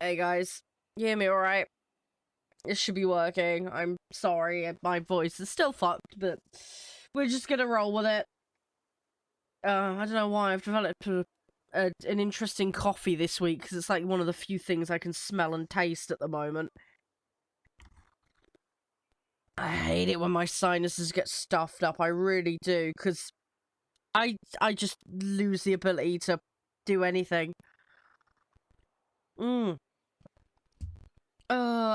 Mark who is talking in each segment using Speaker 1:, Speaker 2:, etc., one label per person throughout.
Speaker 1: Hey guys, you hear me alright? It should be working. I'm sorry, my voice is still fucked, but we're just gonna roll with it. I don't know why I've developed an interesting coffee this week, because it's like one of the few things I can smell and taste at the moment. I hate it when my sinuses get stuffed up, I really do, because I just lose the ability to do anything.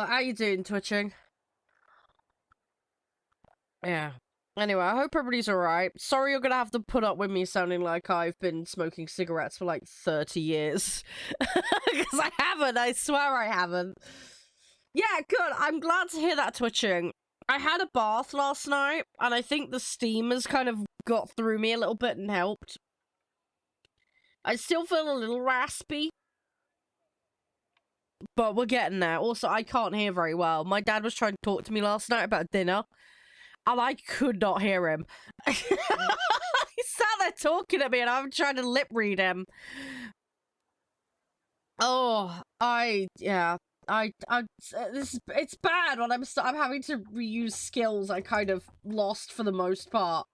Speaker 1: How you doing, Twitching? Yeah. Anyway, I hope everybody's alright. Sorry you're gonna have to put up with me sounding like I've been smoking cigarettes for like 30 years. Because I haven't, I swear I haven't. Yeah, good. I'm glad to hear that, Twitching. I had a bath last night, and I think the steam has kind of got through me a little bit and helped. I still feel a little raspy, but we're getting there. Also, I can't hear very well. My dad was trying to talk to me last night about dinner, and I could not hear him. He sat there talking at me, and I'm trying to lip read him. Oh, it's bad when I'm having to reuse skills I kind of lost for the most part.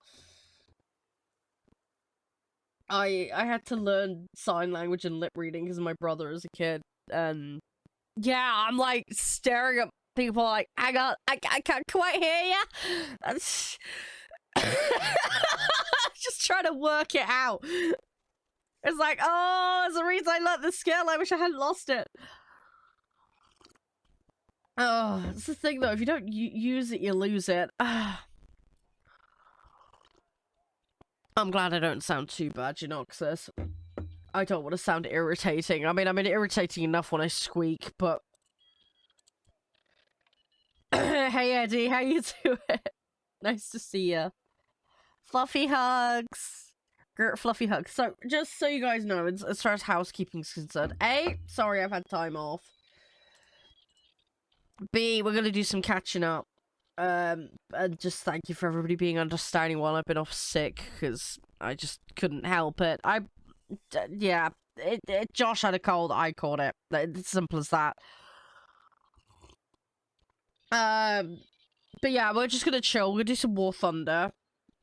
Speaker 1: I had to learn sign language and lip reading because of my brother as a kid, and yeah, I'm like staring at people like, hang on, I can't quite hear you. Just trying to work it out. It's like, oh, there's a reason I learned the skill. I wish I hadn't lost it. Oh, it's the thing though. If you don't use it, you lose it. I'm glad I don't sound too bad, you know, because I don't want to sound irritating. I mean, irritating enough when I squeak, but... Hey, Eddie, how you doing? Nice to see you. Fluffy hugs. Fluffy hugs. So, just so you guys know, as far as housekeeping's concerned, A, sorry I've had time off. B, we're gonna do some catching up. And just thank you for everybody being understanding while I've been off sick, because I just couldn't help it. Yeah, Josh had a cold, I caught it. It's simple as that. But yeah, we're just gonna chill. We're gonna do some War Thunder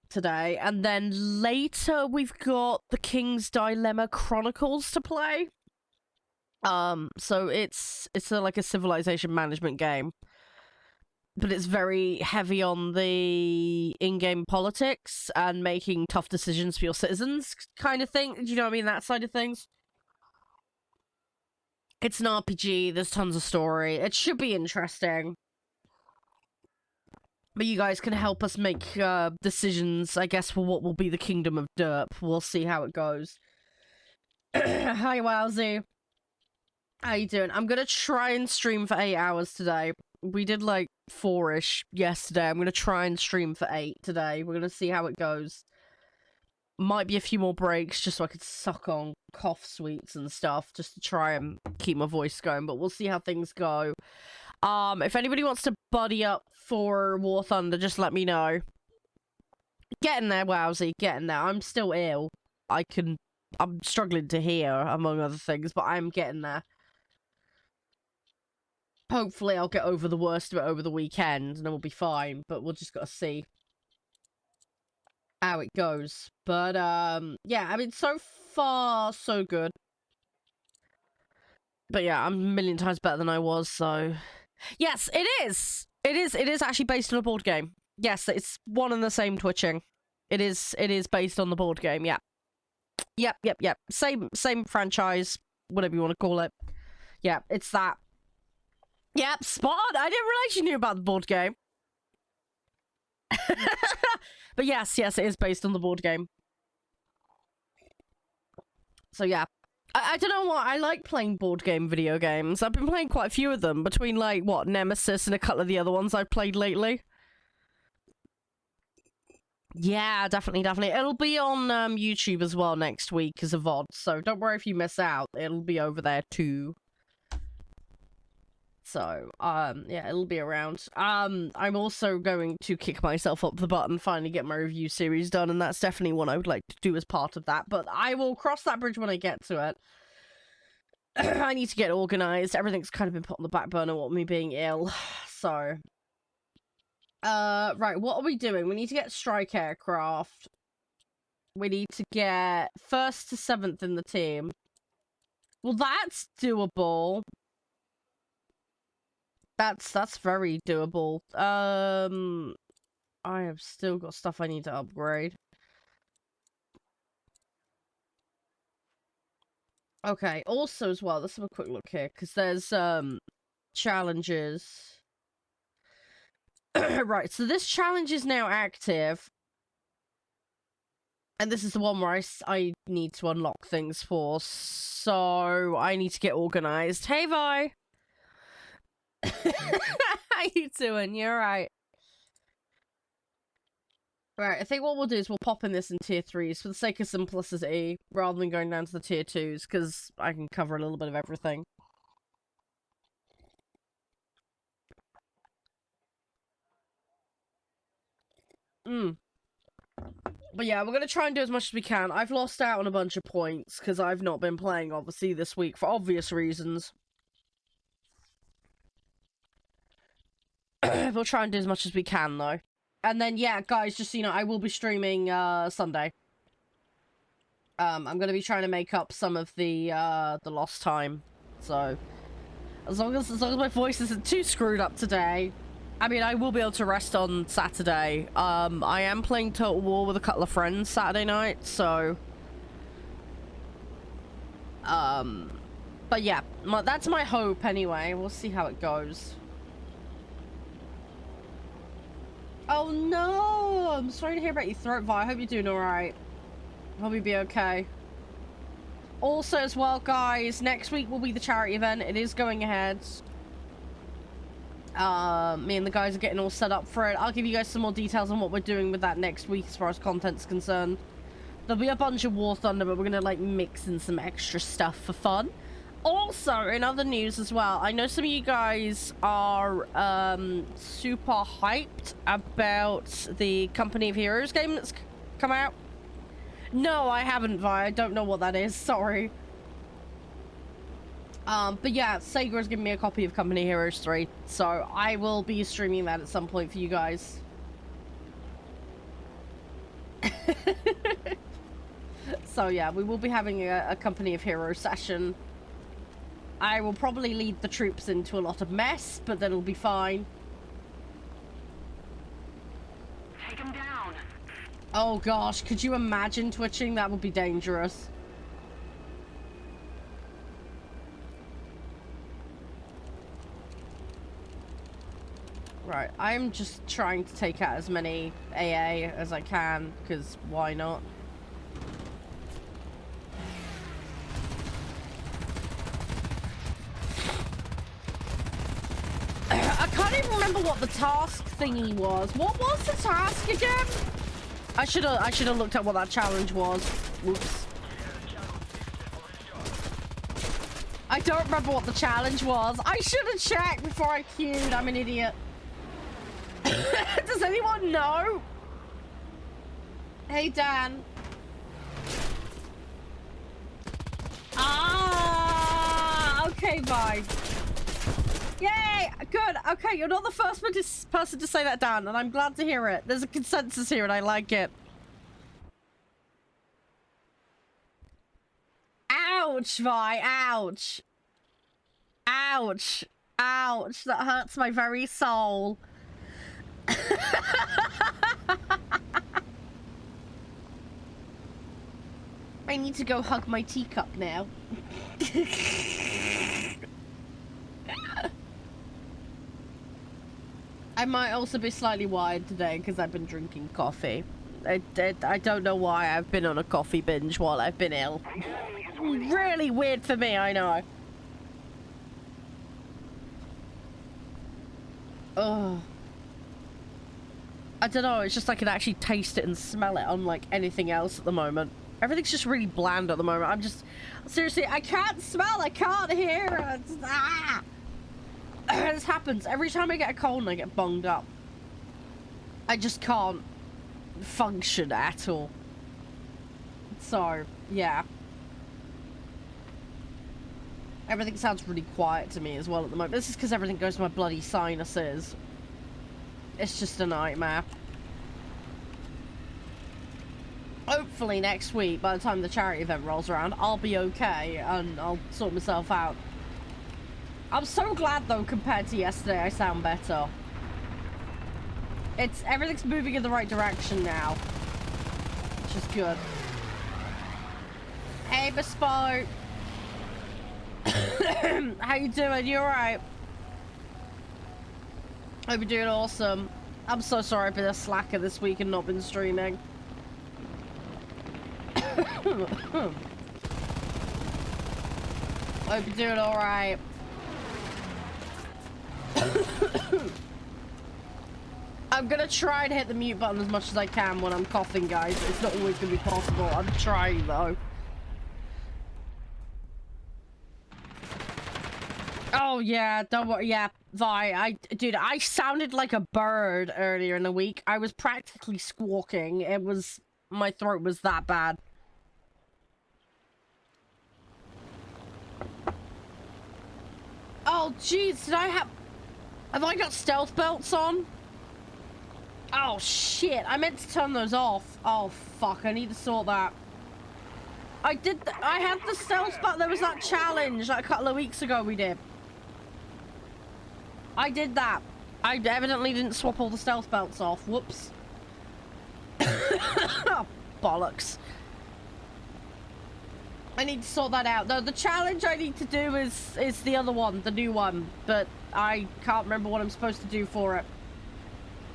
Speaker 1: today, and then later we've got the King's Dilemma Chronicles to play. So it's like a civilization management game, but it's very heavy on the in-game politics and making tough decisions for your citizens kind of thing. Do you know what I mean? That side of things. It's an RPG. There's tons of story. It should be interesting. But you guys can help us make decisions, I guess, for what will be the Kingdom of Derp. We'll see how it goes. Hi, Wowsy. How you doing? I'm gonna try and stream for 8 hours today. We did like 4-ish yesterday. I'm gonna try and stream for 8 today. We're gonna see how it goes. Might be a few more breaks just so I could suck on cough sweets and stuff just to try and keep my voice going, but we'll see how things go. If anybody wants to buddy up for War Thunder, just let me know. Getting there, Wowsy, getting there. I'm still ill. I'm struggling to hear, among other things, but I'm getting there. Hopefully I'll get over the worst of it over the weekend, and then we'll be fine, but we'll just gotta see how it goes. But, yeah, I mean, so far, so good. But yeah, I'm a million times better than I was, so... Yes, it is! It is actually based on a board game. Yes, it's one and the same Twitching. It is based on the board game, yeah. Yep. Same franchise, whatever you want to call it. Yeah, it's that. Yep, spot on. I didn't realize you knew about the board game. But yes, it is based on the board game. So yeah. I don't know what, I like playing board game video games. I've been playing quite a few of them, between like, what, Nemesis and a couple of the other ones I've played lately. Yeah, definitely. It'll be on YouTube as well next week as a VOD, so don't worry if you miss out. It'll be over there too. So, yeah, it'll be around. I'm also going to kick myself up the butt and finally get my review series done, and that's definitely one I would like to do as part of that, but I will cross that bridge when I get to it. I need to get organized. Everything's kind of been put on the back burner, what me being ill. So, right, what are we doing? We need to get strike aircraft. We need to get 1st to 7th in the team. Well, that's doable. That's very doable. I have still got stuff I need to upgrade. Okay, also as well, let's have a quick look here, because there's, challenges. Right, so this challenge is now active. And this is the one where I need to unlock things for, so I need to get organized. Hey, Vi! How you doing? You're right. Right, I think what we'll do is we'll pop in this in tier 3s for the sake of simplicity, rather than going down to the tier 2s, because I can cover a little bit of everything. But yeah, we're going to try and do as much as we can. I've lost out on a bunch of points, because I've not been playing, obviously, this week, for obvious reasons. We'll try and do as much as we can, though. And then, yeah, guys, just so you know, I will be streaming, Sunday. I'm gonna be trying to make up some of the lost time. So, as long as my voice isn't too screwed up today, I mean, I will be able to rest on Saturday. I am playing Total War with a couple of friends Saturday night, so... But yeah, that's my hope anyway. We'll see how it goes. Oh no! I'm sorry to hear about your throat, Vi. I hope you're doing alright. Hope you'll be okay. Also as well, guys, next week will be the charity event. It is going ahead. Me and the guys are getting all set up for it. I'll give you guys some more details on what we're doing with that next week as far as content's concerned. There'll be a bunch of War Thunder, but we're gonna like mix in some extra stuff for fun. Also, in other news as well, I know some of you guys are super hyped about the Company of Heroes game that's come out. No, I haven't, Vi. I don't know what that is. Sorry. But yeah, Sega's given me a copy of Company Heroes 3, so I will be streaming that at some point for you guys. So yeah, we will be having a Company of Heroes session. I will probably lead the troops into a lot of mess, but then it'll be fine.
Speaker 2: Take him down.
Speaker 1: Oh gosh, could you imagine twitching? That would be dangerous. Right, I'm just trying to take out as many AA as I can, because why not? I can't even remember what the task thingy was. What was the task again? I should have looked at what that challenge was. Whoops. I don't remember what the challenge was. I should have checked before I queued. I'm an idiot. Does anyone know? Hey, Dan. Ah, okay, bye. Yay! Good. Okay, you're not the first person to say that, Dan, and I'm glad to hear it. There's a consensus here, and I like it. Ouch, Vi. Ouch. Ouch. Ouch. That hurts my very soul. I need to go hug my teacup now. I might also be slightly wired today because I've been drinking coffee. I don't know why I've been on a coffee binge while I've been ill. Really weird for me, I know. Ugh. I don't know, it's just I can actually taste it and smell it unlike anything else at the moment. Everything's just really bland at the moment. I'm just... Seriously, I can't smell, I can't hear. Ah! This happens every time I get a cold and I get bunged up. I just can't function at all. So, yeah. Everything sounds really quiet to me as well at the moment. This is because everything goes to my bloody sinuses. It's just a nightmare. Hopefully next week, by the time the charity event rolls around, I'll be okay and I'll sort myself out. I'm so glad though, compared to yesterday, I sound better. Everything's moving in the right direction now, which is good. Hey, Bespoke. How you doing? You alright? Hope you're doing awesome. I'm so sorry I've been a slacker this week and not been streaming. Hope you're doing alright. I'm gonna try and hit the mute button as much as I can when I'm coughing, guys. It's not always gonna be possible. I'm trying though. Oh yeah, don't worry. Yeah, Vi, dude, I sounded like a bird earlier in the week. I was practically squawking. My throat was that bad. Oh jeez, have I got stealth belts on? Oh shit, I meant to turn those off. Oh fuck, I need to sort that. I had the stealth belt. There was that challenge like a couple of weeks ago we did. I did that. I evidently didn't swap all the stealth belts off. Whoops. Oh, bollocks. I need to sort that out. No, the challenge I need to do is the other one, the new one. But I can't remember what I'm supposed to do for it.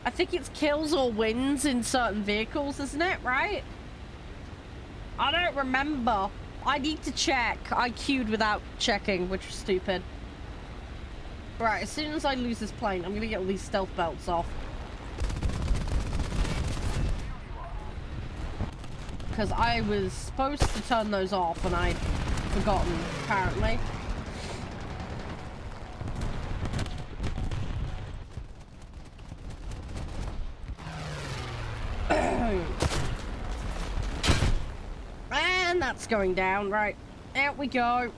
Speaker 1: I think it's kills or wins in certain vehicles, isn't it? Right? I don't remember. I need to check. I queued without checking, which was stupid. Right, as soon as I lose this plane, I'm gonna get all these stealth belts off. Because I was supposed to turn those off and I'd forgotten, apparently. And that's going down, right. Out we go.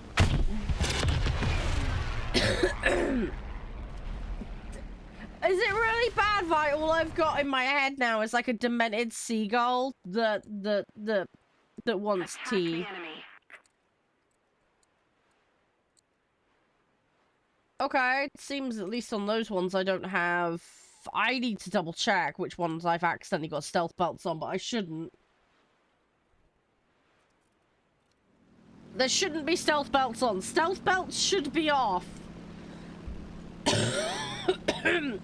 Speaker 1: Is it really bad, Vi? All I've got in my head now is like a demented seagull that wants tea. Okay, it seems at least on those ones I don't have... I need to double check which ones I've accidentally got stealth belts on, but I shouldn't. There shouldn't be stealth belts on. Stealth belts should be off.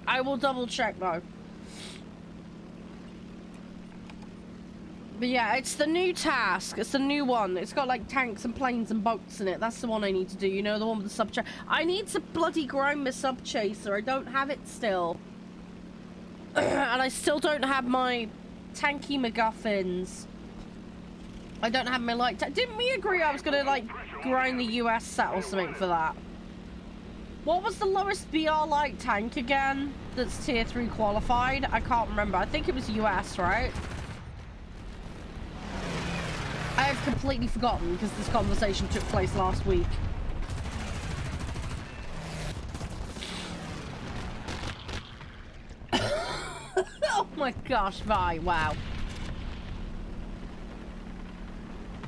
Speaker 1: I will double check though. But yeah, it's the new task. It's the new one. It's got like tanks and planes and boats in it. That's the one I need to do. You know, the one with the sub chaser. I need to bloody grind my sub chaser. I don't have it still. And I still don't have my tanky MacGuffins. I don't have my light tank. Didn't we agree I was gonna like grind the US set or something for that? What was the lowest BR light tank again that's tier 3 qualified? I can't remember. I think it was US, right? I have completely forgotten because this conversation took place last week. Oh my gosh, Vi, wow.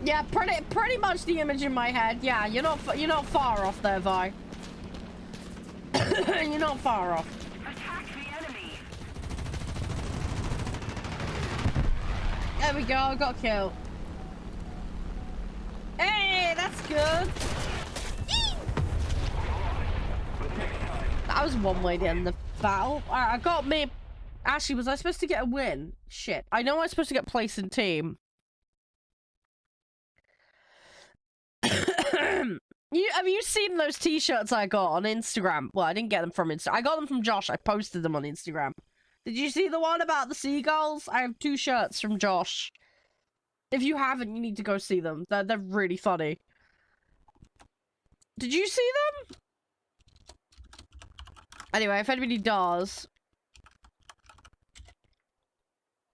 Speaker 1: Yeah, pretty much the image in my head. Yeah, you're not far off there, Vi. You're not far off.
Speaker 2: Attack the enemy.
Speaker 1: There we go, I got killed. Hey, that's good. That was one way to end the battle. Alright, I got me. Actually, was I supposed to get a win? Shit. I know I was supposed to get place in team. Have you seen those t-shirts I got on Instagram? Well, I didn't get them from Instagram. I got them from Josh. I posted them on Instagram. Did you see the one about the seagulls? I have 2 shirts from Josh. If you haven't, you need to go see them. They're really funny. Did you see them? Anyway, if anybody does...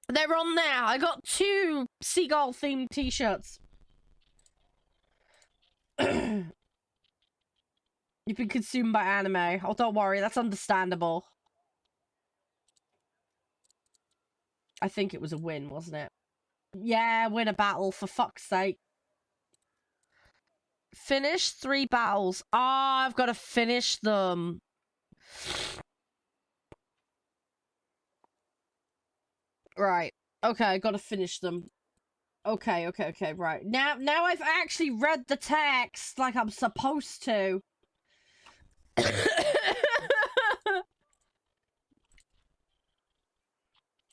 Speaker 1: They're on there. I got 2 seagull-themed t-shirts. You've been consumed by anime. Oh, don't worry, that's understandable. I think it was a win, wasn't it? Yeah, win a battle, for fuck's sake. Finish 3 battles. Ah, I've got to finish them. Right. Okay, I gotta finish them. Okay, right. Now I've actually read the text like I'm supposed to.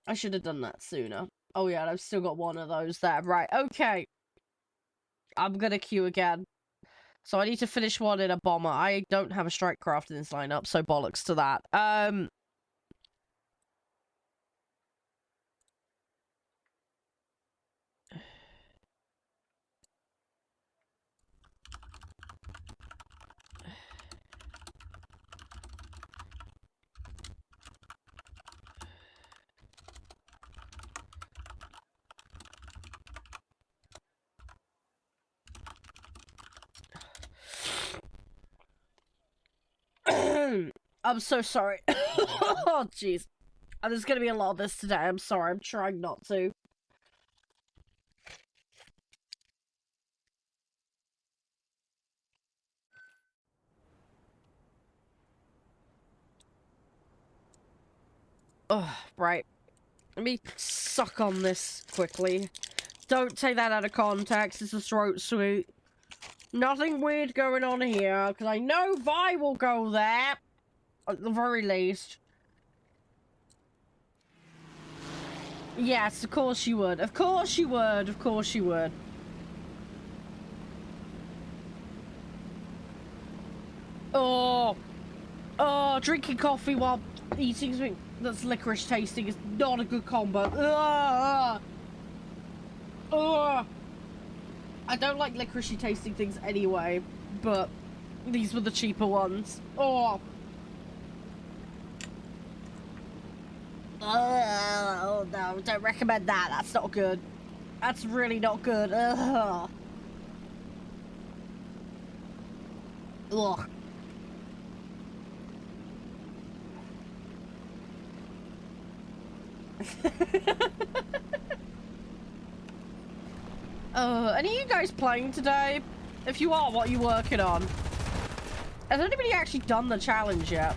Speaker 1: I should have done that sooner. Oh yeah, I've still got one of those there. Right, okay. I'm gonna queue again. So I need to finish one in a bomber. I don't have a strike craft in this lineup, so bollocks to that. I'm so sorry. Oh, jeez. There's gonna be a lot of this today. I'm sorry. I'm trying not to. Oh, right. Let me suck on this quickly. Don't take that out of context. It's a throat sweet. Nothing weird going on here, because I know Vi will go there. At the very least. Yes, of course she would. Of course she would. Of course she would. Oh. Oh, drinking coffee while eating something that's licorice tasting is not a good combo. Ugh. Ugh. I don't like licoricey tasting things anyway, but these were the cheaper ones. Oh. Oh no, don't recommend that. That's not good. That's really not good. Ugh. Ugh. Any of you guys playing today? If you are, what are you working on? Has anybody actually done the challenge yet?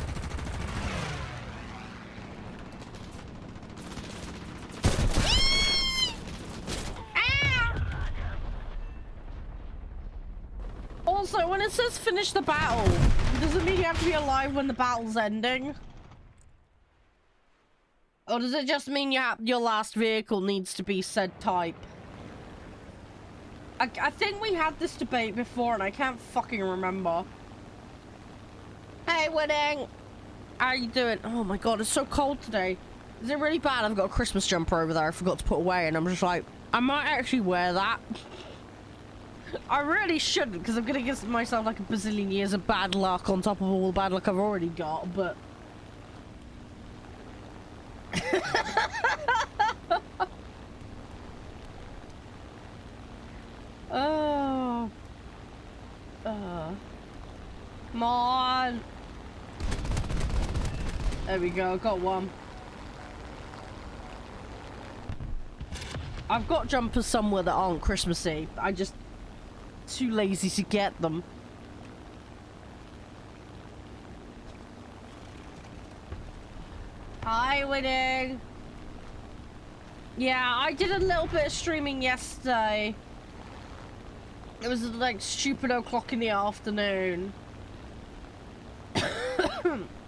Speaker 1: Also, when it says finish the battle, does it mean you have to be alive when the battle's ending? Or does it just mean your last vehicle needs to be said type? I think we had this debate before and I can't fucking remember. Hey, Winning! How you doing? Oh my god, it's so cold today. Is it really bad? I've got a Christmas jumper over there I forgot to put away and I'm just like, I might actually wear that. I really shouldn't, because I'm gonna give myself like a bazillion years of bad luck on top of all the bad luck I've already got, but... Oh. Come on. There we go, got one. I've got jumpers somewhere that aren't Christmassy. I just too lazy to get them. Hi, Winning. Yeah, I did a little bit of streaming yesterday. It was like stupid o'clock in the afternoon.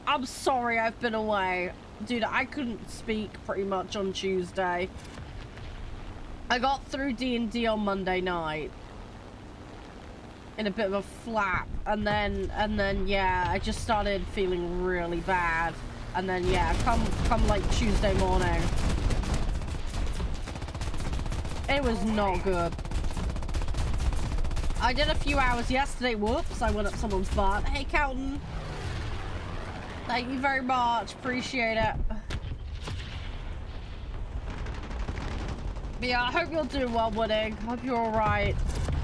Speaker 1: I'm sorry I've been away. Dude, I couldn't speak pretty much on Tuesday. I got through D&D on Monday night. In a bit of a flap. And then, yeah, I just started feeling really bad. And then, yeah, come like Tuesday morning. It was not good. I did a few hours yesterday. Whoops, I went up someone's butt. Hey, Kelton. Thank you very much. Appreciate it. But yeah, I hope you're doing well, Winning. Hope you're alright.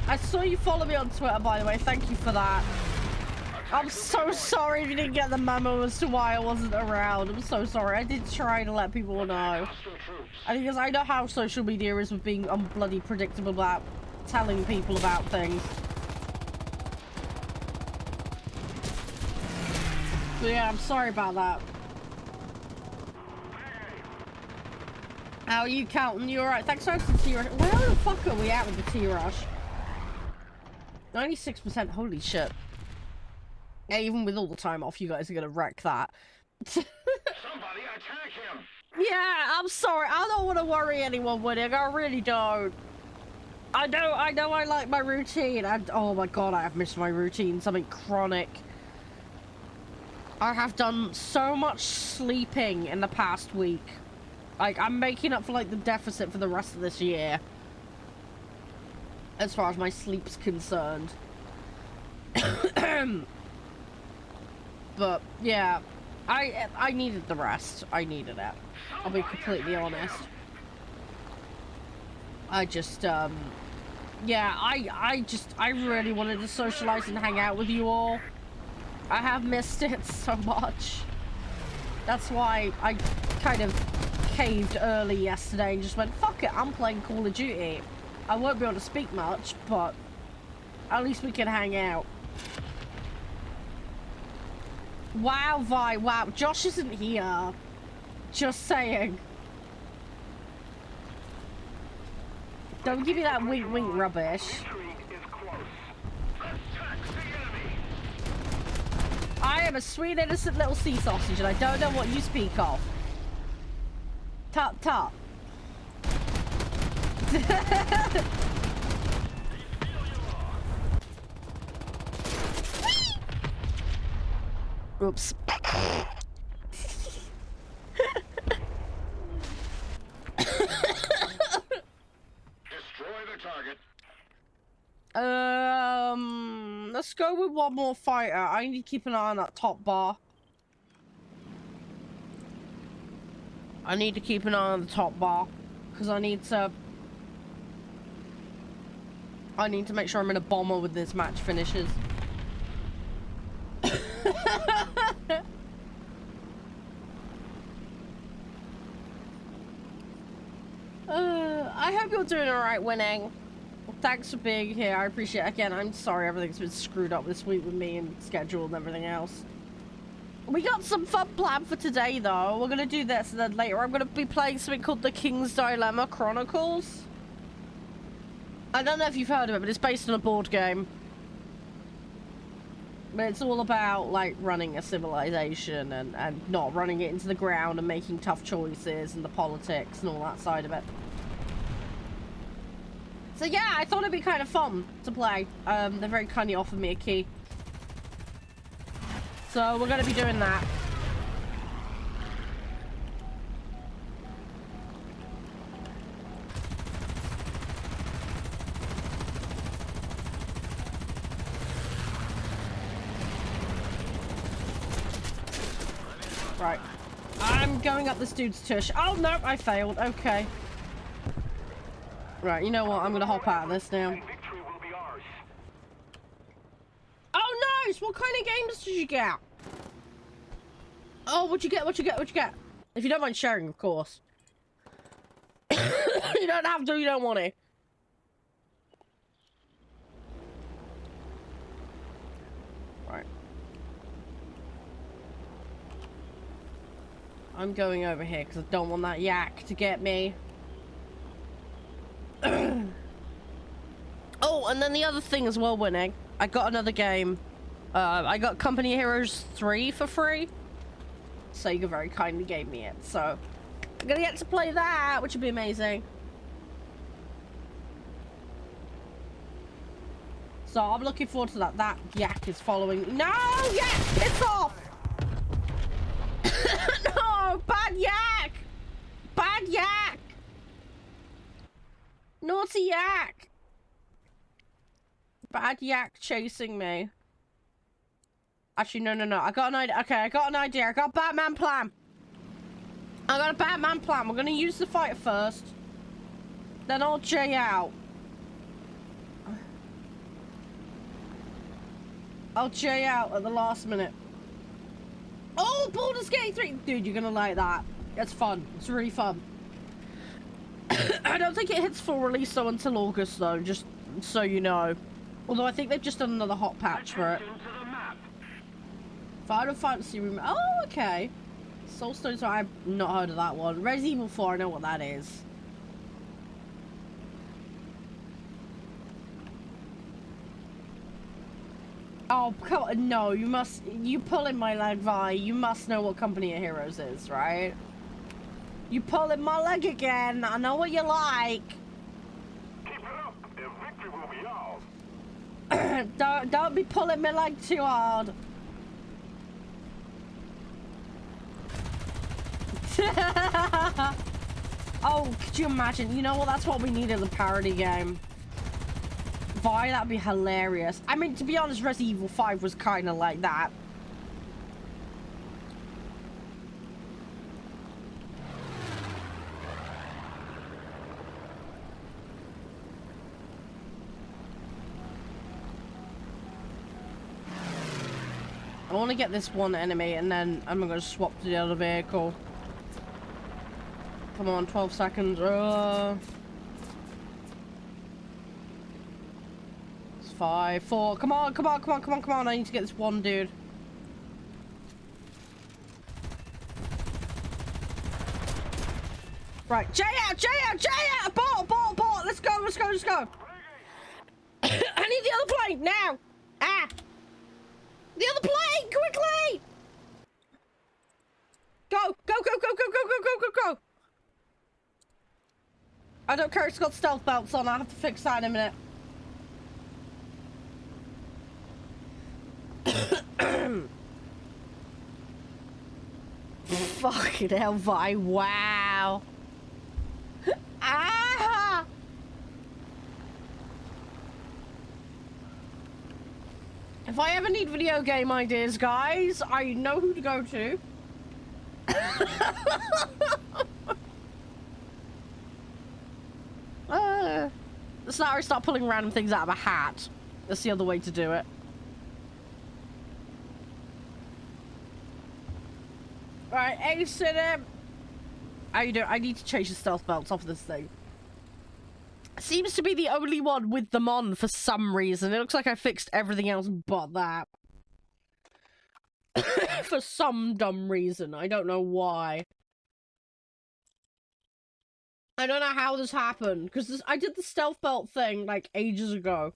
Speaker 1: I saw you follow me on Twitter, by the way. Thank you for that. I'm so sorry if you didn't get the memo as to why I wasn't around. I'm so sorry. I did try to let people know. And because I know how social media is with being bloody predictable about telling people about things. So yeah, I'm sorry about that. How are you, Calton? You alright? Thanks so much for the T-Rush. Where the fuck are we at with the T-Rush? 96%, holy shit. Yeah, even with all the time off, you guys are gonna wreck that.
Speaker 2: Somebody attack him!
Speaker 1: Yeah, I'm sorry. I don't want to worry anyone with it. I really don't. I know I like my routine. Oh my god, I have missed my routine. Something chronic. I have done so much sleeping in the past week. Like, I'm making up for, like, the deficit for the rest of this year. As far as my sleep's concerned. But, yeah. I needed the rest. I needed it. I'll be completely honest. I just, yeah, I really wanted to socialize and hang out with you all. I have missed it so much. That's why I kind of caved early yesterday and just went, fuck it, I'm playing Call of Duty. I won't be able to speak much, but at least we can hang out. Wow, Vi, wow. Josh isn't here. Just saying. Don't give me that wink wink rubbish. I am a sweet innocent little sea sausage and I don't know what you speak of. Tut tut. Oops.
Speaker 2: Destroy the target.
Speaker 1: Let's go with one more fighter. I need to keep an eye on that top bar. I need to keep an eye on the top bar because I need to make sure I'm in a bomber when this match finishes. I hope you're doing alright, Winning. Thanks for being here. I appreciate it. Again, I'm sorry everything's been screwed up this week with me and schedule and everything else. We got some fun planned for today, though. We're going to do this, and then later I'm going to be playing something called The King's Dilemma Chronicles. I don't know if you've heard of it, but it's based on a board game. But it's all about, like, running a civilization and not running it into the ground and making tough choices and the politics and all that side of it. So yeah, I thought it'd be kind of fun to play. They very kindly offered me a key. So we're going to be doing that. Right. I'm going up this dude's tush. Oh no, I failed. Okay. Right, you know what? I'm gonna hop out of this now. Oh, nice! What kind of games did you get? Oh, what'd you get? What'd you get? What'd you get? If you don't mind sharing, of course. You don't have to, you don't want to. Right. I'm going over here because I don't want that yak to get me. Oh, and then the other thing as well, Winning. I got another game. I got Company Heroes 3 for free. Sega very kindly gave me it, so I'm gonna get to play that, which would be amazing. So I'm looking forward to that. That yak is following. No, yak, it's off. No, bad yak. Bad yak. Naughty yak. Bad yak chasing me. Actually, no. I got an idea. Okay, I got an idea. I got a Batman plan. I got a Batman plan. We're gonna use the fighter first. Then I'll J out. I'll J out at the last minute. Oh, Baldur's Gate 3! Dude, you're gonna like that. It's fun. It's really fun. I don't think it hits full release though until August though, just so you know. Although I think they've just done another hot patch for it. Final Fantasy Room. Oh, okay. Soulstone's, I've not heard of that one. Resident Evil 4, I know what that is. Oh, come on. No, you must... You pulling my leg, Vi. You must know what Company of Heroes is, right? You pulling my leg again. I know what you like.
Speaker 2: Keep it up, and victory will be ours.
Speaker 1: Don't be pulling my leg too hard. Oh, could you imagine? You know what? That's what we need in the parody game. Vi, that'd be hilarious. I mean, to be honest, Resident Evil 5 was kind of like that. I want to get this one enemy and then I'm going to swap to the other vehicle. Come on, 12 seconds. It's 5, 4. Come on, come on, come on, come on, come on. I need to get this one dude. Right, J out, J out, J out! Ball! Let's go, let's go, let's go! I need the other plane, now! Ah! The other plane, quickly! Go, go, go, go, go, go, go, go, go, go! I don't care, it's got stealth belts on, I have to fix that in a minute. Fucking hell, Vi, wow! Ah! If I ever need video game ideas, guys, I know who to go to. That's not how I start pulling random things out of a hat. That's the other way to do it. Right, Ace in him. How you doing? I need to change the stealth belts off of this thing. Seems to be the only one with them on for some reason. It looks like I fixed everything else but that. For some dumb reason. I don't know why. I don't know how this happened. Because I did the stealth belt thing, like, ages ago.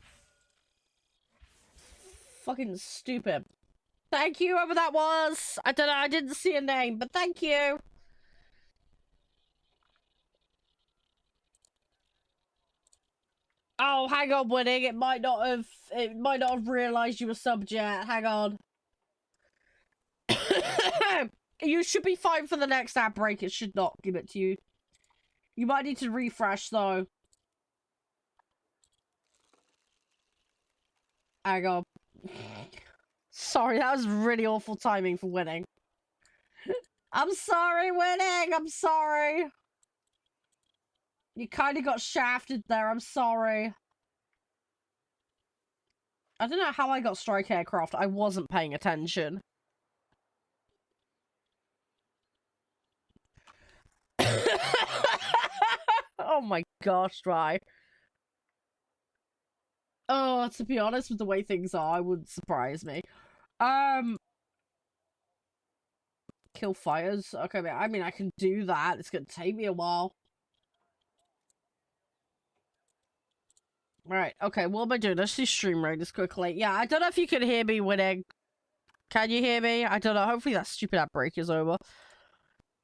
Speaker 1: Fucking stupid. Thank you, whoever that was. I don't know, I didn't see a name, but thank you. Oh, hang on, Winning. It might not have realized you were subbed yet. Hang on. You should be fine for the next ad break. It should not give it to you. You might need to refresh, though. Hang on. Sorry, that was really awful timing for Winning. I'm sorry, Winning. I'm sorry. You kind of got shafted there. I'm sorry. I don't know how I got strike aircraft. I wasn't paying attention. Oh my gosh, right. Oh, to be honest, with the way things are, it wouldn't surprise me. Kill fires. Okay, I mean, I can do that. It's gonna take me a while. Right, okay, what am I doing? Let's do stream rate this quickly. Yeah, I don't know if you can hear me, Winning. Can you hear me? I don't know. Hopefully that stupid ad break is over.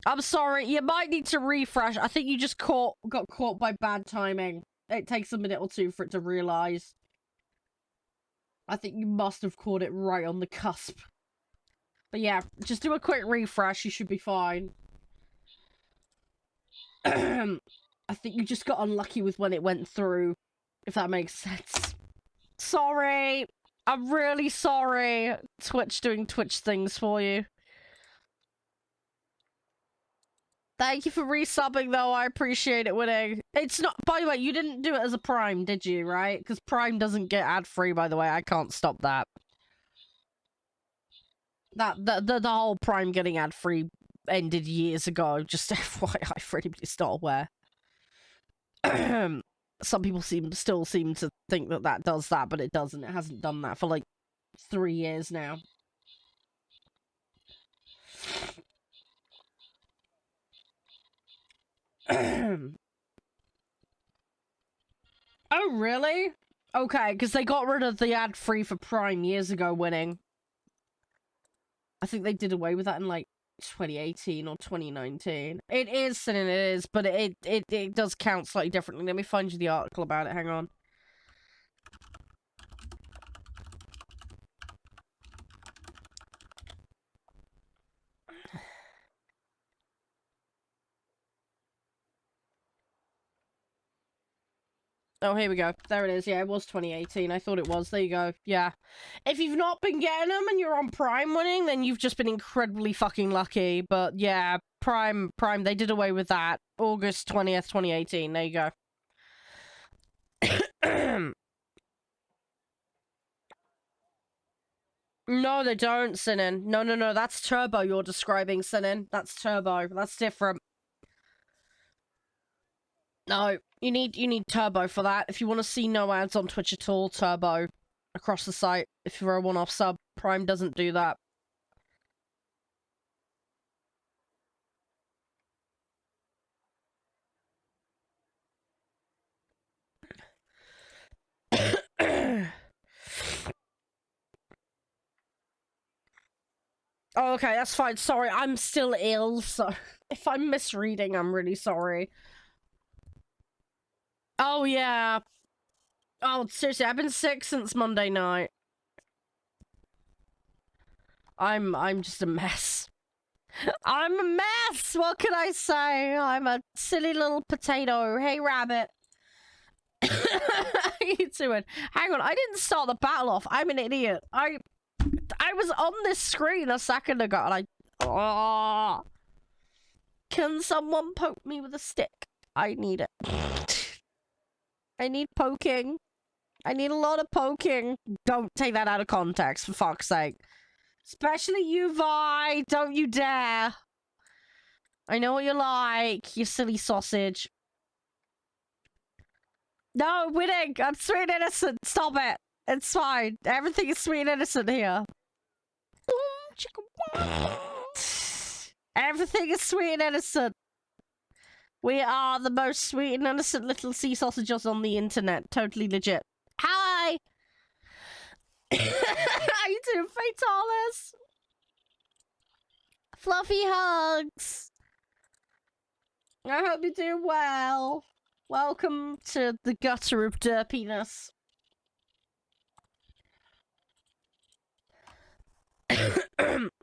Speaker 1: I'm sorry, you might need to refresh. I think you just got caught by bad timing. It takes a minute or two for it to realise. I think you must have caught it right on the cusp. But yeah, just do a quick refresh, you should be fine. I think you just got unlucky with when it went through, if that makes sense. Sorry! I'm really sorry. Twitch doing Twitch things for you. Thank you for resubbing, though. I appreciate it, Winning. It's not... By the way, you didn't do it as a Prime, did you, right? Because Prime doesn't get ad-free, by the way. I can't stop that. The whole Prime getting ad-free ended years ago. Just FYI, for anybody's not aware. Some people still seem to think that does that, but it doesn't. It hasn't done that for like 3 years now. Oh, really? Okay, because they got rid of the ad-free for Prime years ago, winning. I think they did away with that in, like, 2018 or 2019. It is, and it is, but it does count slightly differently. Let me find you the article about it. Hang on. Oh, here we go. There it is. Yeah, it was 2018. I thought it was. There you go. Yeah. If you've not been getting them and you're on Prime winning, then you've just been incredibly fucking lucky. But yeah, Prime, they did away with that. August 20th, 2018. There you go. No, they don't, Sinin. No. That's Turbo you're describing, Sinin. That's Turbo. That's different. No, you need Turbo for that. If you want to see no ads on Twitch at all, Turbo across the site. If you're a one-off sub, Prime doesn't do that. Oh, okay, that's fine. Sorry, I'm still ill, so if I'm misreading, I'm really sorry. Oh, yeah. Oh, seriously, I've been sick since Monday night. I'm just a mess. I'm a mess! What can I say? I'm a silly little potato. Hey, Rabbit. How you doing? Hang on, I didn't start the battle off. I'm an idiot. I was on this screen a second ago, and oh, can someone poke me with a stick? I need it. I need poking. I need a lot of poking. Don't take that out of context, for fuck's sake. Especially you, Vi. Don't you dare. I know what you're like, you silly sausage. No, winning. I'm sweet and innocent. Stop it. It's fine. Everything is sweet and innocent here. Everything is sweet and innocent. We are the most sweet and innocent little sea sausages on the internet. Totally legit. Hi! How you doing, Fatalis? Fluffy hugs. I hope you're doing well. Welcome to the gutter of derpiness.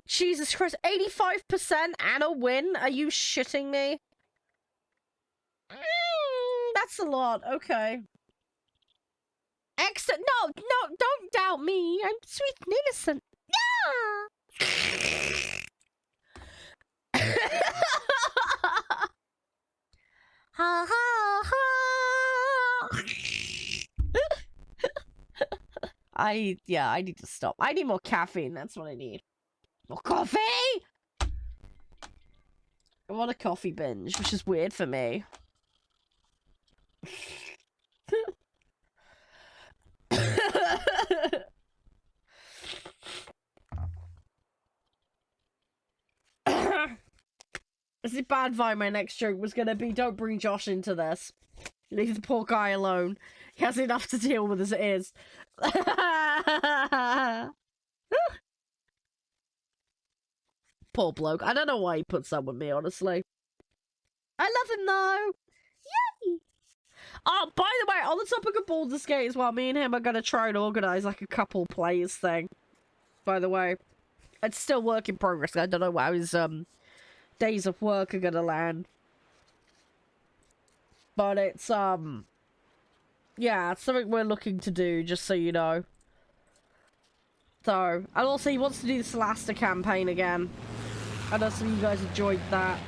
Speaker 1: Jesus Christ, 85% and a win? Are you shitting me? That's a lot, okay. Excellent. No, don't doubt me. I'm sweet and innocent. Yeah! Ha ha ha! I need to stop. I need more caffeine, that's what I need. More coffee! I want a coffee binge, which is weird for me. Is it bad vibe? My next joke was gonna be, don't bring Josh into this. Leave the poor guy alone. He has enough to deal with as it is. Poor bloke. I don't know why he puts up with me, honestly. I love him, though. Yay! Oh, by the way, on the topic of Baldur's Gate as well, me and him are gonna try and organise, like, a couple plays thing. By the way. It's still work in progress. I don't know how his, days of work are gonna land. But it's, yeah, it's something we're looking to do, just so you know. So, and also he wants to do the Solasta campaign again. I know some of you guys enjoyed that.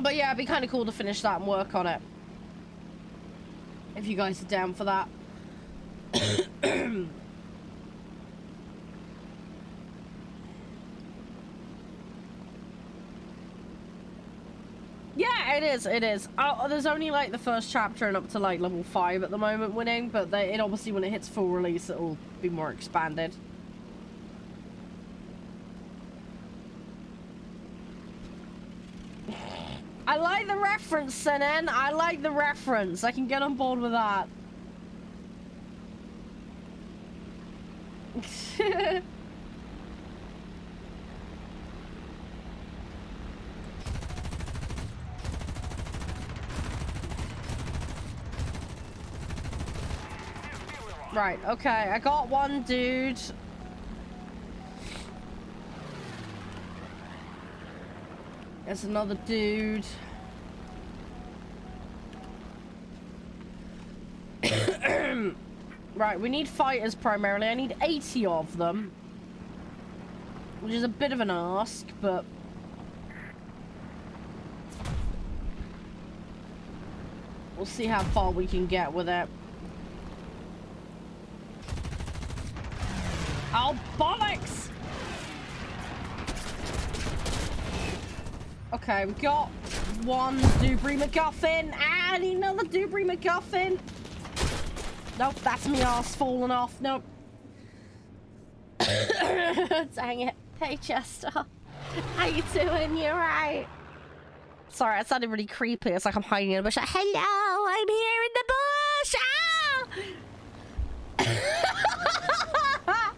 Speaker 1: But yeah, it'd be kind of cool to finish that and work on it. If you guys are down for that. Yeah, it is, it is. There's only like the first chapter and up to like level 5 at the moment winning, but it obviously when it hits full release it'll be more expanded. I like the reference, Senen. I like the reference. I can get on board with that. Right, okay, I got one dude. There's another dude. Right, we need fighters primarily. I need 80 of them. Which is a bit of an ask, but... we'll see how far we can get with it. Oh, bollocks! Okay, we got one Dubry MacGuffin. Ah, I need another Dubry MacGuffin. Nope, that's me ass falling off. Nope. Dang it. Hey, Chester. How you doing? You right? Sorry, that sounded really creepy. It's like I'm hiding in a bush. Like, hello, I'm here in the bush. Ah!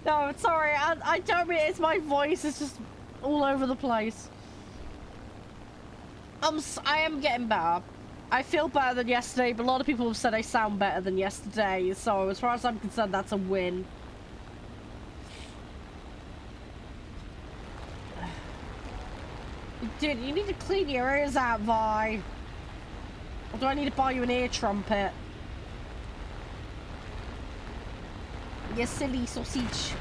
Speaker 1: No, sorry. I don't mean it's my voice. It's just all over the place. I am getting better. I feel better than yesterday, but a lot of people have said I sound better than yesterday. So as far as I'm concerned, that's a win. Dude, you need to clean your ears out, Vi. Or do I need to buy you an ear trumpet? You silly sausage.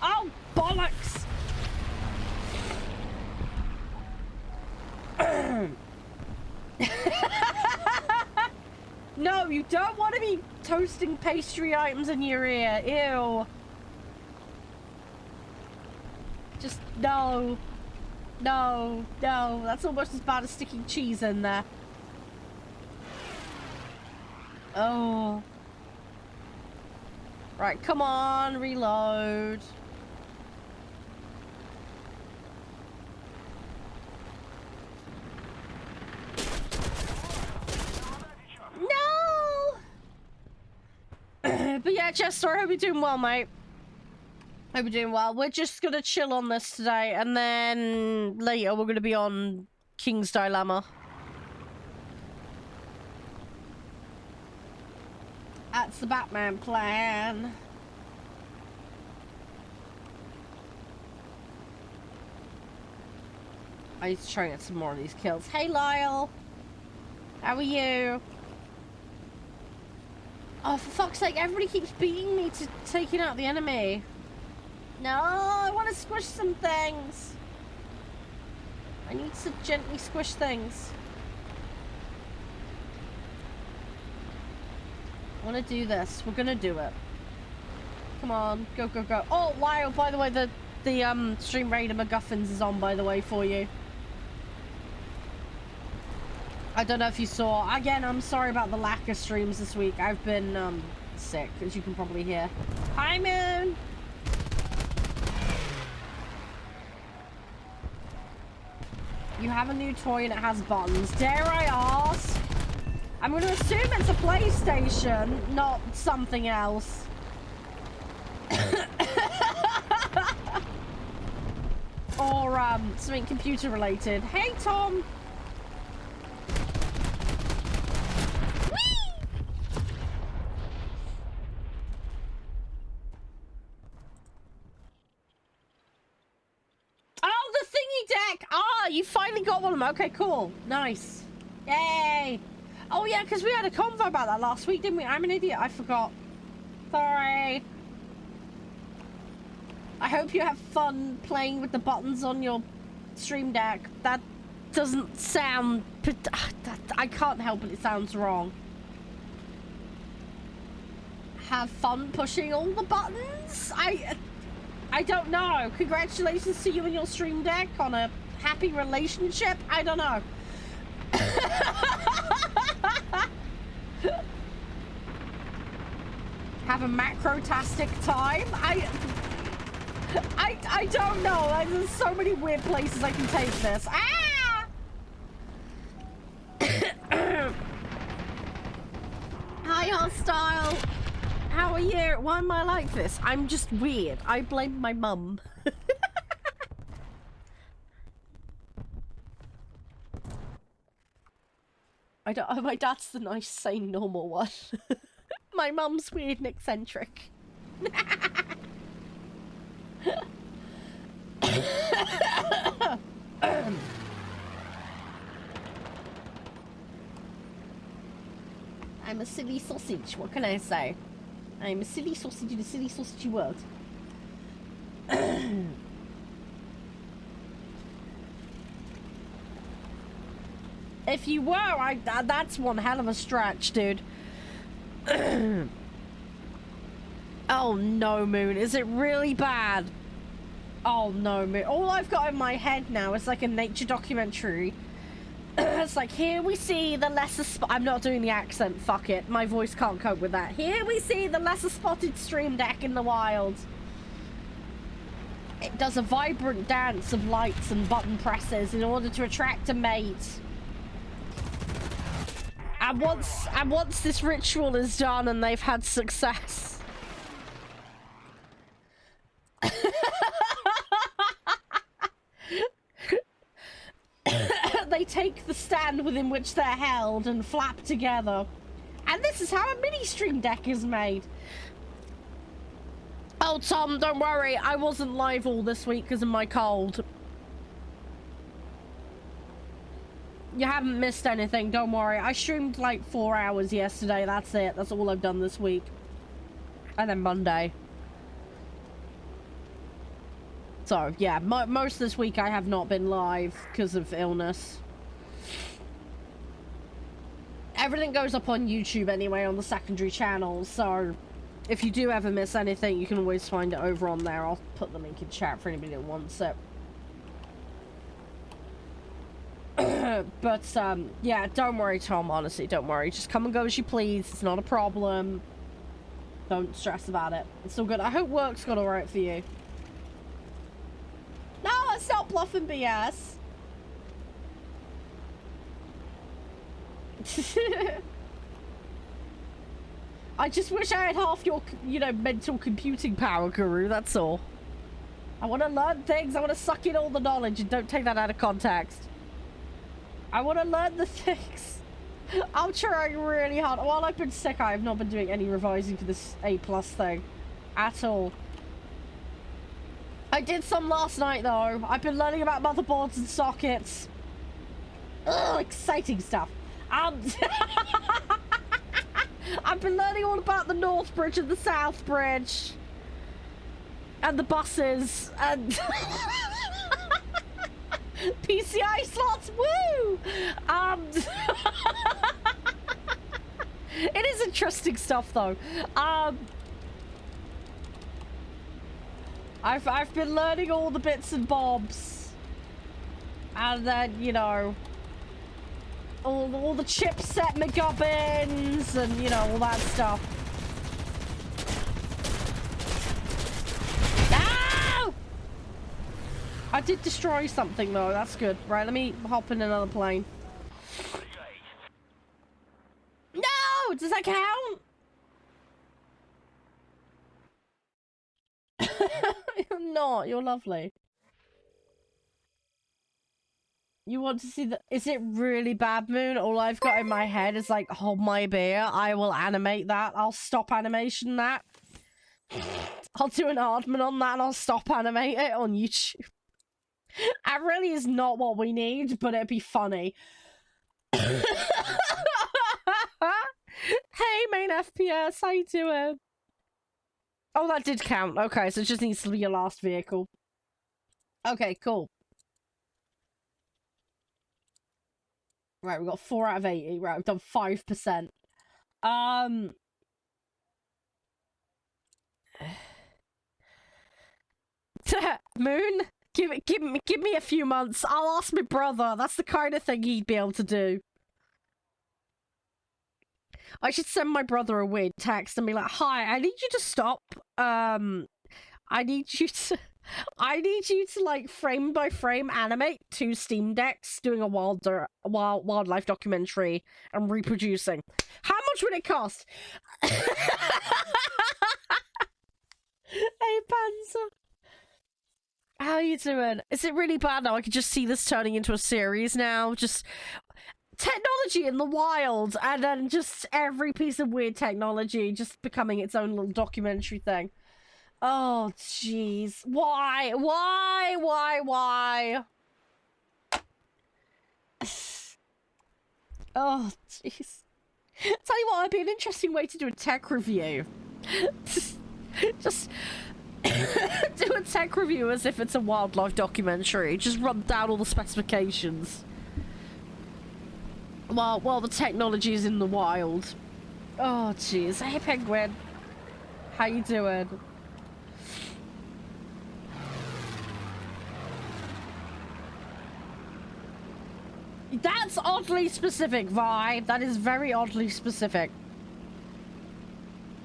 Speaker 1: Oh, bollocks! No, you don't want to be toasting pastry items in your ear. Ew. Just, no. No, no. That's almost as bad as sticking cheese in there. Oh. Right, come on, reload. No! But yeah, Chester, I hope you're doing well, mate. Hope you're doing well. We're just gonna chill on this today, and then later we're gonna be on King's Dilemma. That's the Batman plan. I need to try and get some more of these kills. Hey, Lyle! How are you? Oh, for fuck's sake, everybody keeps beating me to taking out the enemy. No, I want to squish some things. I need to gently squish things. I want to do this. We're gonna do it. Come on, go, go, go. Oh, Lyle, by the way, the Stream Raider MacGuffins is on, by the way, for you. I don't know if you saw. Again, I'm sorry about the lack of streams this week. I've been sick, as you can probably hear. Hi, Moon! You have a new toy and it has buttons. Dare I ask? I'm going to assume it's a PlayStation, not something else. Or something computer related. Hey, Tom! Oh, the thingy deck! Ah, you finally got one of them. Okay, cool. Nice. Yay! Oh, yeah, because we had a convo about that last week, didn't we? I'm an idiot. I forgot. Sorry. I hope you have fun playing with the buttons on your stream deck. That doesn't sound... That I can't help it, it sounds wrong. Have fun pushing all the buttons? I don't know. Congratulations to you and your stream deck on a happy relationship? I don't know. Have a macrotastic time? I don't know. There's so many weird places I can take this. Ah! Hi, hostile. How are you? Why am I like this? I'm just weird. I blame my mum. I don't. My dad's the nice, sane, normal one. My mum's weird and eccentric. I'm a silly sausage. What can I say? I'm a silly sausage in a silly sausagey world. If you were, that's one hell of a stretch, dude. Oh no, Moon. Is it really bad? Oh no, Moon. All I've got in my head now is like a nature documentary. It's like, here we see the lesser I'm not doing the accent, fuck it. My voice can't cope with that. Here we see the lesser spotted stream deck in the wild. It does a vibrant dance of lights and button presses in order to attract a mate. And once this ritual is done and they've had success, they take the stand within which they're held and flap together. And this is how a mini stream deck is made. Oh, Tom, don't worry. I wasn't live all this week because of my cold. You haven't missed anything, don't worry. I streamed like 4 hours yesterday. That's it. That's all I've done this week. And then Monday. So, yeah, most of this week I have not been live because of illness. Everything goes up on YouTube anyway on the secondary channels, so if you do ever miss anything, you can always find it over on there. I'll put the link in chat for anybody that wants it. But, yeah, don't worry, Tom, honestly, don't worry. Just come and go as you please. It's not a problem. Don't stress about it. It's all good. I hope work's gone alright for you. No, it's not bluffing BS. I just wish I had half your, you know, mental computing power, Guru, that's all. I want to learn things. I want to suck in all the knowledge and don't take that out of context. I want to learn the things. I'm trying really hard. While I've been sick, I have not been doing any revising for this A+ thing. At all. I did some last night, though. I've been learning about motherboards and sockets. Ugh, exciting stuff. I've been learning all about the North Bridge and the South Bridge. And the buses. And... PCI slots, woo! It is interesting stuff, though. I've been learning all the bits and bobs, and then, you know, all the chipset McGubbins and, you know, all that stuff. I did destroy something, though. That's good. Right, let me hop in another plane. No! Does that count? You're not. You're lovely. You want to see the... Is it really bad, Moon? All I've got in my head is like, hold my beer. I will animate that. I'll stop animation that. I'll do an Aardman on that and I'll stop animate it on YouTube. That really is not what we need, but it'd be funny. Hey, main FPS, how you doing? Oh, that did count. Okay, so it just needs to be your last vehicle. Okay, cool. Right, we've got 4 out of 80. Right, we've done 5%. Moon, give me a few months. I'll ask my brother. That's the kind of thing he'd be able to do. I should send my brother a weird text and be like, "Hi, I need you to stop. I need you to like frame by frame animate 2 Steam Decks doing a wildlife documentary and reproducing. How much would it cost?" Hey, Panzer. How you doing? Is it really bad now? I could just see this turning into a series now. Just technology in the wild, and then just every piece of weird technology just becoming its own little documentary thing. Oh, jeez. Why? Oh, jeez. Tell you what, it'd be an interesting way to do a tech review. Just do a tech review as if it's a wildlife documentary. Just run down all the specifications while the technology is in the wild. Oh, jeez. Hey, Penguin. How you doing? That's oddly specific, Vi. That is very oddly specific.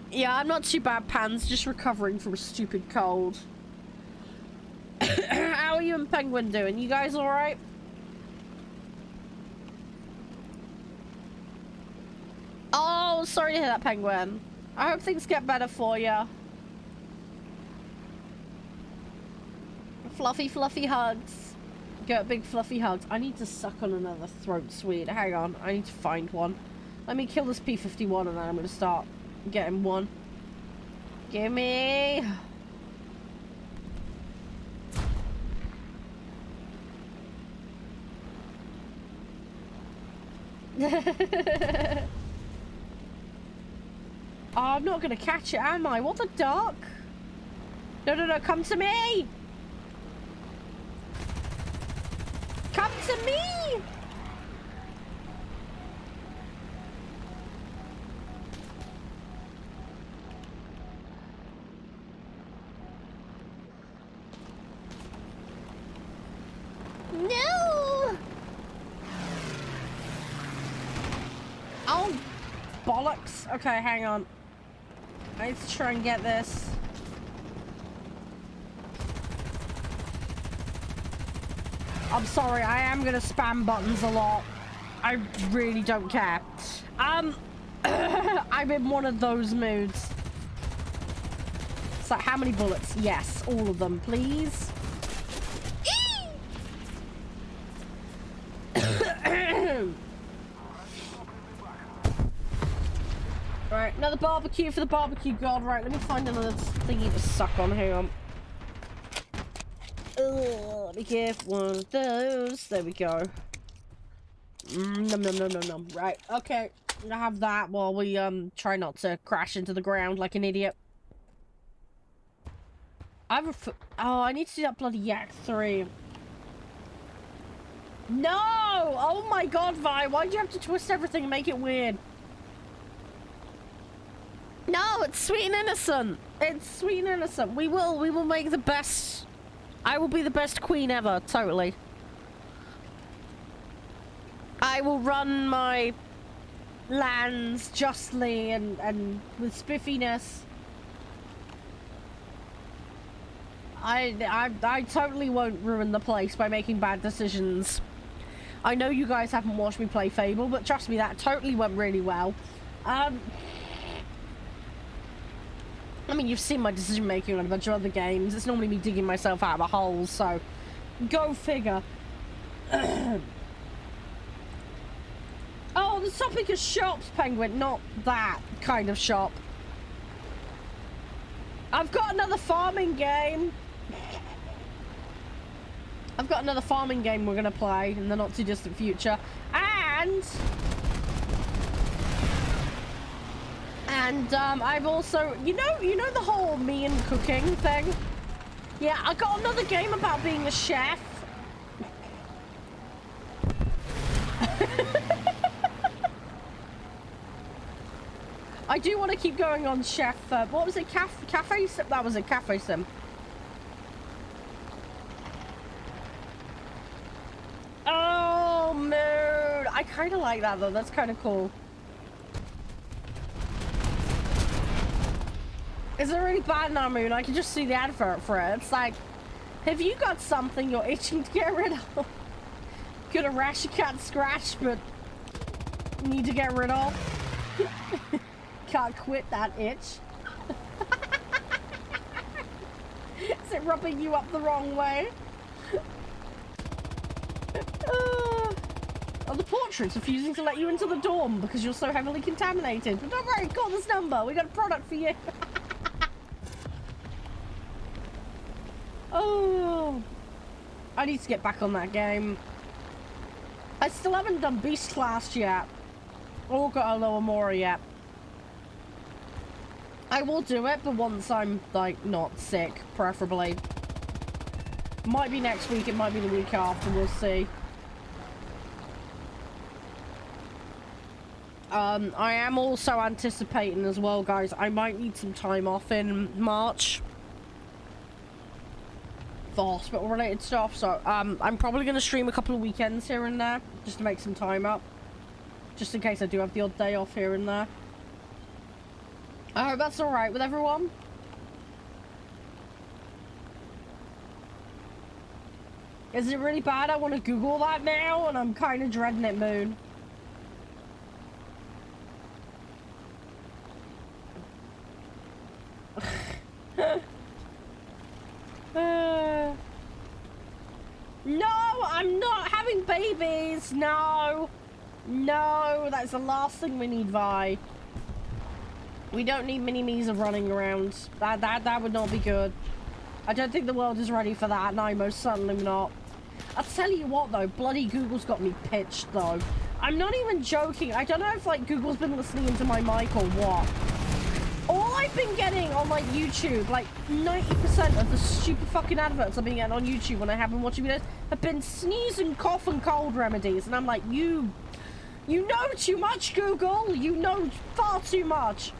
Speaker 1: Yeah, I'm not too bad, Pans. Just recovering from a stupid cold. How are you and Penguin doing? You guys alright? Oh, sorry to hear that, Penguin. I hope things get better for you. Fluffy hugs. Get big fluffy hugs. I need to suck on another throat sweet. Hang on, I need to find one. Let me kill this P-51 and then I'm gonna start getting one. Gimme! Oh, I'm not gonna catch it, am I? What the duck? No, come to me! Come to me! No! Oh, bollocks. Okay, hang on. I need to try and get this. I'm sorry, I am gonna spam buttons a lot. I really don't care. I'm in one of those moods. It's like, how many bullets? Yes, all of them, please. Right, another barbecue for the barbecue god. Right, let me find another thingy to suck on. Hang on. Let me give one of those. There we go. Nom. Right, okay. I'm gonna have that while we try not to crash into the ground like an idiot. I need to do that bloody Yak 3. No! Oh my god, Vi, why'd you have to twist everything and make it weird? No, it's sweet and innocent. It's sweet and innocent. We will make the best. I will be the best queen ever, totally. I will run my lands justly and with spiffiness. I totally won't ruin the place by making bad decisions. I know you guys haven't watched me play Fable, but trust me, that totally went really well. I mean, you've seen my decision making on a bunch of other games. It's normally me digging myself out of a hole, so go figure. Oh, the topic is shops, Penguin, not that kind of shop. I've got another farming game. I've got another farming game we're gonna play in the not too distant future, and I've also, you know the whole me and cooking thing. Yeah, I got another game about being a chef. I do want to keep going on Chef. What was it? Cafe Sim? That was a Cafe Sim. Oh, moon. I kind of like that though. That's kind of cool. Is it really bad now, Moon? I can just see the advert for it. It's like, have you got something you're itching to get rid of? Got a rash you can't scratch, but need to get rid of? Can't quit that itch. Is it rubbing you up the wrong way? Are the portraits refusing to let you into the dorm because you're so heavily contaminated? But don't worry, call this number. We got a product for you. Oh, I need to get back on that game. I still haven't done Beast Class yet. Or got a lower Mora yet. I will do it, but once I'm, like, not sick, preferably. Might be next week, it might be the week after, we'll see. I am also anticipating as well, guys, I might need some time off in March. For hospital-related stuff, so, I'm probably going to stream a couple of weekends here and there, just to make some time up. Just in case I do have the odd day off here and there. I hope that's alright with everyone. Is it really bad? I want to Google that now, and I'm kind of dreading it, Moon. No, I'm not having babies. No. No, that's the last thing we need, Vi. We don't need mini-me's of running around. That would not be good. I don't think the world is ready for that. No, most certainly not. I'll tell you what, though. Bloody Google's got me pitched, though. I'm not even joking. I don't know if, like, Google's been listening into my mic or what. All I've been getting on, like, YouTube, like, 90% of the stupid fucking adverts I've been getting on YouTube when I have been watching videos have been sneeze and cough and cold remedies. And I'm like, you know too much, Google. You know far too much.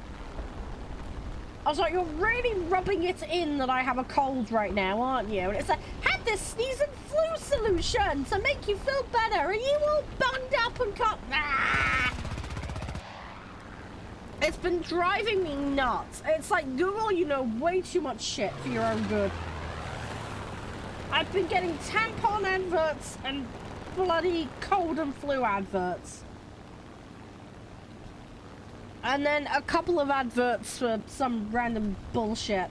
Speaker 1: I was like, you're really rubbing it in that I have a cold right now, aren't you? And it's like, have this sneeze and flu solution to make you feel better. Are you all bunged up and cut? Ah! It's been driving me nuts. It's like, Google, you know way too much shit for your own good. I've been getting tampon adverts and bloody cold and flu adverts. And then a couple of adverts for some random bullshit.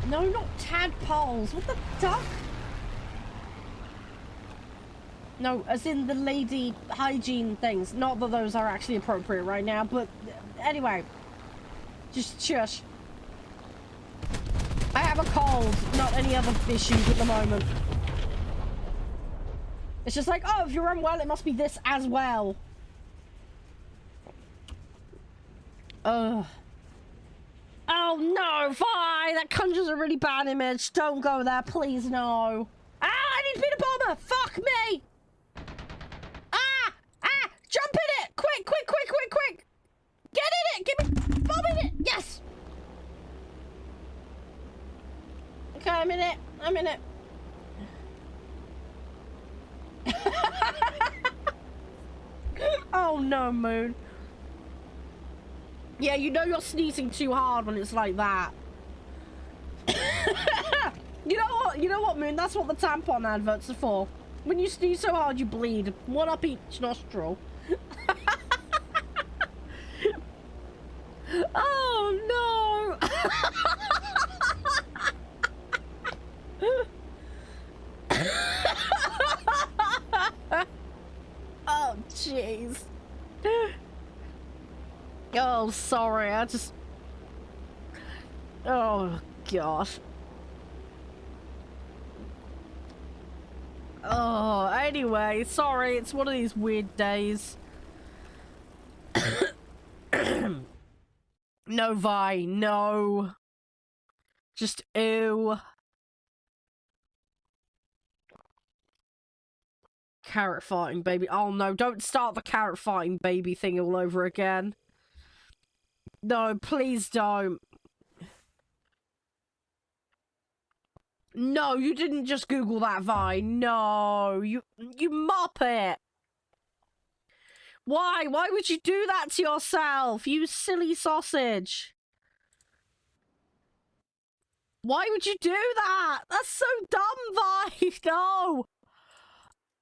Speaker 1: No, not tadpoles. What the duck? No, as in the lady hygiene things. Not that those are actually appropriate right now, but anyway. Just shush. I have a cold, not any other issues at the moment. It's just like, oh, if you're unwell, it must be this as well. Ugh. Oh no, Vi! That conjures a really bad image. Don't go there, please, no. Ah, I need to beat a bomber! Fuck me! Ah! Ah! Jump in it! Quick, quick, quick, quick, quick! Get in it! Give me bomb in it! Yes! Okay, I'm in it. I'm in it. Oh no, Moon. Yeah, you know you're sneezing too hard when it's like that. You know what? You know what, Moon? That's what the tampon adverts are for. When you sneeze so hard, you bleed. One up each nostril. Oh no! Oh jeez. Oh, sorry, I just... Oh, gosh. Oh, anyway, sorry, it's one of these weird days. No, Vi, no. Just ew. Carrot farting baby. Oh no, don't start the carrot farting baby thing all over again. No, please don't. No, you didn't just Google that, Vine. No, you muppet. Why? Why would you do that to yourself? You silly sausage. Why would you do that? That's so dumb, Vine. No.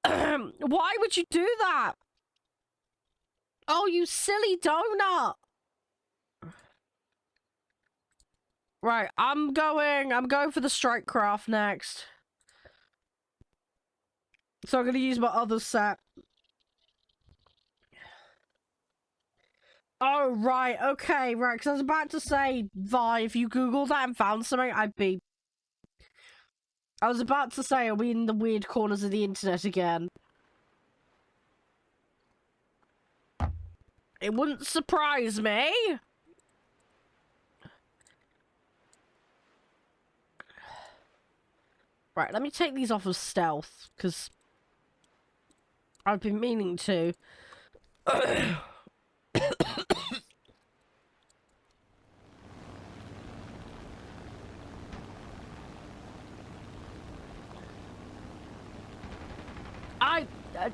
Speaker 1: Why would you do that? Oh, you silly donut. Right, I'm going for the strike craft next. So I'm gonna use my other set. Oh, right, okay, right, because I was about to say, Vi, if you Googled that and found something, I was about to say, are we in the weird corners of the internet again? It wouldn't surprise me. Right, let me take these off of stealth, because I've been meaning to.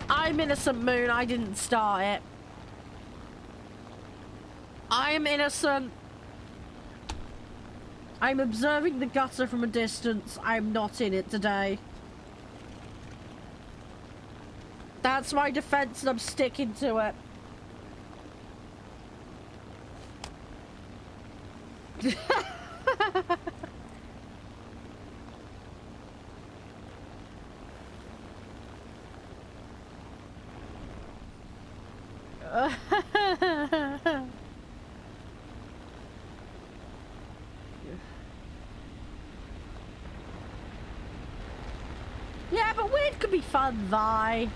Speaker 1: I'm innocent, Moon. I didn't start it. I'm innocent. I'm observing the gutter from a distance. I'm not in it today. That's my defense and I'm sticking to it. Yeah, but weird could be fun, Vi.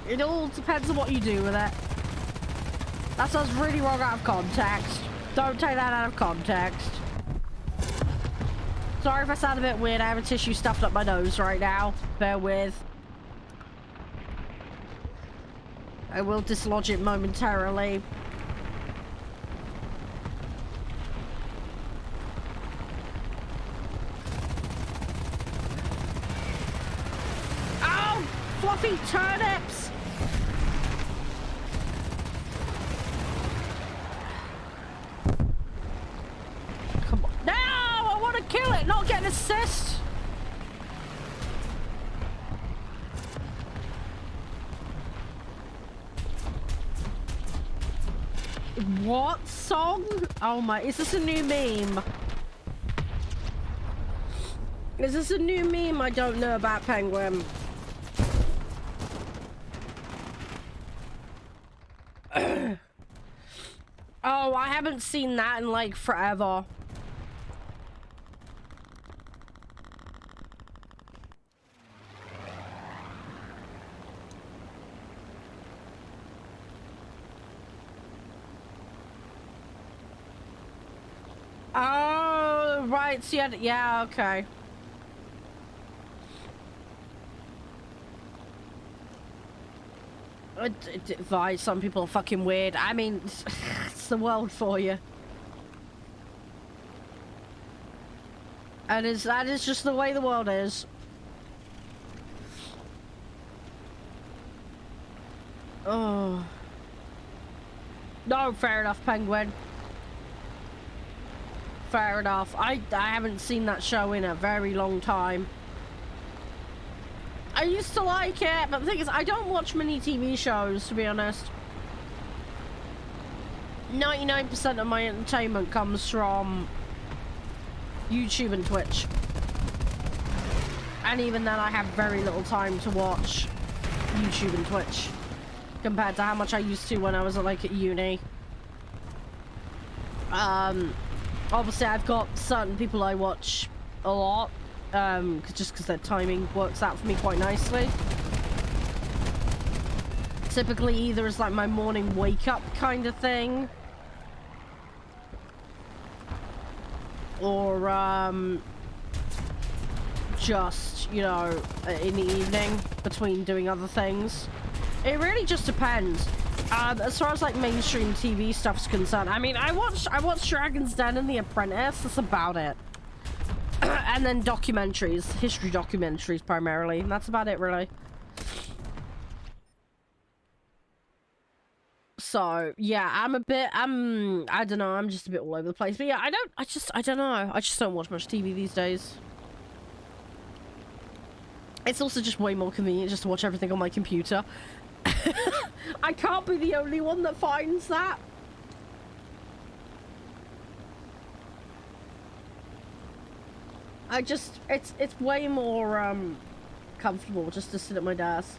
Speaker 1: It all depends on what you do with it. That sounds really wrong out of context. Don't take that out of context. Sorry if I sound a bit weird. I have a tissue stuffed up my nose right now. Bear with. I will dislodge it momentarily. Oh! Fluffy turnips! Come on. No! I want to kill it, not get an assist! What song? Oh my, is this a new meme? Is this a new meme I don't know about, Penguin? Oh, I haven't seen that in like forever. Oh, right, so yeah, okay. Vi, some people are fucking weird. I mean, it's the world for you. And that is just the way the world is. Oh. No, fair enough, Penguin. Fair enough. I haven't seen that show in a very long time. I used to like it, but the thing is, I don't watch many TV shows, to be honest. 99% of my entertainment comes from YouTube and Twitch. And even then, I have very little time to watch YouTube and Twitch compared to how much I used to when I was at uni. Obviously, I've got certain people I watch a lot. Just because their timing works out for me quite nicely. Typically either as like my morning wake up kind of thing, just, you know, in the evening between doing other things. It really just depends. As far as like mainstream TV stuff's concerned, I mean, I watch Dragon's Den and The Apprentice. That's about it. And then documentaries, history documentaries primarily. And that's about it, really. So yeah, I don't know, I'm just a bit all over the place. But yeah, I don't know. I just don't watch much TV these days. It's also just way more convenient just to watch everything on my computer. I can't be the only one that finds that. It's way more comfortable just to sit at my desk.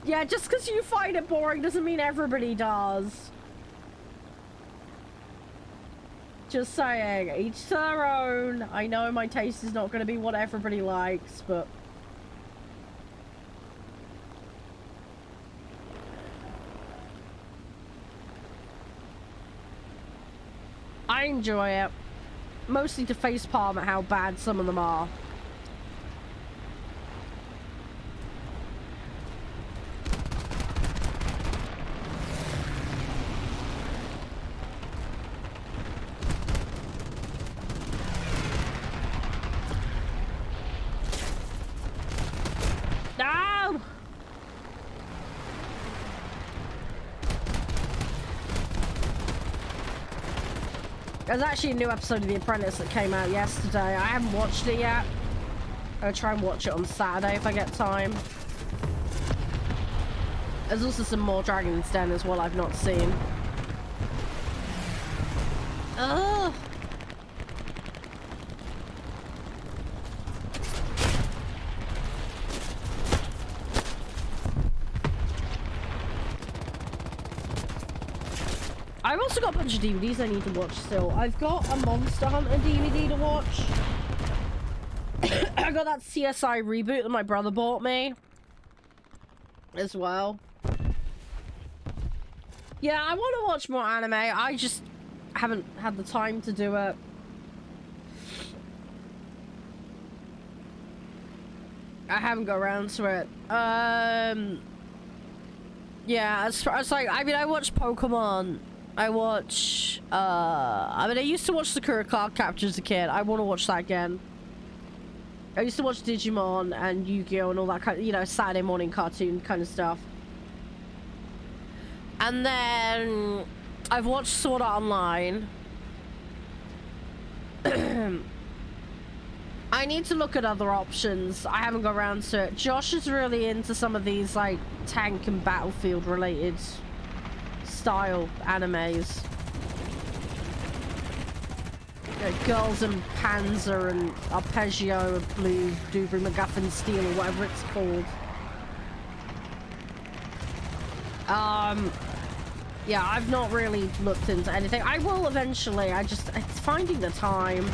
Speaker 1: Yeah, just because you find it boring doesn't mean everybody does. Just saying, each to their own. I know my taste is not going to be what everybody likes, but... I enjoy it. Mostly to facepalm at how bad some of them are. No! There's actually a new episode of The Apprentice that came out yesterday. I haven't watched it yet. I'm gonna try and watch it on Saturday if I get time. There's also some more Dragon's Den as well I've not seen. Ugh. I've also got a bunch of DVDs I need to watch still. I've got a Monster Hunter DVD to watch. I got that CSI reboot that my brother bought me. As well. Yeah, I want to watch more anime. I just haven't had the time to do it. I haven't got around to it. Yeah, as far as like, I mean, I watch Pokemon. I watch, I mean, I used to watch Sakura Card Capture as a kid. I want to watch that again. I used to watch Digimon and Yu-Gi-Oh! And all that kind of, you know, Saturday morning cartoon kind of stuff. And then I've watched Sword Art Online. I need to look at other options. I haven't got around to it. Josh is really into some of these, like, tank and battlefield related style animes. Girls and Panzer and Arpeggio and Blue, Dubry, MacGuffin, Steel, or whatever it's called. Yeah, I've not really looked into anything. I will eventually. It's finding the time.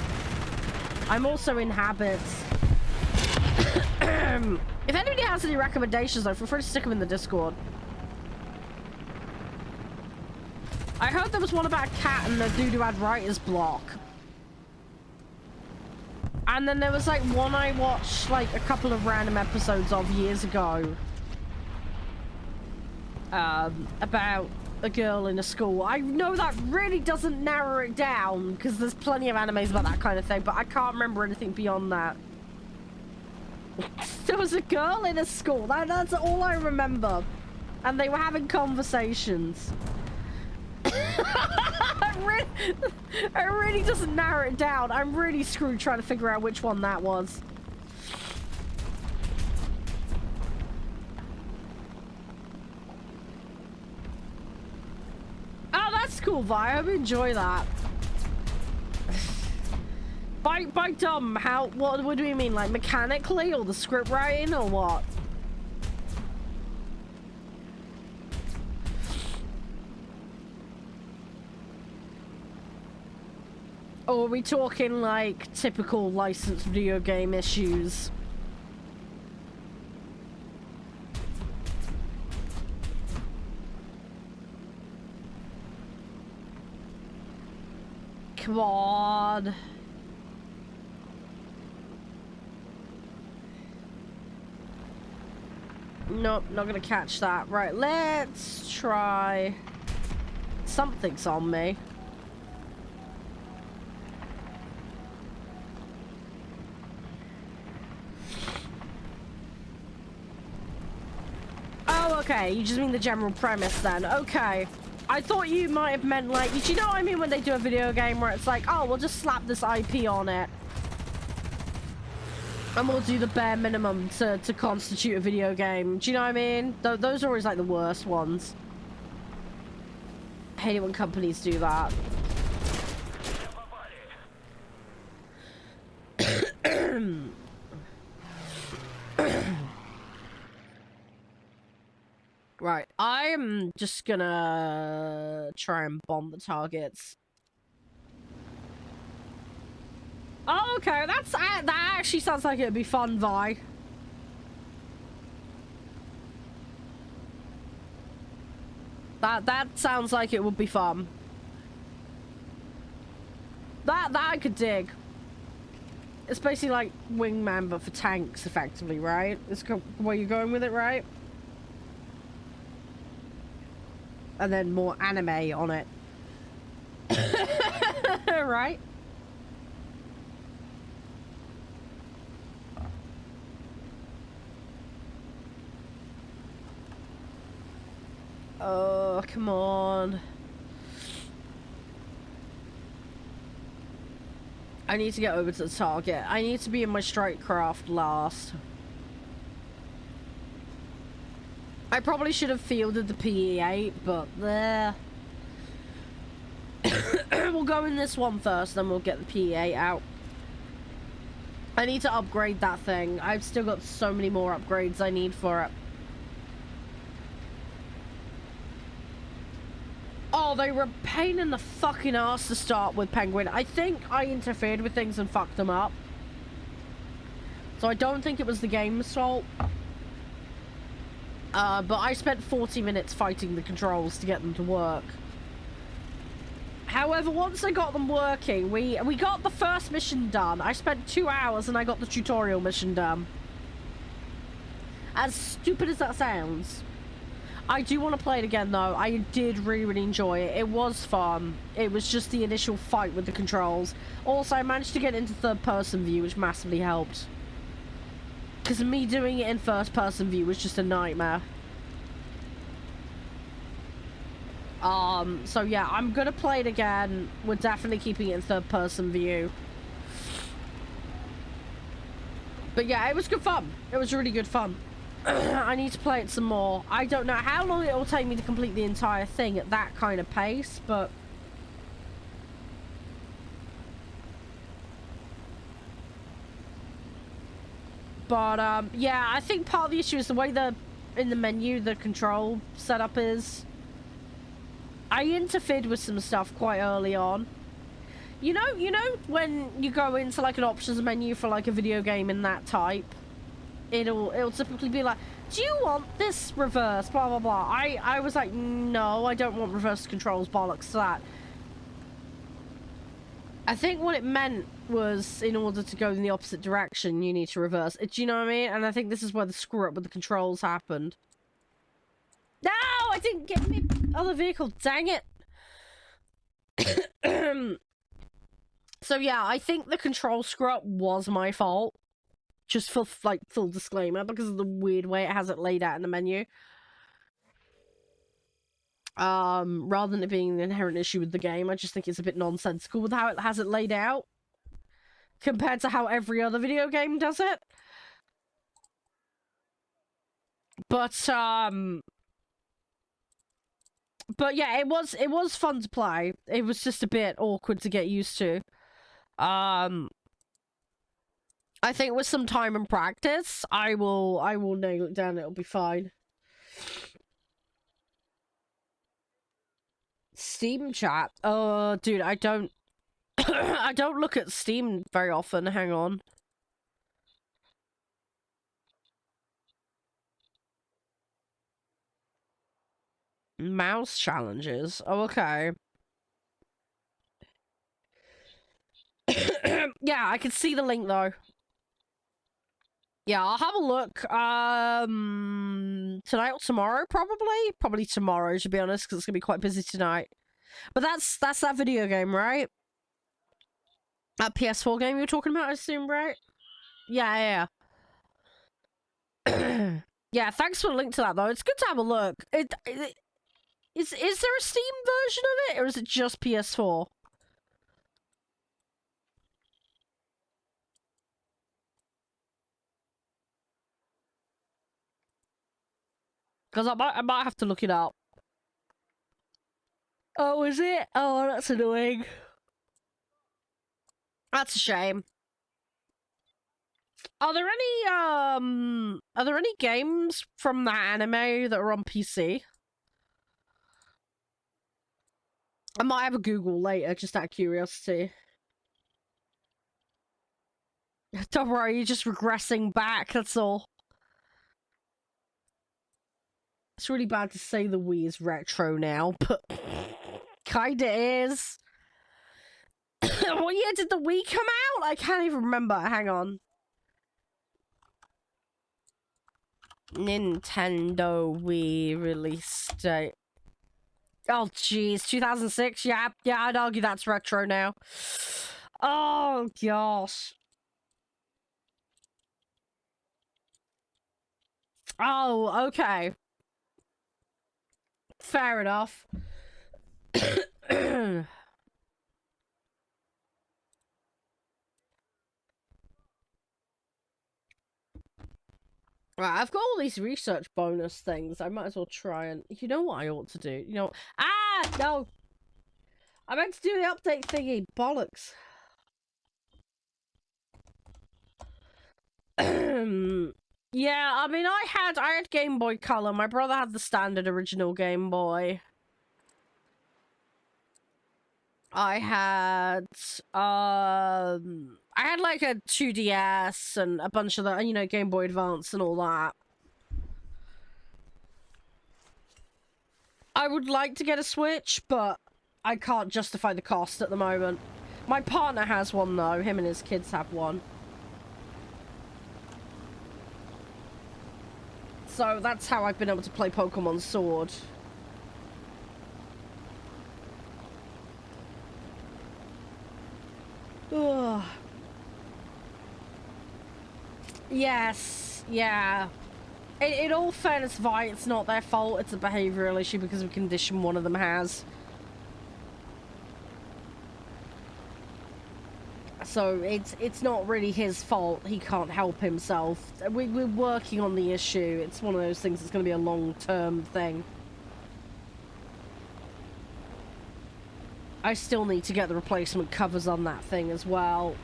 Speaker 1: I'm also in habits. If anybody has any recommendations, though, feel free to stick them in the Discord. I heard there was one about a cat and the dude who had writer's block. And then there was like one I watched like a couple of random episodes of years ago. About a girl in a school. I know that really doesn't narrow it down because there's plenty of animes about that kind of thing, but I can't remember anything beyond that. There was a girl in a school. That's all I remember. And they were having conversations. It really doesn't narrow it down. I'm really screwed trying to figure out which one that was. Oh, that's cool, Vi. I hope you enjoy that. By dumb, what do you mean? Like mechanically or the script writing or what? Or are we talking like typical licensed video game issues? Come on. Nope, not gonna catch that. Right, let's try... Something's on me. Oh, okay. You just mean the general premise then. Okay. I thought you might have meant, like... Do you know what I mean when they do a video game where it's like, oh, we'll just slap this IP on it. And we'll do the bare minimum to constitute a video game. Do you know what I mean? Those are always, like, the worst ones. I hate it when companies do that. Right, I'm just gonna try and bomb the targets. Oh, okay, that actually sounds like it'd be fun, Vi. That sounds like it would be fun. That I could dig. It's basically like Wingman, but for tanks, effectively, right? It's where you're going with it, right? And then more anime on it. Right? Oh, come on. I need to get over to the target. I need to be in my strike craft last. I probably should have fielded the PE-8, but there. We'll go in this one first, then we'll get the PE-8 out. I need to upgrade that thing. I've still got so many more upgrades I need for it. Oh, they were a pain in the fucking ass to start with, Penguin. I think I interfered with things and fucked them up. So I don't think it was the game's fault. But I spent 40 minutes fighting the controls to get them to work. However, once I got them working, we got the first mission done. I spent 2 hours and I got the tutorial mission done. As stupid as that sounds. I do want to play it again, though. I did really, really enjoy it. It was fun. It was just the initial fight with the controls. Also, I managed to get into third-person view, which massively helped. Because me doing it in first-person view was just a nightmare. So yeah, I'm gonna play it again. We're definitely keeping it in third-person view. But yeah, it was good fun. It was really good fun. I need to play it some more. I don't know how long it will take me to complete the entire thing at that kind of pace, but... yeah, I think part of the issue is the way in the menu, the control setup is. I interfered with some stuff quite early on. You know when you go into like an options menu for like a video game in that type? It'll typically be like, do you want this reverse, blah blah blah. I was like, no, I don't want reverse controls, bollocks to that. I think what it meant was in order to go in the opposite direction you need to reverse it. Do you know what I mean? And I think this is where the screw up with the controls happened. No, I didn't get my other vehicle, dang it. So yeah, I think the control screw up was my fault. Just for, like, full disclaimer, because of the weird way it has it laid out in the menu. Rather than it being an inherent issue with the game, I just think it's a bit nonsensical with how it has it laid out. Compared to how every other video game does it. But yeah, it was fun to play. It was just a bit awkward to get used to. I think with some time and practice, I will nail it down. It'll be fine. Steam chat. Oh, dude, I don't I don't look at Steam very often. Hang on. Mouse challenges. Oh, okay. Yeah, I can see the link though. Yeah, I'll have a look. tonight or tomorrow, probably tomorrow, to be honest, because it's gonna be quite busy tonight. But that's that video game, right? That PS4 game you were talking about, I assume, right? Yeah. Yeah, thanks for the link to that, though. It's good to have a look. Is there a Steam version of it, or is it just PS4? Because I might have to look it up. Oh, is it? Oh, that's annoying. That's a shame. Are there any games from that anime that are on PC? I might have a Google later, just out of curiosity. Don't worry, you're just regressing back, that's all. It's really bad to say the Wii is retro now, but kinda is. What year did the Wii come out? I can't even remember. Hang on. Nintendo Wii release date. Oh, jeez. 2006? Yeah, I'd argue that's retro now. Oh, gosh. Oh, okay. Fair enough. Right, I've got all these research bonus things. I might as well try and... You know what I ought to do? You know... Ah! No! I meant to do the update thingy. Bollocks. Yeah, I mean, I had Game Boy Color. My brother had the standard original Game Boy. I had like a 2DS and a bunch of the, you know, Game Boy Advance and all that. I would like to get a Switch, but I can't justify the cost at the moment. My partner has one though. Him and his kids have one. So that's how I've been able to play Pokemon Sword. Ugh. Yes, yeah. In all fairness, Vi, it's not their fault. It's a behavioural issue because of a condition one of them has. So it's not really his fault. He can't help himself. We're working on the issue. It's one of those things that's going to be a long-term thing. I still need to get the replacement covers on that thing as well.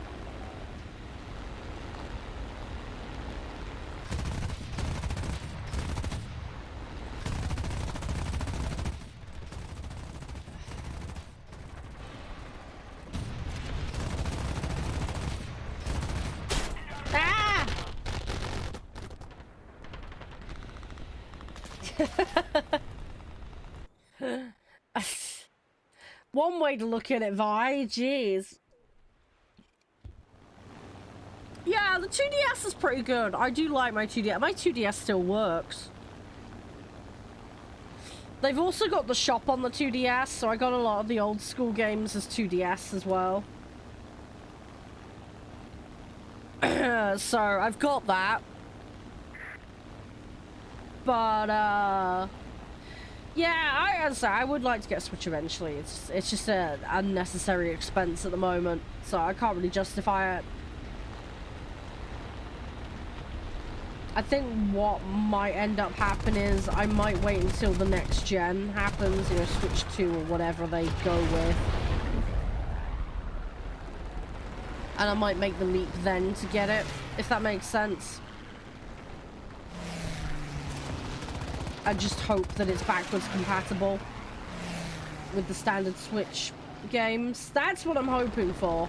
Speaker 1: Ah! One way to look at it, Vi. Jeez. Yeah, the 2DS is pretty good. I do like my 2DS. My 2DS still works. They've also got the shop on the 2DS, so I got a lot of the old school games as 2DS as well. So, I've got that. But, yeah, I would like to get a Switch eventually. It's just an unnecessary expense at the moment, so I can't really justify it. I think what might end up happening is I might wait until the next gen happens, you know, Switch 2 or whatever they go with. And I might make the leap then to get it, if that makes sense. I just hope that it's backwards compatible with the standard Switch games. That's what I'm hoping for.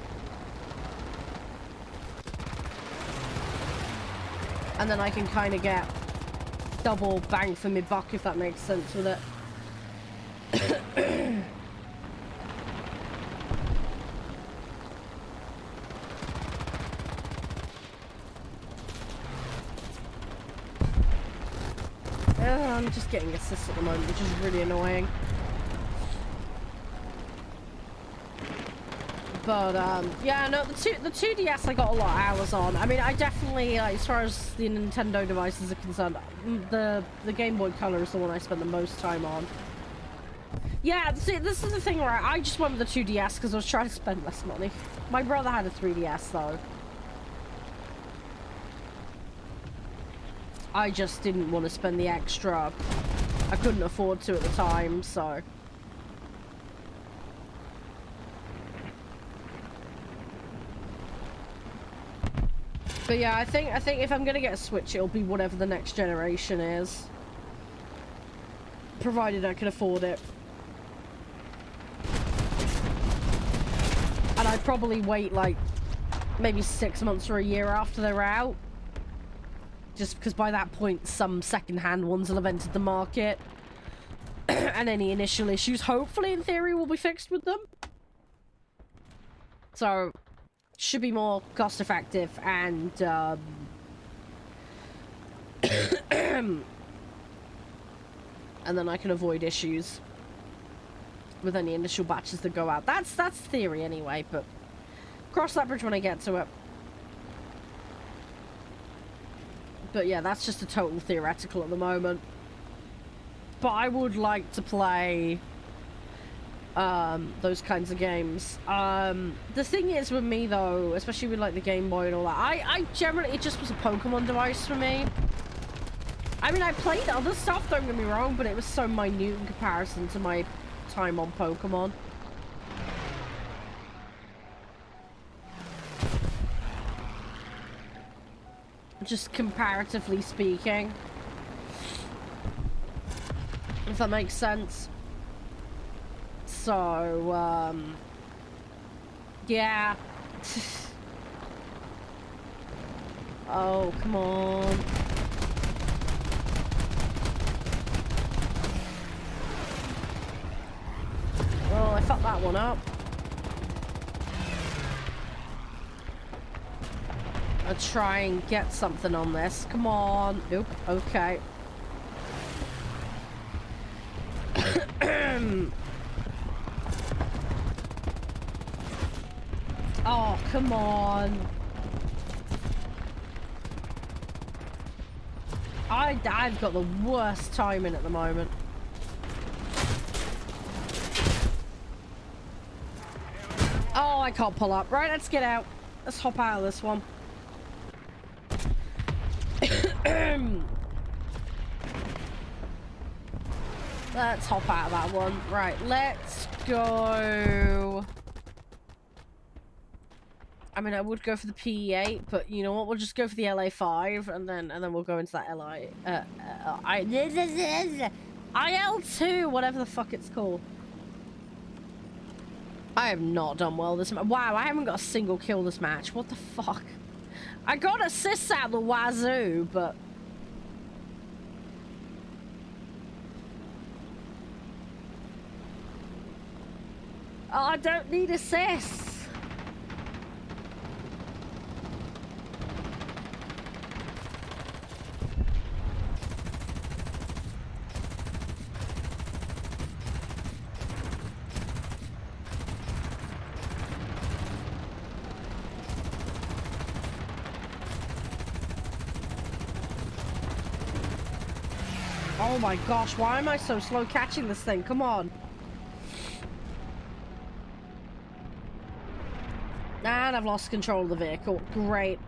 Speaker 1: And then I can kind of get double bang for my buck, if that makes sense with it. I'm just getting assists at the moment, which is really annoying. But, yeah, no, the 2DS I got a lot of hours on. I mean, I definitely, like, as far as the Nintendo devices are concerned, the Game Boy Color is the one I spend the most time on. Yeah, see, this is the thing where I just went with the 2DS because I was trying to spend less money. My brother had a 3DS, though. I just didn't want to spend the extra. I couldn't afford to at the time, so... But yeah, I think if I'm gonna get a Switch, it'll be whatever the next generation is. Provided I can afford it. And I'd probably wait like maybe 6 months or a year after they're out. Just because by that point some second-hand ones will have entered the market. And any initial issues, hopefully in theory, will be fixed with them. So... should be more cost effective and and then I can avoid issues with any initial batches that go out. That's theory anyway, but cross that bridge when I get to it. But yeah, that's just a total theoretical at the moment. But I would like to play those kinds of games. The thing is with me though, especially with like the Game Boy and all that, I generally, it just was a Pokemon device for me. I mean, I played other stuff, don't get me wrong, but it was so minute in comparison to my time on Pokemon. Just comparatively speaking. If that makes sense. So, yeah. Oh, come on. Oh, I fucked that one up. I'll try and get something on this. Come on. Oop, okay. Oh, come on. I've got the worst timing at the moment. Oh, I can't pull up. Right, let's get out. Let's hop out of this one. Let's hop out of that one. Right, let's go. I mean, I would go for the PE8, but you know what? We'll just go for the LA5, and then we'll go into that IL2, whatever the fuck it's called. I have not done well this match. Wow, I haven't got a single kill this match. What the fuck? I got assists out the wazoo, but... Oh, I don't need assists. Oh my gosh, why am I so slow catching this thing? Come on. And I've lost control of the vehicle. Great.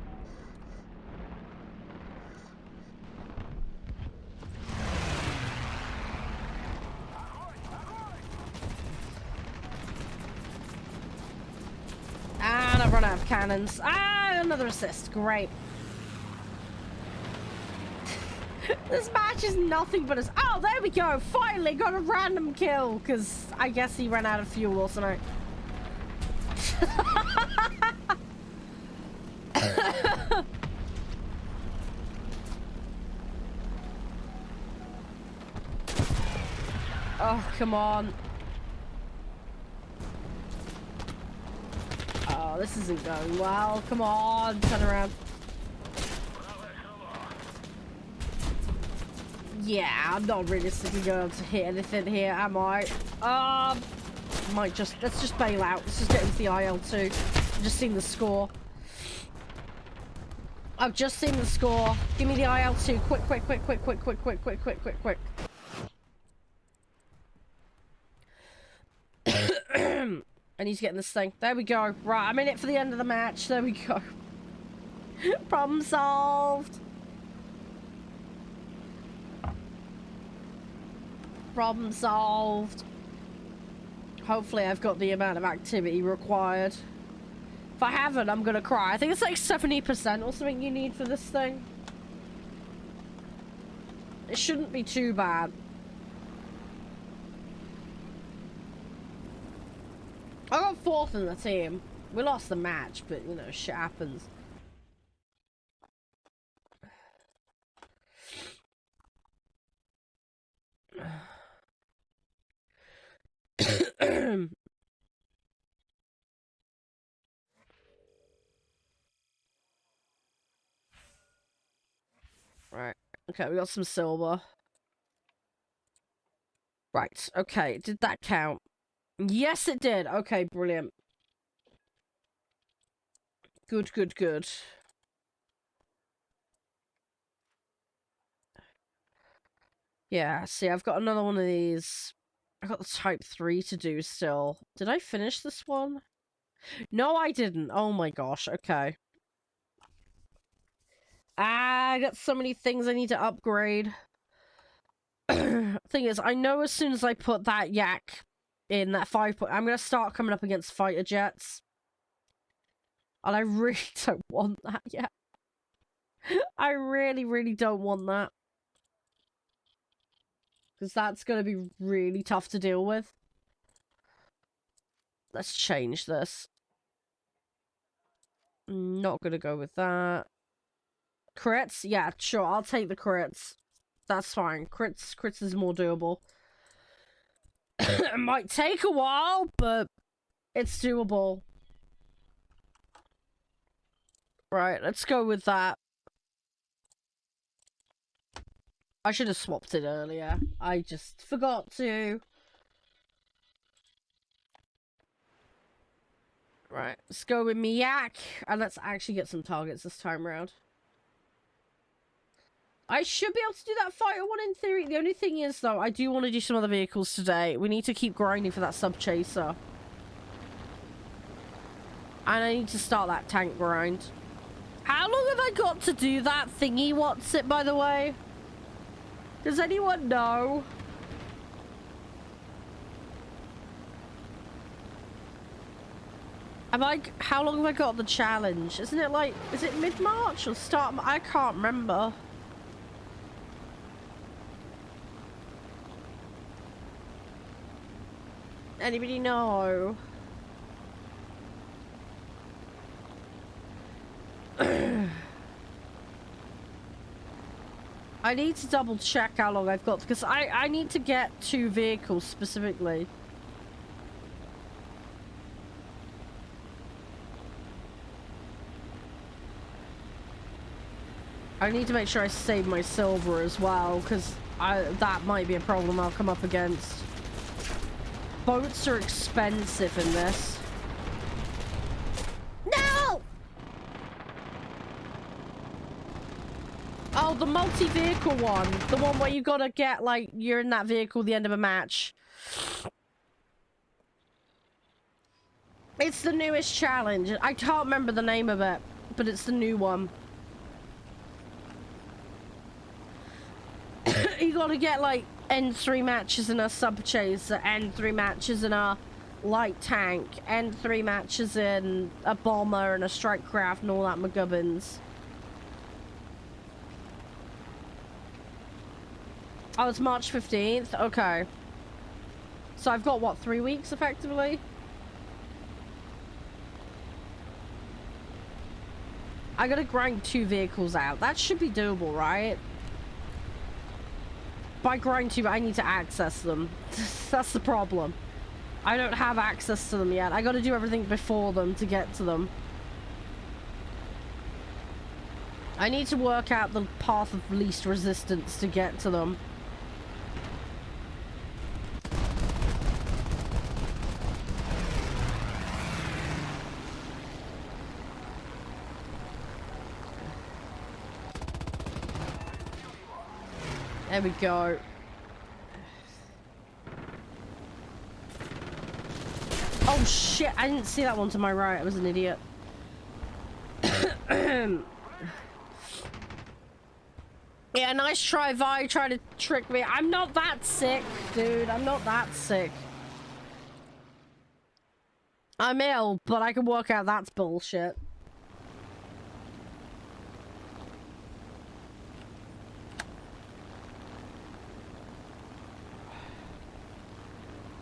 Speaker 1: And I've run out of cannons. Ah, another assist. Great. This match is nothing but oh, there we go. Finally got a random kill because I guess he ran out of fuel or something. Oh, come on. Oh, this isn't going well. Come on, turn around. Yeah, I'm not realistically going to hit anything here, am I? Let's just bail out. Let's just get into the IL2. I've just seen the score. I've just seen the score. Give me the IL2. Quick, quick, quick, quick, quick, quick, quick, quick, quick, quick, quick. I need to get in this thing. There we go. Right, I'm in it for the end of the match. There we go. Problem solved. Problem solved. Hopefully I've got the amount of activity required. If I haven't, I'm gonna cry. I think it's like 70% or something you need for this thing. It shouldn't be too bad. I got 4th in the team. We lost the match, but you know, shit happens. Right. Okay, we got some silver. Right. Okay, did that count? Yes, it did. Okay, brilliant. Good, good, good. Yeah, see, I've got another one of these. I got the type 3 to do still. Did I finish this one? No, I didn't. Oh my gosh, okay. I got so many things I need to upgrade. Thing is, I know as soon as I put that yak in that 5 point, I'm gonna start coming up against fighter jets. And I really don't want that yet. I really, really don't want that. Because that's gonna be really tough to deal with. Let's change this. Not gonna go with that. Crits? Yeah, sure, I'll take the crits. That's fine. Crits is more doable. It might take a while, but it's doable. Right, let's go with that. I should have swapped it earlier. I just forgot to. Right, let's go with Miyak, and let's actually get some targets this time around. I should be able to do that fighter one in theory. The only thing is, though, I do want to do some other vehicles today. We need to keep grinding for that sub-chaser. And I need to start that tank grind. How long have I got to do that thingy? What's it, by the way? Does anyone know? How long have I got the challenge? Isn't it like, is it mid-March or start? I can't remember. Anybody know? I need to double check how long I've got because I need to get 2 vehicles specifically. I need to make sure I save my silver as well because that might be a problem I'll come up against. Boats are expensive in this. No! Oh, the multi-vehicle one. The one where you gotta get, like, you're in that vehicle at the end of a match. It's the newest challenge. I can't remember the name of it, but it's the new one. You gotta get, like, N3 matches in a sub-chaser, N3 matches in a light tank, N3 matches in a bomber and a strike craft and all that McGubbins. Oh, it's March 15th? Okay. So I've got, what, 3 weeks, effectively? I gotta grind 2 vehicles out. That should be doable, right? By grind 2, I need to access them. That's the problem. I don't have access to them yet. I gotta do everything before them to get to them. I need to work out the path of least resistance to get to them. There we go. Oh shit, I didn't see that one to my right. I was an idiot. Yeah, nice try, Vi. Try to trick me. I'm not that sick, dude. I'm not that sick. I'm ill, but I can work out that's bullshit.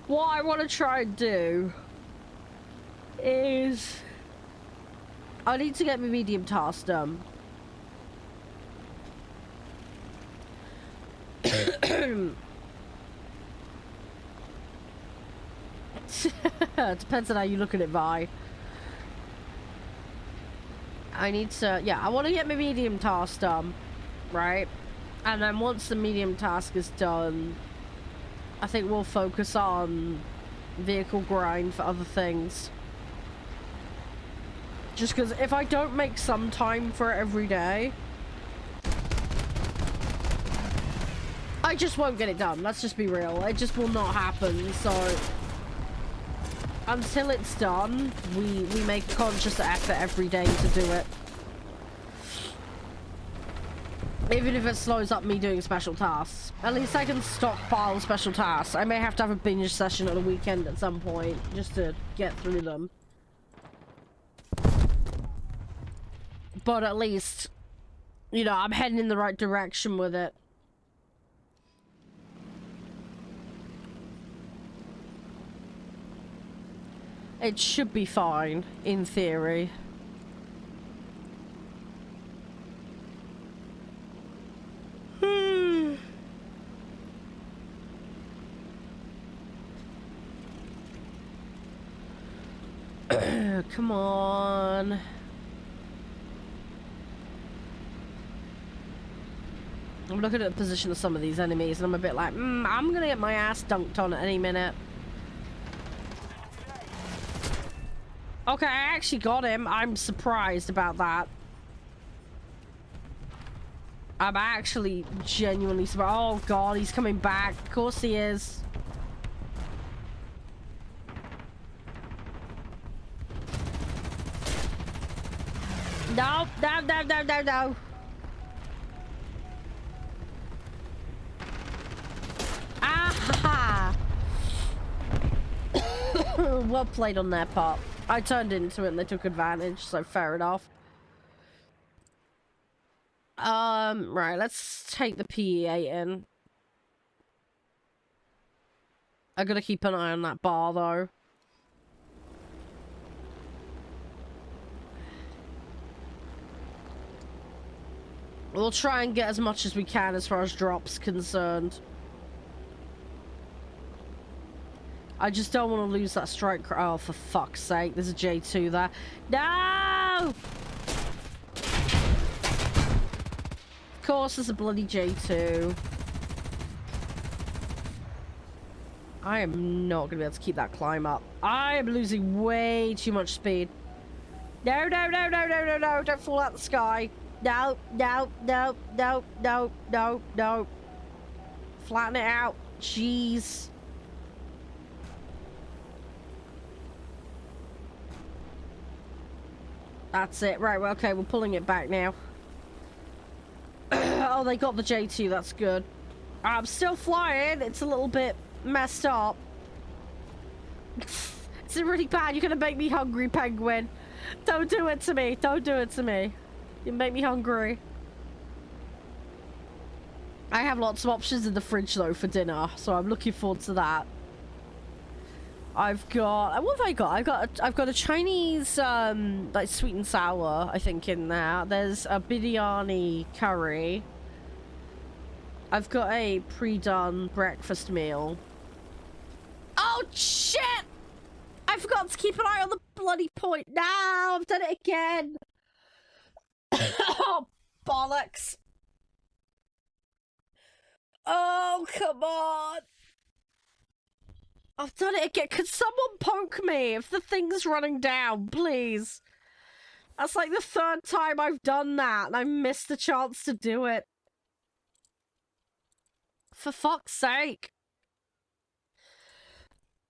Speaker 1: What I want to try and do is I need to get my medium task done. Depends on how you look at it, Vi. I need to, yeah, I want to get my medium task done, right? And then once the medium task is done, I think we'll focus on vehicle grind for other things. Just because if I don't make some time for it every day, I just won't get it done. Let's just be real. It just will not happen. So until it's done, we make a conscious effort every day to do it. Even if it slows up me doing special tasks. At least I can stockpile special tasks. I may have to have a binge session on a weekend at some point just to get through them. But at least, you know, I'm heading in the right direction with it. It should be fine, in theory. Come on. I'm looking at the position of some of these enemies and I'm a bit like, I'm gonna get my ass dunked on at any minute. Okay, I actually got him. I'm surprised about that. I'm actually genuinely surprised. Oh god, he's coming back. Of course he is. No, no, no, no, no, no. Ah! Well played on their part. I turned into it and they took advantage, so fair enough. Right, let's take the PEA in. I gotta keep an eye on that bar, though. We'll try and get as much as we can as far as drops concerned. I just don't want to lose that strike. Oh, for fuck's sake. There's a J2 there. No! Of course there's a bloody J2. I am not going to be able to keep that climb up. I am losing way too much speed. No, no, no, no, no, no, no. Don't fall out the sky. No, no, no, no, no, no, no. Flatten it out. Jeez. That's it. Right, well, okay, we're pulling it back now. Oh, they got the J2. That's good. I'm still flying. It's a little bit messed up. It's really bad. You're going to make me hungry, penguin. Don't do it to me. Don't do it to me. You make me hungry. I have lots of options in the fridge, though, for dinner. So I'm looking forward to that. I've got... What have I got? I've got a Chinese, like, sweet and sour, I think, in there. There's a biryani curry. I've got a pre-done breakfast meal. Oh, shit! I forgot to keep an eye on the bloody point. Now I've done it again. Oh, bollocks. Oh, come on. I've done it again. Could someone poke me if the thing's running down, please? That's like the third time I've done that, and I missed the chance to do it. For fuck's sake.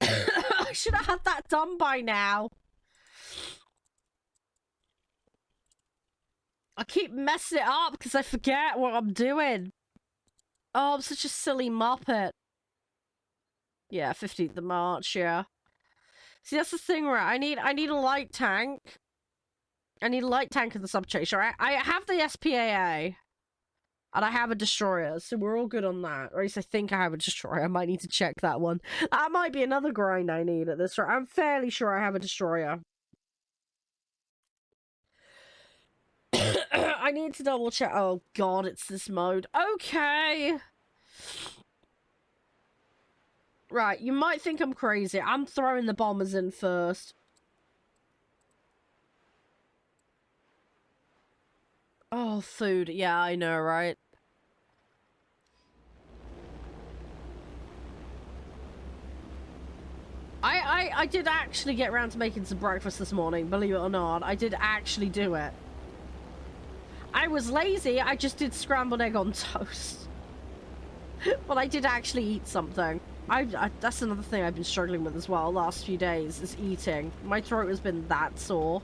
Speaker 1: I should have had that done by now. I keep messing it up because I forget what I'm doing. Oh, I'm such a silly muppet. Yeah, 15th of March, yeah. See, that's the thing, right? I need a light tank. I need a light tank in the subchaser. I have the SPAA. And I have a destroyer, so we're all good on that. Or at least I think I have a destroyer. I might need to check that one. That might be another grind I need at this rate. I'm fairly sure I have a destroyer. I need to double check. Oh god, it's this mode. Okay. Right, you might think I'm crazy. I'm throwing the bombers in first. Oh, food. Yeah, I know, right? I did actually get around to making some breakfast this morning, believe it or not. I did actually do it. I was lazy, I just did scrambled egg on toast. But I did actually eat something. That's another thing I've been struggling with as well last few days, is eating. My throat has been that sore.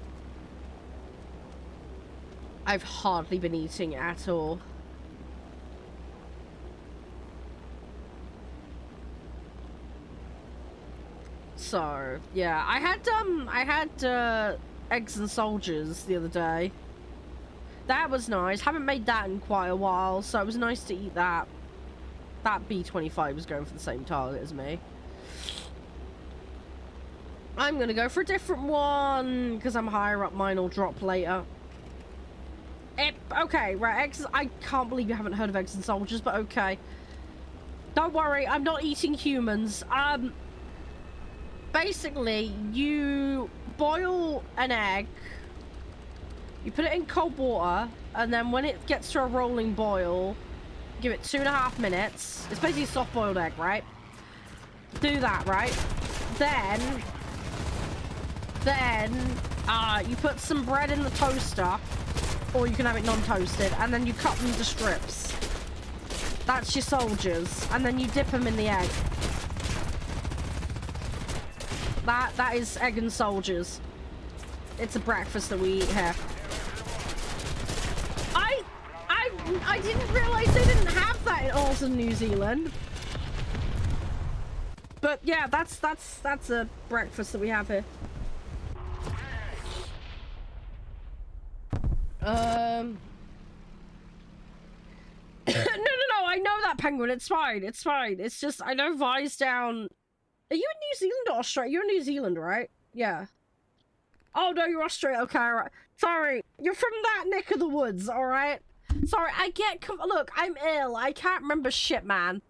Speaker 1: I've hardly been eating at all. So, yeah, I had eggs and soldiers the other day. That was nice. Haven't made that in quite a while, so it was nice to eat that. That B-25 was going for the same target as me. I'm gonna go for a different one, because I'm higher up, mine will drop later. Okay, right, eggs, I can't believe you haven't heard of eggs and soldiers, but okay. Don't worry, I'm not eating humans. Basically, you boil an egg, you put it in cold water, and then when it gets to a rolling boil, give it 2.5 minutes. It's basically a soft-boiled egg, right? Do that, right? Then, you put some bread in the toaster, or you can have it non-toasted, and then you cut them to strips. That's your soldiers, and then you dip them in the egg. That is egg and soldiers. It's a breakfast that we eat here. I didn't realise they didn't have that in Autumn, New Zealand. But yeah, that's a breakfast that we have here. No, I know that, Penguin. It's fine. It's fine. It's just, I know Vi's down. Are you in New Zealand or Australia? You're in New Zealand, right? Yeah. Oh, no, you're Australia. Okay, alright. Sorry. You're from that neck of the woods, alright? Sorry, I get... Look, I'm ill. I can't remember shit, man.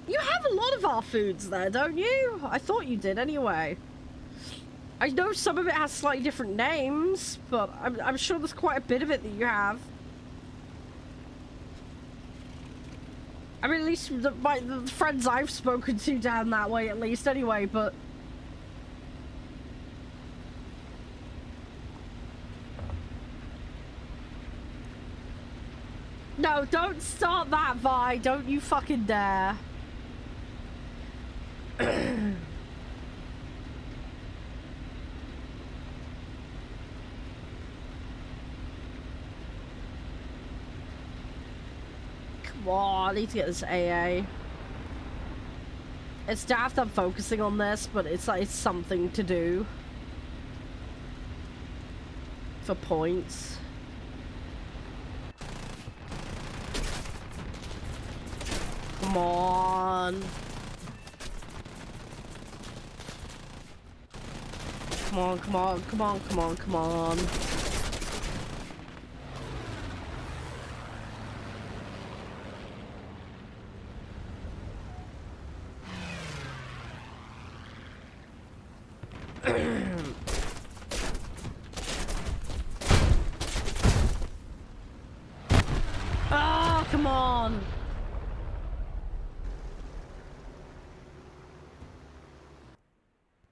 Speaker 1: You have a lot of our foods there, don't you? I thought you did anyway. I know some of it has slightly different names, but I'm sure there's quite a bit of it that you have. I mean, at least the friends I've spoken to down that way, at least, anyway, but... No, don't start that, Vi. Don't you fucking dare. Come on, I need to get this AA. It's daft I'm focusing on this, but it's like it's something to do. For points. Come on. Come on, come on, come on, come on, come on.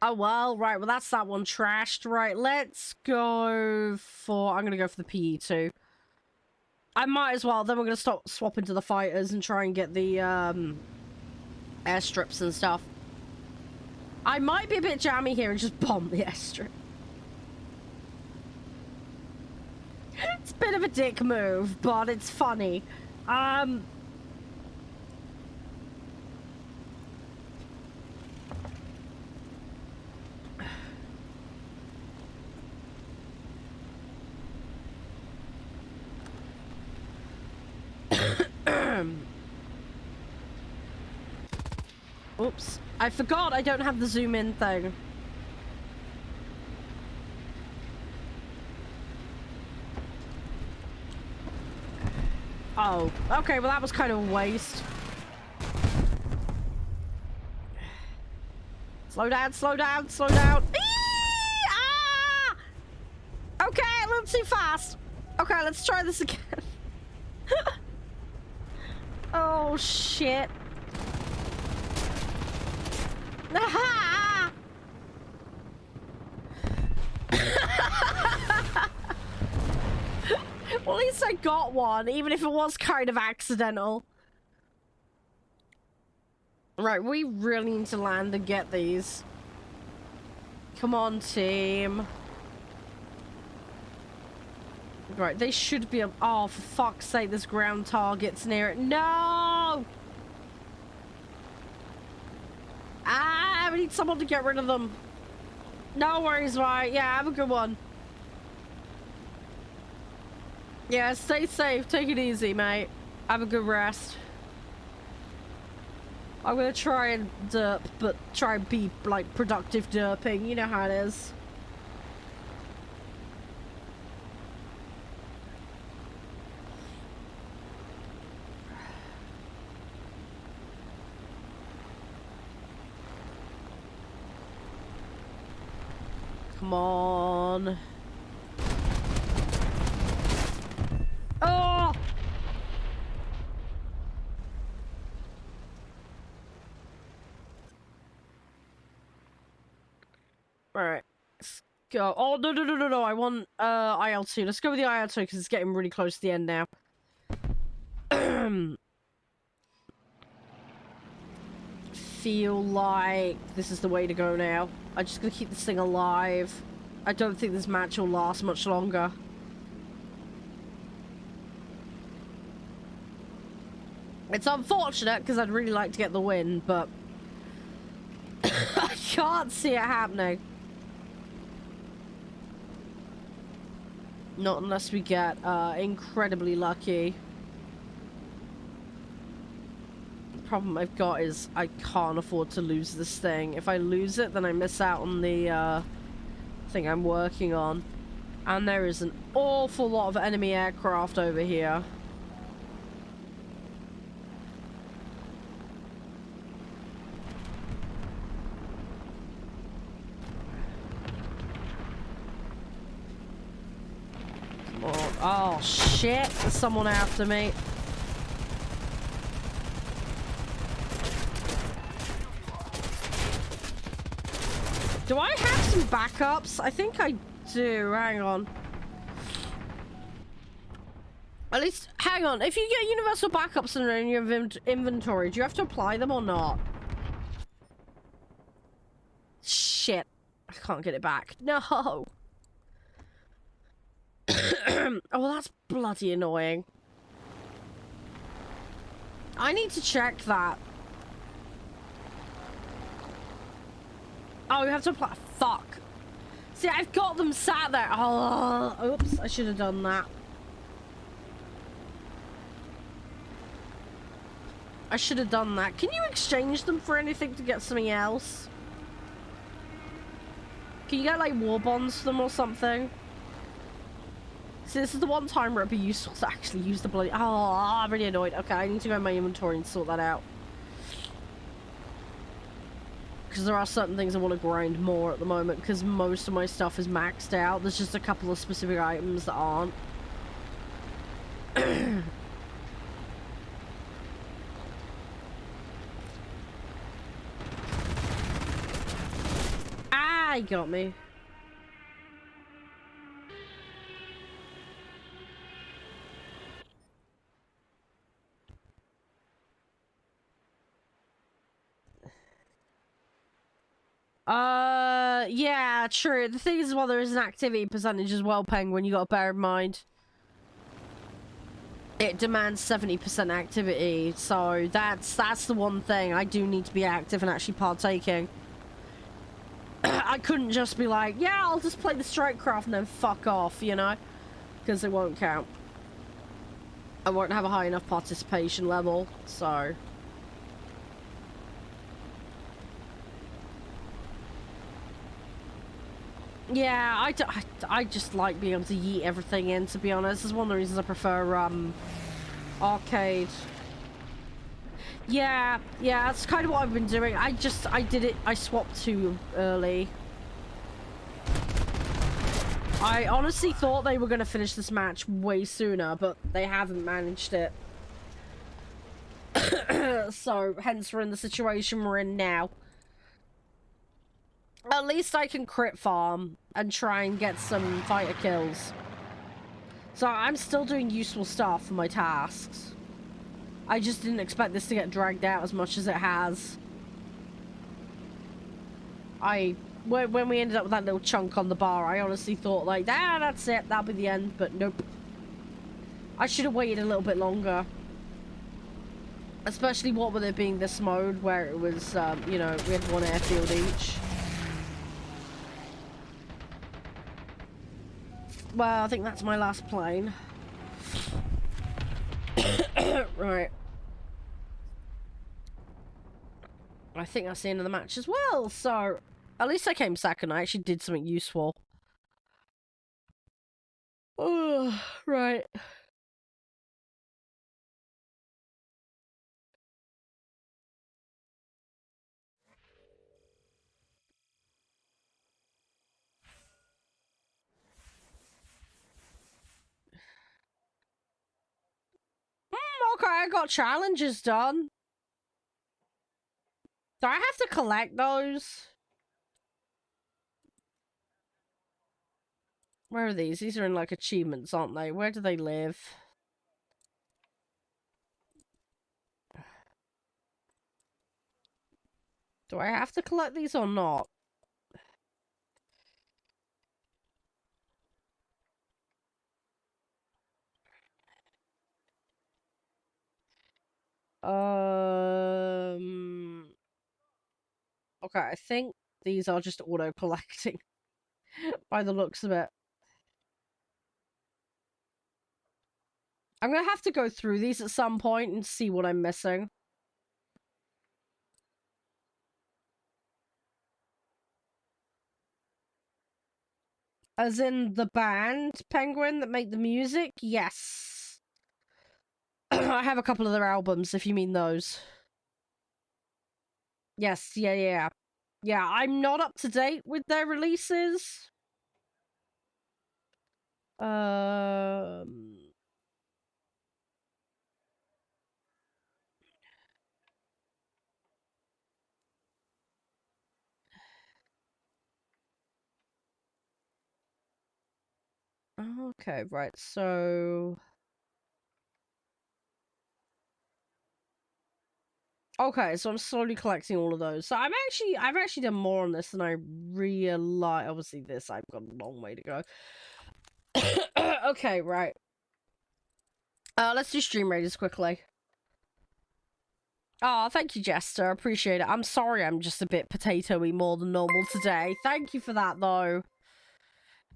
Speaker 1: Oh, well, right. Well, that's that one trashed. Right, let's go for... I'm going to go for the PE2. I might as well. Then we're going to swap into the fighters and try and get the airstrips and stuff. I might be a bit jammy here and just bomb the airstrip. It's a bit of a dick move, but it's funny. Oops. I forgot I don't have the zoom in thing. Oh, okay, well that was kind of a waste. Slow down, slow down, slow down. Eee! Ah! Okay, a little too fast. Okay, let's try this again. Oh, shit. Aha! Well, at least I got one, even if it was kind of accidental. Right, we really need to land and get these. Come on, team. Right, they should be... Oh, for fuck's sake, there's ground targets near it. No! Ah, we need someone to get rid of them. No worries, right? Yeah, have a good one. Yeah, stay safe. Take it easy, mate. Have a good rest. I'm gonna try and derp, but try and be, like, productive derping. You know how it is. Come on. Oh! Alright. Let's go. Oh, no, no, no, no, no. I want IL-2. Let's go with the IL-2 because it's getting really close to the end now. Feel like this is the way to go now. I'm just gonna keep this thing alive. I don't think this match will last much longer. It's unfortunate because I'd really like to get the win, but I can't see it happening. Not unless we get incredibly lucky. The problem I've got is I can't afford to lose this thing. If I lose it, then I miss out on the thing I'm working on. And there is an awful lot of enemy aircraft over here. Oh shit, there's someone after me. Do I have some backups? I think I do. Hang on. At least, hang on. If you get universal backups in your inventory, do you have to apply them or not? Shit. I can't get it back. No. Oh, well, that's bloody annoying. I need to check that. Oh, you have to apply. Fuck. See, I've got them sat there. Oh, oops. I should have done that. I should have done that. Can you exchange them for anything to get something else? Can you get, like, war bonds for them or something? See, this is the one time where it'd be useful to actually use the bloody... Oh, I'm really annoyed. Okay, I need to go in my inventory and sort that out. Because there are certain things I want to grind more at the moment, because most of my stuff is maxed out. There's just a couple of specific items that aren't. They got me. Yeah, true. The thing is, while there is an activity percentage as well, Penguin, you gotta bear in mind. It demands 70% activity, so that's the one thing. I do need to be active and actually partaking. I couldn't just be like, yeah, I'll just play the Strikecraft and then fuck off, you know? Because it won't count. I won't have a high enough participation level, so... Yeah, I just like being able to yeet everything in, to be honest. It's one of the reasons I prefer, arcade. Yeah, that's kind of what I've been doing. I swapped too early. I honestly thought they were going to finish this match way sooner, but they haven't managed it. So, hence we're in the situation we're in now. At least I can crit farm and try and get some fighter kills. So I'm still doing useful stuff for my tasks. I just didn't expect this to get dragged out as much as it has. When we ended up with that little chunk on the bar, I honestly thought like, that's it, that'll be the end, but nope. I should have waited a little bit longer. Especially what with it being this mode where it was, you know, we had one airfield each. Well, I think that's my last plane. Right. I think that's the end of the match as well, so... At least I came second. I actually did something useful. Oh, right. Okay, I got challenges done. Do I have to collect those? Where are these? These are in, like, achievements, aren't they? Where do they live? Do I have to collect these or not? Okay, I think these are just auto-collecting. By the looks of it. I'm gonna have to go through these at some point and see what I'm missing. As in the band, Penguin, that make the music? Yes. I have a couple of their albums, if you mean those. Yes, yeah. Yeah, I'm not up to date with their releases. Okay, right, so... Okay, so I'm slowly collecting all of those. So I've actually done more on this than I realized. Obviously, this I've got a long way to go. Okay, right. Let's do stream raiders quickly. Oh, thank you, Jester. I appreciate it. I'm sorry I'm just a bit potato-y more than normal today. Thank you for that, though.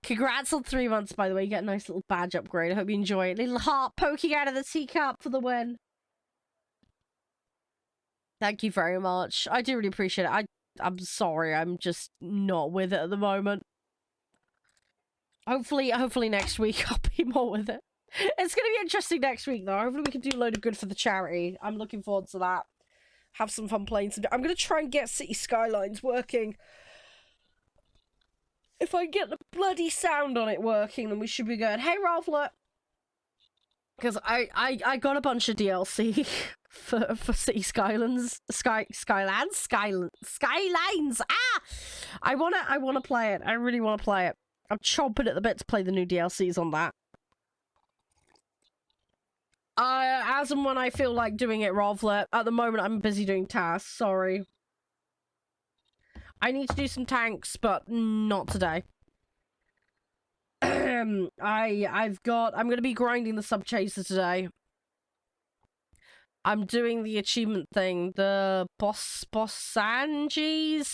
Speaker 1: Congrats on 3 months, by the way. You get a nice little badge upgrade. I hope you enjoy it. Little heart poking out of the teacup for the win. Thank you very much. I do really appreciate it. I'm sorry. I'm just not with it at the moment. Hopefully next week I'll be more with it. It's going to be interesting next week, though. Hopefully we can do a load of good for the charity. I'm looking forward to that. Have some fun playing some... I'm going to try and get City Skylines working. If I get the bloody sound on it working, then we should be good. Hey, Ralph, look. Because I got a bunch of DLC for City Skylines, Skylines. Ah, I wanna play it. I really wanna play it. I'm chomping at the bit to play the new DLCs on that. As and when I feel like doing it, Rovlet. At the moment, I'm busy doing tasks. Sorry. I need to do some tanks, but not today. I'm gonna be grinding the sub chaser today. I'm doing the achievement thing, the Bossanji's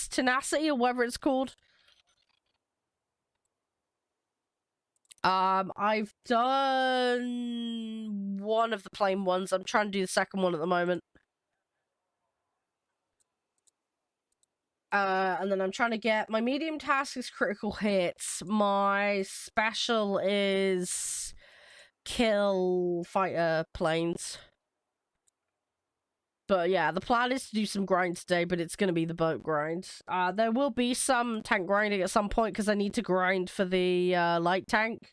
Speaker 1: Tenacity, or whatever it's called. I've done one of the plain ones. I'm trying to do the second one at the moment. And then I'm trying to get... My medium task is critical hits. My special is kill fighter planes. But yeah, the plan is to do some grind today, but it's going to be the boat grind. There will be some tank grinding at some point, because I need to grind for the light tank.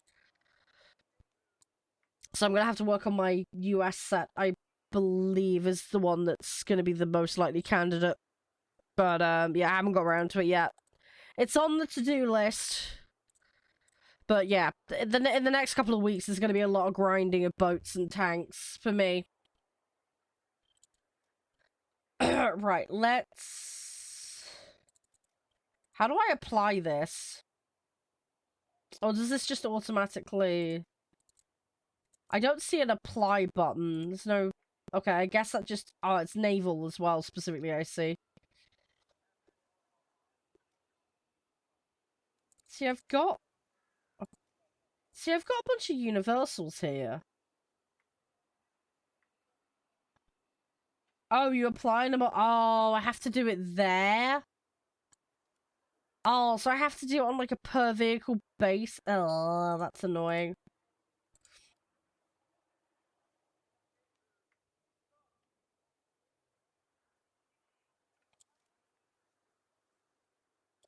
Speaker 1: So I'm going to have to work on my US set, I believe is the one that's going to be the most likely candidate. But yeah, I haven't got around to it yet. It's on the to-do list. But yeah, in the next couple of weeks, there's going to be a lot of grinding of boats and tanks for me. Right, let's... How do I apply this? Or does this just automatically... I don't see an apply button. There's no... Okay, I guess that just... Oh, it's naval as well, specifically, I see. See, I've got a bunch of universals here. Oh, you're applying them... Oh, I have to do it there? Oh, so I have to do it on, like, a per-vehicle base? Oh, that's annoying.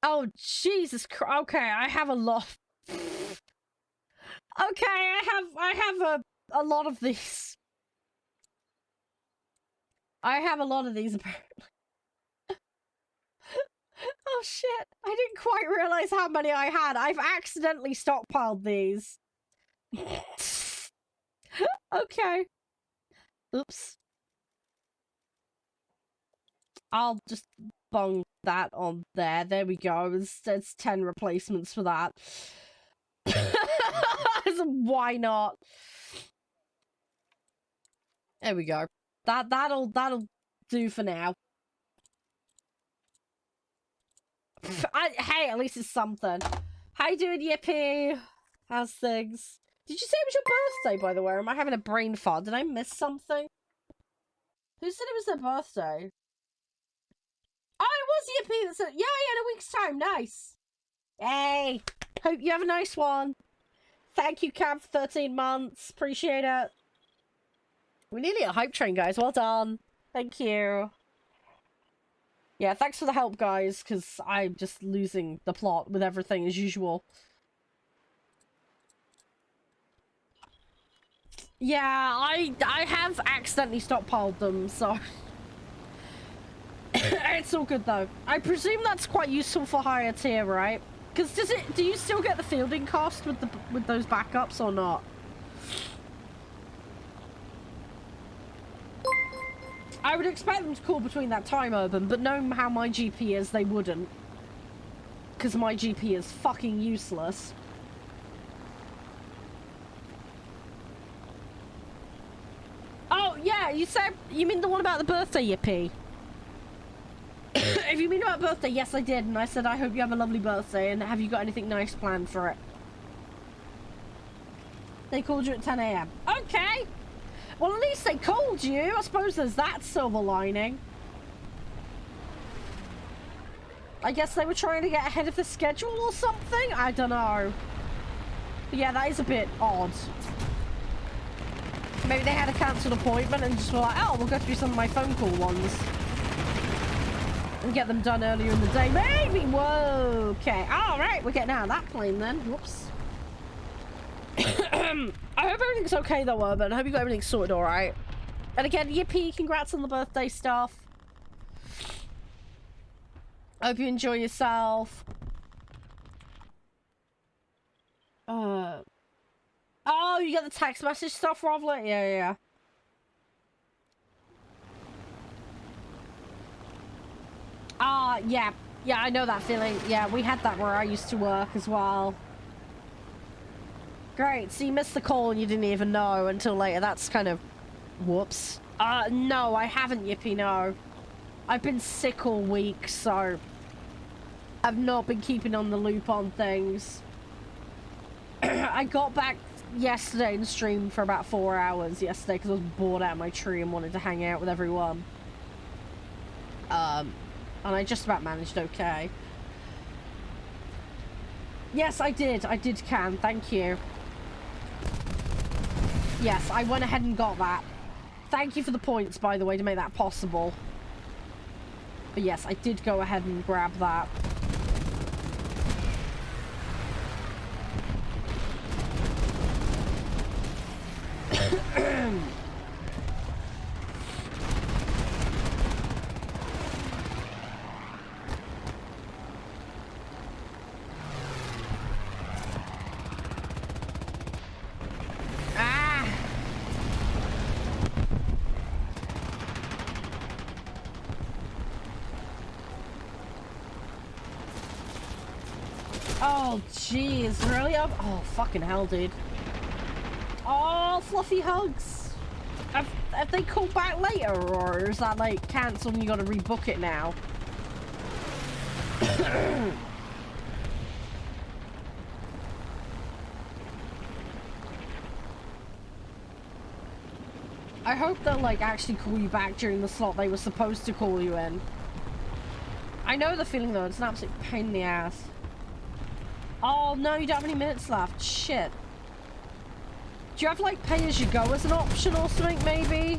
Speaker 1: Oh, Jesus Christ. Okay, I have a lot. Okay, I have a lot of these. I have a lot of these, apparently. Oh, shit. I didn't quite realize how many I had. I've accidentally stockpiled these. Okay. Oops. I'll just bung that on there. There we go. It's 10 replacements for that. Why not? There we go. That'll do for now. Hey, at least it's something. How you doing, Yippee? How's things? Did you say it was your birthday, by the way? Or am I having a brain fart? Did I miss something? Who said it was their birthday? Oh, it was Yippee that said, yeah, in a week's time. Nice. Hey, hope you have a nice one. Thank you, Cam, for 13 months. Appreciate it. We're nearly a hype train, guys. Well done. Thank you. Yeah, thanks for the help, guys, because I'm just losing the plot with everything as usual. Yeah, I have accidentally stockpiled them, so... It's all good, though. I presume that's quite useful for higher tier, right? Because do you still get the fielding cost with those backups or not? I would expect them to call between that time, Urban, but knowing how my GP is, they wouldn't. Because my GP is fucking useless. Oh, yeah, you mean the one about the birthday, Yippee? If you mean about birthday, yes, I did, and I said I hope you have a lovely birthday, and have you got anything nice planned for it? They called you at 10 AM. Okay! Well, at least they called you. I suppose there's that silver lining. I guess they were trying to get ahead of the schedule or something? I don't know. But yeah, that is a bit odd. Maybe they had a cancelled appointment and just were like, oh, we'll go through some of my phone call ones. And get them done earlier in the day. Maybe! Whoa! Okay. Alright, we're getting out of that plane then. Whoops. I hope everything's okay though, Urban. I hope you got everything sorted alright. And again, yippee, congrats on the birthday stuff. Hope you enjoy yourself. Oh, you got the text message stuff, Rovlet? Yeah. Yeah. Yeah, I know that feeling. Yeah, we had that where I used to work as well. Great, so you missed the call and you didn't even know until later. That's kind of... Whoops. No, I haven't, Yippee, no. I've been sick all week, so... I've not been keeping on the loop on things. I got back yesterday and streamed for about 4 hours yesterday because I was bored out of my tree and wanted to hang out with everyone. And I just about managed okay. Yes, I did. I did can. Thank you. Yes, I went ahead and got that. Thank you for the points, by the way, to make that possible. But yes, I did go ahead and grab that. Oh, jeez, really? Oh, fucking hell, dude. Oh, fluffy hugs. Have they called back later, or is that, like, cancelled and you gotta rebook it now? I hope they'll, like, actually call you back during the slot they were supposed to call you in. I know the feeling, though. It's an absolute pain in the ass. Oh, no, you don't have any minutes left. Shit. Do you have, like, pay-as-you-go as an option or something, maybe?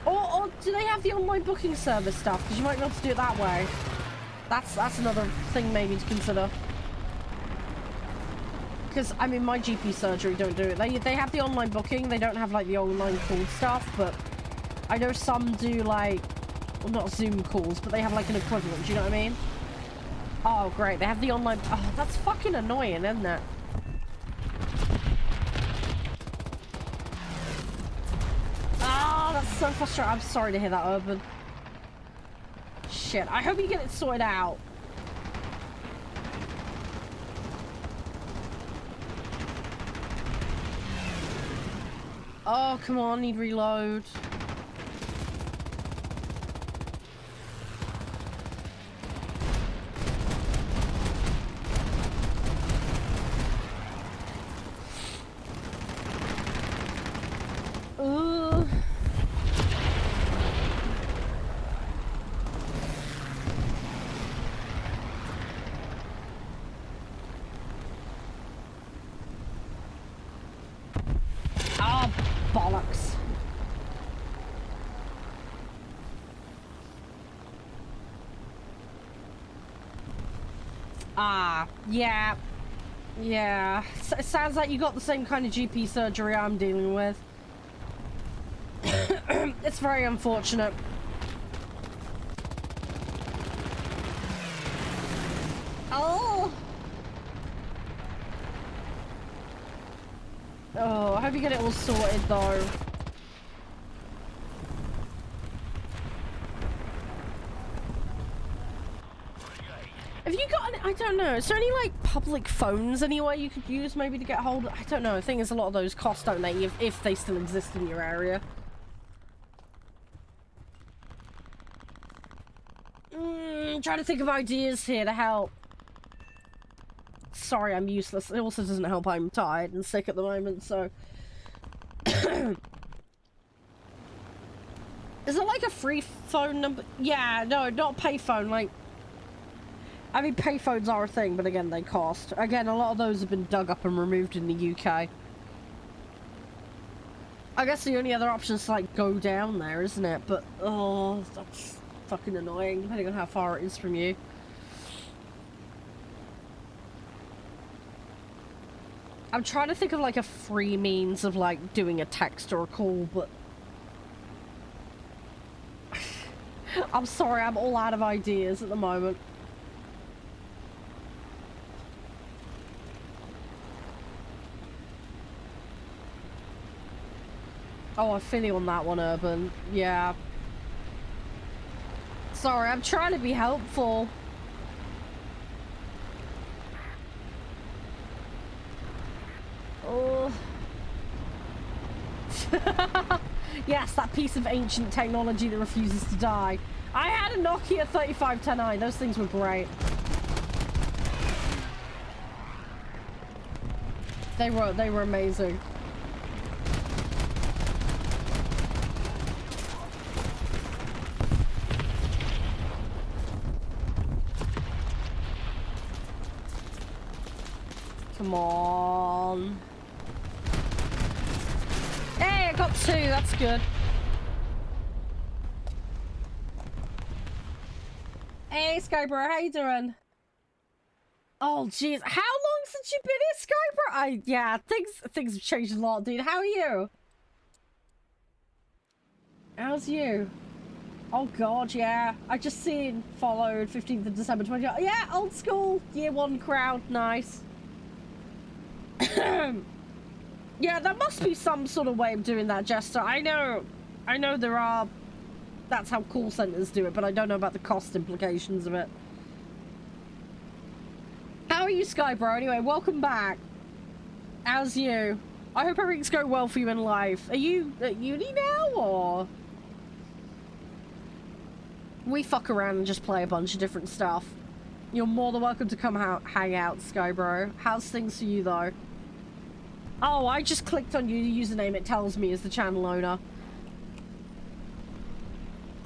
Speaker 1: Or do they have the online booking service stuff? Because you might be able to do it that way. That's another thing maybe to consider. Because, I mean, my GP surgery don't do it. They have the online booking. They don't have, like, the online call stuff, but I know some do, like, well, not Zoom calls, but they have, like, an equivalent. Do you know what I mean? Oh, great. They have the online... Oh, that's fucking annoying, isn't it? Oh, that's so frustrating. I'm sorry to hear that, Urban. Shit. I hope you get it sorted out. Oh, come on. Need reload. Yeah. It sounds like you got the same kind of GP surgery I'm dealing with. It's very unfortunate. Oh! Oh, I hope you get it all sorted, though. Have you got any, I don't know, is there any, like, public phones anywhere you could use maybe to get hold of? I don't know, the thing is a lot of those cost, don't they, if they still exist in your area. Trying to think of ideas here to help. Sorry, I'm useless. It also doesn't help I'm tired and sick at the moment, so... Is it like a free phone number? Yeah, no, not payphone, like... I mean, payphones are a thing, but again, they cost. Again, a lot of those have been dug up and removed in the UK. I guess the only other option is to, like, go down there, isn't it? But, oh, that's fucking annoying, depending on how far it is from you. I'm trying to think of like a free means of like doing a text or a call, but I'm sorry, I'm all out of ideas at the moment. Oh, I feel you on that one, Urban. Yeah. Sorry, I'm trying to be helpful. Oh. Yes, that piece of ancient technology that refuses to die. I had a Nokia 3510i. Those things were great. They were amazing. Come on. Hey, I got 2. That's good. Hey, Skybro, how you doing? Oh, jeez. How long since you've been here, Skybro? Yeah, things have changed a lot, dude. How are you? How's you? Oh, God, yeah. I just seen followed 15th of December 20. Yeah, old school. Year 1 crowd. Nice. Yeah, there must be some sort of way of doing that, Jester. I know there are. That's how call centers do it, but I don't know about the cost implications of it. How are you, Skybro? Anyway, welcome back. How's you? I hope everything's going well for you in life. Are you at uni now, or? We fuck around and just play a bunch of different stuff. You're more than welcome to come out, hang out, Skybro. How's things for you, though? Oh, I just clicked on you, the username it tells me is the channel owner.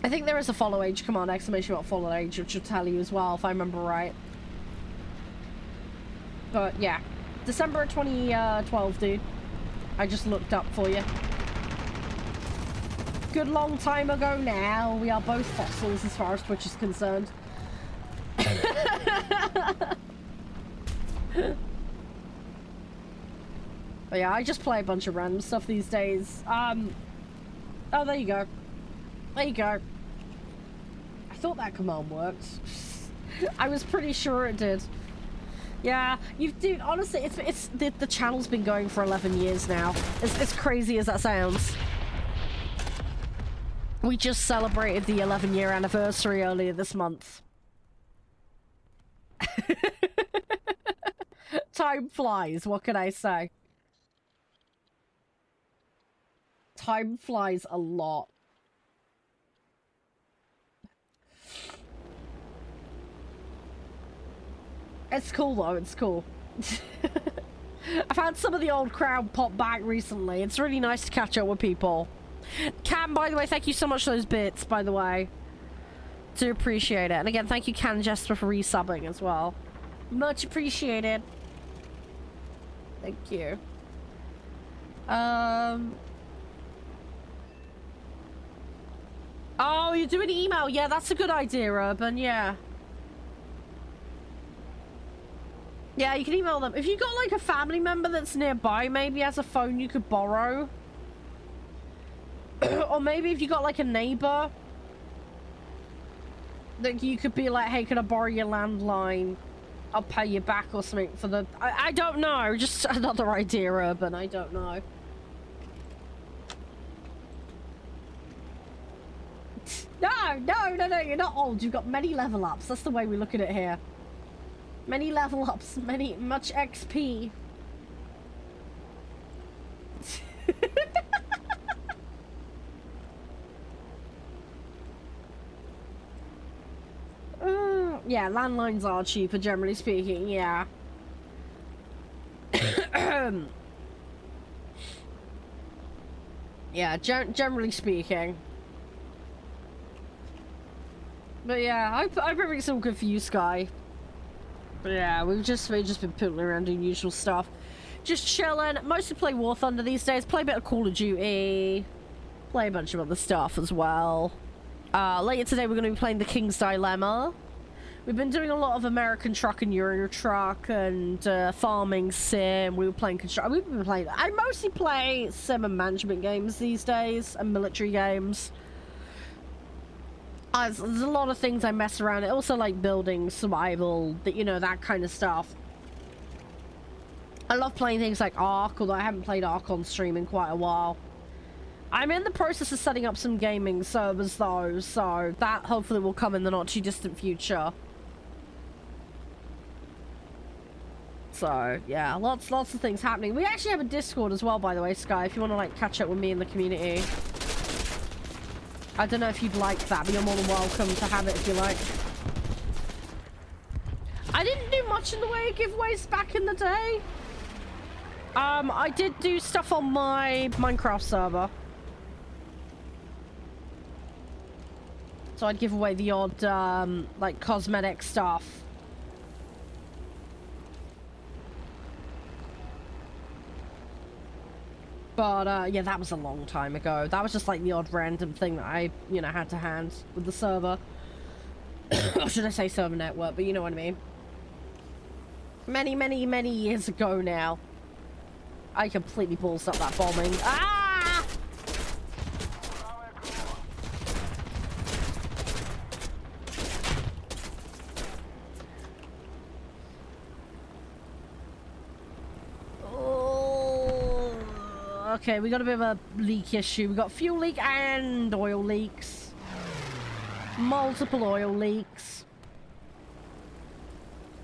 Speaker 1: I think there is a follow age command, exclamation mark follow age, which will tell you as well, if I remember right. But, yeah. December 2012, dude. I just looked up for you. Good long time ago now. We are both fossils as far as Twitch is concerned. But yeah, I just play a bunch of random stuff these days. Oh, there you go. There you go. I thought that command worked. I was pretty sure it did. Yeah, dude, honestly, the channel's been going for 11 years now. As crazy as that sounds. We just celebrated the 11-year anniversary earlier this month. Time flies, what can I say? Time flies a lot. It's cool though, it's cool. I've had some of the old crowd pop back recently. It's really nice to catch up with people. Cam, by the way, thank you so much for those bits, by the way. Do appreciate it. And again, thank you, Can Jesper, for resubbing as well. Much appreciated. Thank you. Oh, you're doing email. Yeah, that's a good idea, Urban. Yeah. Yeah, you can email them. If you got like a family member that's nearby, maybe has a phone you could borrow. Or maybe if you got like a neighbor that you could be like, hey, can I borrow your landline? I'll pay you back or something for the... I don't know. Just another idea, Urban. I don't know. No, you're not old. You've got many level ups. That's the way we look at it here. Many level ups, much XP. Yeah, landlines are cheaper, generally speaking, yeah. Yeah, generally speaking. But yeah, I hope everything's all good for you, Sky. But yeah, we've just been pootling around doing usual stuff. Just chilling. Mostly play War Thunder these days. Play a bit of Call of Duty. Play a bunch of other stuff as well. Later today we're going to be playing The King's Dilemma, We've been doing a lot of American Truck and Euro Truck and Farming Sim. We were playing construction. We've been playing. I mostly play sim and management games these days and military games. There's a lot of things I mess around. I also like building, survival, you know, that kind of stuff. I love playing things like Ark, although I haven't played Ark on stream in quite a while. I'm in the process of setting up some gaming servers though, so that hopefully will come in the not too distant future. So, yeah, lots of things happening. We actually have a Discord as well, by the way, Sky, if you want to, like, catch up with me in the community. I don't know if you'd like that, but you're more than welcome to have it if you like. I didn't do much in the way of giveaways back in the day. I did do stuff on my Minecraft server. So I'd give away the odd, like, cosmetic stuff. But, yeah, that was a long time ago. That was just, like, the odd random thing that I, you know, had to hand with the server. Or should I say server network, but you know what I mean. Many years ago now. I completely balls up that bombing. Ah! Okay, we got a bit of a leak issue. We got fuel leak and oil leaks. Multiple oil leaks.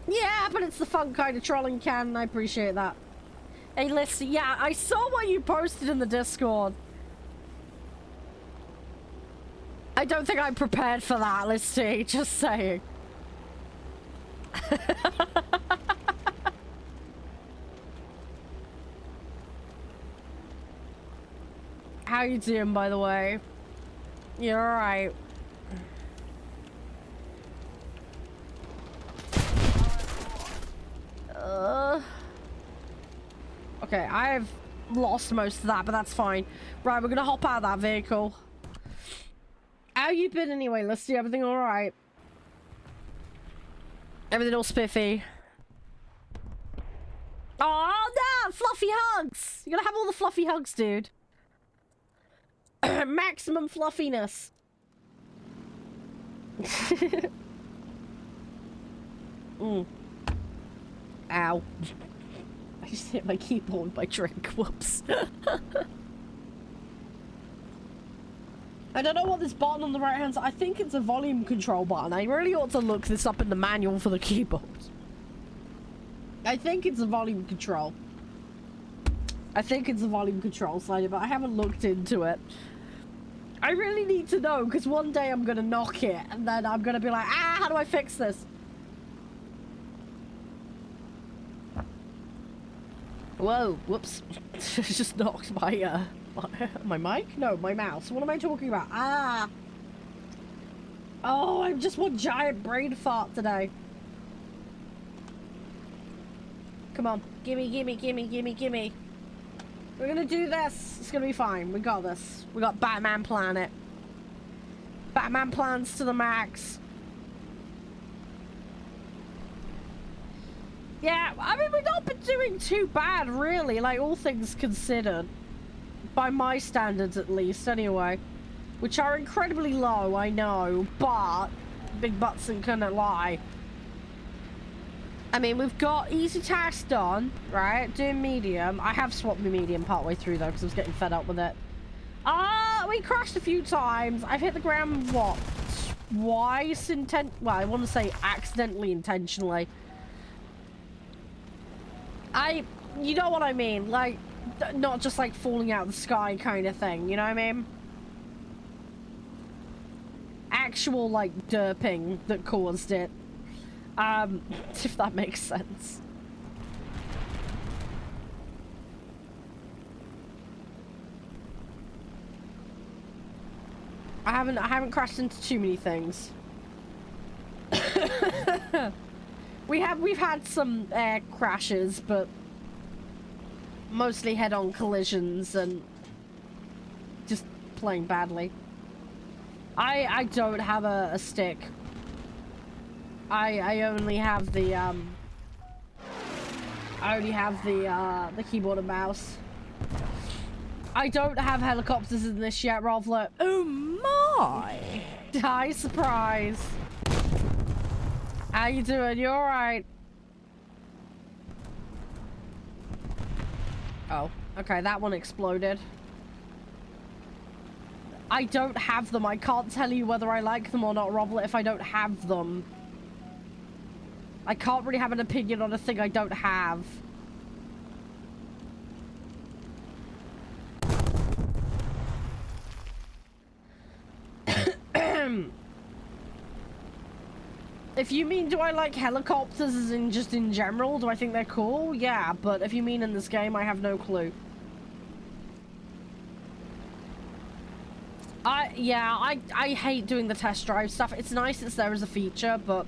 Speaker 1: Yeah, but it's the fun kind of trolling can, and I appreciate that. Hey, listen, yeah, I saw what you posted in the Discord. I don't think I'm prepared for that, let's see, just saying. How you doing, by the way? You're alright. Okay, I've lost most of that, but that's fine. Right, we're gonna hop out of that vehicle. How you been anyway? Let's see, everything alright? Everything all spiffy? Oh, no! Fluffy hugs! You're gonna have all the fluffy hugs, dude. Maximum fluffiness. Ow. I just hit my keyboard by drink. Whoops. I don't know what this button on the right hand side. I think it's a volume control button. I really ought to look this up in the manual for the keyboard. I think it's a volume control. I think it's a volume control slider, but I haven't looked into it. I really need to know, because one day I'm gonna knock it, and then I'm gonna be like, ah, how do I fix this? Whoa, whoops. Just knocked my, my mic? No, my mouse. What am I talking about? Ah! Oh, I'm just one giant brain fart today. Come on. Gimme, gimme, gimme, gimme, gimme. We're gonna do this. It's gonna be fine. We got this. We got Batman Planet. Batman plans to the max. Yeah, I mean, we've not been doing too bad, really, like, all things considered. By my standards, at least, anyway. Which are incredibly low, I know, but big butts and couldn't lie. I mean, we've got easy task done, right? Doing medium. I have swapped the medium partway through, though, because I was getting fed up with it. We crashed a few times. I've hit the ground, what? Twice well, I want to say accidentally, intentionally. You know what I mean? Like, not just like falling out of the sky kind of thing, you know what I mean? Actual, like, derping that caused it. If that makes sense. I haven't crashed into too many things. We've had some air crashes, but mostly head-on collisions and just playing badly. I don't have a stick. I only have the the keyboard and mouse. I don't have helicopters in this yet, Rovler. Oh my! Hi, surprise. How you doing? You alright? Oh, okay, that one exploded. I don't have them. I can't tell you whether I like them or not, Rovler, if I don't have them. I can't really have an opinion on a thing I don't have. If you mean, do I like helicopters as in just in general? Do I think they're cool? Yeah, but if you mean in this game, I have no clue. I hate doing the test drive stuff. It's nice it's there as a feature, but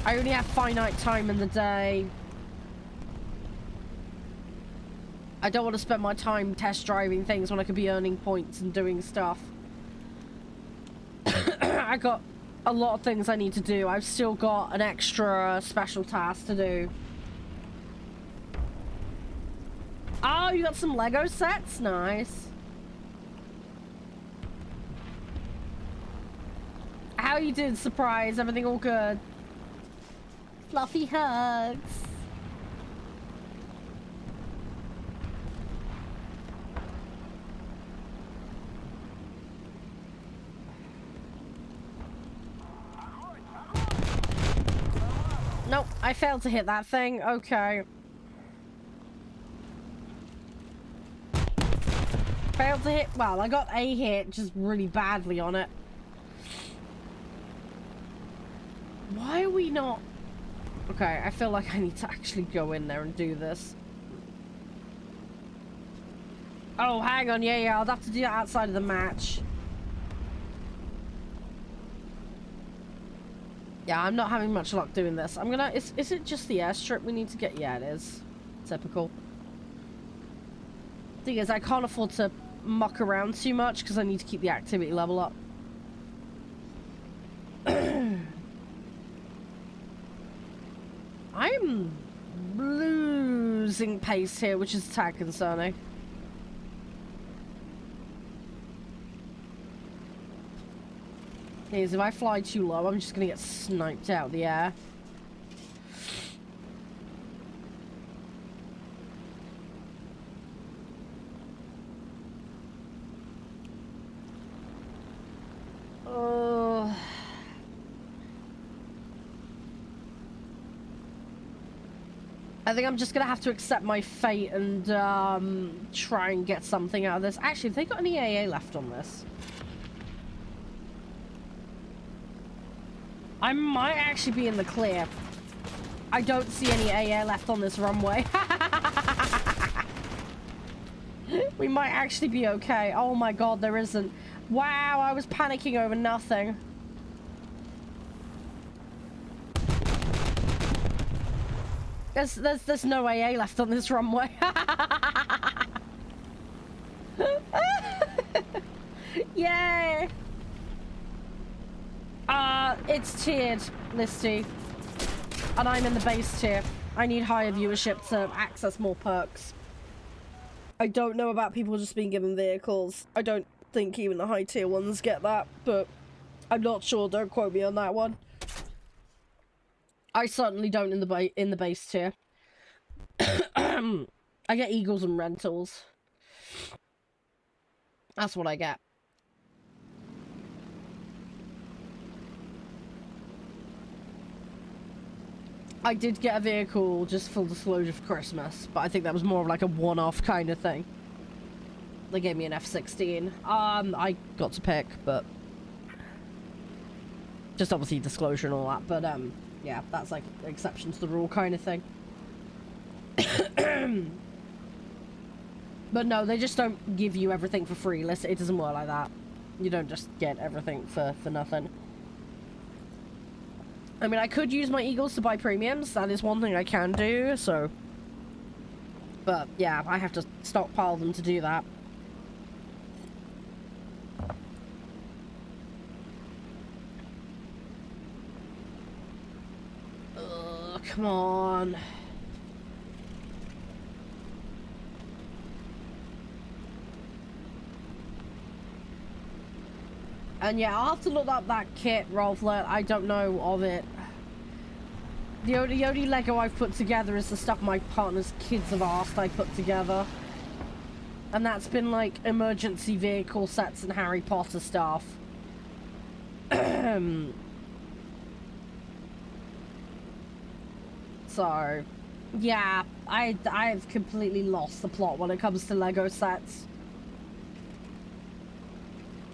Speaker 1: I only have finite time in the day. I don't want to spend my time test driving things when I could be earning points and doing stuff. I got a lot of things I need to do. I've still got an extra special task to do. Oh, you got some Lego sets? Nice. How you doing, surprise? Everything all good? Fluffy hugs. Nope, I failed to hit that thing. Okay. Failed to hit. Well, I got a hit just really badly on it. Why are we not... Okay, I feel like I need to actually go in there and do this. Oh, hang on. Yeah, I'll have to do that outside of the match. Yeah, I'm not having much luck doing this. I'm gonna... Is it just the airstrip we need to get? Yeah, it is. Typical. Thing is, I can't afford to muck around too much because I need to keep the activity level up. I'm losing pace here, which is a tad concerning. If I fly too low, I'm just gonna get sniped out of the air. I think I'm just gonna have to accept my fate and try and get something out of this. Actually, have they got any AA left on this? I might actually be in the clear. I don't see any AA left on this runway. We might actually be okay. Oh my god, there isn't. Wow, I was panicking over nothing. There's no AA left on this runway. Yay! It's tiered, Listy. And I'm in the base tier. I need higher viewership to access more perks. I don't know about people just being given vehicles. I don't think even the high tier ones get that, but I'm not sure. Don't quote me on that one. I certainly don't in the base tier. I get Eagles and rentals. That's what I get. I did get a vehicle, just full disclosure, for Christmas, but I think that was more of like a one-off kind of thing. They gave me an F-16. I got to pick, but just obviously disclosure and all that, but yeah, that's like an exception to the rule kind of thing. But no, they just don't give you everything for free. Listen, it doesn't work like that. You don't just get everything for nothing. I mean, I could use my Eagles to buy premiums. That is one thing I can do, so... But, yeah, I have to stockpile them to do that. come on. And yeah, I'll have to look up that kit, Rolflet. I don't know of it. The only Lego I've put together is the stuff my partner's kids have asked I put together. And that's been like emergency vehicle sets and Harry Potter stuff. So, yeah, I've completely lost the plot when it comes to Lego sets.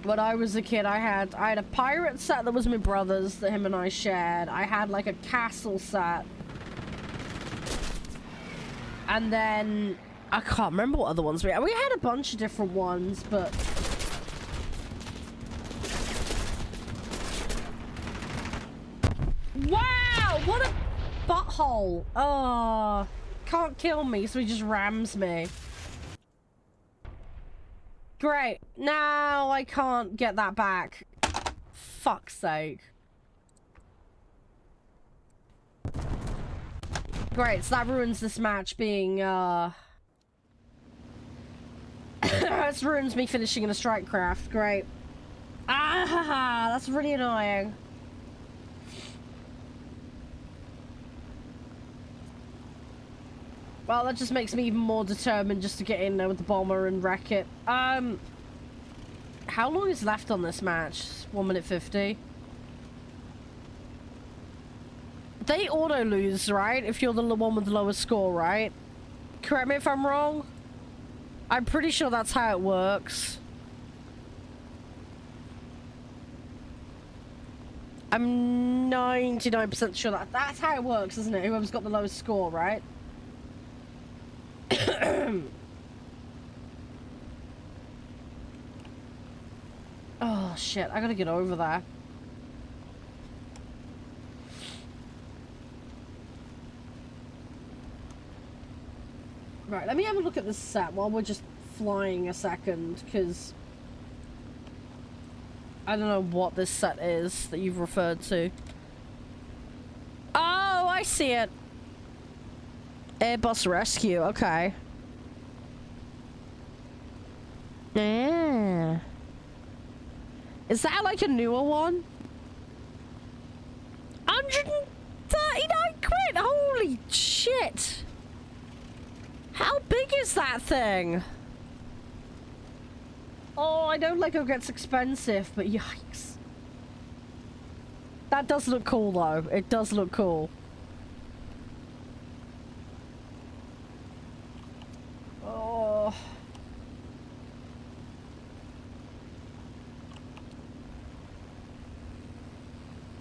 Speaker 1: When I was a kid, I had a pirate set that was my brother's that him and I shared. I had like a castle set. And then I can't remember what other ones we had. We had a bunch of different ones, but wow, what a butthole. Oh, can't kill me, so he just rams me. Great. Now I can't get that back. Fuck's sake. Great, so that ruins this match being, this ruins me finishing in a strike craft. Great. Ah, that's really annoying. Well, that just makes me even more determined just to get in there with the bomber and wreck it. How long is left on this match? 1 minute 50. They auto lose, right? If you're the one with the lowest score, right? Correct me if I'm wrong. I'm pretty sure that's how it works. I'm 99% sure that's how it works, isn't it? Whoever's got the lowest score, right? Oh shit, I gotta get over there. Right, let me have a look at this set while we're just flying a second, because I don't know what this set is that you've referred to. Oh, I see it. Airbus Rescue, okay. Yeah. Is that like a newer one? 139 quid! Holy shit! How big is that thing? Oh, I know Lego gets expensive, but yikes. That does look cool though. It does look cool. Oh.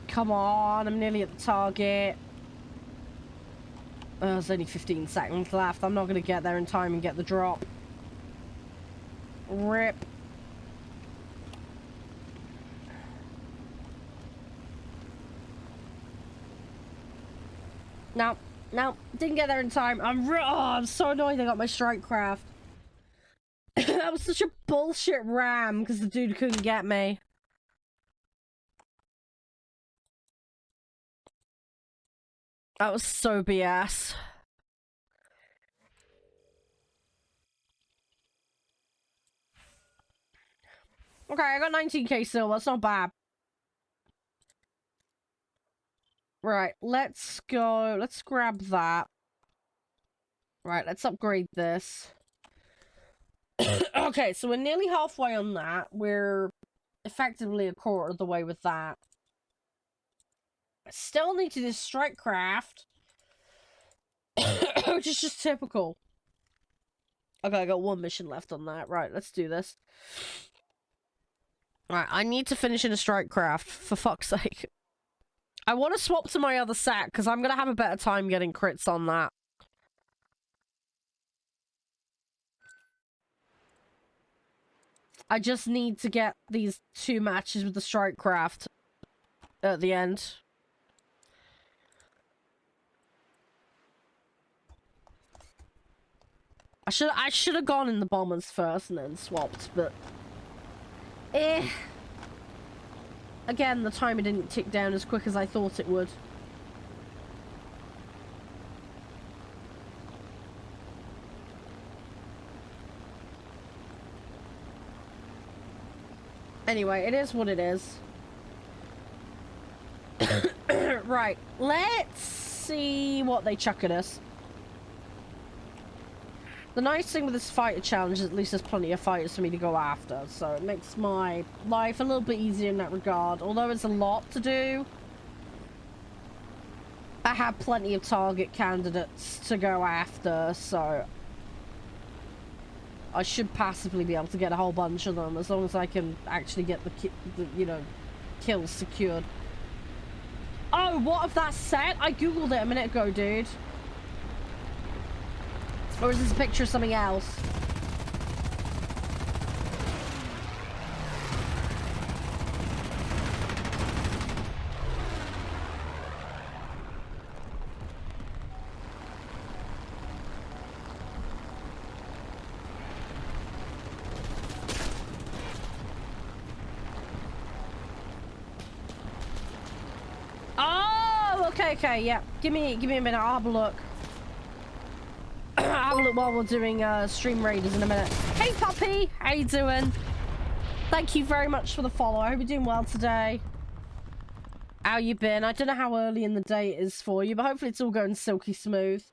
Speaker 1: Come on, I'm nearly at the target. There's only 15 seconds left. I'm not going to get there in time and get the drop. Rip. No, didn't get there in time. I'm so annoyed I got my strike craft. That was such a bullshit ram because the dude couldn't get me. That was so BS. Okay, I got 19k silver. That's not bad. Right, let's go. Let's grab that. Right, let's upgrade this. Okay, so we're nearly halfway on that. We're effectively a quarter of the way with that. I still need to do strike craft. Which is just typical. Okay, I got one mission left on that. Right, let's do this. Right, I need to finish in a strike craft, for fuck's sake. I want to swap to my other set, because I'm going to have a better time getting crits on that. I just need to get these 2 matches with the strike craft at the end. I should have gone in the bombers first and then swapped, but again, the timer didn't tick down as quick as I thought it would. Anyway, it is what it is. Right, let's see what they chuck at us. The nice thing with this fighter challenge is at least there's plenty of fighters for me to go after, so it makes my life a little bit easier in that regard. Although it's a lot to do, I have plenty of target candidates to go after, so I should passively be able to get a whole bunch of them as long as I can actually get the you know, kills secured. Oh, what of that set? I googled it a minute ago, dude. Or is this a picture of something else? Oh, okay, yeah. Give me a minute. I'll have a look. I'll have a look while we're doing stream raiders in a minute. Hey, puppy, how you doing? Thank you very much for the follow. I hope you're doing well today. How you been? I don't know how early in the day it is for you, but hopefully it's all going silky smooth.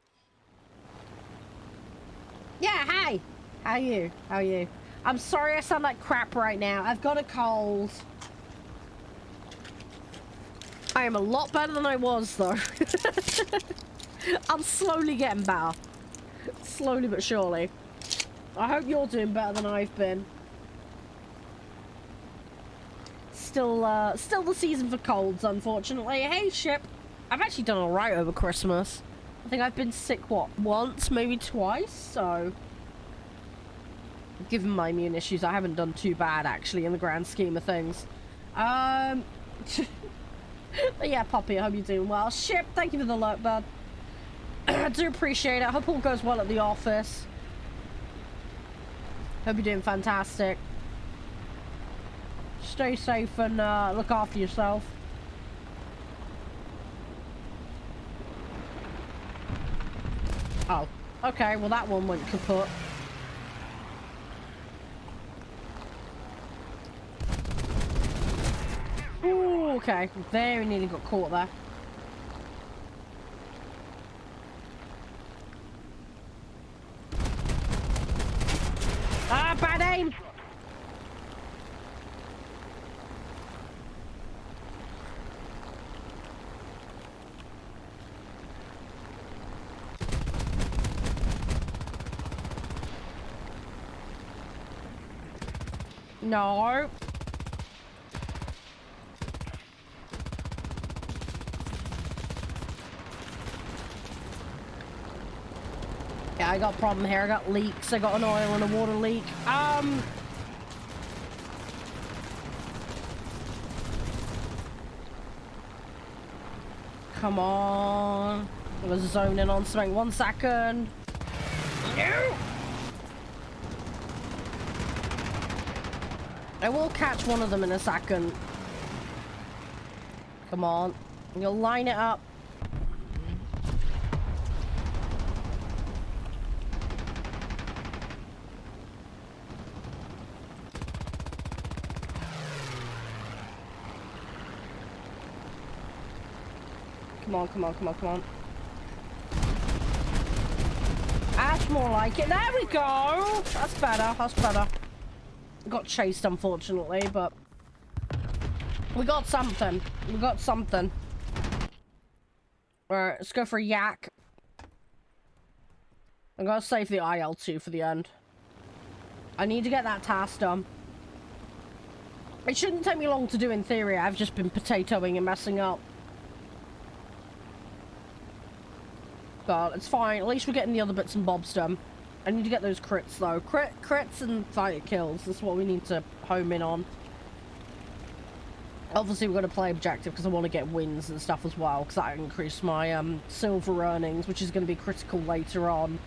Speaker 1: Yeah, hi. How are you? How are you? I'm sorry I sound like crap right now. I've got a cold. I am a lot better than I was, though. I'm slowly getting better. Slowly but surely. I hope you're doing better than I've been. Still the season for colds, unfortunately. Hey, Ship. I've actually done alright over Christmas. I think I've been sick, what, once, maybe twice, so... Given my immune issues, I haven't done too bad, actually, in the grand scheme of things. But yeah, Poppy, I hope you're doing well. Ship, thank you for the alert, bud. I do appreciate it. I hope all goes well at the office. Hope you're doing fantastic. Stay safe and look after yourself. Oh, okay. Well, that one went kaput. Ooh, okay. Very nearly got caught there. Ah, bad aim! No. Yeah, I got a problem here. I got leaks. I got an oil and a water leak. Come on. I was zoning on something. 1 second. No! I will catch one of them in a second. Come on. You'll line it up. Come on, come on, come on, come on. That's more like it. There we go. That's better. That's better. Got chased, unfortunately, but we got something. We got something. Alright, let's go for a yak. I'm gonna save the IL-2 for the end. I need to get that task done. It shouldn't take me long to do in theory. I've just been potatoing and messing up. But it's fine. At least we're getting the other bits and bobs done. I need to get those crits, though. Crits and fighter kills. That's what we need to home in on. Obviously, we're going to play objective because I want to get wins and stuff as well. Because that increase my silver earnings, which is going to be critical later on.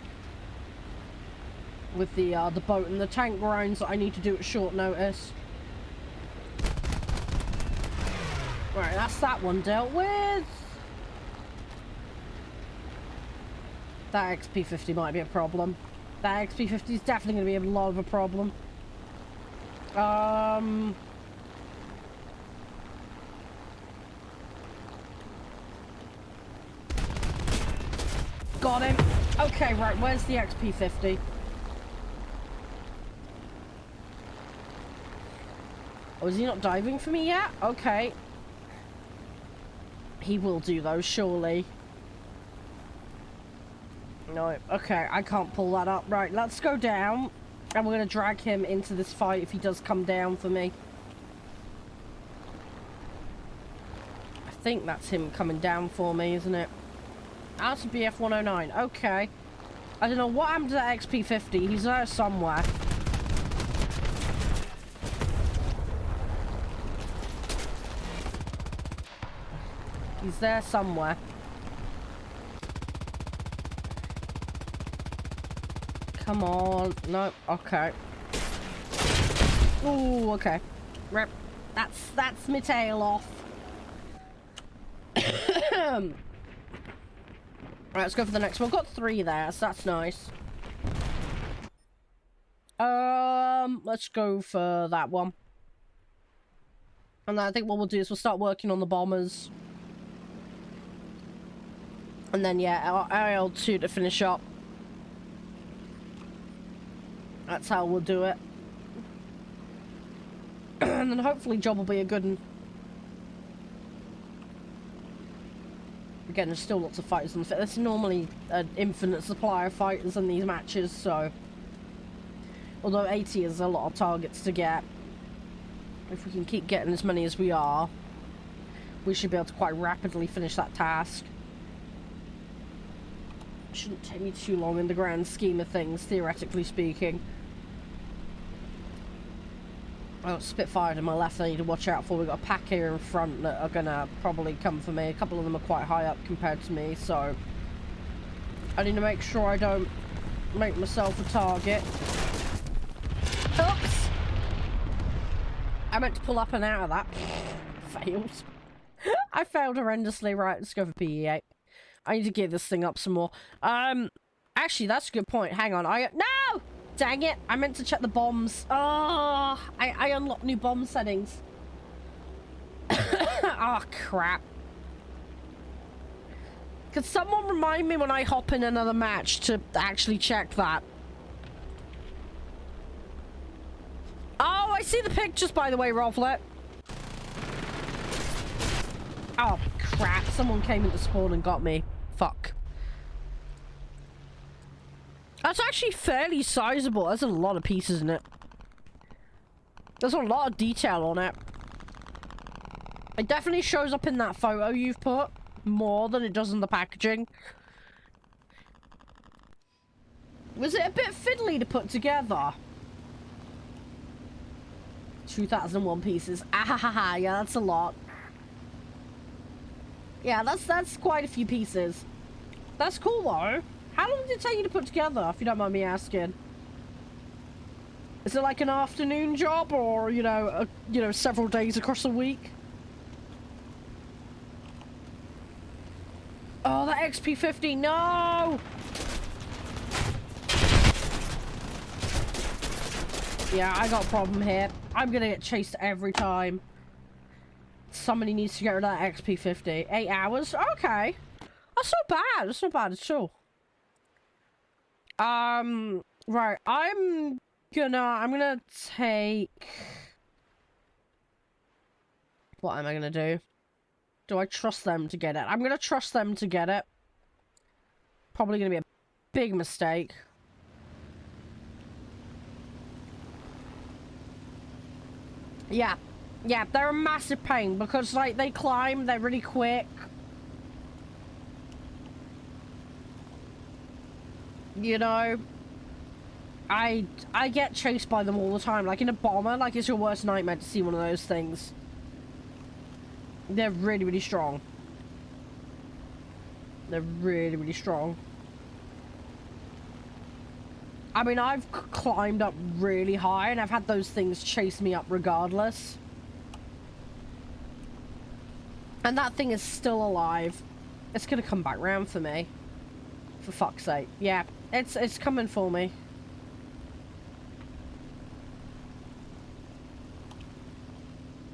Speaker 1: With the boat and the tank grinds that I need to do at short notice. Right, that's that one dealt with. That XP50 might be a problem. That XP50 is definitely going to be a lot of a problem. got him. Okay, right, where's the XP50? Oh, is he not diving for me yet? Okay. He will do, though, surely. No, okay, I can't pull that up. Right, let's go down. And we're going to drag him into this fight if he does come down for me. I think that's him coming down for me, isn't it? Out of BF 109. Okay. I don't know what happened to that XP50. He's there somewhere. He's there somewhere. Come on. No. Okay. Ooh, okay. Rip. That's my tail off. Right, let's go for the next one. We've got 3 there, so that's nice. Let's go for that one. And then I think what we'll do is we'll start working on the bombers. And then, yeah, IL-2 to finish up. That's how we'll do it. And then hopefully job will be a good one. Again, there's still lots of fighters on the field. There's normally an infinite supply of fighters in these matches, so... Although 80 is a lot of targets to get. If we can keep getting as many as we are, we should be able to quite rapidly finish that task. Shouldn't take me too long in the grand scheme of things, theoretically speaking. Oh, Spitfire to my left, I need to watch out for. We've got a pack here in front that are gonna probably come for me. A couple of them are quite high up compared to me, so... I need to make sure I don't make myself a target. Oops! I meant to pull up and out of that. Failed. I failed horrendously. Right, let's go for PE8. I need to gear this thing up some more. Actually, that's a good point. Hang on. No! Dang it. I meant to check the bombs. Oh, I unlocked new bomb settings. Oh, crap. Could someone remind me when I hop in another match to actually check that? Oh, I see the pictures, by the way, Rovlet. Oh, crap. Someone came into spawn and got me. Fuck. That's actually fairly sizable. There's a lot of pieces in it. There's a lot of detail on it. It definitely shows up in that photo you've put more than it does in the packaging. Was it a bit fiddly to put together? 2001 pieces. Ah, yeah, that's a lot. Yeah, that's quite a few pieces. That's cool though. How long did it take you to put together, if you don't mind me asking? Is it like an afternoon job, or you know, several days across the week? Oh, that XP50, no! Yeah, I got a problem here. I'm gonna get chased every time. Somebody needs to get rid of that XP50. 8 hours? Okay. That's not bad. That's not bad at all. Right. I'm gonna take... What am I gonna do? Do I trust them to get it? I'm gonna trust them to get it. Probably gonna be a big mistake. Yeah. Yeah, they're a massive pain because, like, they climb, they're really quick. You know? I get chased by them all the time. Like, in a bomber, like, it's your worst nightmare to see one of those things. They're really, really strong. They're really, really strong. I mean, I've climbed up really high, and I've had those things chase me up regardless. And that thing is still alive. It's gonna come back round for me. For fuck's sake. Yeah, it's coming for me.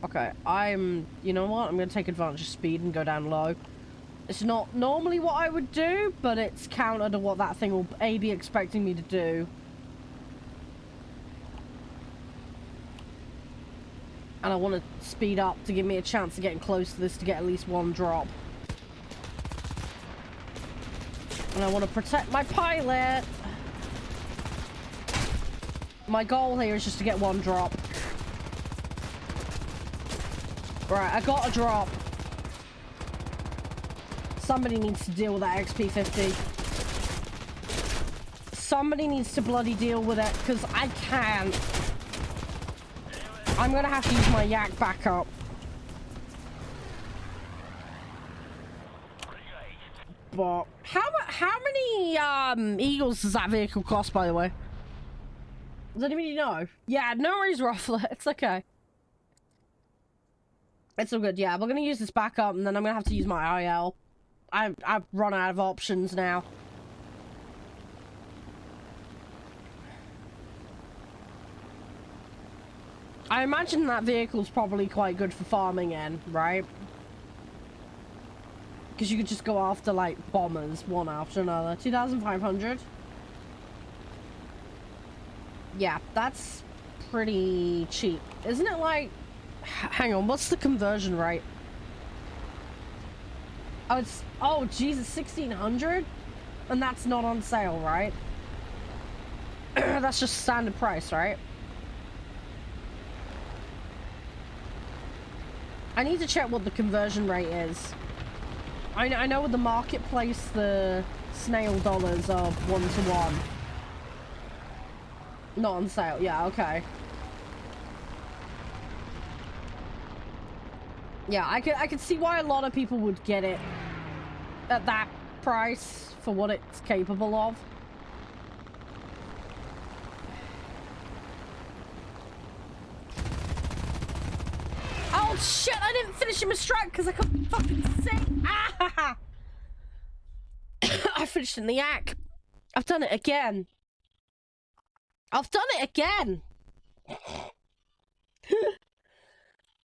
Speaker 1: Okay, you know what? I'm gonna take advantage of speed and go down low. It's not normally what I would do, but it's counter to what that thing will be expecting me to do. And I want to speed up to give me a chance of getting close to this to get at least one drop. And I want to protect my pilot. My goal here is just to get one drop. Right, I got a drop. Somebody needs to deal with that XP50. Somebody needs to bloody deal with it, because I can't. I'm gonna have to use my yak backup. But how many Eagles does that vehicle cost, by the way? Does anybody know? Yeah, no worries, Ruffler. It's okay. It's all good. Yeah, we're gonna use this backup, and then I'm gonna have to use my IL. I've run out of options now. I imagine that vehicle's probably quite good for farming in, right? Because you could just go after, like, bombers, one after another. 2,500? Yeah, that's pretty cheap. Isn't it like... Hang on, what's the conversion rate? Oh, it's... Oh, Jesus, 1,600? And that's not on sale, right? That's just standard price, right? I need to check what the conversion rate is. I know with the marketplace, the snail dollars are 1-to-1. Not on sale. Yeah, okay. Yeah, I could see why a lot of people would get it at that price for what it's capable of. Oh shit, I didn't finish him a strike because I couldn't fucking see. Ah! I finished in the yak. I've done it again. I've done it again.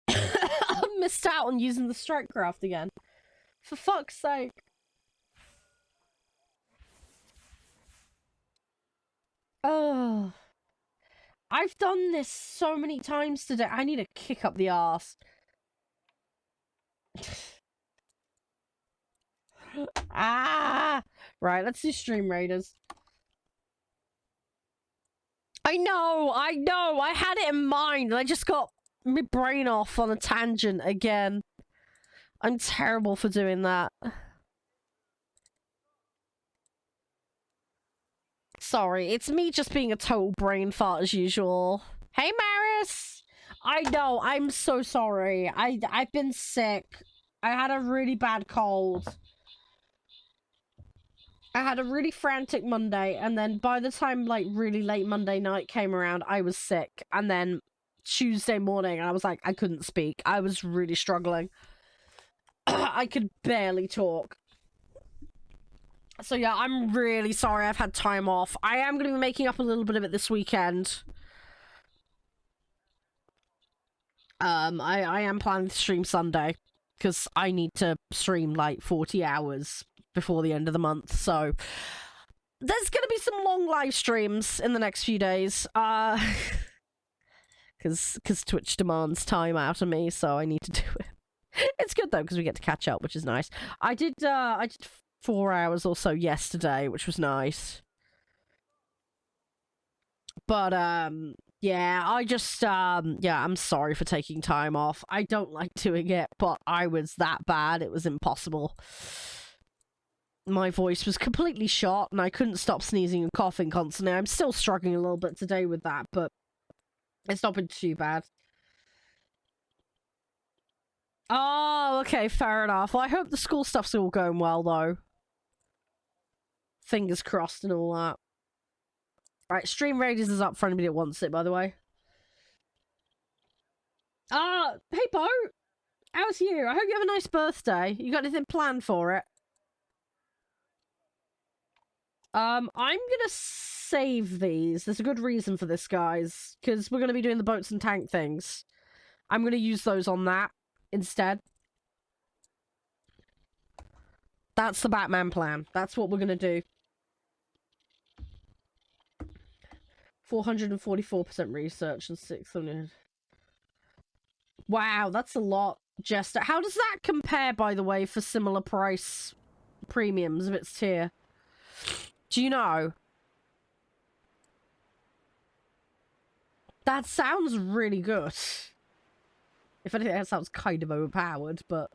Speaker 1: I missed out on using the strike craft again. For fuck's sake. Oh. I've done this so many times today. I need to kick up the arse. Ah! Right, let's do Stream Raiders. I know! I had it in mind, and I just got my brain off on a tangent again. I'm terrible for doing that. Sorry, it's me just being a total brain fart as usual. Hey, Maris! I know, I'm so sorry. I've been sick. I had a really bad cold. I had a really frantic Monday, and then by the time, like, really late Monday night came around, I was sick. And then Tuesday morning, I was like, I couldn't speak. I was really struggling. I could barely talk. So yeah, I'm really sorry I've had time off. I am going to be making up a little bit of it this weekend. I am planning to stream Sunday, because I need to stream, like, 40 hours before the end of the month, so there's gonna be some long live streams in the next few days, because Twitch demands time out of me, so I need to do it. It's good though, because we get to catch up, which is nice. I did 4 hours or so yesterday, which was nice, but yeah, I just yeah, I'm sorry for taking time off. I don't like doing it, but I was that bad, it was impossible. My voice was completely shot, and I couldn't stop sneezing and coughing constantly. I'm still struggling a little bit today with that, but it's not been too bad. Oh, okay, fair enough. Well, I hope the school stuff's all going well, though. Fingers crossed and all that. Right, Stream Raiders is up for anybody that wants it, by the way. Hey, Bo! How's you? I hope you have a nice birthday. You got anything planned for it? I'm gonna save these. There's a good reason for this, guys. Because we're gonna be doing the boats and tank things. I'm gonna use those on that instead. That's the Batman plan. That's what we're gonna do. 444% research and 600. Wow, that's a lot, Jester. How does that compare, by the way, for similar price premiums of its tier? Do you know? That sounds really good. If anything, that sounds kind of overpowered, but...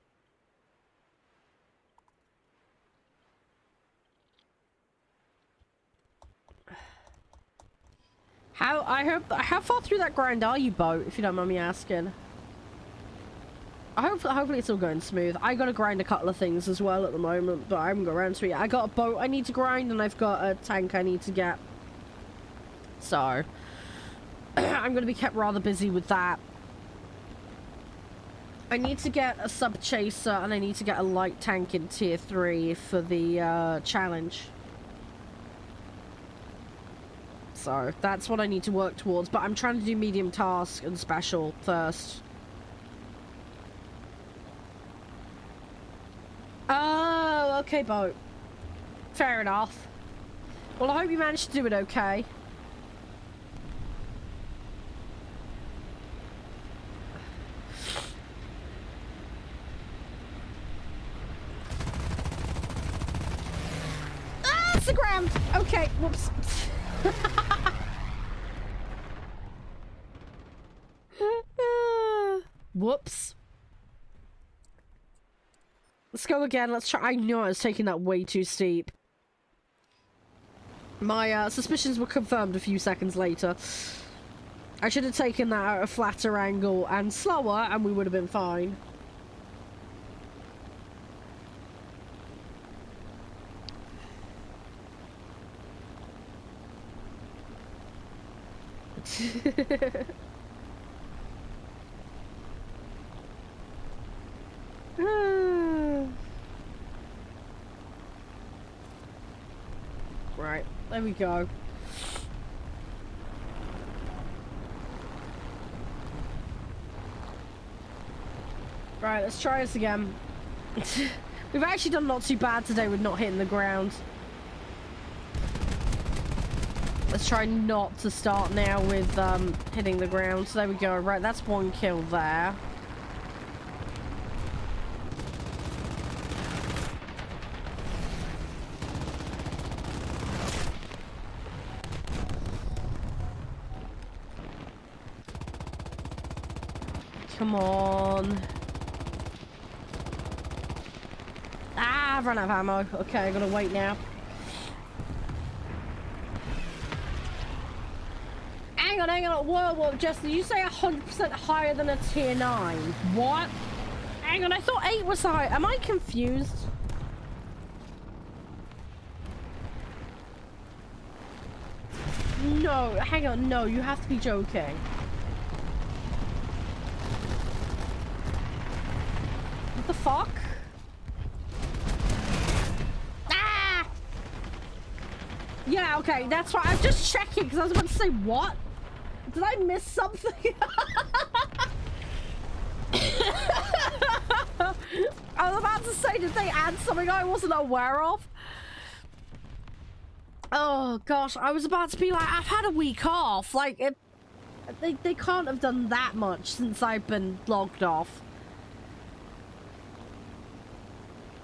Speaker 1: How far through that grind are you, Boat, if you don't mind me asking? Hopefully it's all going smooth. I gotta grind a couple of things as well at the moment, but I haven't got around to it yet. I got a boat I need to grind, and I've got a tank I need to get. So, I'm gonna be kept rather busy with that. I need to get a sub-chaser, and I need to get a light tank in tier 3 for the challenge. So, that's what I need to work towards, but I'm trying to do medium task and special first. Oh, okay, Boat. Fair enough. Well, I hope you managed to do it okay. Ah, it's the ground! Okay, whoops. Whoops. Let's go again. Let's try. I knew I was taking that way too steep. My suspicions were confirmed a few seconds later. I should have taken that at a flatter angle and slower, and we would have been fine. Right, there we go. Right, let's try this again. We've actually done not too bad today with not hitting the ground. Let's try not to start now with hitting the ground. So there we go. Right, that's one kill there. Come on. Ah, I've run out of ammo. Okay, I gotta wait now. Hang on. Whoa, Jess, did you say 100% higher than a tier 9? What? Hang on, I thought 8 was high. Am I confused? No, hang on, no, you have to be joking. What the fuck? Ah! Yeah, okay, that's right. I'm just checking because I was about to say, what? Did I miss something? I was about to say, did they add something I wasn't aware of? Oh gosh, I was about to be like, I've had a week off. Like, they can't have done that much since I've been logged off.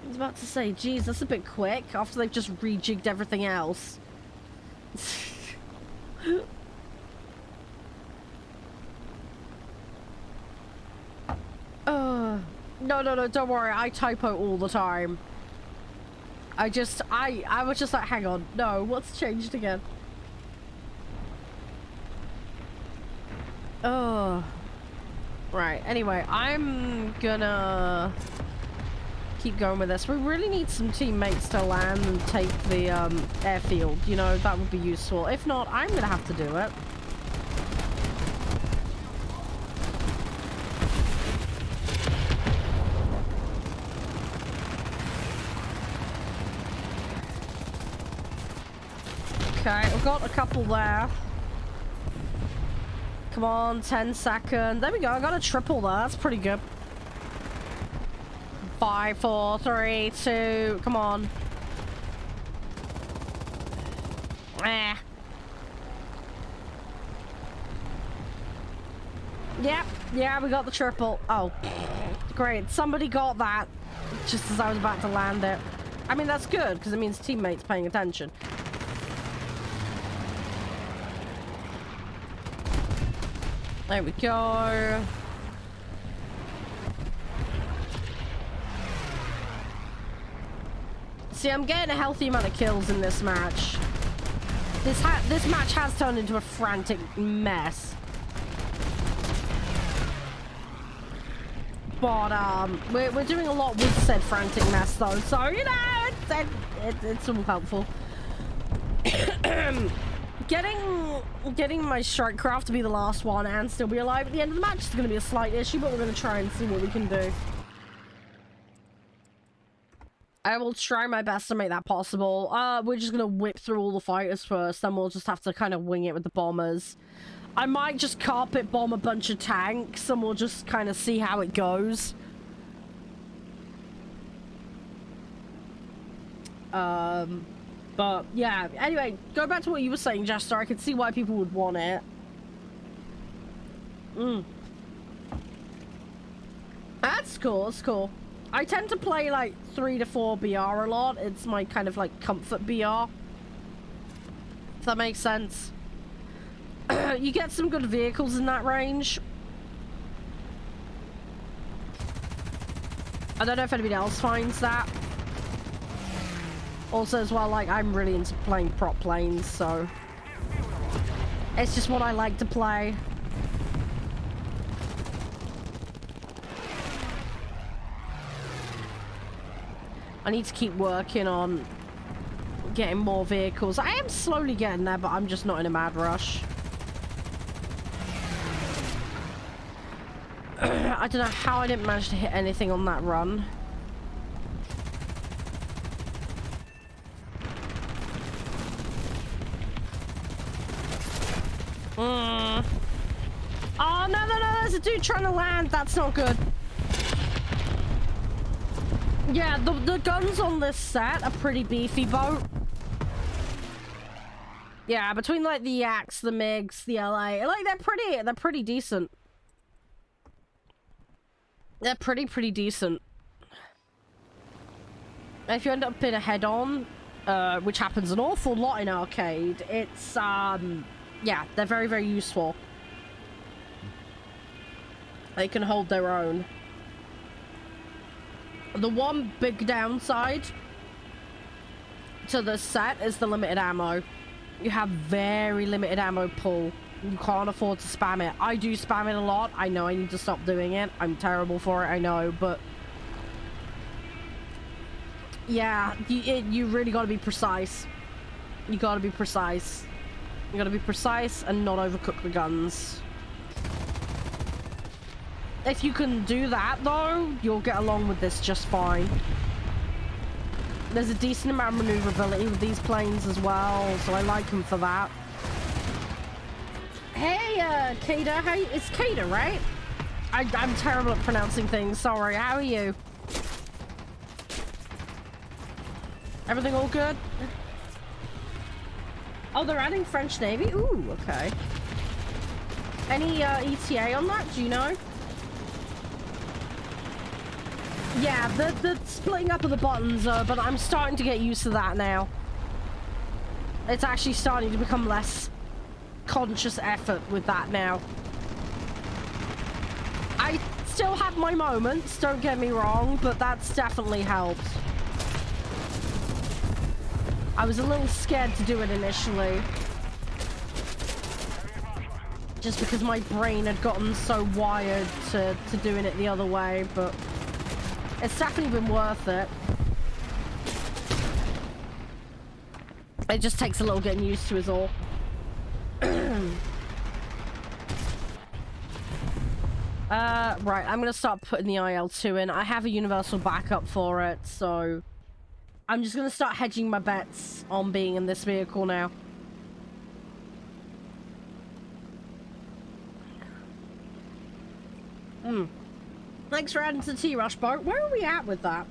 Speaker 1: I was about to say, geez, that's a bit quick after they've just rejigged everything else. No, don't worry, I typo all the time. I was just like, hang on, no, what's changed again? Oh. Right, anyway, I'm gonna keep going with this. We really need some teammates to land and take the airfield, you know, that would be useful. If not, I'm gonna have to do it. Okay, we've got a couple there. Come on, 10 seconds. There we go, I got a triple there. That's pretty good. 5, 4, 3, 2, come on. Ah. Yep, yeah, we got the triple. Oh, great. Somebody got that just as I was about to land it. I mean, that's good, because it means teammates paying attention. There we go. See, I'm getting a healthy amount of kills in this match. This match has turned into a frantic mess. But we're doing a lot with said frantic mess though, so you know it's all helpful. Getting my strike craft to be the last one and still be alive at the end of the match is going to be a slight issue, but we're going to try and see what we can do. I will try my best to make that possible. We're just going to whip through all the fighters first, then we'll just have to kind of wing it with the bombers. I might just carpet bomb a bunch of tanks and we'll just kind of see how it goes. But yeah, anyway, go back to what you were saying, Jester. I could see why people would want it. That's cool, that's cool. I tend to play like 3 to 4 BR a lot. It's my kind of like comfort BR. If that makes sense. You get some good vehicles in that range. I don't know if anybody else finds that. Also as well, like, I'm really into playing prop planes, so it's just what I like to play. I need to keep working on getting more vehicles. I am slowly getting there, but I'm just not in a mad rush. I don't know how I didn't manage to hit anything on that run. Oh, no, there's a dude trying to land. That's not good. Yeah, the guns on this set are pretty beefy, Bo. Yeah, between, like, the Axe, the MiGs, the LA, like, they're pretty decent. They're pretty decent. If you end up in a head-on, which happens an awful lot in arcade, it's, yeah, they're very useful. They can hold their own. The one big downside to the set is the limited ammo. You have very limited ammo pool. You can't afford to spam it. I do spam it a lot. I know I need to stop doing it. I'm terrible for it, I know, but yeah, you really gotta be precise. You gotta be precise. You gotta be precise and not overcook the guns. If you can do that, though, you'll get along with this just fine. There's a decent amount of maneuverability with these planes as well, so I like them for that. Hey, Kada, it's Kada, right? I'm terrible at pronouncing things, sorry. How are you? Everything all good? Oh, they're adding French Navy? Ooh, okay. Any, ETA on that? Do you know? Yeah, the splitting up of the buttons, but I'm starting to get used to that now. It's actually starting to become less conscious effort with that now. I still have my moments, don't get me wrong, but that's definitely helped. I was a little scared to do it initially. Just because my brain had gotten so wired to doing it the other way, but it's definitely been worth it. It just takes a little getting used to is all. Right, I'm gonna start putting the IL-2 in. I have a universal backup for it, so I'm just gonna start hedging my bets on being in this vehicle now. Thanks for adding to the T-Rush boat. Where are we at with that?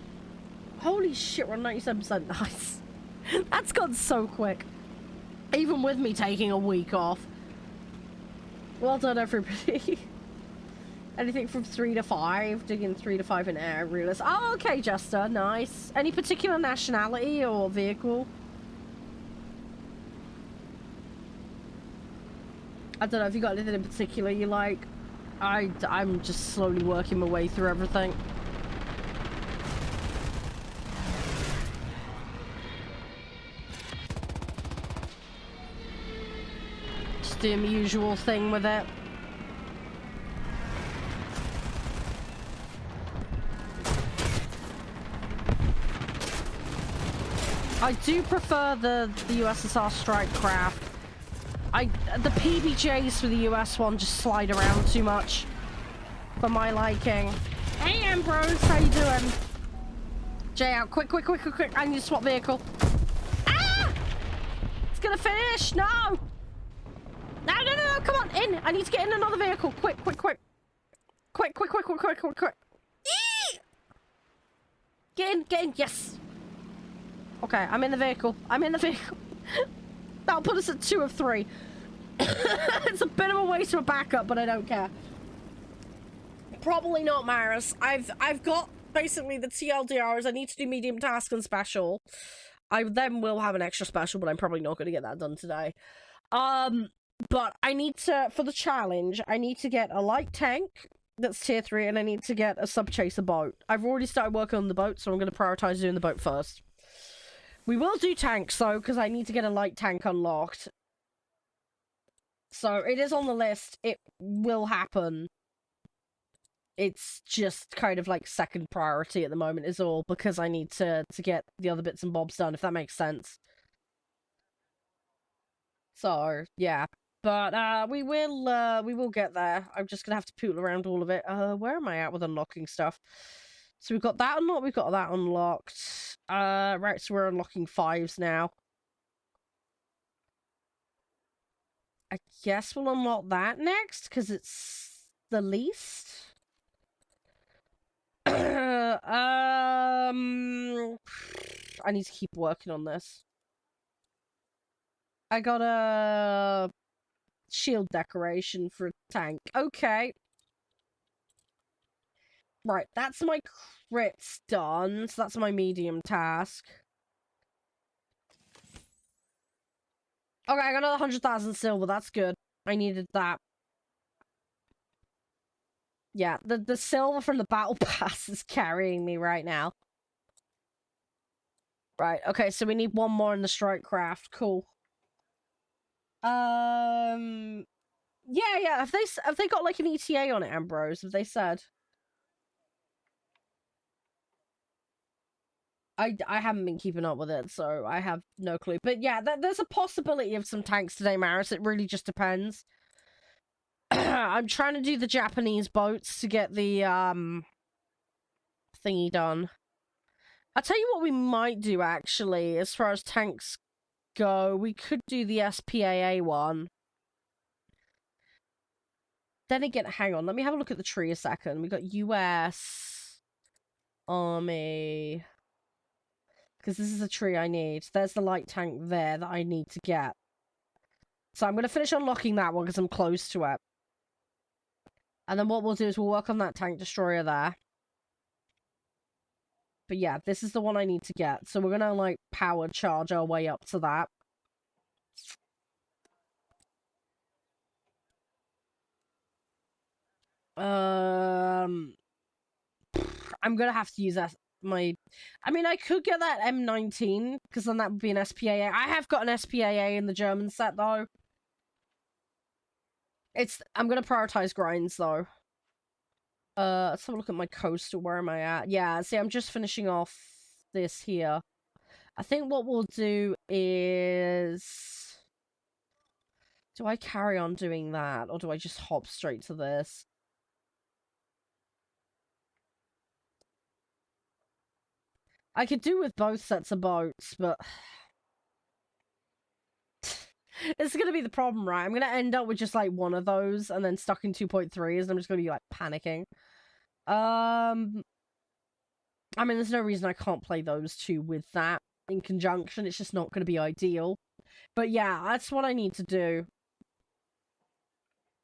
Speaker 1: Holy shit, we're on 97%. Nice. That's gone so quick. Even with me taking a week off. Well done, everybody. Anything from 3 to 5. Digging 3 to 5 in air. Realist. Oh, okay, Jester. Nice. Any particular nationality or vehicle? I don't know if you got anything in particular you like. I'm just slowly working my way through everything. Just doing the usual thing with it. I do prefer the USSR strike craft. The PBJs for the US one just slide around too much for my liking. Hey Ambrose, how you doing? Jay out, quick, I need to swap vehicle. Ah! It's gonna finish, no! No, come on, in! I need to get in another vehicle, quick. Quick. Eee! Get in, yes! Okay, I'm in the vehicle. That'll put us at 2 of 3. It's a bit of a waste of a backup, but I don't care. Probably not, Maris. I've got basically the TLDRs. I need to do medium task and special. I then will have an extra special, but I'm probably not going to get that done today. But I need to, for the challenge, I need to get a light tank that's tier 3, and I need to get a sub-chaser boat. I've already started working on the boat, so I'm going to prioritize doing the boat first. We will do tanks, though, because I need to get a light tank unlocked. So, it is on the list. It will happen. It's just kind of like second priority at the moment is all, because I need to get the other bits and bobs done, if that makes sense. So, yeah. But, we will get there. I'm just gonna have to poodle around all of it. Where am I at with unlocking stuff? So we've got that unlocked, we've got that unlocked. Right, so we're unlocking 5s now. I guess we'll unlock that next, because it's the least. I need to keep working on this. I got a shield decoration for a tank. Okay. Right, that's my crits done, so that's my medium task. Okay, I got another 100,000 silver, that's good. I needed that. Yeah, the silver from the battle pass is carrying me right now. Right, okay, so we need one more in the strike craft. Cool. Yeah, have they got like an ETA on it, Ambrose? Have they said? I haven't been keeping up with it, so I have no clue. But yeah, there's a possibility of some tanks today, Maris. It really just depends. I'm trying to do the Japanese boats to get the thingy done. I'll tell you what we might do, actually, as far as tanks go. We could do the SPAA one. Then again, hang on, let me have a look at the tree a second. We got US Army, because this is a tree I need. There's the light tank there that I need to get. So I'm going to finish unlocking that one because I'm close to it. And then what we'll do is we'll work on that tank destroyer there. But yeah, this is the one I need to get. So we're going to, like, power charge our way up to that. I'm going to have to use that. I mean, I could get that M19, because then that would be an SPAA. I have got an SPAA in the German set, though. I'm going to prioritize grinds, though. Let's have a look at my coastal. Where am I at? Yeah, see, I'm just finishing off this here. I think what we'll do is... Do I carry on doing that, or do I just hop straight to this? I could do with both sets of boats, but... It's gonna be the problem, right? I'm gonna end up with just, like, one of those, and then stuck in 2.3s, and I'm just gonna be, like, panicking. I mean, there's no reason I can't play those two with that in conjunction. It's just not going to be ideal. But yeah, that's what I need to do.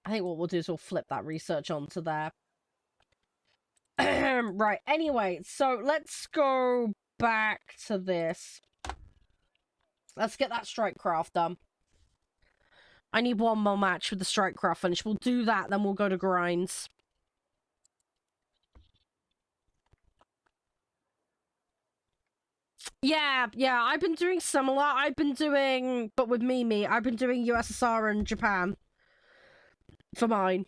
Speaker 1: I think what we'll do is we'll flip that research onto there. Right, anyway, so let's go back to this. Let's get that Strikecraft done. I need one more match with the Strikecraft finish. We'll do that, then we'll go to grinds. Yeah, I've been doing similar. I've been doing, but with Mimi, I've been doing USSR and Japan for mine.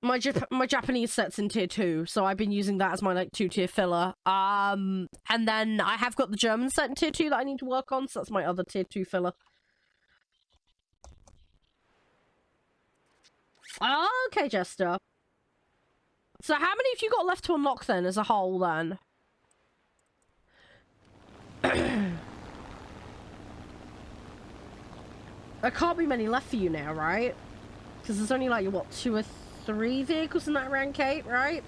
Speaker 1: My Japanese set's in tier 2, so I've been using that as my, like, 2-tier filler. And then I have got the German set in tier 2 that I need to work on, so that's my other tier 2 filler. Oh, okay, Jester. So how many have you got left to unlock, then, as a whole, then? There can't be many left for you now, right? Because there's only, like, what, 2 or 3 vehicles in that rank 8, right?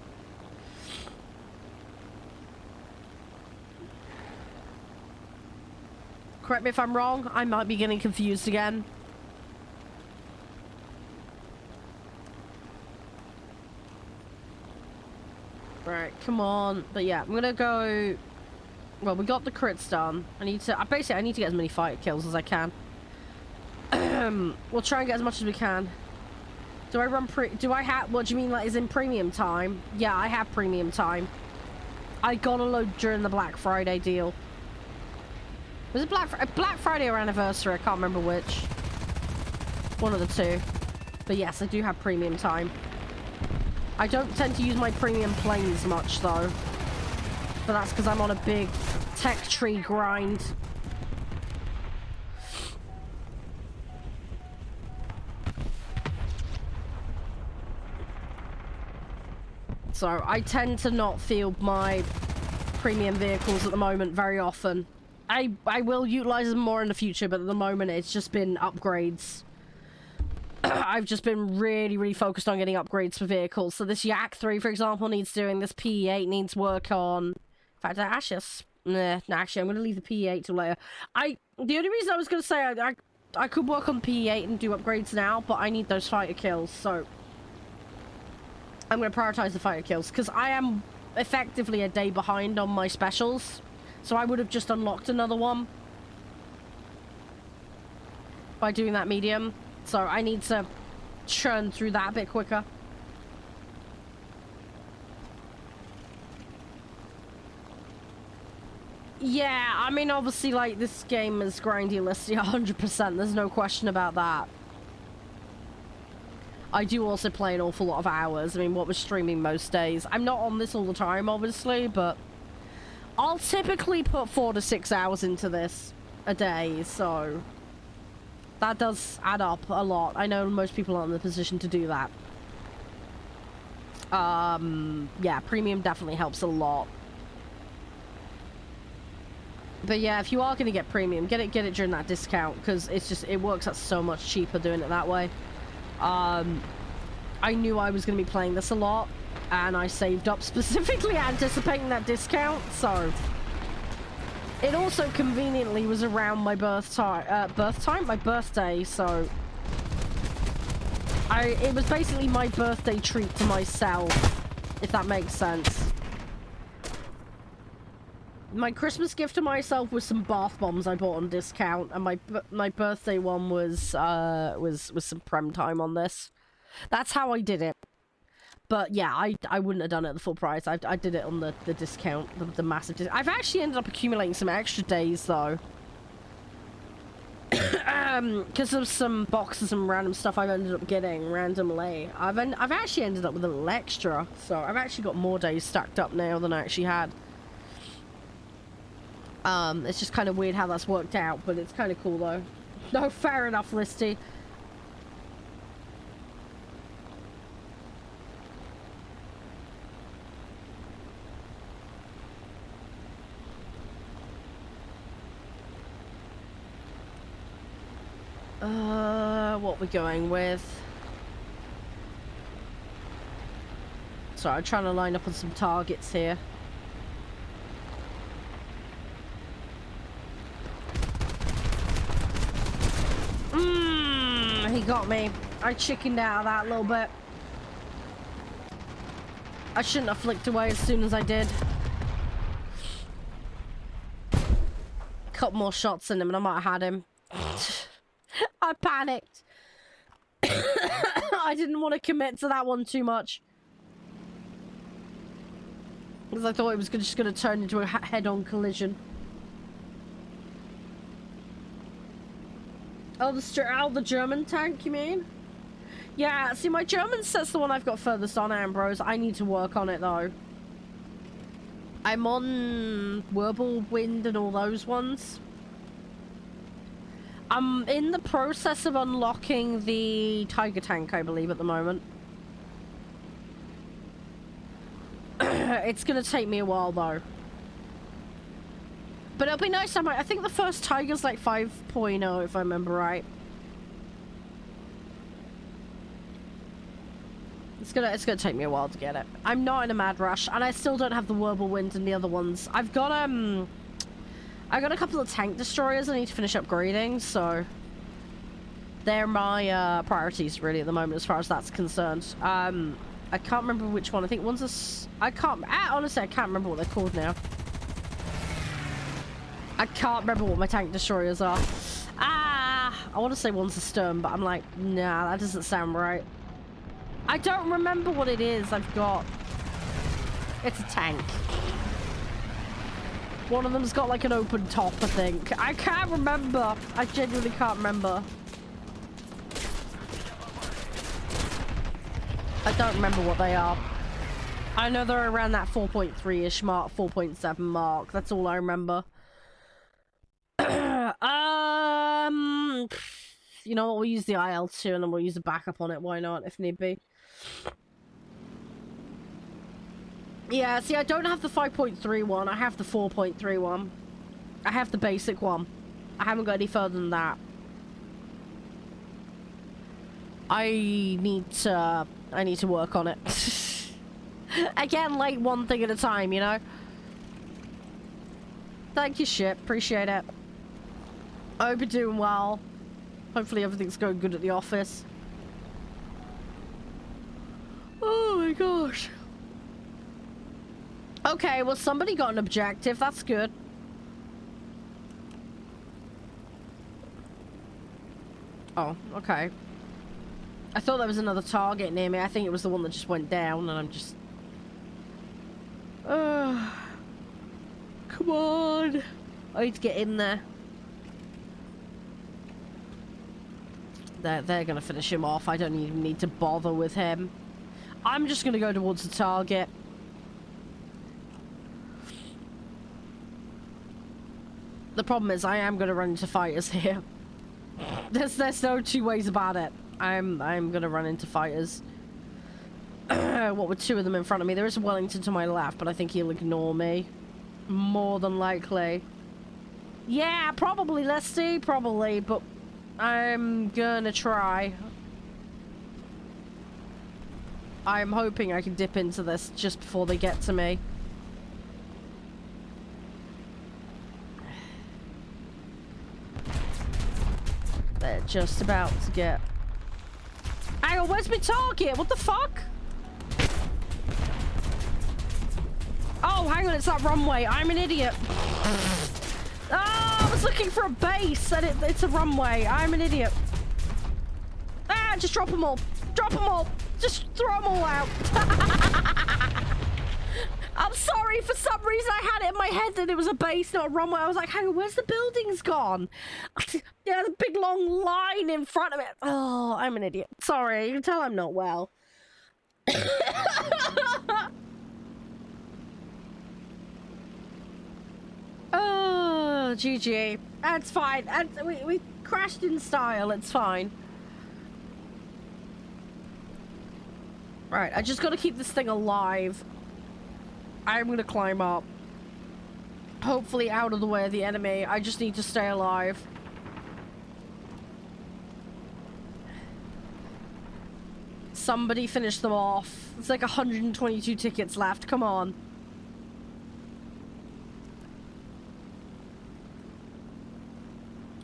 Speaker 1: Correct me if I'm wrong. I might be getting confused again. Right, come on. But yeah, I'm gonna go... Well, we got the crits done. I need to... Basically, I need to get as many fighter kills as I can. We'll try and get as much as we can. Do I run do I have... What do you mean, like, is in premium time? Yeah, I have premium time. I got a load during the Black Friday deal. Was it Black Friday or Anniversary? I can't remember which. One of the two. But yes, I do have premium time. I don't tend to use my premium planes much, though. But that's because I'm on a big tech tree grind. So I tend to not field my premium vehicles at the moment very often. I will utilize them more in the future, but at the moment it's just been upgrades. I've just been really focused on getting upgrades for vehicles. So this Yak 3, for example, needs doing. This PE8 needs work on. In fact, actually, I'm going to leave the PE8 till later. The only reason I was going to say I could work on PE8 and do upgrades now, but I need those fighter kills, so I'm going to prioritize the fighter kills, because I am effectively a day behind on my specials, so I would have just unlocked another one by doing that medium, so I need to churn through that a bit quicker. Yeah, I mean, obviously, like, this game is grindy listy 100%, there's no question about that. I do also play an awful lot of hours. I mean, what was streaming most days? I'm not on this all the time, obviously, but I'll typically put 4 to 6 hours into this a day, so that does add up a lot. I know most people aren't in the position to do that. Yeah, premium definitely helps a lot. But yeah, if you are going to get premium, get it during that discount, because it works out so much cheaper doing it that way. I knew I was going to be playing this a lot, and I saved up specifically anticipating that discount, so it also conveniently was around my my birthday, so it was basically my birthday treat to myself, if that makes sense. My Christmas gift to myself was some bath bombs I bought on discount, and my birthday one was some prem time on this. That's how I did it. But yeah, I wouldn't have done it at the full price. I did it on the discount, the massive discount. I've actually ended up accumulating some extra days though, because of some boxes and random stuff I've ended up getting randomly. I've actually ended up with a little extra, so I've actually got more days stacked up now than I actually had. It's just kind of weird how that's worked out, but it's kind of cool though. No, fair enough, Listy. What we're going with? So I'm trying to line up on some targets here. He got me. I chickened out of that a little bit. I shouldn't have flicked away as soon as I did. Couple more shots in him and I might have had him. I panicked. I didn't want to commit to that one too much. Because I thought it was just going to turn into a head-on collision. Oh, the German tank, you mean? Yeah, see, my German says the one I've got furthest on, Ambrose. I need to work on it, though. I'm on Wirbelwind and all those ones. I'm in the process of unlocking the Tiger tank, I believe, at the moment. It's gonna take me a while, though. But it'll be nice. I think the first Tiger's like 5.0, if I remember right. It's gonna take me a while to get it. I'm not in a mad rush, and I still don't have the Wirbelwind and the other ones. I've got a couple of tank destroyers I need to finish upgrading, so they're my priorities really at the moment as far as that's concerned. I can't remember which one. I think one's a honestly, I can't remember what they're called now. I can't remember what my tank destroyers are. I want to say one's a Stern, but I'm like, nah, that doesn't sound right. I don't remember what it is I've got. It's a tank. One of them's got like an open top, I think. I can't remember. I genuinely can't remember. I don't remember what they are. I know they're around that 4.3-ish mark, 4.7 mark. That's all I remember. You know what, we'll use the IL-2 and then we'll use a backup on it. Why not, if need be? Yeah, see, I don't have the 5.3 one. I have the 4.3 one. I have the basic one. I haven't got any further than that. I need to work on it. Again, like one thing at a time, you know? Thank you, ship. Appreciate it. I hope you're doing well. Hopefully everything's going good at the office. Oh my gosh. Okay, well, somebody got an objective. That's good. Oh, okay. I thought there was another target near me. I think it was the one that just went down, and I'm just... come on. I need to get in there. They're gonna finish him off. I don't even need to bother with him. I'm just gonna go towards the target. The problem is I am gonna run into fighters here. There's no two ways about it. I'm gonna run into fighters. What with two of them in front of me? There is a Wellington to my left, but I think he'll ignore me. More than likely. Yeah, probably, Leslie, probably, but I'm gonna try. I'm hoping I can dip into this just before they get to me. They're just about to get... Hang on, where's my target? What the fuck? Oh, hang on, it's that runway. I'm an idiot. Oh, I was looking for a base and it's a runway. I'm an idiot. Ah, just drop them all. Drop them all. Just throw them all out. I'm sorry, for some reason I had it in my head that it was a base, not a runway. I was like, hang on, where's the buildings gone? Yeah, the big long line in front of it. Oh, I'm an idiot. Sorry, you can tell I'm not well. Oh, GG. That's fine. We crashed in style. It's fine. Right, I just gotta keep this thing alive. I'm gonna climb up. Hopefully out of the way of the enemy. I just need to stay alive. somebody finish them off. It's like 122 tickets left. Come on.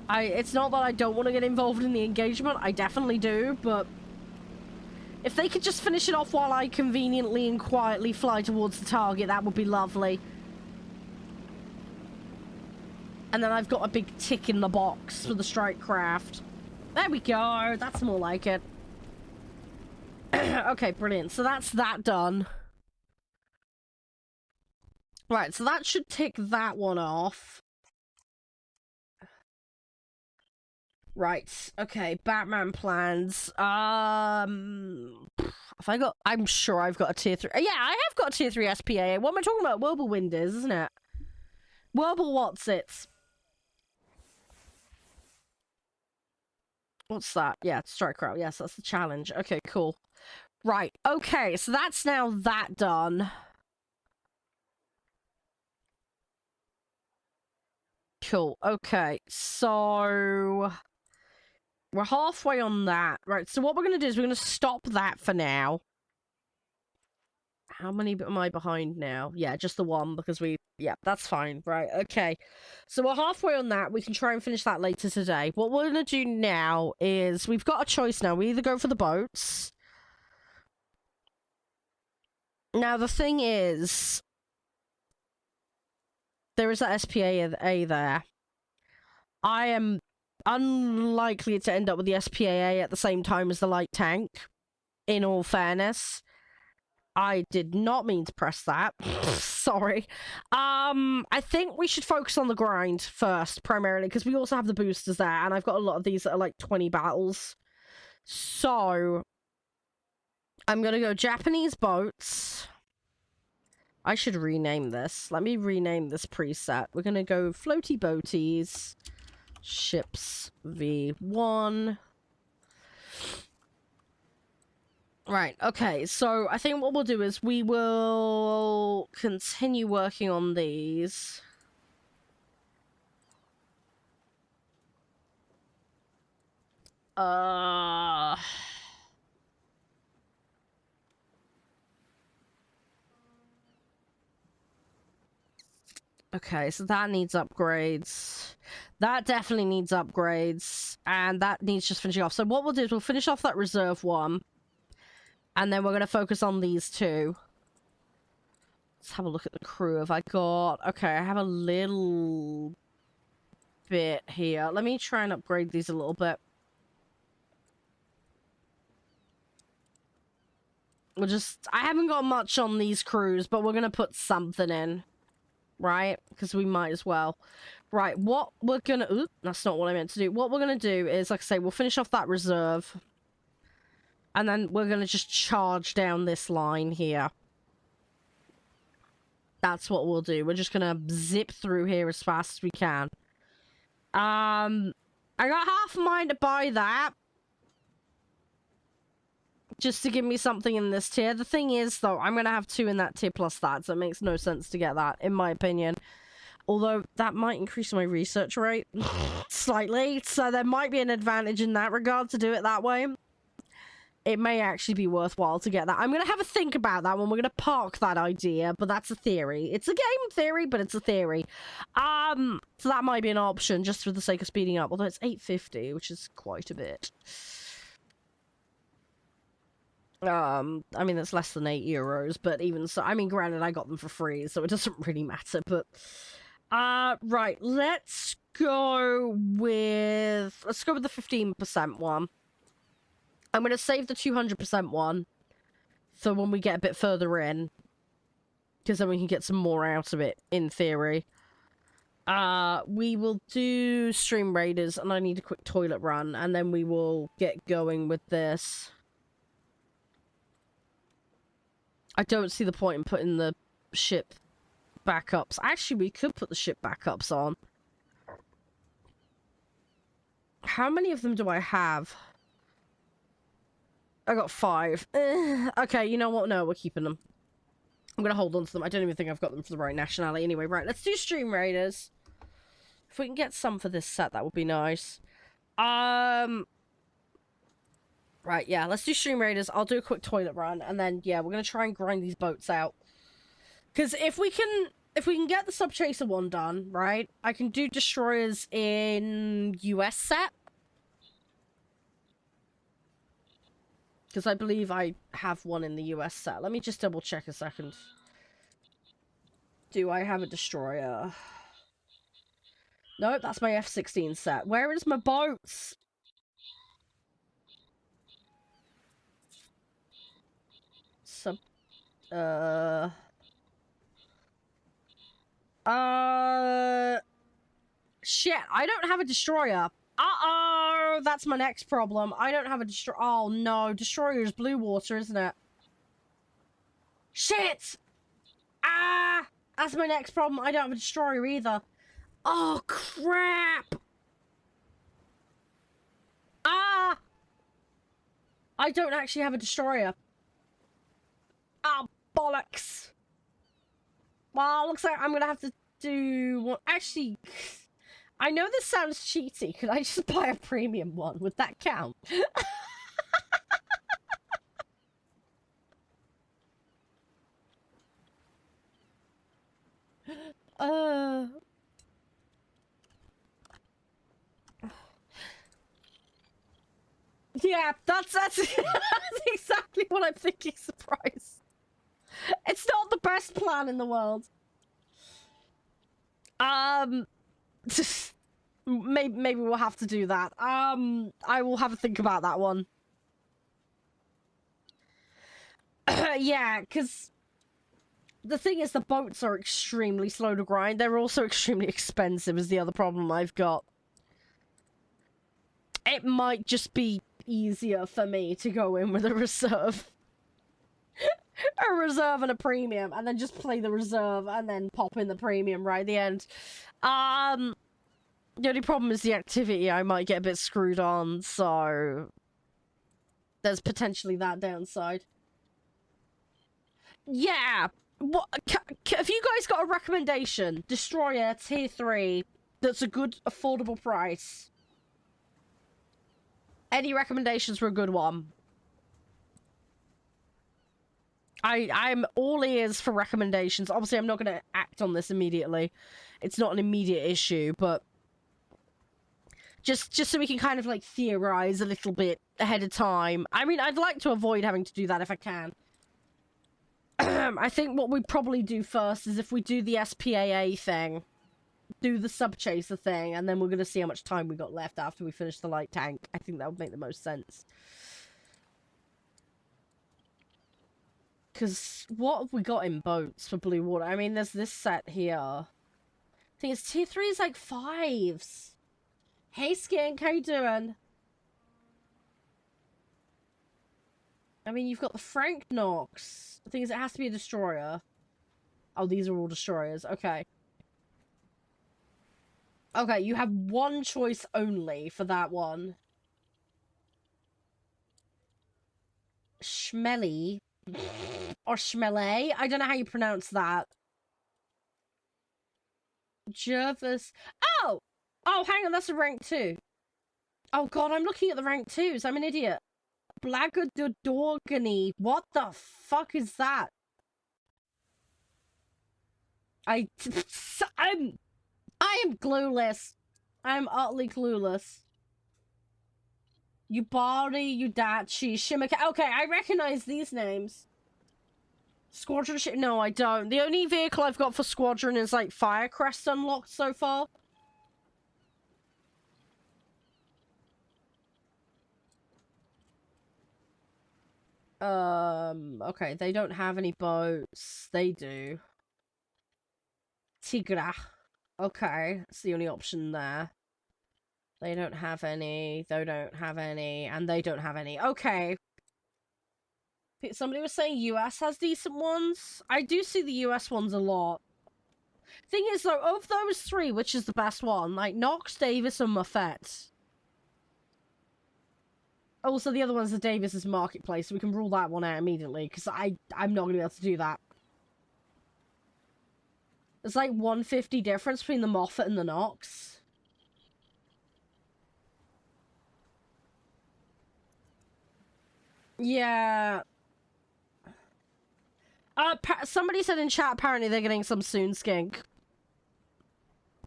Speaker 1: It's not that I don't want to get involved in the engagement. I definitely do, but if they could just finish it off while I conveniently and quietly fly towards the target, that would be lovely. And then I've got a big tick in the box for the strike craft. There we go. That's more like it. Okay, brilliant. So that's that done. Right, so that should tick that one off. Right, okay, Batman plans. I'm sure I've got a tier 3. Yeah, I have got a tier 3 SPA. What am I talking about? Whirlwind is, isn't it? What's it? What's that? Yeah, strike crowd. Yes, that's the challenge. Okay, cool. Right, okay, so that's now that done. Cool, okay, so we're halfway on that. Right, so what we're going to do is we're going to stop that for now. How many am I behind now? Yeah, just the one, because yeah, that's fine. Right, okay. So we're halfway on that. We can try and finish that later today. What we're going to do now is we've got a choice now. We either go for the boats. Now, the thing is, there is that SPA there. I am unlikely to end up with the SPAA at the same time as the light tank, in all fairness. I did not mean to press that. Sorry. I think we should focus on the grind first, primarily, because we also have the boosters there, and I've got a lot of these that are like 20 battles. So, I'm gonna go Japanese boats. I should rename this. Let me rename this preset. We're gonna go floaty boaties. Ships V1. Right, okay, so I think what we'll do is we will continue working on these. Okay, so that needs upgrades. That definitely needs upgrades. And that needs just finishing off. So what we'll do is we'll finish off that reserve one. And then we're going to focus on these two. Let's have a look at the crew. Have I got... Okay, I have a little bit here. Let me try and upgrade these a little bit. We'll just... I haven't got much on these crews, but we're going to put something in. Right? Because we might as well. Right, what we're going to... Oop, that's not what I meant to do. What we're going to do is, like I say, we'll finish off that reserve. And then we're going to just charge down this line here. That's what we'll do. We're just going to zip through here as fast as we can. I got half a mind to buy that. Just to give me something in this tier. The thing is, though, I'm going to have 2 in that tier plus that. So it makes no sense to get that, in my opinion. Although, that might increase my research rate. Slightly. So there might be an advantage in that regard to do it that way. It may actually be worthwhile to get that. I'm going to have a think about that one. We're going to park that idea, but that's a theory. It's a game theory, but it's a theory. So that might be an option, just for the sake of speeding up. Although it's 850, which is quite a bit. I mean, that's less than €8, but even so... I mean, granted, I got them for free, so it doesn't really matter, but... right, let's go with... Let's go with the 15% one. I'm going to save the 200% one for when we get a bit further in. Because then we can get some more out of it, in theory. We will do Stream Raiders, and I need a quick toilet run, and then we will get going with this. I don't see the point in putting the ship backups. Actually, we could put the ship backups on. How many of them do I have? I got 5. Okay, you know what? No, we're keeping them. I'm gonna hold on to them. I don't even think I've got them for the right nationality. Anyway, right, let's do Stream Raiders. If we can get some for this set, that would be nice. Right, yeah, let's do Stream Raiders. I'll do a quick toilet run, and then, yeah, we're gonna try and grind these boats out. Because if we can get the Subchaser one done, right, I can do Destroyers in US set. Because I believe I have one in the US set. Let me just double check a second. Do I have a Destroyer? Nope, that's my F-16 set. Where is my boats? Shit, I don't have a Destroyer. Uh-oh, that's my next problem. I don't have a Destroyer. Oh, no, Destroyer is blue water, isn't it? Shit! Ah! That's my next problem. I don't have a Destroyer either. Oh, crap! Ah! I don't actually have a Destroyer. Ah, bollocks. Well, looks like I'm gonna have to do one. Actually, I know this sounds cheaty. Could I just buy a premium one? Would that count? Yeah, that's that's exactly what I'm thinking. Surprise. It's not the best plan in the world. Maybe we'll have to do that. I will have a think about that one. Yeah, because the thing is, the boats are extremely slow to grind. They're also extremely expensive, is the other problem I've got. It might just be easier for me to go in with a reserve. A reserve and a premium, and then just play the reserve, and then pop in the premium right at the end. The only problem is the activity. I might get a bit screwed on, so there's potentially that downside. Yeah! What, have you guys got a recommendation? Destroyer tier 3 that's a good, affordable price. Any recommendations for a good one? I'm all ears for recommendations. Obviously, I'm not going to act on this immediately. It's not an immediate issue, but just so we can kind of, like, theorize a little bit ahead of time. I mean, I'd like to avoid having to do that if I can. I think what we probably do first is if we do the SPAA thing, do the Subchaser thing, and then we're going to see how much time we got left after we finish the light tank. I think that would make the most sense. Because what have we got in boats for blue water? I mean, there's this set here. I think it's tier 3 is like 5s. Hey, Skink, how you doing? I mean, you've got the Frank Knox. The thing is, it has to be a destroyer. Oh, these are all destroyers. Okay. Okay, you have one choice only for that one. Schmelly. Or Schmele. I don't know how you pronounce that. Jervis. Oh! Oh, hang on, that's a rank 2. Oh god, I'm looking at the rank 2s. I'm an idiot. Blagodorgany. What the fuck is that? I am clueless. I'm utterly clueless. Yubari, Yudachi, Shimaka. Okay, I recognize these names. Squadron ship? No, I don't. The only vehicle I've got for Squadron is, like, Firecrest unlocked so far. Okay, they don't have any boats. They do. Tigra. Okay, that's the only option there. They don't have any, they don't have any, and they don't have any. Okay. Somebody was saying US has decent ones. I do see the US ones a lot. Thing is, though, of those 3, which is the best one? Like, Knox, Davis, and Moffett. Also, the other one's the Davis's Marketplace, so we can rule that one out immediately, because I'm not going to be able to do that. There's like 150 difference between the Moffett and the Knox. Yeah. Somebody said in chat apparently they're getting some soon, Skink.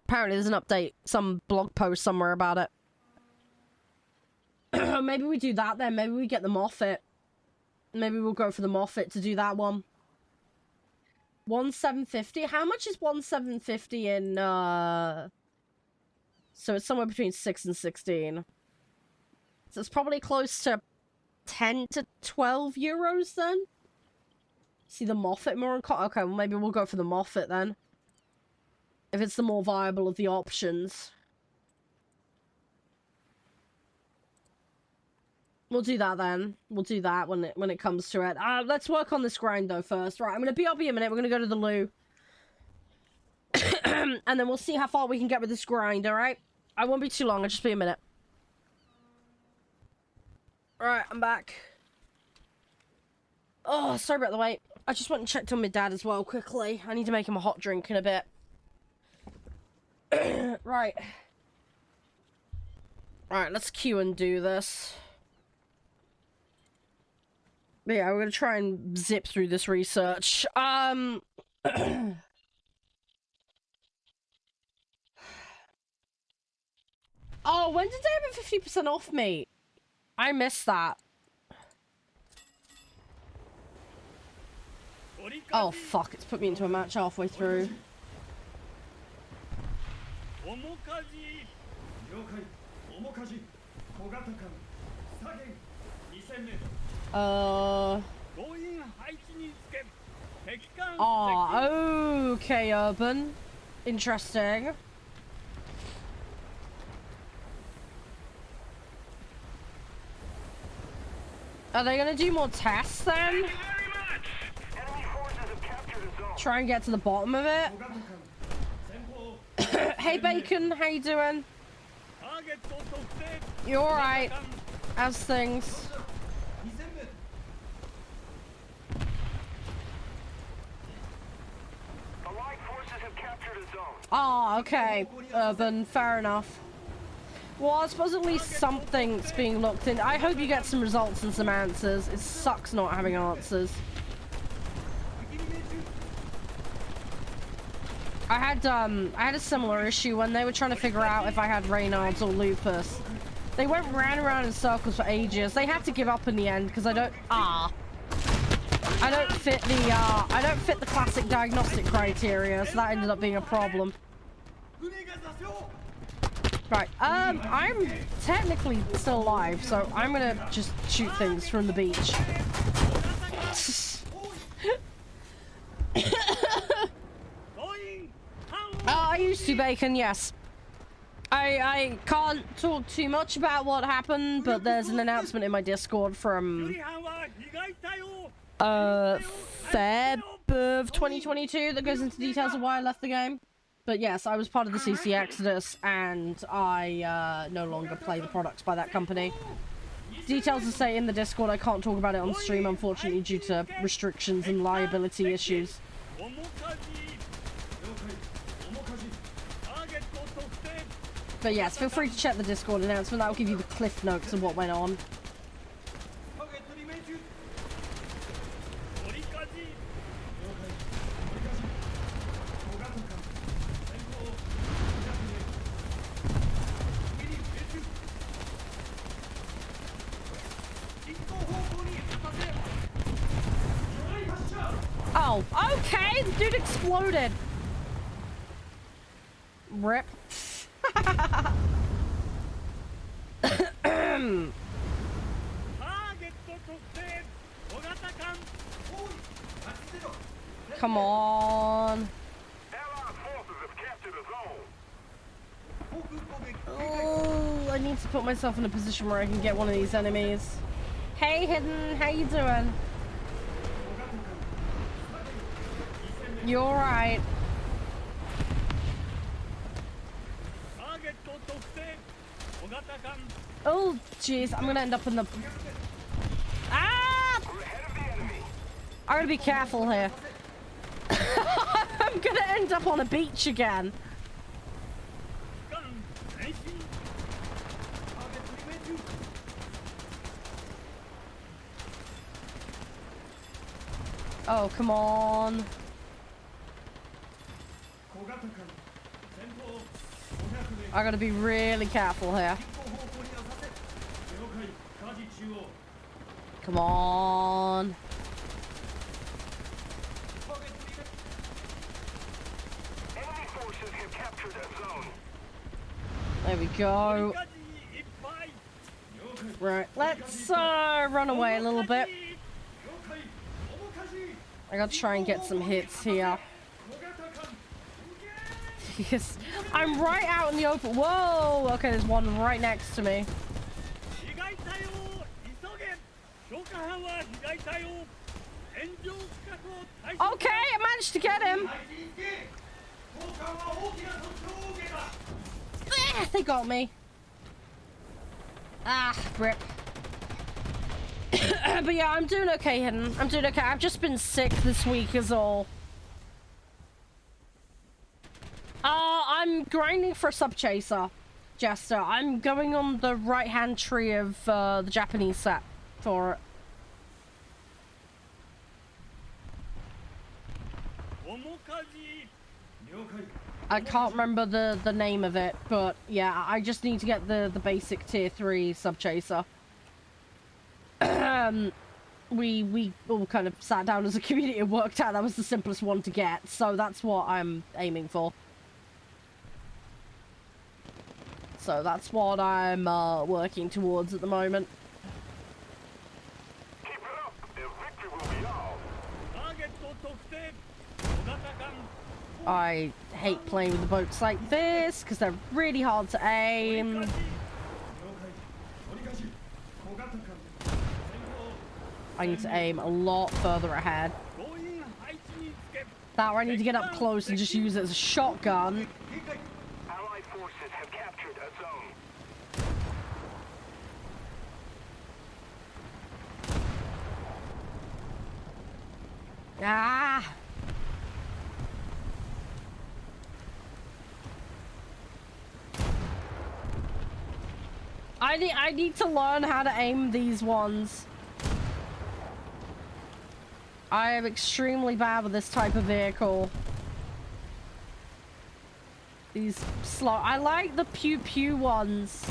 Speaker 1: Apparently there's an update, some blog post somewhere about it. Maybe we do that then. Maybe we get the Moffat. Maybe we'll go for the Moffat to do that one. 1,750. How much is 1,750 in, So it's somewhere between 6 and 16. So it's probably close to 10 to 12 euros then? See the Moffat more okay, well maybe we'll go for the Moffat then. If it's the more viable of the options. We'll do that then. We'll do that when it comes to it. Let's work on this grind though first. Right, I'm gonna be up here a minute. We're gonna go to the loo. And then we'll see how far we can get with this grind, alright? I won't be too long, I'll just be a minute. Alright, I'm back. Oh, sorry about the wait. I just went and checked on my dad as well, quickly. I need to make him a hot drink in a bit. Right. Alright, let's queue and do this. But yeah, we're gonna try and zip through this research. Oh, when did they have a 50% off, mate? I missed that. Oh, fuck. It's put me into a match halfway through. Oh, okay, Urban. Interesting. Are they gonna do more tests then? Try and get to the bottom of it. Hey Bacon, how you doing? You alright? How's things? Oh, okay. Urban, fair enough. Well, I suppose at least something's being looked in. I hope you get some results and some answers. It sucks not having answers. I had a similar issue when they were trying to figure out if I had Raynaud's or lupus. They went round and round in circles for ages. They had to give up in the end because I don't fit the classic diagnostic criteria, so that ended up being a problem. Right, I'm technically still alive, so I'm gonna just shoot things from the beach. I used to, Bacon, yes. I can't talk too much about what happened, but there's an announcement in my Discord from Feb of 2022 that goes into details of why I left the game. But yes, I was part of the CC Exodus, and I no longer play the products by that company. Details to say in the Discord. I can't talk about it on stream, unfortunately, due to restrictions and liability issues. But yes, feel free to check the Discord announcement. That will give you the cliff notes of what went on. Oh, okay, the dude exploded. Rip. Come on. Oh, I need to put myself in a position where I can get one of these enemies. Hey, Hidden, how you doing? You alright? Oh, jeez, I'm gonna end up in the... Ah! I'm gonna be careful here. I'm gonna end up on a beach again. Oh, come on. I gotta be really careful here. Come on.
Speaker 2: Enemy forces have captured a zone.
Speaker 1: There we go. Right, let's run away a little bit. I gotta try and get some hits here. Yes, I'm right out in the open. Whoa! Okay, there's one right next to me. Okay, I managed to get him. They got me. Ah, rip. But yeah, I'm doing okay, Hidden. I'm doing okay. I've just been sick this week is all. I'm grinding for Sub Chaser, Jester. I'm going on the right-hand tree of the Japanese set for it. I can't remember the name of it, but yeah, I just need to get the basic tier 3 Sub Chaser. We all kind of sat down as a community and worked out that was the simplest one to get, so that's what I'm aiming for. So that's what I'm working towards at the moment.
Speaker 2: Keep it up. The victory will be ours.
Speaker 1: I hate playing with the boats like this because they're really hard to aim. I need to aim a lot further ahead. That or I need to get up close and just use it as a shotgun.
Speaker 2: Allied forces have captured a zone.
Speaker 1: Ah! I need to learn how to aim these ones. I am extremely bad with this type of vehicle. These slow. I like the pew pew ones.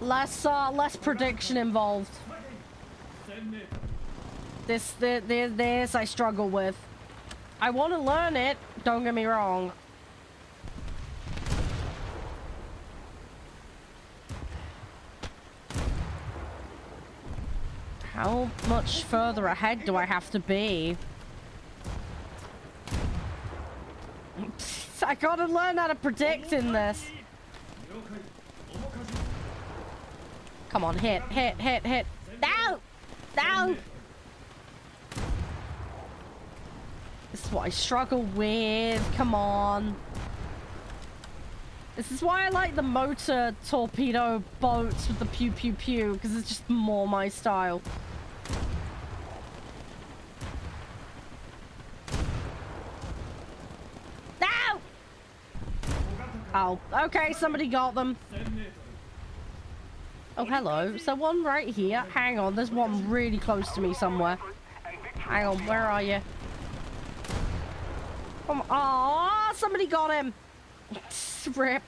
Speaker 1: Less prediction involved. This I struggle with. I want to learn it. Don't get me wrong. How much further ahead do I have to be? I gotta learn how to predict in this. Come on, hit. No! No! This is what I struggle with. Come on. This is why I like the motor torpedo boats with the pew pew pew, because it's just more my style. No! Oh, okay, somebody got them. Oh, hello. Is there one right here? Hang on, there's one really close to me somewhere. Hang on, where are you? Come on. Aw, somebody got him. Rip.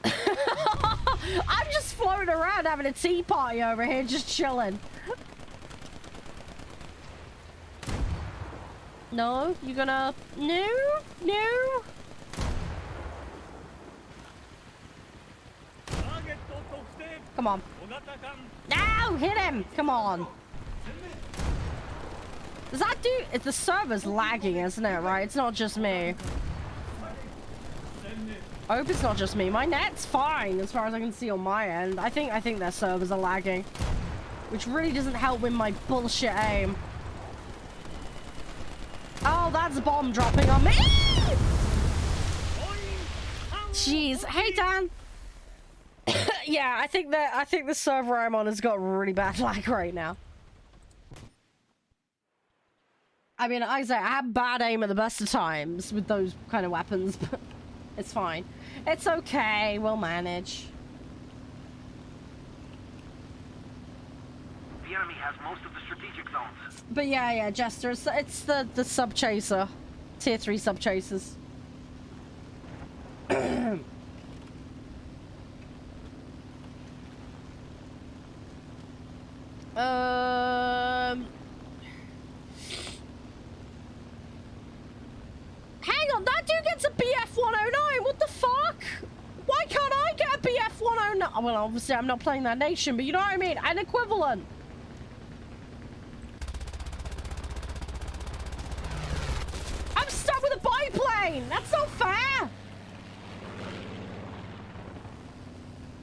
Speaker 1: I'm just floating around having a tea party over here, just chilling. No, you're gonna... No. Come on. No, hit him. Come on. Does that do... The server's lagging, isn't it, right? It's not just me. I hope it's not just me. My net's fine, as far as I can see on my end. I think their servers are lagging. Which really doesn't help with my bullshit aim. Oh, that's a bomb dropping on me! Jeez. Hey, Dan! Yeah, I think the server I'm on has got really bad lag right now. I mean, like I say, I have bad aim at the best of times with those kind of weapons, but It's fine. It's okay. We'll manage.
Speaker 3: The enemy has most of the strategic zones.
Speaker 1: But yeah, Jester, it's the sub chaser, tier 3 sub chasers. Hang on, that dude gets a BF 109. What the fuck? Why can't I get a BF 109? Well, obviously I'm not playing that nation, but you know what I mean? An equivalent. I'm stuck with a biplane. That's not fair.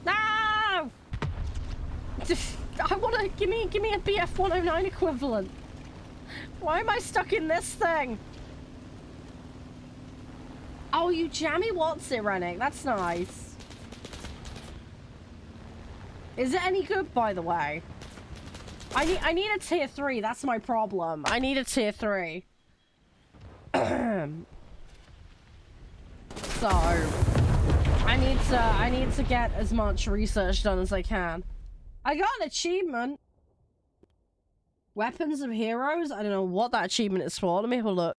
Speaker 1: No. I want to give me a BF 109 equivalent. Why am I stuck in this thing? Oh, you jammy what's it, Rennick? That's nice. Is it any good, by the way? I need a tier 3. That's my problem. I need a tier 3. So I need to get as much research done as I can. I got an achievement. Weapons of Heroes? I don't know what that achievement is for. Let me have a look.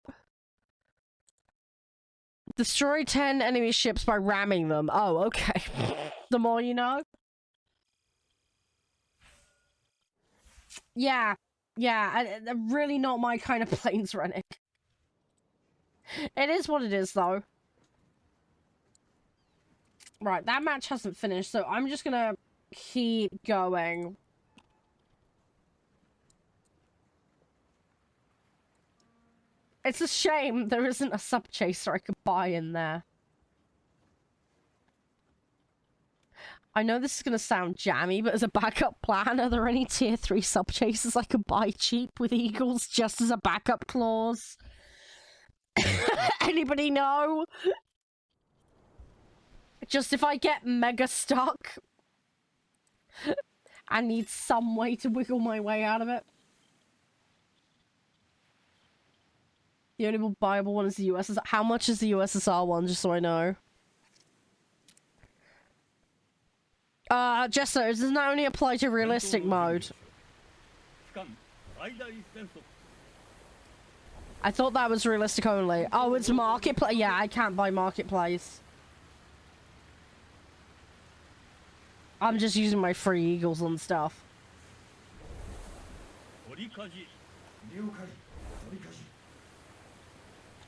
Speaker 1: Destroy 10 enemy ships by ramming them. Oh, okay. The more you know. Yeah. Yeah, really not my kind of planes running. It is what it is, though. Right, that match hasn't finished, so I'm just gonna keep going. It's a shame there isn't a sub chaser I could buy in there. I know this is gonna sound jammy, but as a backup plan, are there any tier 3 sub chasers I could buy cheap with Eagles just as a backup clause? Anybody know? Just if I get mega stuck, I need some way to wiggle my way out of it. The only buyable one is the USSR. How much is the USSR one, just so I know? Jester, does that only apply to realistic mode? I thought that was realistic only. Oh, it's marketplace. Yeah, I can't buy marketplace. I'm just using my free Eagles and stuff.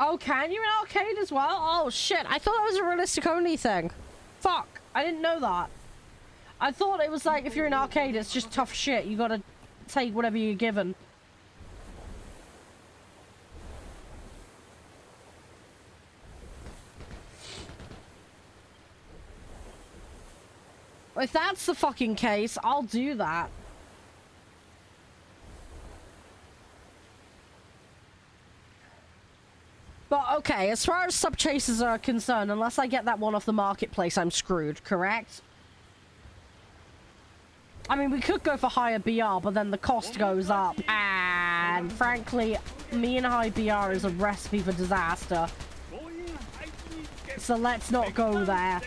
Speaker 1: Oh, can you in arcade as well? Oh, shit. I thought that was a realistic only thing. Fuck. I didn't know that. I thought it was like, if you're in arcade, it's just tough shit. You gotta take whatever you're given. If that's the fucking case, I'll do that. But okay, as far as sub chasers are concerned, unless I get that one off the marketplace, I'm screwed, correct? I mean, we could go for higher BR, but then the cost goes up. And frankly, me and high BR is a recipe for disaster. So let's not go there.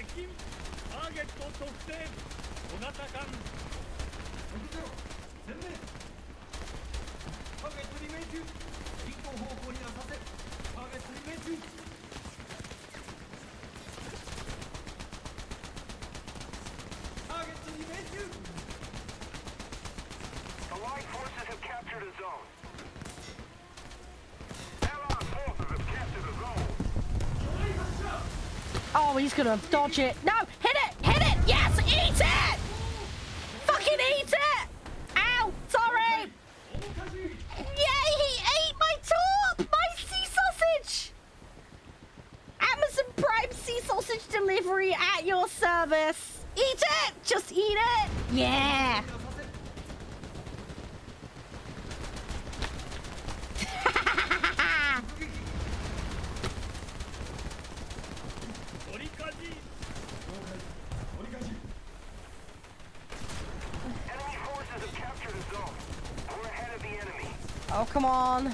Speaker 2: Allied forces have captured a zone. Allied forces have captured a zone.
Speaker 1: Oh, he's gonna dodge it. No, hit it! Hit it! Yes, eat it! Fucking eat it! Ow, sorry! Yay, he ate my top! My sea sausage! Amazon Prime sea sausage delivery at your service. Eat it! Just eat it! Yeah!
Speaker 2: Enemy forces have captured a zone. We're ahead of the enemy.
Speaker 1: Oh, come on.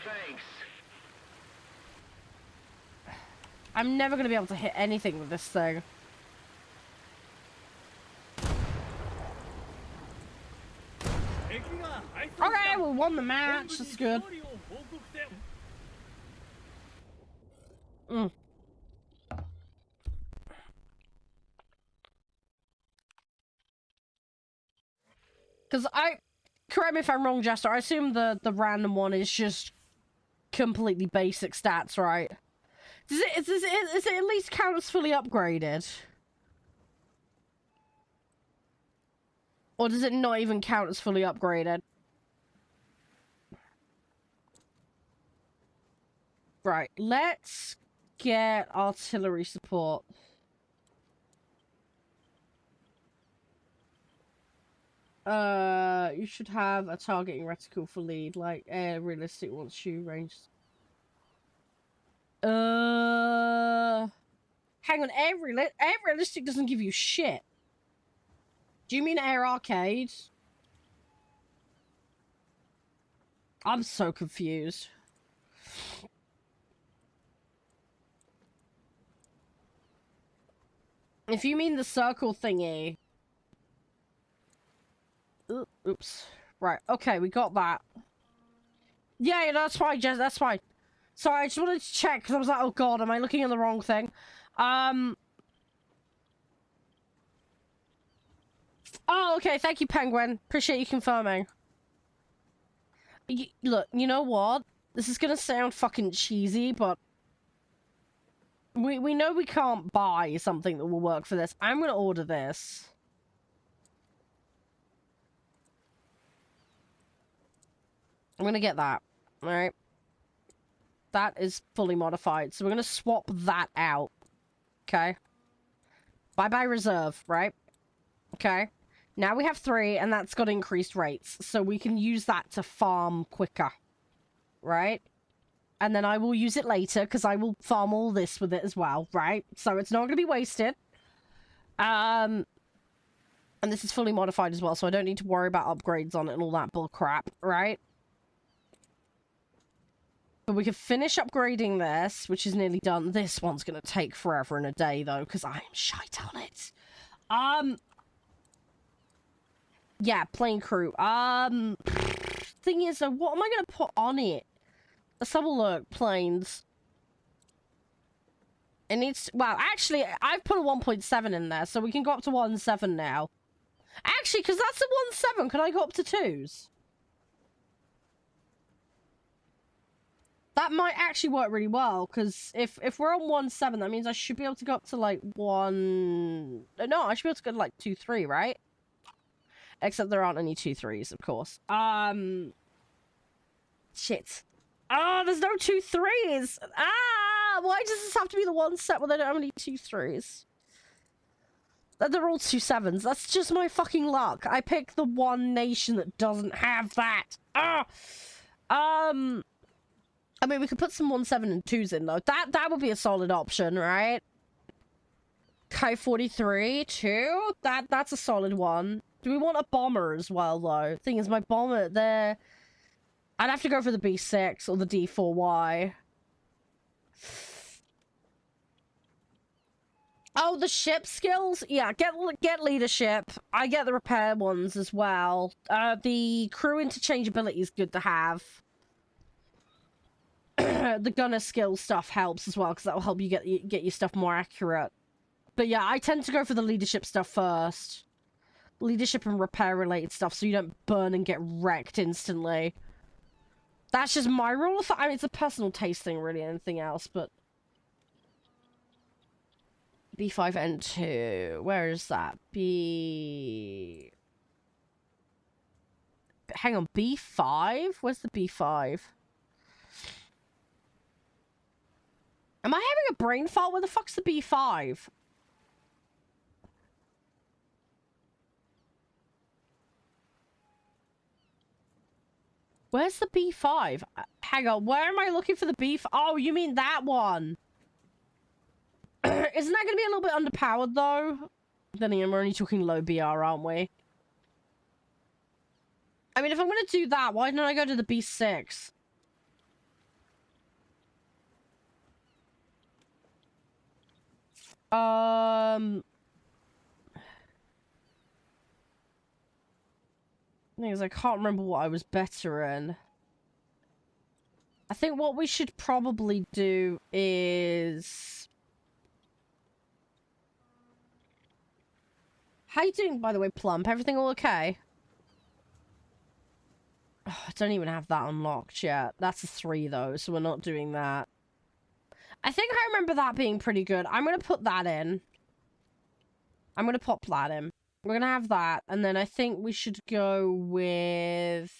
Speaker 3: Thanks.
Speaker 1: I'm never gonna be able to hit anything with this thing. Okay, we won the match. That's good. Because correct me if I'm wrong, Jester, I assume the random one is just completely basic stats, right? Does it at least count as fully upgraded? Or does it not even count as fully upgraded? Right, let's get artillery support. You should have a targeting reticle for lead, like air realistic once you range. Hang on, air realistic doesn't give you shit. Do you mean air arcade? I'm so confused. If you mean the circle thingy. Oops. Right, okay, we got that. Yeah, that's fine, Jess, that's fine. Sorry, I just wanted to check, because I was like, oh god, am I looking at the wrong thing? Oh, okay, thank you, Penguin. Appreciate you confirming. Look, you know what? This is gonna sound fucking cheesy, but... We know we can't buy something that will work for this. I'm gonna order this. I'm gonna get that. Alright. That is fully modified. So we're gonna swap that out. Okay. Bye-bye reserve, right? Okay. Now we have 3, and that's got increased rates. So we can use that to farm quicker. Right? And then I will use it later, because I will farm all this with it as well, right? So it's not going to be wasted. And this is fully modified as well, so I don't need to worry about upgrades on it and all that bull crap, right? But we can finish upgrading this, which is nearly done. This one's going to take forever and a day, though, because I'm shite on it. Yeah, plane crew. Thing is, though, what am I going to put on it? Let's have a look. Planes. It needs... Well, actually, I've put a 1.7 in there, so we can go up to 1.7 now. Actually, because that's a 1.7, can I go up to 2s? That might actually work really well, because if we're on 1.7, that means I should be able to go up to, like, 1... No, I should be able to go to, like, 2.3, right? Except there aren't any 2.3s, of course. Shit. Oh, there's no 2.3s! Ah! Why does this have to be the 1.7 when they don't have any 2.3s? They're all 2.7s. That's just my fucking luck. I picked the one nation that doesn't have that. Ah! I mean, we could put some 1.7 and 2s in, though. That would be a solid option, right? Kai 43, 2? That's a solid one. Do we want a bomber as well, though? Thing is, my bomber, they're... I'd have to go for the B6 or the D4Y. Oh, the ship skills? Yeah, get leadership. I get the repair ones as well. The crew interchangeability is good to have. The gunner skill stuff helps as well, because that will help you get your stuff more accurate. But yeah, I tend to go for the leadership stuff first. Leadership and repair related stuff, so you don't burn and get wrecked instantly. That's just my rule of thumb. I mean, it's a personal taste thing, really, anything else, but... B5N2. Where is that? Hang on, B5? Where's the B5? Am I having a brain fart? Where the fuck's the B5? Where's the B5? Hang on, where am I looking for the B5? Oh, you mean that one? Isn't that going to be a little bit underpowered, though? Then again, we're only talking low BR, aren't we? I mean, if I'm going to do that, why don't I go to the B6? Thing is, I can't remember what I was better in. I think what we should probably do is... How you doing, by the way, Plump? Everything all okay? Oh, I don't even have that unlocked yet. That's a 3, though, so we're not doing that. I think I remember that being pretty good. I'm going to put that in. I'm going to pop that in. We're going to have that, and then I think we should go with...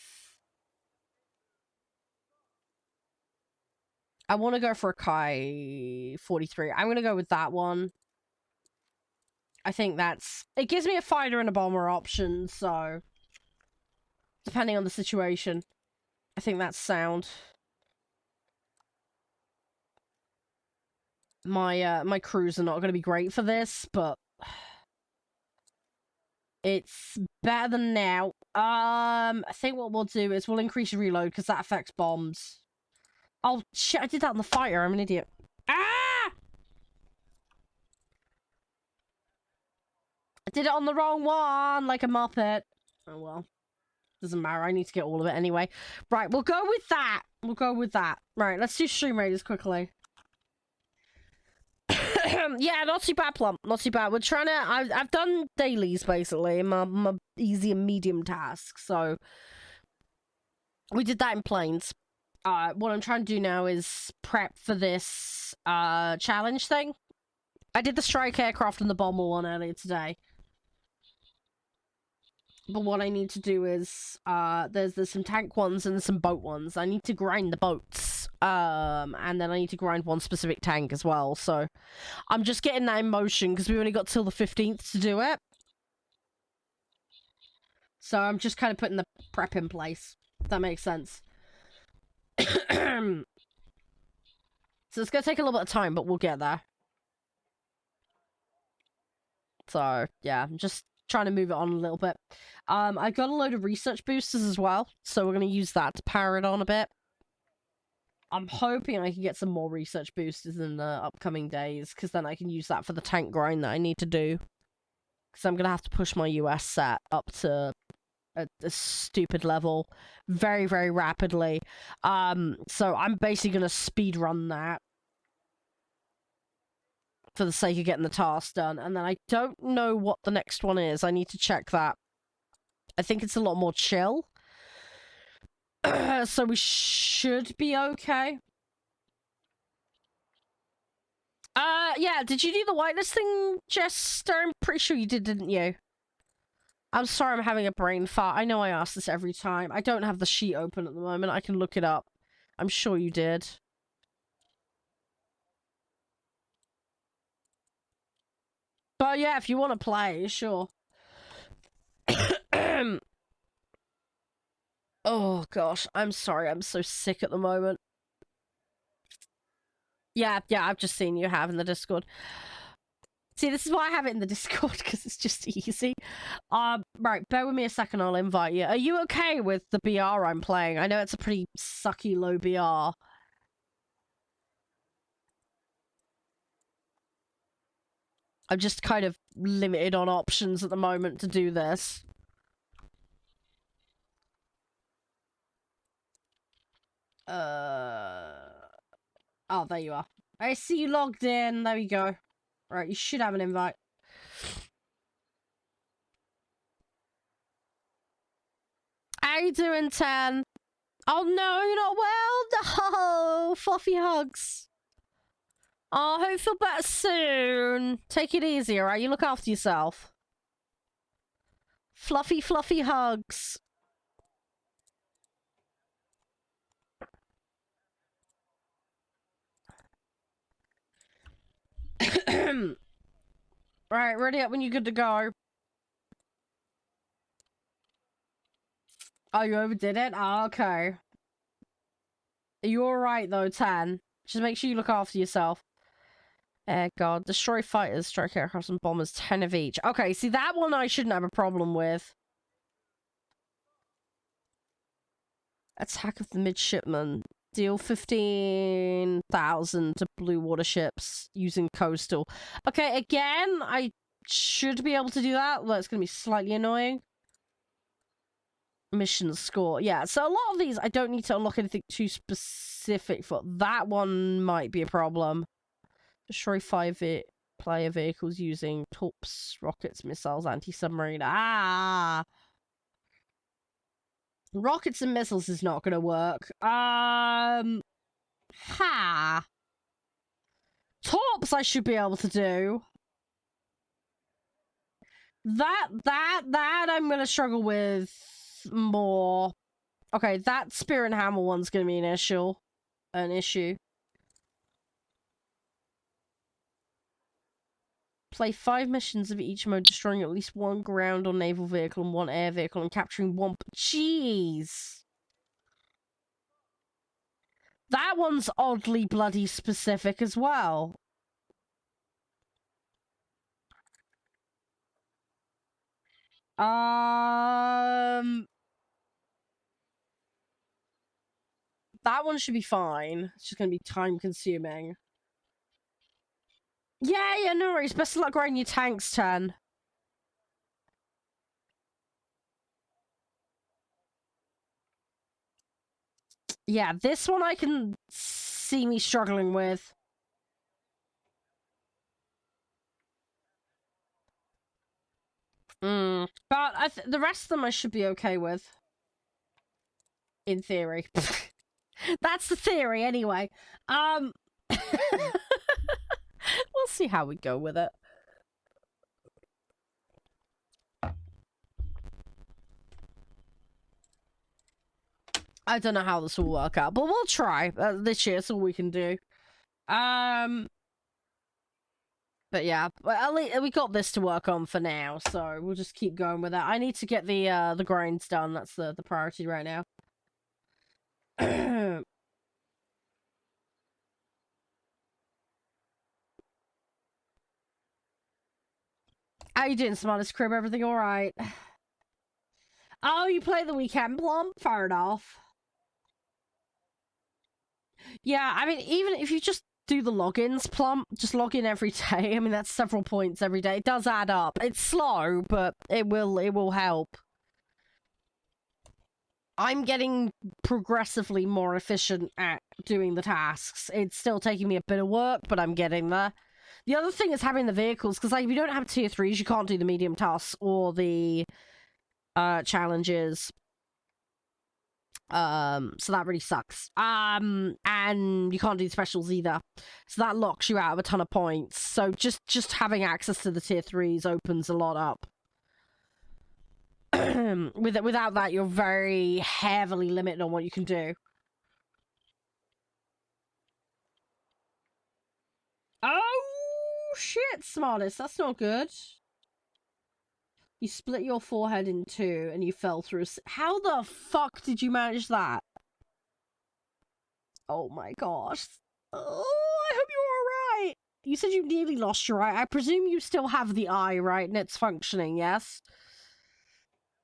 Speaker 1: I want to go for a Kai 43. I'm going to go with that one. I think that's... It gives me a fighter and a bomber option, so... Depending on the situation. I think that's sound. My crews are not going to be great for this, but... It's better than now. I think what we'll do is we'll increase your reload, because that affects bombs. Oh, shit, I did that on the fighter. I'm an idiot. Ah! I did it on the wrong one, like a muppet. Oh, well. Doesn't matter. I need to get all of it anyway. Right, we'll go with that. We'll go with that. Right, let's do stream raiders quickly. Yeah, not too bad, Plump. Not too bad. We're trying to... I've done dailies, basically. My easy and medium tasks, so... We did that in planes. What I'm trying to do now is prep for this, challenge thing. I did the strike aircraft and the bomber one earlier today. But what I need to do is, there's some tank ones and some boat ones. I need to grind the boats. And then I need to grind one specific tank as well. So, I'm just getting that in motion because we only got till the 15th to do it. So, I'm just kind of putting the prep in place. If that makes sense. So, it's going to take a little bit of time, but we'll get there. So, yeah, I'm just trying to move it on a little bit. I got a load of research boosters as well, so we're going to use that to power it on a bit. I'm hoping I can get some more research boosters in the upcoming days, because then I can use that for the tank grind that I need to do. Because I'm going to have to push my US set up to a stupid level very, very rapidly. So I'm basically going to speed run that for the sake of getting the task done. And then I don't know what the next one is. I need to check that. I think it's a lot more chill. So we should be okay. Yeah, did you do the whitelist thing, Jester? I'm pretty sure you did, didn't you? I'm sorry I'm having a brain fart. I know I ask this every time. I don't have the sheet open at the moment. I can look it up. I'm sure you did. But yeah, if you want to play, sure. Oh gosh, I'm sorry. I'm so sick at the moment. Yeah, I've just seen you have in the Discord. See, this is why I have it in the Discord, because it's just easy. Right, bear with me a second, I'll invite you. Are you okay with the BR I'm playing? I know it's a pretty sucky low BR. I'm just kind of limited on options at the moment to do this. Oh, there you are. I see you logged in. There we go. Right, you should have an invite. How you doing, 10? Oh no, you're not well? No! Fluffy hugs. Oh, I hope you feel better soon. Take it easy, alright? You look after yourself. Fluffy hugs. Right, ready up when you're good to go. Oh, you overdid it? Oh, okay. Are you alright though, 10? Just make sure you look after yourself. God. Destroy fighters, strike aircraft and bombers, 10 of each. Okay, see that one I shouldn't have a problem with. Attack of the midshipmen. Deal 15,000 to blue water ships using coastal. Okay, again, I should be able to do that. Well, it's going to be slightly annoying. Mission score. Yeah, so a lot of these, I don't need to unlock anything too specific for. That one might be a problem. Destroy 5 player vehicles using torps, rockets, missiles, anti-submarine. Ah! Rockets and missiles is not going to work. Ha! Torps I should be able to do. That I'm going to struggle with more. Okay, that spear and hammer one's going to be an issue. Play 5 missions of each mode, destroying at least 1 ground or naval vehicle and 1 air vehicle and capturing 1... Jeez! That one's oddly bloody specific as well. That one should be fine. It's just gonna be time consuming. Yeah, no worries. Best of luck growing your tanks, 10. Yeah, this one I can see me struggling with. But the rest of them I should be okay with. In theory. That's the theory, anyway. We'll see how we go with it. I don't know how this will work out, but we'll try. This year, that's all we can do. But yeah, at least we got this to work on for now, so we'll just keep going with that. I need to get the grinds done. That's the priority right now. How you doing, Smartest Crib? Everything alright? Oh, you play the weekend, Plum? Fair enough. Yeah, I mean, even if you just do the logins, Plum, just log in every day. I mean, that's several points every day. It does add up. It's slow, but it will help. I'm getting progressively more efficient at doing the tasks. It's still taking me a bit of work, but I'm getting there. The other thing is having the vehicles, because like, if you don't have tier 3s, you can't do the medium tasks or the challenges. So that really sucks. And you can't do specials either. So that locks you out of a ton of points. So just having access to the tier 3s opens a lot up. Without that, you're very heavily limited on what you can do. Oh, shit, Smartest. That's not good. You split your forehead in 2 and you fell through How the fuck did you manage that? Oh my gosh. Oh, I hope you're alright. You said you nearly lost your eye. I presume you still have the eye, right? And it's functioning, yes?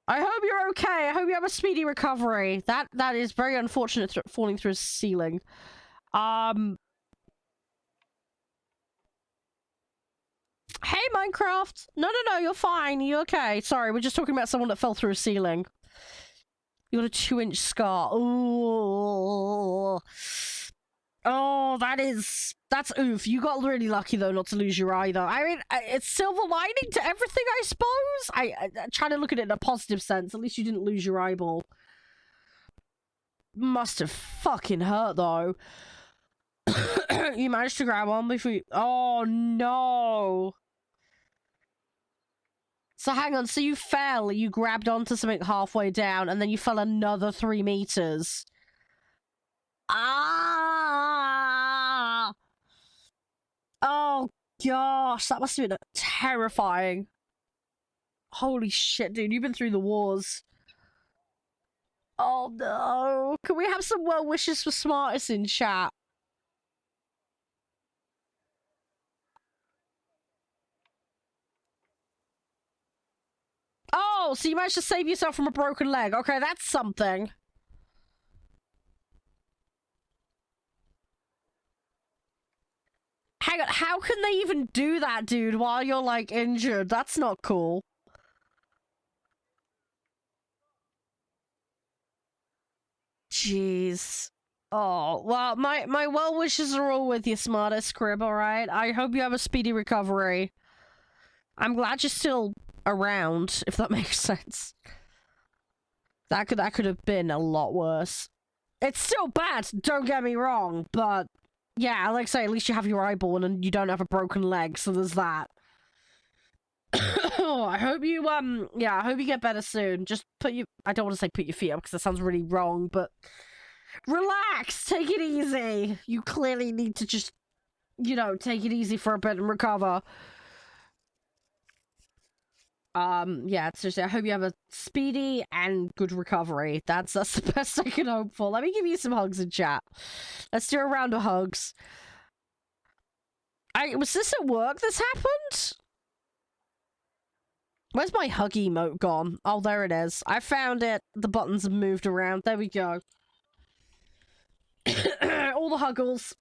Speaker 1: I hope you're okay. I hope you have a speedy recovery. That is very unfortunate, falling through a ceiling. Hey, Minecraft! No, you're fine. You're okay. Sorry, we're just talking about someone that fell through a ceiling. You got a 2-inch scar. Ooh. Oh, that's oof. You got really lucky, though, not to lose your eye, though. I mean, it's silver lining to everything, I suppose. I try to look at it in a positive sense. At least you didn't lose your eyeball. Must have fucking hurt, though. You managed to grab one before you... Oh, no. So hang on, so you fell, you grabbed onto something halfway down, and then you fell another 3 meters. Ah! Oh, gosh, that must have been terrifying. Holy shit, dude, you've been through the wars. Oh, no. Can we have some well wishes for Smartest in chat? Oh, so you managed to save yourself from a broken leg. Okay, that's something. Hang on, how can they even do that, dude, while you're, like, injured? That's not cool. Jeez. Oh, well, my well wishes are all with you, smartest crib, alright? I hope you have a speedy recovery. I'm glad you're still around, if that makes sense. That could have been a lot worse. It's still bad, don't get me wrong, but yeah, like I say, at least you have your eyeball and you don't have a broken leg, so there's that. I hope you, yeah, I hope you get better soon. Just I don't want to say put your feet up because that sounds really wrong, but relax, take it easy. You clearly need to just, you know, take it easy for a bit and recover. Yeah, seriously, I hope you have a speedy and good recovery. That's the best I can hope for. Let me give you some hugs in chat. Let's do a round of hugs. Was this at work this happened? Where's my hug emote gone? Oh, there it is. I found it. The buttons have moved around. There we go. All the huggles.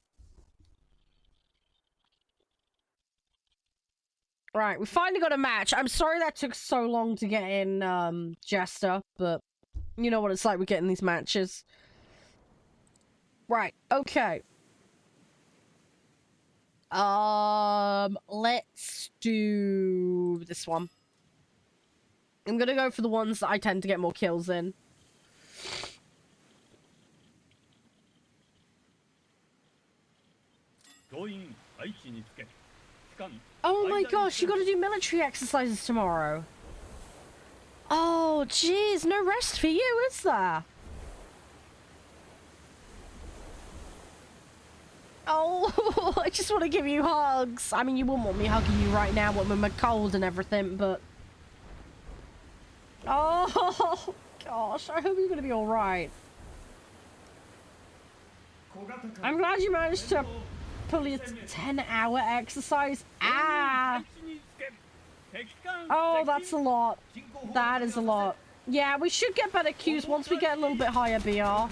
Speaker 1: Right, we finally got a match. I'm sorry that took so long to get in, Jester, but you know what it's like with getting these matches. Right, okay. Let's do this one. I'm gonna go for the ones that I tend to get more kills in. Oh my gosh, you gotta do military exercises tomorrow. Oh, jeez, no rest for you, is there? Oh, I just want to give you hugs. I mean, you wouldn't want me hugging you right now with my cold and everything, but... Oh, gosh, I hope you're gonna be alright. I'm glad you managed to pull your 10-hour exercise. Ah! Oh, that's a lot. That is a lot. Yeah, we should get better cues once we get a little bit higher BR.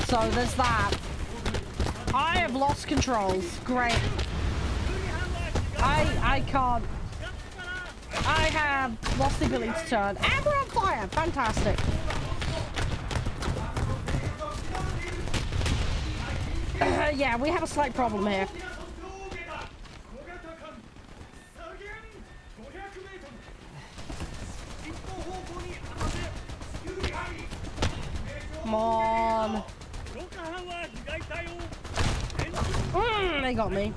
Speaker 1: So there's that. I have lost controls. Great. I can't. I have lost the ability to turn. And we're on fire. Fantastic. Yeah, we have a slight problem here. Come on. They got me.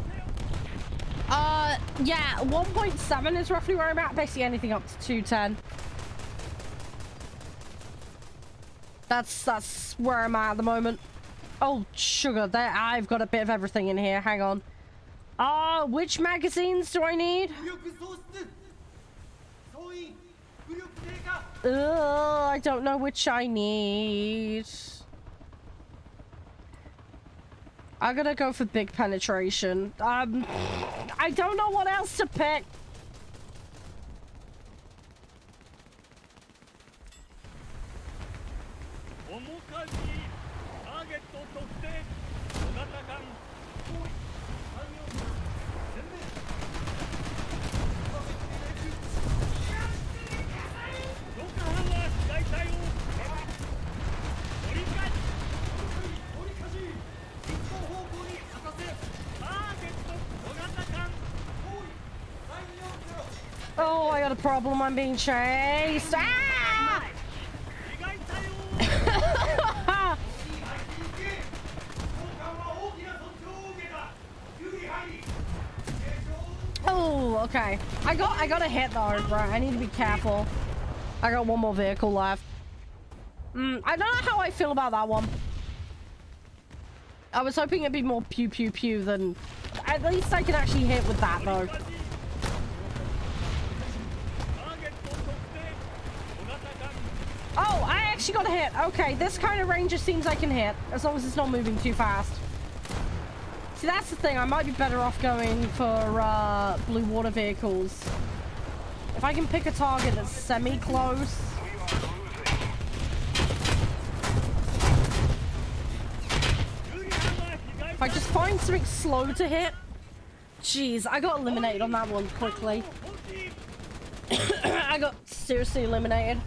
Speaker 1: Yeah, 1.7 is roughly where I'm at. Basically anything up to 210. That's where I'm at the moment. Oh, sugar, there. I've got a bit of everything in here. Hang on. Which magazines do I need? I don't know which I need. I'm gonna go for big penetration. I don't know what else to pick. Oh, I got a problem. I'm being chased. Ah! Oh, okay. I got a hit though, right? I need to be careful. I got one more vehicle left. I don't know how I feel about that one. I was hoping it'd be more pew pew pew than... At least I can actually hit with that though. Oh, I actually got a hit. Okay, this kind of range just seems I can hit, as long as it's not moving too fast. See, that's the thing. I might be better off going for blue water vehicles. If I can pick a target that's semi-close. If I just find something slow to hit. Jeez, I got eliminated on that one quickly. I got seriously eliminated.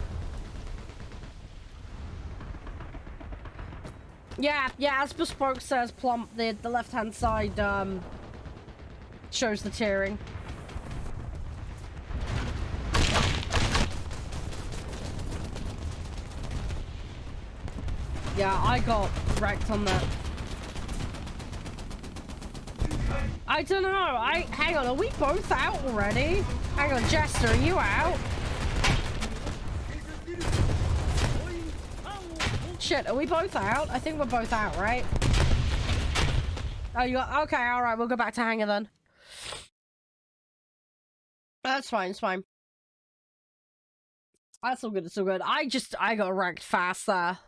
Speaker 1: Yeah, as Bespoke says, Plump, the left-hand side, shows the tiering. Yeah, I got wrecked on that. I don't know. Hang on, are we both out already? Hang on, Jester, are you out? Shit, are we both out? I think we're both out, right? Oh, you got... Okay, alright, we'll go back to Hangar then. That's fine, it's fine. That's all good, it's all good. I got wrecked fast there.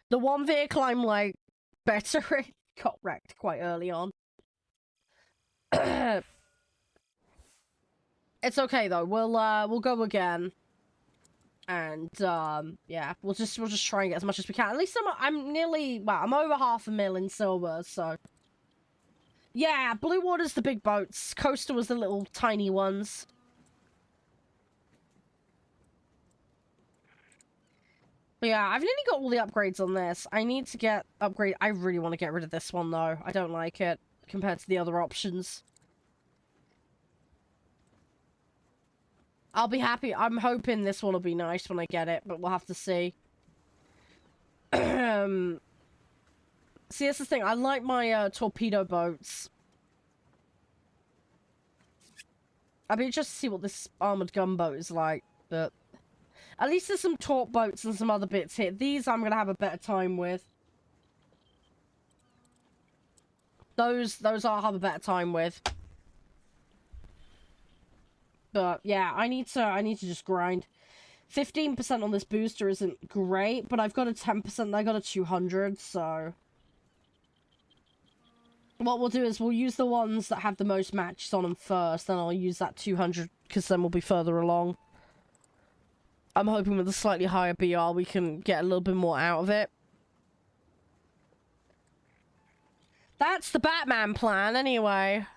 Speaker 1: The one vehicle I'm, like, better in got wrecked quite early on. It's okay though. We'll go again, and yeah, we'll just try and get as much as we can. At least I'm nearly, well, I'm over 500,000 in silver. So yeah, blue water's the big boats. Coastal was the little tiny ones. But yeah, I've nearly got all the upgrades on this. I need to get upgrade. I really want to get rid of this one though. I don't like it compared to the other options. I'll be happy. I'm hoping this one will be nice when I get it, but we'll have to see. See, that's the thing. I like my torpedo boats. I'd be interested to see what this armored gunboat is like, but at least there's some torp boats and some other bits here. These I'm gonna have a better time with. Those I'll have a better time with. But yeah, I need to just grind. 15% on this booster isn't great, but I've got a 10%, I got a 200, so what we'll do is we'll use the ones that have the most matches on them first, then I'll use that 200, because then we'll be further along. I'm hoping with a slightly higher BR we can get a little bit more out of it. That's the Batman plan, anyway.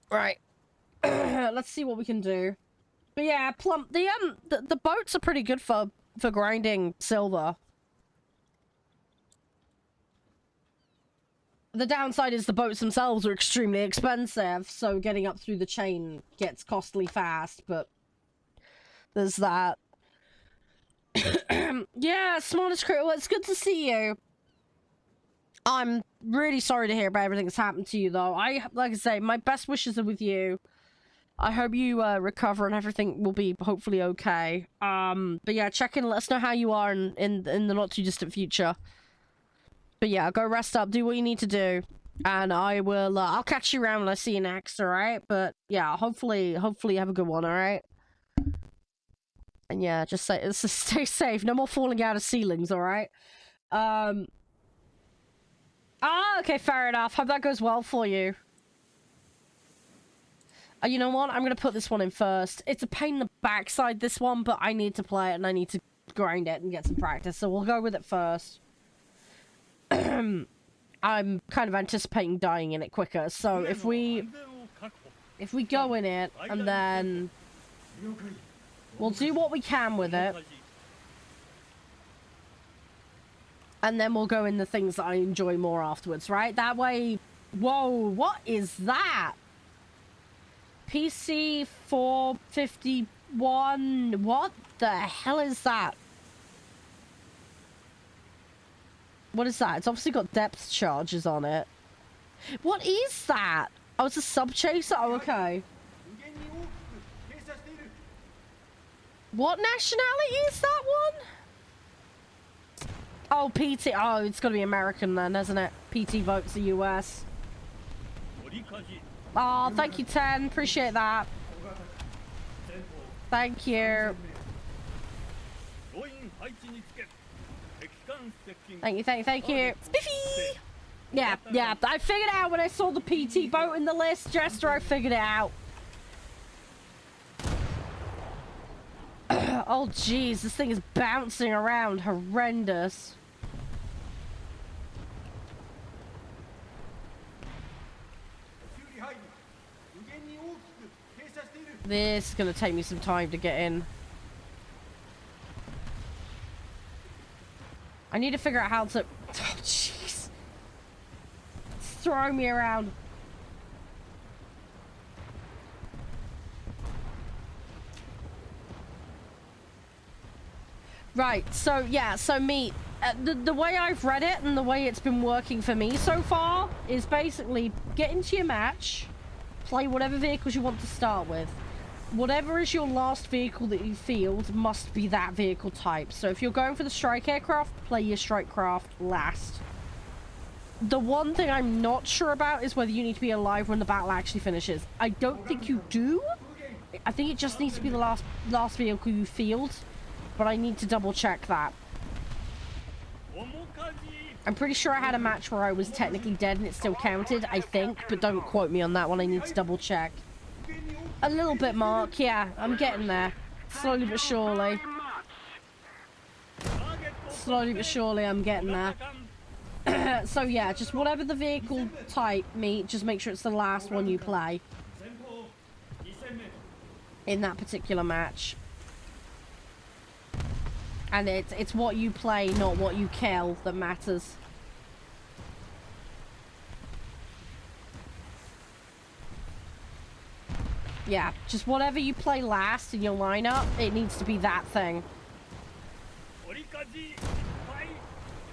Speaker 1: Right. Let's see what we can do. But yeah, Plump, the boats are pretty good for grinding silver. The downside is the boats themselves are extremely expensive, so getting up through the chain gets costly fast, but there's that. Yeah, smallest crew. Well, it's good to see you. I'm really sorry to hear about everything that's happened to you, though. Like I say, my best wishes are with you. I hope you recover and everything will be hopefully okay. But yeah, check in, let us know how you are in the not too distant future. But yeah, go rest up, do what you need to do, and I will. I'll catch you around when I see you next. All right? But yeah, hopefully you have a good one. All right? And yeah, just stay safe. No more falling out of ceilings. All right? Okay, fair enough. Hope that goes well for you. You know what? I'm gonna put this one in first. It's a pain in the backside, this one, but I need to play it and I need to grind it and get some practice. So we'll go with it first. I'm kind of anticipating dying in it quicker, so if we go in it and then we'll do what we can with it, and then we'll go in the things that I enjoy more afterwards, right? That way. Whoa, what is that? PC 451. What the hell is that? What is that? It's obviously got depth charges on it. What is that? Oh, it's a sub chaser? Oh, okay. What nationality is that one? Oh, PT. Oh, it's gotta be American then, isn't it? PT votes the US. Oh, thank you, 10. Appreciate that. Thank you. Thank you. Spiffy! Yeah. I figured it out when I saw the PT boat in the list, Jester. I figured it out. Oh, jeez. This thing is bouncing around. Horrendous. This is going to take me some time to get in. I need to figure out how to... Oh, jeez. It's throwing me around. Right, so, yeah, so me... the way I've read it and the way it's been working for me so far is basically get into your match, play whatever vehicles you want to start with. Whatever is your last vehicle that you field must be that vehicle type. So if you're going for the strike aircraft, play your strike craft last. The one thing I'm not sure about is whether you need to be alive when the battle actually finishes. I don't think you do. I think it just needs to be the last vehicle you field, but I need to double check that. I'm pretty sure I had a match where I was technically dead and it still counted, I think, but don't quote me on that one. I need to double check. A little bit, Mark. Yeah, I'm getting there. Slowly but surely. Slowly but surely, I'm getting there. So yeah, just whatever the vehicle type, just make sure it's the last one you play in that particular match. And it's what you play, not what you kill, that matters. Yeah, just whatever you play last in your lineup, it needs to be that thing.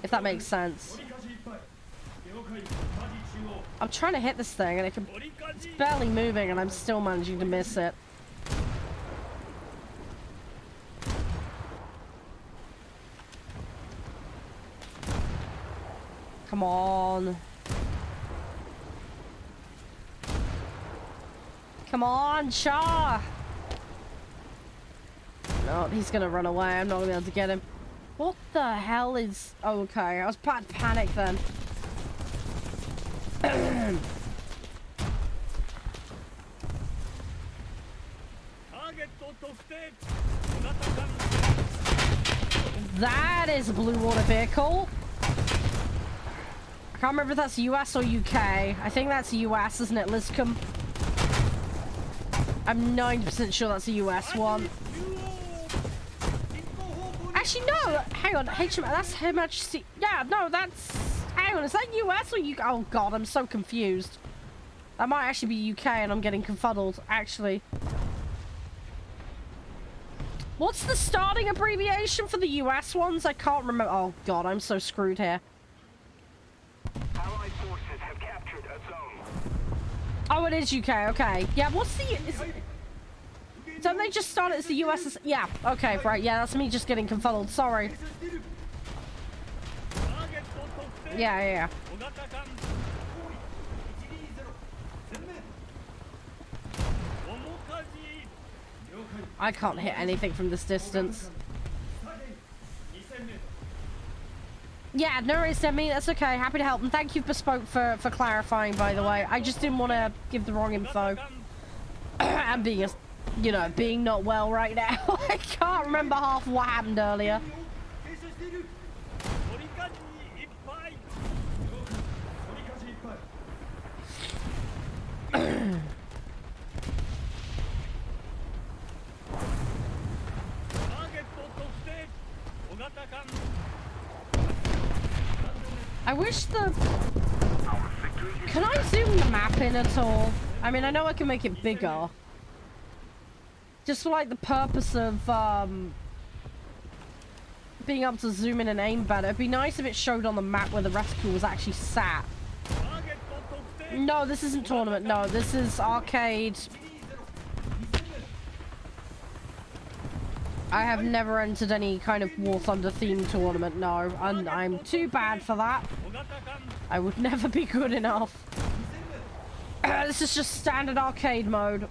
Speaker 1: If that makes sense. I'm trying to hit this thing and it's barely moving and I'm still managing to miss it. Come on. Come on, Shaw! No, he's gonna run away. I'm not gonna be able to get him. What the hell is... Oh, okay, I was about to panic then. That is a blue water vehicle. I can't remember if that's US or UK. I think that's US, isn't it, Liscombe? I'm 90% sure that's a US one. Actually, no! Hang on, that's Her Majesty... Yeah, no, that's... Hang on, is that US or UK? Oh god, I'm so confused. That might actually be UK and I'm getting confuddled, actually. What's the starting abbreviation for the US ones? I can't remember. Oh god, I'm so screwed here.
Speaker 2: Allied forces have captured a zone.
Speaker 1: Oh, it is UK, okay. Yeah, what's the... Don't they just start it as the US? Yeah, okay, right, yeah, that's me just getting confuddled, sorry. Yeah. I can't hit anything from this distance. Yeah, no worries, Demi, that's okay, happy to help. And thank you, Bespoke, for clarifying, by the way. I just didn't want to give the wrong info. I'm being a... You know, being not well right now. I can't remember half of what happened earlier. I wish the... Can I zoom the map in at all? I mean, I know I can make it bigger. Just for, like, the purpose of, being able to zoom in and aim better. It'd be nice if it showed on the map where the rescue was actually sat. No, this isn't tournament. No, this is arcade. I have never entered any kind of War Thunder themed tournament, no. I'm too bad for that. I would never be good enough. This is just standard arcade mode.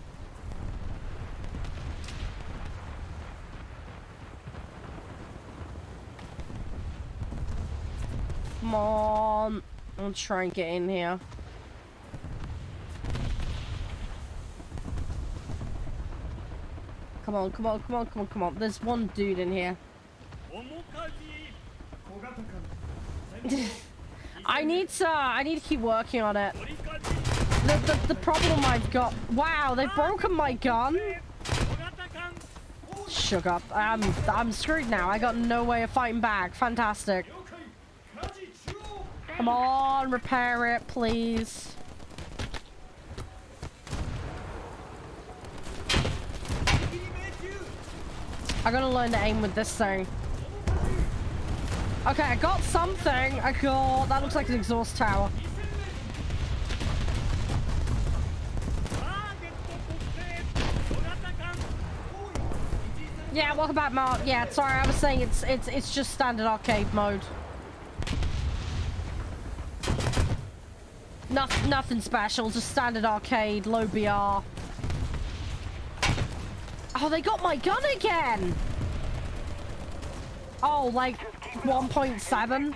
Speaker 1: Come on. I'll try and get in here. Come on, come on, come on, come on, come on. There's one dude in here. I need to keep working on it. The problem I've got. Wow, they've broken my gun. Sugar. I'm screwed now. I got no way of fighting back. Fantastic. Come on, repair it, please. I gotta learn to aim with this thing. Okay, I got something. I got... That looks like an exhaust tower. Yeah, welcome back, Mark. Yeah, sorry, I was saying it's just standard arcade mode. Nothing special, just standard arcade, low BR. Oh, they got my gun again! Oh, like 1.7?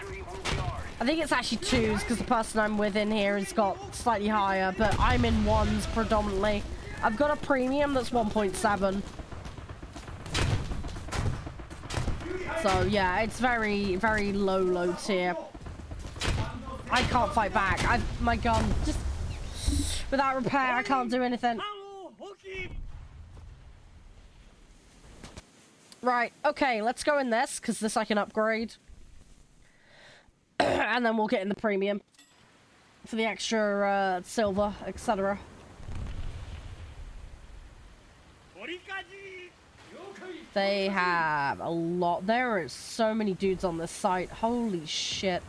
Speaker 1: I think it's actually 2s because the person I'm with in here has got slightly higher, but I'm in 1s predominantly. I've got a premium that's 1.7. So yeah, it's very, very low tier. I can't fight back. My gun, just without repair, I can't do anything. Right, okay, let's go in this, because this I can upgrade. And then we'll get in the premium. For the extra silver, etc. They have a lot. There are so many dudes on this site. Holy shit.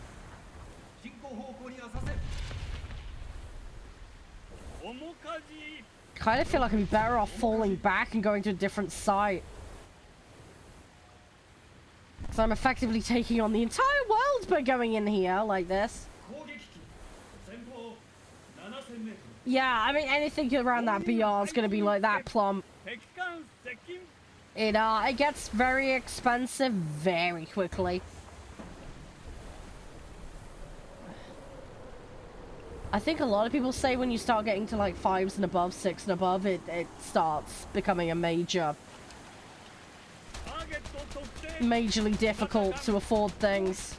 Speaker 1: Kind of feel like I'd be better off falling back and going to a different site. Because I'm effectively taking on the entire world by going in here like this. Yeah, I mean, anything around that BR is going to be like that plump. It gets very expensive very quickly. I think a lot of people say when you start getting to like 5s and above, 6 and above, it starts becoming a majorly difficult to afford things.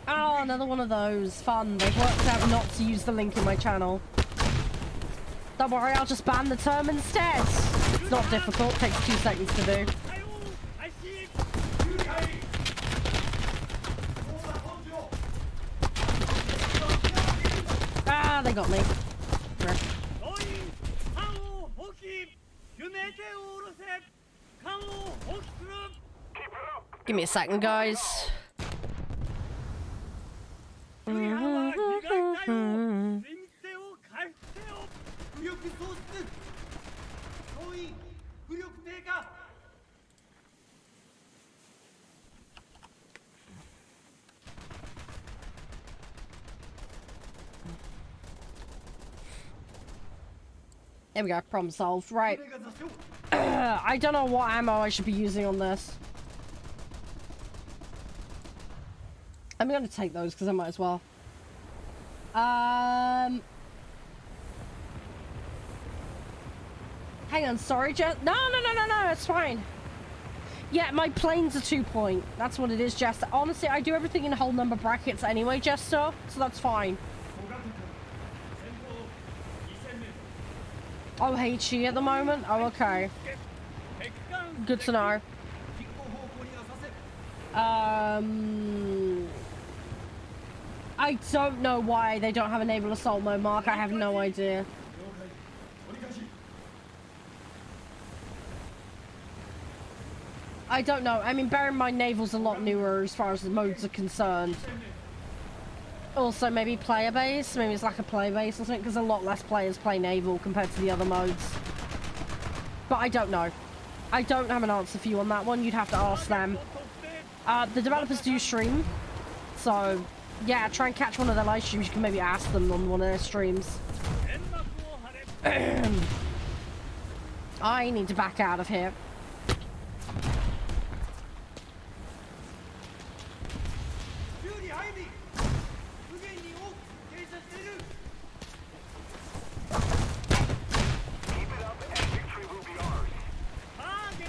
Speaker 1: Oh, another one of those. Fun. They've worked out not to use the link in my channel. Don't worry, I'll just ban the term instead. It's not difficult. Takes 2 seconds to do. Ah, they got me. Give me a second, guys. There we go, problem solved. Right. I don't know what ammo I should be using on this. I'm gonna take those because I might as well. Hang on, sorry, Jess. No, it's fine. Yeah, my plane's a 2-point. That's what it is, Jess. Honestly, I do everything in whole number brackets anyway, Jester, so that's fine. Oh, HE at the moment? Oh, okay. Good to know. I don't know why they don't have a naval assault mode, Mark. I have no idea. I don't know. I mean, bear in mind, naval's a lot newer as far as the modes are concerned. Also, maybe player base. Maybe it's like a player base or something, because a lot less players play naval compared to the other modes. But I don't know. I don't have an answer for you on that one. You'd have to ask them. The developers do stream, so yeah, try and catch one of their live streams. You can maybe ask them on one of their streams. I need to back out of here.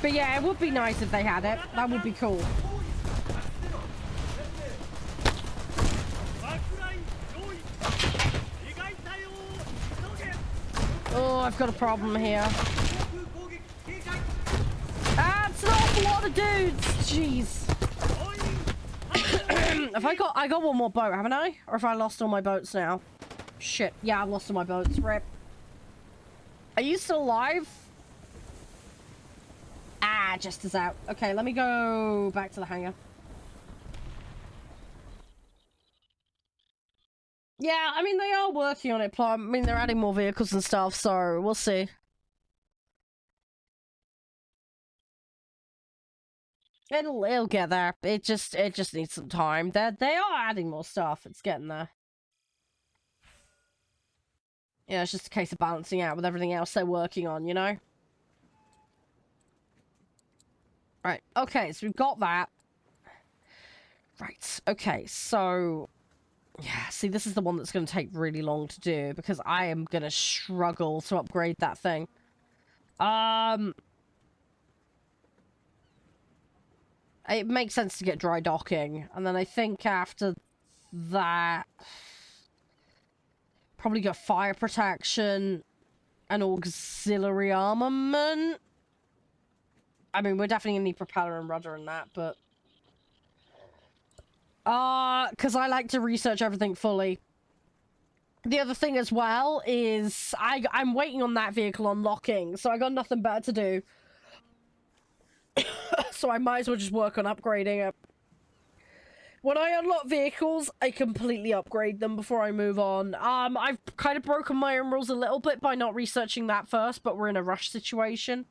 Speaker 1: But yeah, it would be nice if they had it. That would be cool. Oh, I've got a problem here. That's an awful lot of dudes. Jeez. I got one more boat, haven't I? Or have I lost all my boats now? Shit. Yeah, I've lost all my boats. Rip. Are you still alive? Ah, Jester's out. Okay, let me go back to the hangar. Yeah, I mean, they are working on it. I mean, they're adding more vehicles and stuff, so we'll see. It'll get there. It just needs some time. They are adding more stuff. It's getting there. Yeah, it's just a case of balancing out with everything else they're working on, you know? Right, okay, so we've got that. Right, okay, so... Yeah, see, this is the one that's going to take really long to do, because I am going to struggle to upgrade that thing. It makes sense to get dry docking, and then I think after that... Probably got fire protection and auxiliary armament. I mean, we're definitely gonna need propeller and rudder and that, but... because I like to research everything fully. The other thing as well is I'm waiting on that vehicle unlocking, so I got nothing better to do. So I might as well just work on upgrading it. When I unlock vehicles, I completely upgrade them before I move on. I've kind of broken my own rules a little bit by not researching that first, but we're in a rush situation.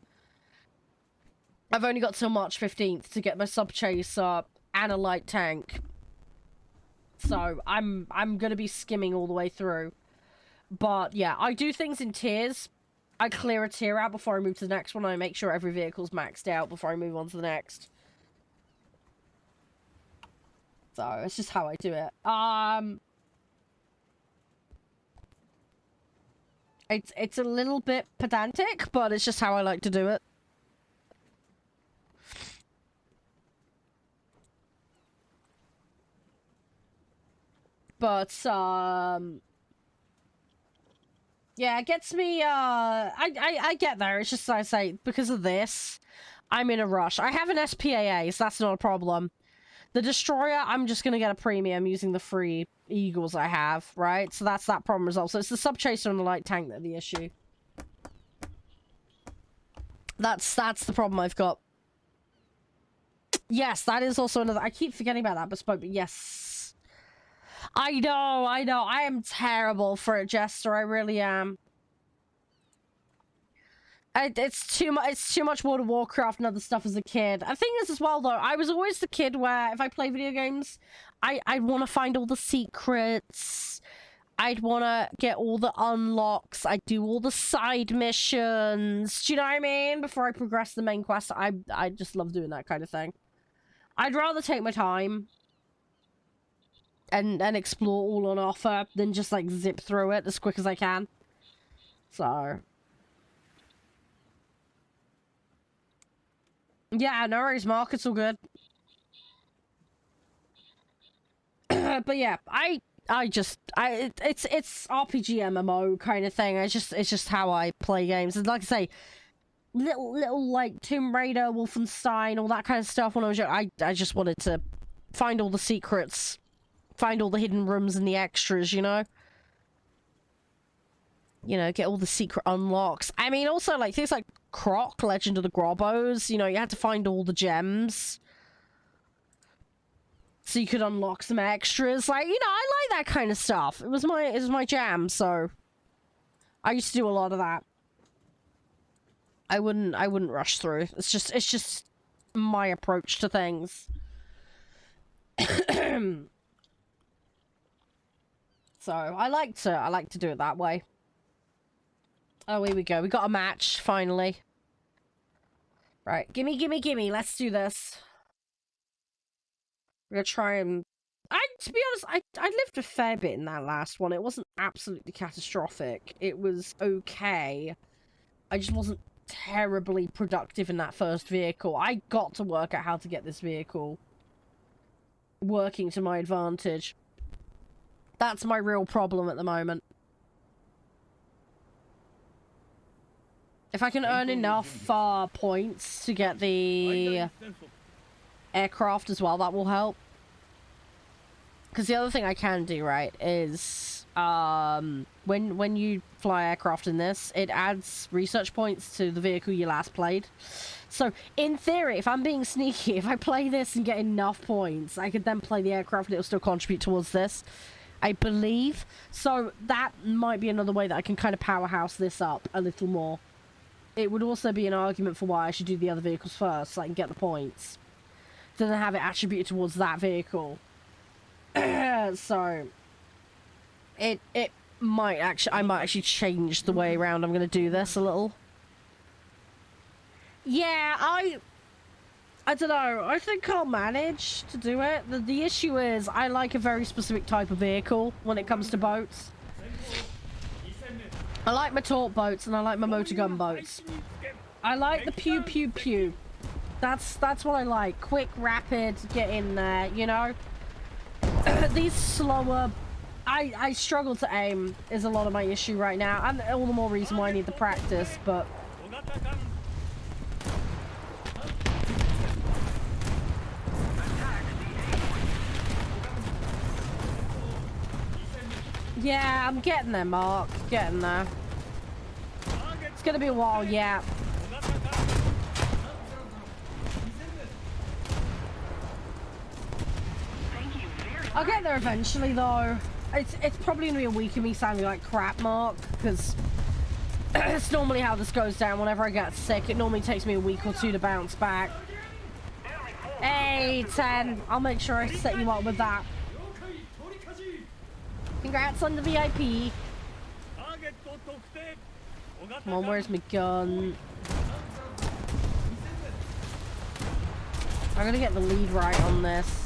Speaker 1: I've only got till March 15th to get my sub-chase up and a light tank. So, I'm gonna be skimming all the way through. But, yeah, I do things in tiers. I clear a tier out before I move to the next one. I make sure every vehicle's maxed out before I move on to the next. So, it's just how I do it. It's a little bit pedantic, but it's just how I like to do it. But, yeah, it gets me, I get there. It's just, I say, because of this, I'm in a rush. I have an SPAA, so that's not a problem. The Destroyer, I'm just gonna get a premium using the free Eagles I have, right? So that's that problem resolved. So it's the Sub-Chaser and the Light Tank that are the issue. That's the problem I've got. Yes, that is also another... I keep forgetting about that bespoke, but yes. I know. I am terrible for it, Jester. I really am. It's too much World of Warcraft and other stuff as a kid. The thing is as well, though, I was always the kid where if I play video games, I'd want to find all the secrets. I'd want to get all the unlocks. I'd do all the side missions. Do you know what I mean? Before I progress the main quest, I just love doing that kind of thing. I'd rather take my time and explore all on offer than just, like, zip through it as quick as I can. So... Yeah, no worries, Mark. It's all good. But yeah, it's RPG MMO kind of thing. It's just how I play games. And like I say, little like Tomb Raider, Wolfenstein, all that kind of stuff. When I was young, I just wanted to find all the secrets, find all the hidden rooms and the extras. You know, get all the secret unlocks. I mean, also like things like Croc, Legend of the Grobos. You know, you had to find all the gems. so you could unlock some extras. Like, you know, I like that kind of stuff. It was my jam, so I used to do a lot of that. I wouldn't rush through. It's just my approach to things. So I like to do it that way. Oh, here we go. We got a match finally. Right, gimme. Let's do this. We're gonna try and... to be honest, I lived a fair bit in that last one. It wasn't absolutely catastrophic. It was okay. I just wasn't terribly productive in that first vehicle. I got to work out how to get this vehicle working to my advantage. That's my real problem at the moment. If I can earn enough points to get the aircraft as well, that will help. Because the other thing I can do, right, is when you fly aircraft in this, it adds research points to the vehicle you last played. So, in theory, if I'm being sneaky, if I play this and get enough points, I could then play the aircraft and it'll still contribute towards this, I believe. So, that might be another way that I can kind of powerhouse this up a little more. It would also be an argument for why I should do the other vehicles first, so I can get the points. Then have it attributed towards that vehicle. So, it might actually, I might actually change the way around I'm going to do this a little. Yeah, I don't know. I think I'll manage to do it. The issue is I like a very specific type of vehicle when it comes to boats. I like my torp boats and I like my motor gun boats. I like the pew pew pew. That's what I like. Quick, rapid, get in there, you know? These slower... I struggle to aim is a lot of my issue right now. And all the more reason why I need the practice, but... Yeah, I'm getting there, Mark. Getting there. It's gonna be a while, yeah. I'll get there eventually, though. It's probably gonna be a week of me sounding like crap, Mark, because it's normally how this goes down. Whenever I get sick, it normally takes me a week or two to bounce back. Hey, 10. I'll make sure I set you up with that. Congrats on the VIP. Come on, where's my gun? I'm gonna get the lead right on this.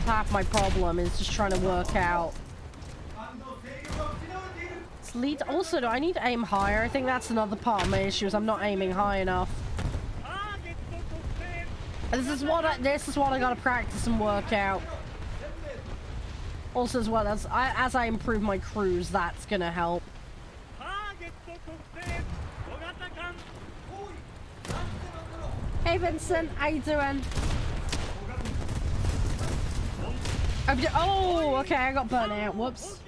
Speaker 1: Half my problem is just trying to work out. It's lead. Also, do I need to aim higher? I think that's another part of my issue is I'm not aiming high enough. This is what I gotta practice and work out. Also, as well as I improve my cruise, that's gonna help. Hey Vincent, how you doing? Oh, okay, I got burnt out. Whoops.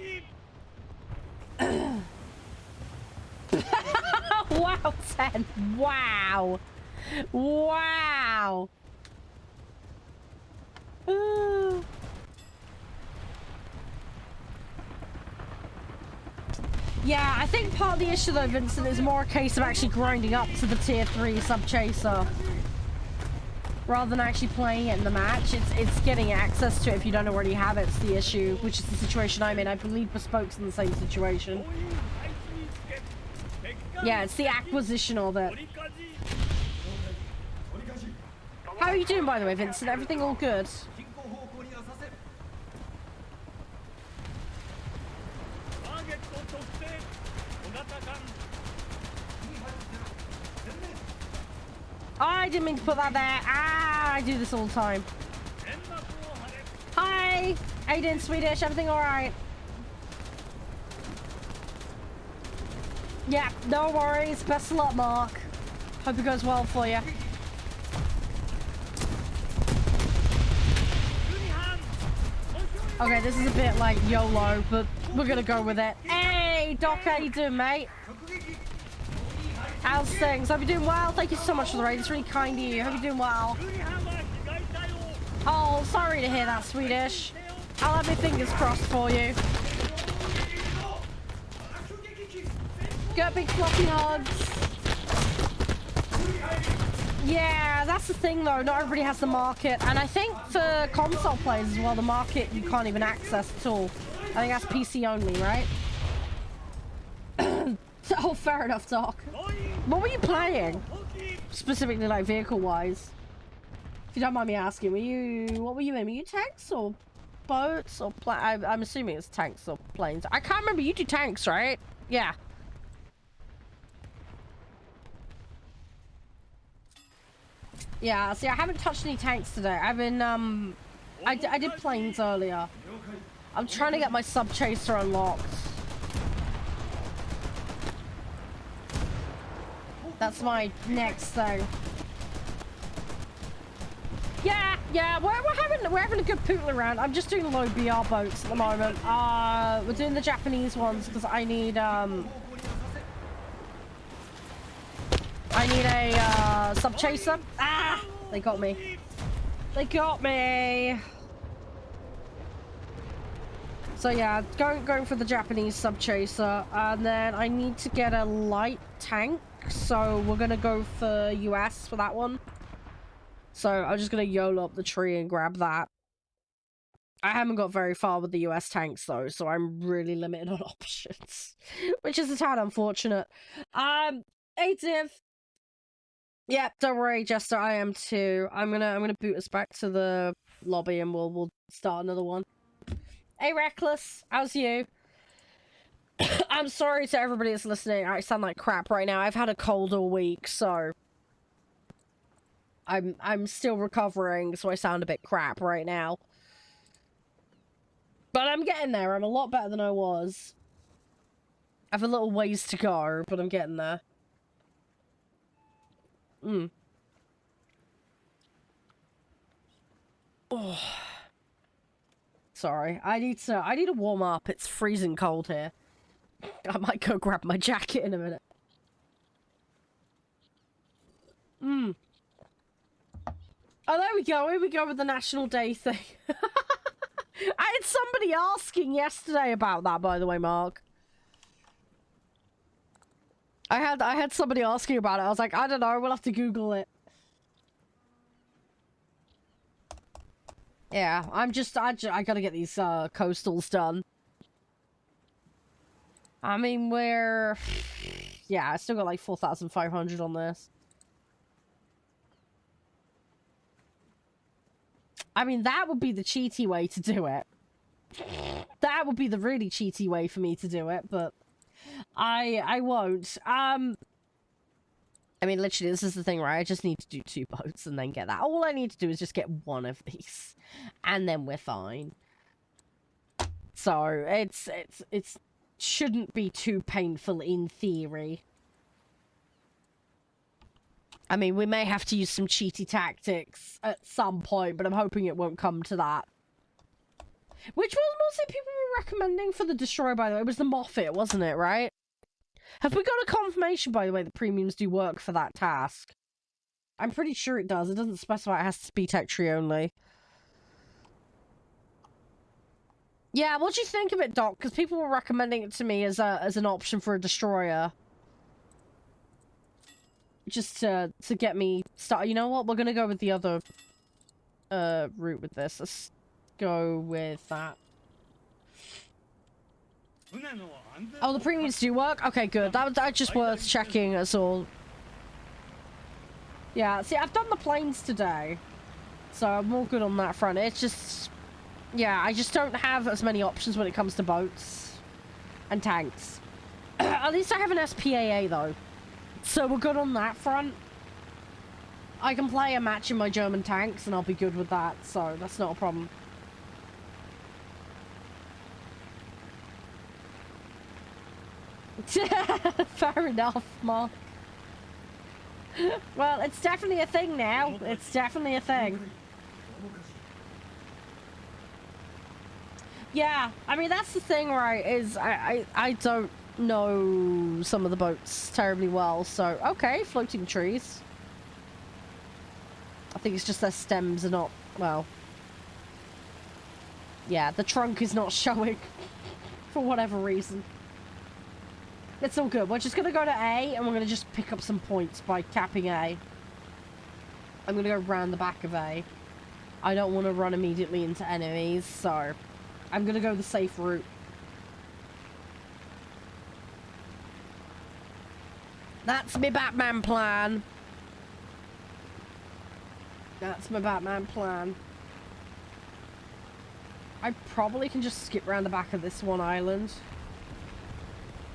Speaker 1: Wow, 10. Wow. Wow. Yeah, I think part of the issue though, Vincent, is more a case of actually grinding up to the tier 3 sub-chaser. Rather than actually playing it in the match. It's getting access to it if you don't already have it. It's the issue, which is the situation I'm in. I believe Bespoke's in the same situation. Yeah, it's the acquisition of it. How are you doing, by the way, Vincent? Everything all good? Oh, I didn't mean to put that there. Ah, I do this all the time. Hi! How you doing, Swedish? Everything alright? Yeah, no worries. Best of luck, Mark. Hope it goes well for you. Okay, this is a bit like YOLO, but we're gonna go with it. Hey, Doc, how you doing, mate? How's things? Hope you're doing well. Thank you so much for the raid. It's really kind of you. Hope you're doing well. Oh, sorry to hear that, Swedish. I'll have my fingers crossed for you. Get big fluffy hugs. Yeah, that's the thing though. Not everybody has the market. And I think for console players as well, the market you can't even access at all. I think that's PC only, right? Oh, fair enough, Doc. What were you playing? Specifically, like, vehicle-wise? If you don't mind me asking, what were you in? Were you tanks or boats or I'm assuming it's tanks or planes. I can't remember. You do tanks, right? Yeah. Yeah, see, I haven't touched any tanks today. I've been, I did planes earlier. I'm trying to get my sub-chaser unlocked. That's my next thing. Yeah, we're having a good poodle around. I'm just doing low BR boats at the moment. We're doing the Japanese ones because I need a sub chaser. Ah, they got me. They got me. So yeah, going for the Japanese sub chaser, and then I need to get a light tank. So we're gonna go for US for that one. So I'm just gonna YOLO up the tree and grab that. I haven't got very far with the US tanks though, so I'm really limited on options, which is a tad unfortunate. Hey Div. Yep, don't worry, Jester. I am too. I'm gonna boot us back to the lobby and we'll start another one. Hey Reckless, how's you? I'm sorry to everybody that's listening. I sound like crap right now. I've had a cold all week, so I'm still recovering, so I sound a bit crap right now. But I'm getting there. I'm a lot better than I was. I have a little ways to go, but I'm getting there. Oh. Sorry. I need to warm up. It's freezing cold here. I might go grab my jacket in a minute. Oh, there we go. Here we go with the National Day thing. I had somebody asking yesterday about that, by the way, Mark. I had somebody asking about it. I was like, I don't know. We'll have to Google it. Yeah, I gotta get these coastals done. I mean, yeah, I still got like 4,500 on this. I mean, that would be the cheaty way to do it. That would be the really cheaty way for me to do it, but I won't. I mean, literally, this is the thing, right? I just need to do 2 boats and then get that. All I need to do is just get 1 of these, and then we're fine. So it's shouldn't be too painful in theory. I mean, we may have to use some cheaty tactics at some point, but I'm hoping it won't come to that. Which was it people were recommending for the Destroyer, by the way? It was the Moffat, wasn't it, right? Have we got a confirmation, by the way, that premiums do work for that task? I'm pretty sure it does. It doesn't specify it has to be tech tree only. Yeah, what do you think of it, Doc? Because people were recommending it to me as an option for a Destroyer. Just to get me started. You know what? We're gonna go with the other route with this. Let's go with that. Oh, the premiums do work? Okay, good. That's just worth checking, that's all. Yeah, see, I've done the planes today. So I'm all good on that front. It's just... yeah, I just don't have as many options when it comes to boats and tanks. At least I have an SPAA, though. So we're good on that front. I can play a match in my German tanks, and I'll be good with that. So that's not a problem. Fair enough, Mark. Well, it's definitely a thing now. It's definitely a thing. Yeah, I mean, that's the thing, right, is I don't know some of the boats terribly well, so... okay, floating trees. I think it's just their stems are not, well, Yeah, the trunk is not showing for whatever reason. It's all good. We're just going to go to A and we're going to just pick up some points by capping A. I'm going to go round the back of A. I don't want to run immediately into enemies, so I'm going to go the safe route. That's my Batman plan. That's my Batman plan. I probably can just skip around the back of this one island.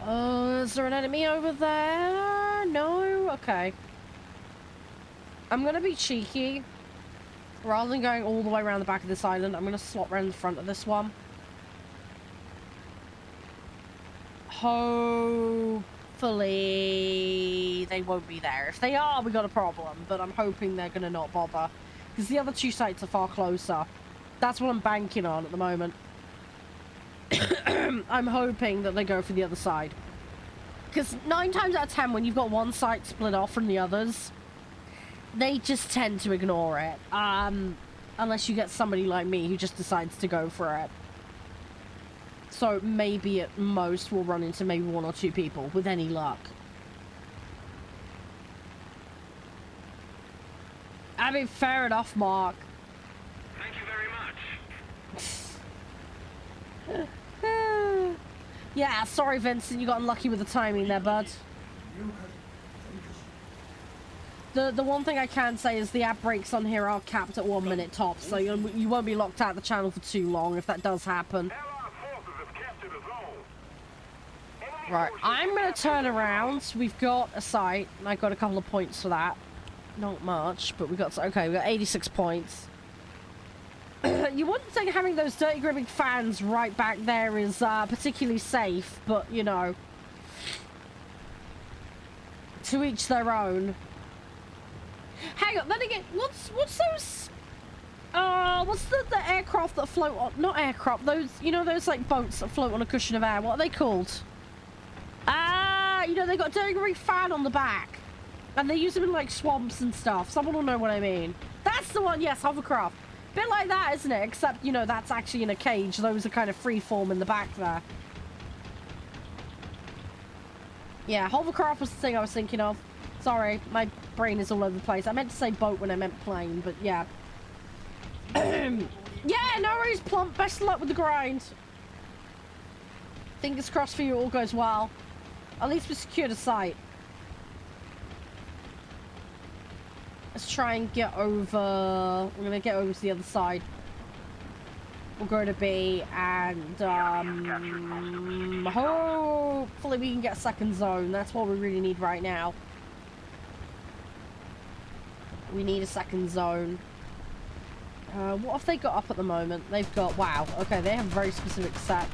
Speaker 1: Oh, is there an enemy over there? No? Okay. I'm gonna be cheeky. Rather than going all the way around the back of this island, I'm gonna slot around the front of this one. Hopefully they won't be there. If they are, we got a problem, but I'm hoping they're gonna not bother. Because the other two sites are far closer. That's what I'm banking on at the moment. I'm hoping that they go for the other side. Because 9 times out of 10, when you've got one site split off from the others, they just tend to ignore it. Unless you get somebody like me who just decides to go for it. So maybe at most we'll run into maybe 1 or 2 people with any luck. I mean, fair enough, Mark.
Speaker 3: Thank you very much.
Speaker 1: Yeah, sorry, Vincent, you got unlucky with the timing there, bud. The one thing I can say is the ad breaks on here are capped at 1 minute tops, so you won't be locked out of the channel for too long if that does happen. Right, I'm going to turn around. We've got a site, and I got a couple of points for that. Not much, but we got 86 points. You wouldn't think having those dirty gripping fans right back there is particularly safe, but you know, to each their own. Hang on, then again, what's those? What's the aircraft that float on? Not aircraft. Those, you know, those like boats that float on a cushion of air. What are they called? You know, they got a dirty gripping fan on the back, and they use them in like swamps and stuff. Someone will know what I mean. That's the one. Yes, hovercraft. Bit like that, isn't it? Except, you know, that's actually in a cage. Those are kind of freeform in the back there. Yeah, hovercraft was the thing I was thinking of. Sorry, my brain is all over the place. I meant to say boat when I meant plane, but yeah. Yeah, no worries, Plump. Best of luck with the grind. Fingers crossed for you, all goes well. At least we secured a site. Let's try and get over. We're gonna get over to the other side. We'll go to B and hopefully we can get a second zone. That's what we really need right now. We need a second zone. What have they got up at the moment? They've got, wow, okay, they have a very specific set.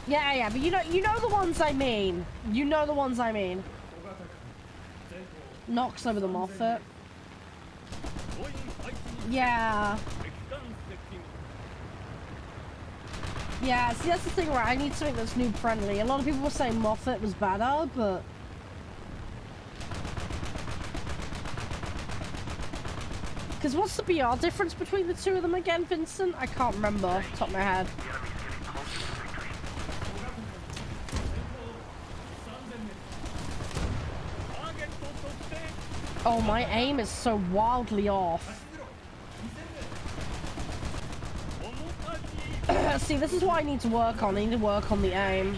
Speaker 1: Yeah, but you know the ones I mean. You know the ones I mean. Knocks over the Moffat. Yeah. Yeah, see, that's the thing, right? I need something that's noob friendly. A lot of people were saying Moffat was better, but... Because what's the BR difference between the two of them again, Vincent? I can't remember off the top of my head. Oh, my aim is so wildly off. See, this is what I need to work on. I need to work on the aim.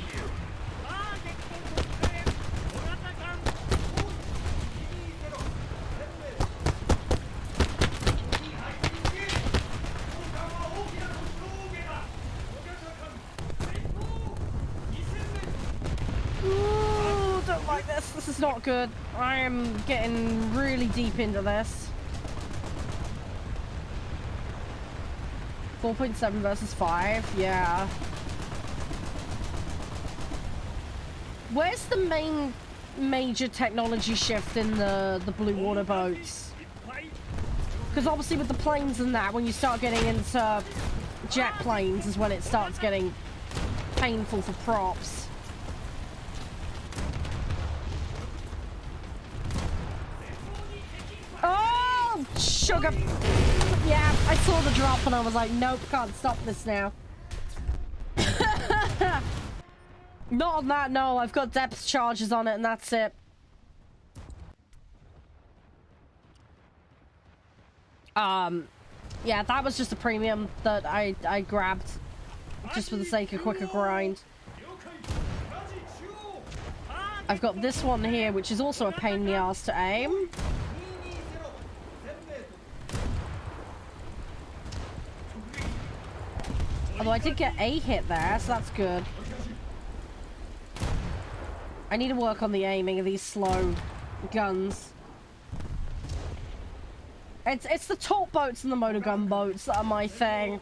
Speaker 1: Ooh, don't like this. This is not good. I am getting really deep into this. 4.7 versus 5, yeah. Where's the major technology shift in the blue water boats? Because obviously with the planes and that, when you start getting into jet planes is when it starts getting painful for props. Oh, sugar. Yeah, I saw the drop and I was like, nope, can't stop this now. Not on that, no. I've got depth charges on it and that's it. Yeah, that was just a premium that I grabbed just for the sake of quicker grind. I've got this one here, which is also a pain in the ass to aim. Although I did get a hit there, so that's good. I need to work on the aiming of these slow guns. It's the torp boats and the motor gun boats that are my thing.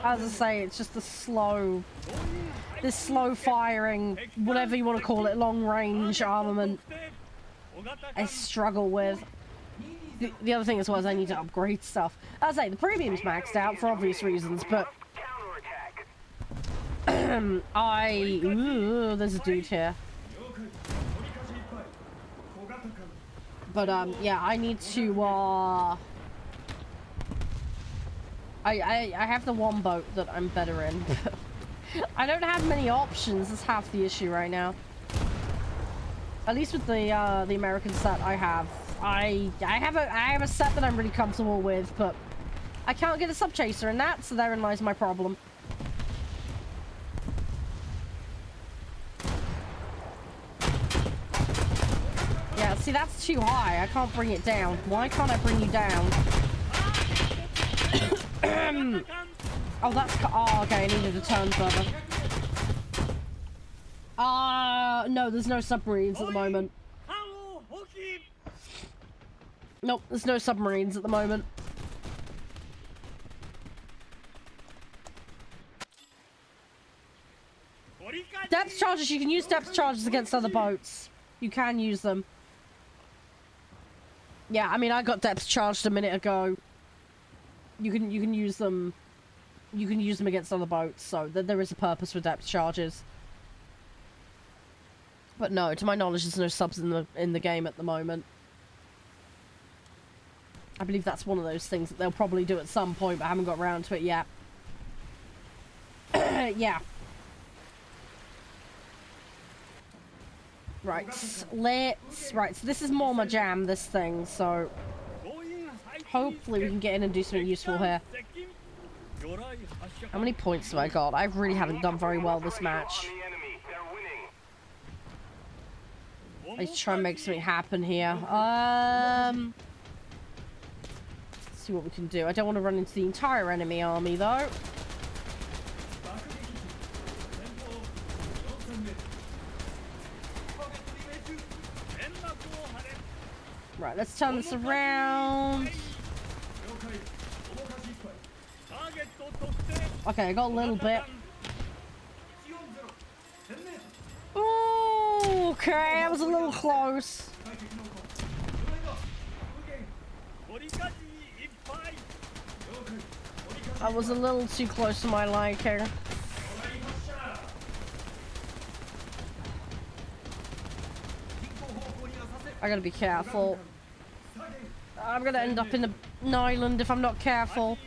Speaker 1: As I say, it's just this slow firing, whatever you want to call it, long range armament I struggle with. The other thing as well is I need to upgrade stuff. As I say, the premium's maxed out for obvious reasons, but ooh, there's a dude here. But yeah, I need to I have the one boat that I'm better in. I don't have many options. That's half the issue right now. At least with the American set I have. I have a set that I'm really comfortable with, but I can't get a sub chaser in that, so therein lies my problem. Yeah, see, that's too high. I can't bring it down. Why can't I bring you down? Oh, that's... Oh, okay, I needed to turn further. No, there's no submarines at the moment. Nope, there's no submarines at the moment. Depth charges, you can use depth charges against other boats. You can use them. Yeah, I mean, I got depth charged a minute ago. You can use them. You can use them against other boats, so there is a purpose for depth charges. But no, to my knowledge, there's no subs in the game at the moment. I believe that's one of those things that they'll probably do at some point, but I haven't got around to it yet. Yeah. Right, right, so this is more my jam, this thing, so hopefully we can get in and do something useful here. How many points have I got? I really haven't done very well this match. Let's try and make something happen here. Let's see what we can do. I don't want to run into the entire enemy army, though. Right, let's turn this around. Okay, I got a little bit. Ooh, okay, that was a little close. That was a little too close to my liking. I gotta be careful. I'm gonna end up in an island if I'm not careful.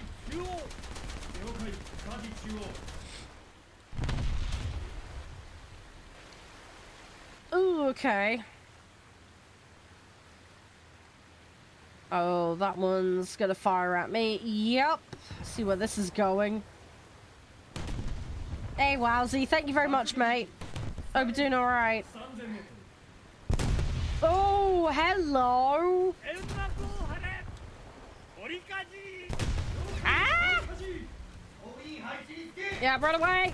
Speaker 1: Ooh, okay. Oh, that one's gonna fire at me. Yep. See where this is going. Hey, Wowsy. Thank you very much, mate. Hope you're doing alright. Oh, hello. Ah! Yeah, run away.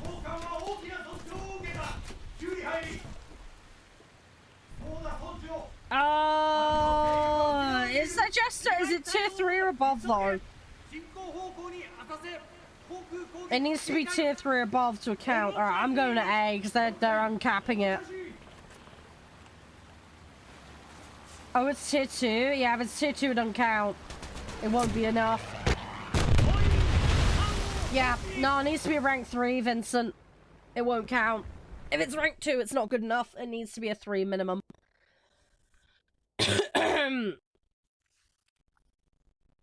Speaker 1: Is that just... Is it tier 3 or above, though? It needs to be tier 3 or above to account. Alright, I'm going to A, because they're uncapping it. Oh, it's tier 2? Yeah, if it's tier 2, it doesn't count. It won't be enough. Yeah, no, it needs to be a rank 3, Vincent. It won't count. If it's rank 2, it's not good enough. It needs to be a 3 minimum.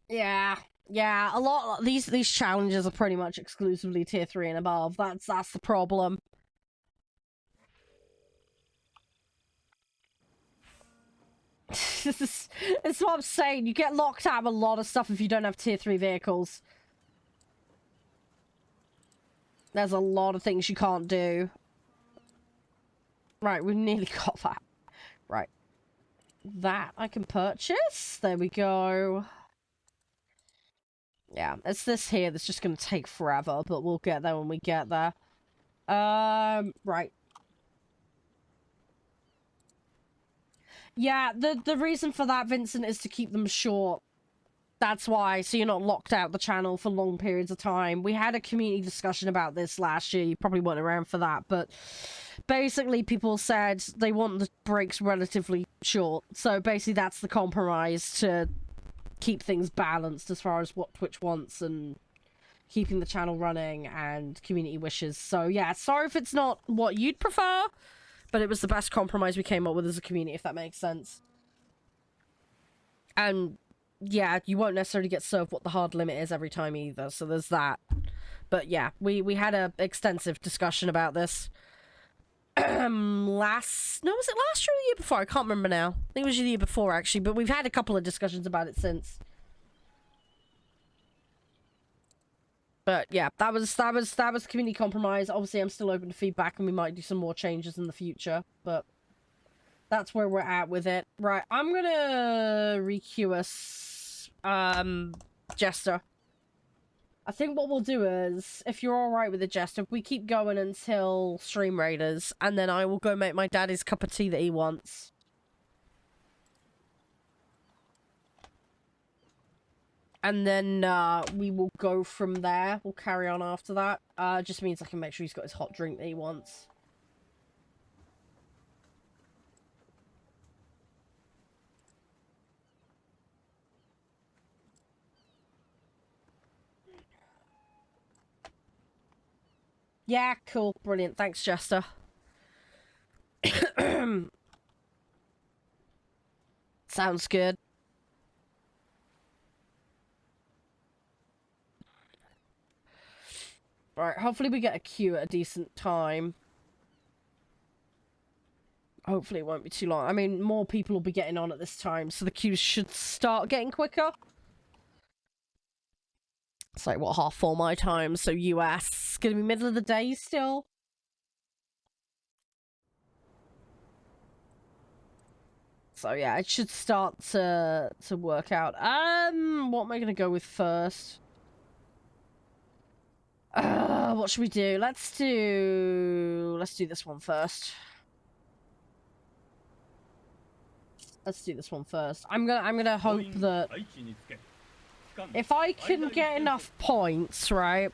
Speaker 1: Yeah. Yeah, a lot. These challenges are pretty much exclusively tier 3 and above. That's the problem. It's what I'm saying. You get locked out of a lot of stuff if you don't have tier 3 vehicles. There's a lot of things you can't do. Right, we've nearly got that. Right. That I can purchase. There we go. Yeah, it's this here that's just going to take forever, but we'll get there when we get there. Right. Yeah, the reason for that, Vincent, is to keep them short. That's why, so you're not locked out the channel for long periods of time. We had a community discussion about this last year. You probably weren't around for that, but basically people said they want the breaks relatively short. So basically that's the compromise to keep things balanced as far as what Twitch wants and keeping the channel running and community wishes. So yeah, sorry if it's not what you'd prefer, but it was the best compromise we came up with as a community, if that makes sense. And yeah, you won't necessarily get served what the hard limit is every time either, so there's that. But yeah, we had a extensive discussion about this. Was it last year or the year before? I can't remember now. I think it was the year before, actually, but we've had a couple of discussions about it since. But yeah, that was community compromise. Obviously, I'm still open to feedback, and we might do some more changes in the future, but that's where we're at with it. Right, I'm gonna requeue us Jester. I think what we'll do is, if you're alright with the Jester, we keep going until Stream Raiders, and then I will go make my daddy's cup of tea that he wants. And then we will go from there. We'll carry on after that. Just means I can make sure he's got his hot drink that he wants. Yeah, cool. Brilliant. Thanks, Jester. Sounds good. Right, hopefully we get a queue at a decent time. Hopefully it won't be too long. I mean, more people will be getting on at this time, so the queues should start getting quicker. It's like, what, 4:30 my time, so US. It's gonna be middle of the day still. So yeah, it should start to work out. What am I gonna go with first? What should we do? Let's do this one first. Let's do this one first. I'm gonna hope that if I can get enough points, right,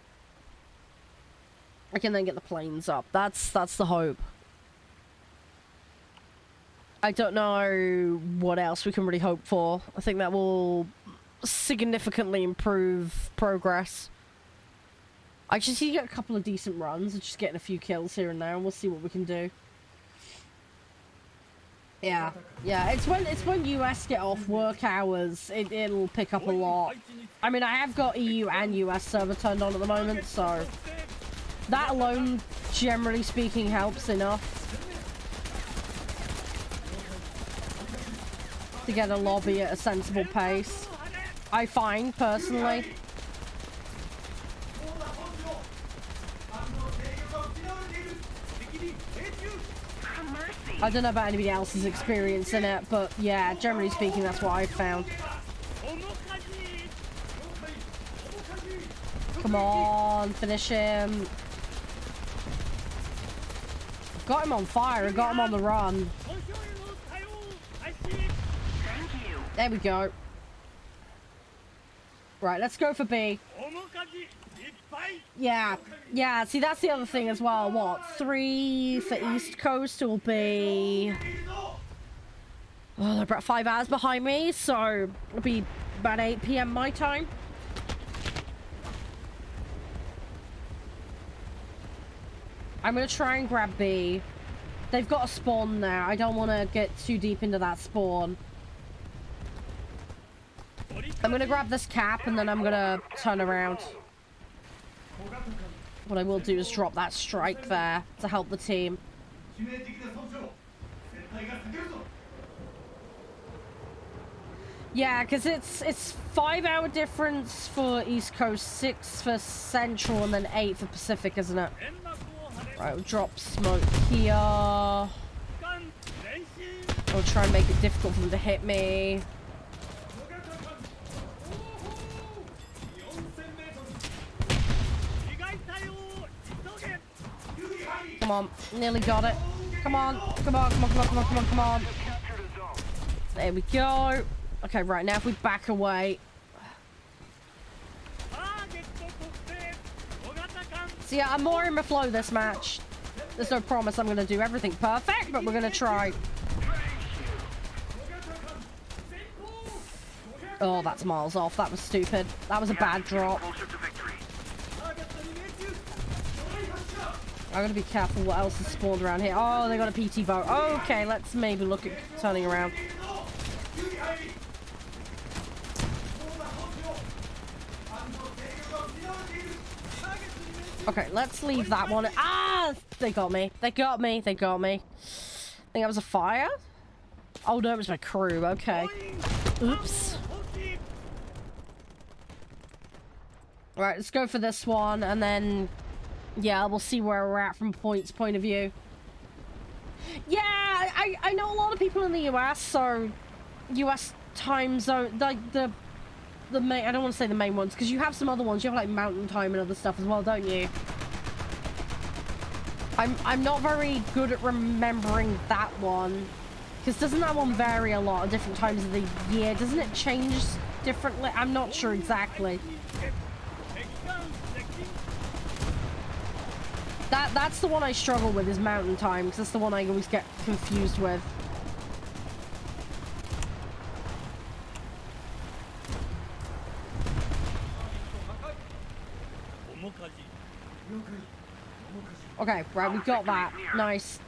Speaker 1: I can then get the planes up. That's the hope. I don't know what else we can really hope for. I think that will significantly improve progress. I just need to get a couple of decent runs and just getting a few kills here and there, and we'll see what we can do. Yeah, it's when US get off work hours, it'll pick up a lot. I mean, I have got EU and US server turned on at the moment, so that alone, generally speaking, helps enough to get a lobby at a sensible pace, I find, personally. I don't know about anybody else's experience in it, but yeah, generally speaking, that's what I've found. Come on, finish him. Got him on fire, got him on the run. There we go. Right, let's go for B. Yeah, see, that's the other thing as well. What, 3 for East Coast will be... Oh, they're about 5 hours behind me, so it'll be about 8 PM my time. I'm gonna try and grab B. They've got a spawn there. I don't want to get too deep into that spawn. I'm gonna grab this cap and then I'm gonna turn around. What I will do is drop that strike there to help the team. Yeah, because it's 5-hour difference for East Coast, 6 for Central, and then 8 for Pacific, isn't it? Right, we'll drop smoke here. I'll try and make it difficult for them to hit me. Come on, nearly got it. Come on, come on, come on, come on, come on, come on, come on. There we go. Okay, right, now if we back away. So yeah, I'm more in my flow this match. There's no promise I'm going to do everything perfect, but we're going to try. Oh, that's miles off. That was stupid. That was a bad drop. I'm going to be careful what else is spawned around here. Oh, they got a PT boat. Okay, let's maybe look at turning around. Okay, let's leave that one. Ah! They got me. They got me. They got me. I think that was a fire? Oh, no, it was my crew. Okay. Oops. Right, let's go for this one, and then... yeah, we'll see where we're at from point of view. Yeah, I know a lot of people in the US, so... US time zone... like, the main... I don't want to say the main ones, because you have some other ones. You have, like, mountain time and other stuff as well, don't you? I'm not very good at remembering that one. Because doesn't that one vary a lot at different times of the year? Doesn't it change differently? I'm not sure exactly. That's the one I struggle with, is mountain time, because that's the one I always get confused with. Okay, right, we got that. Nice.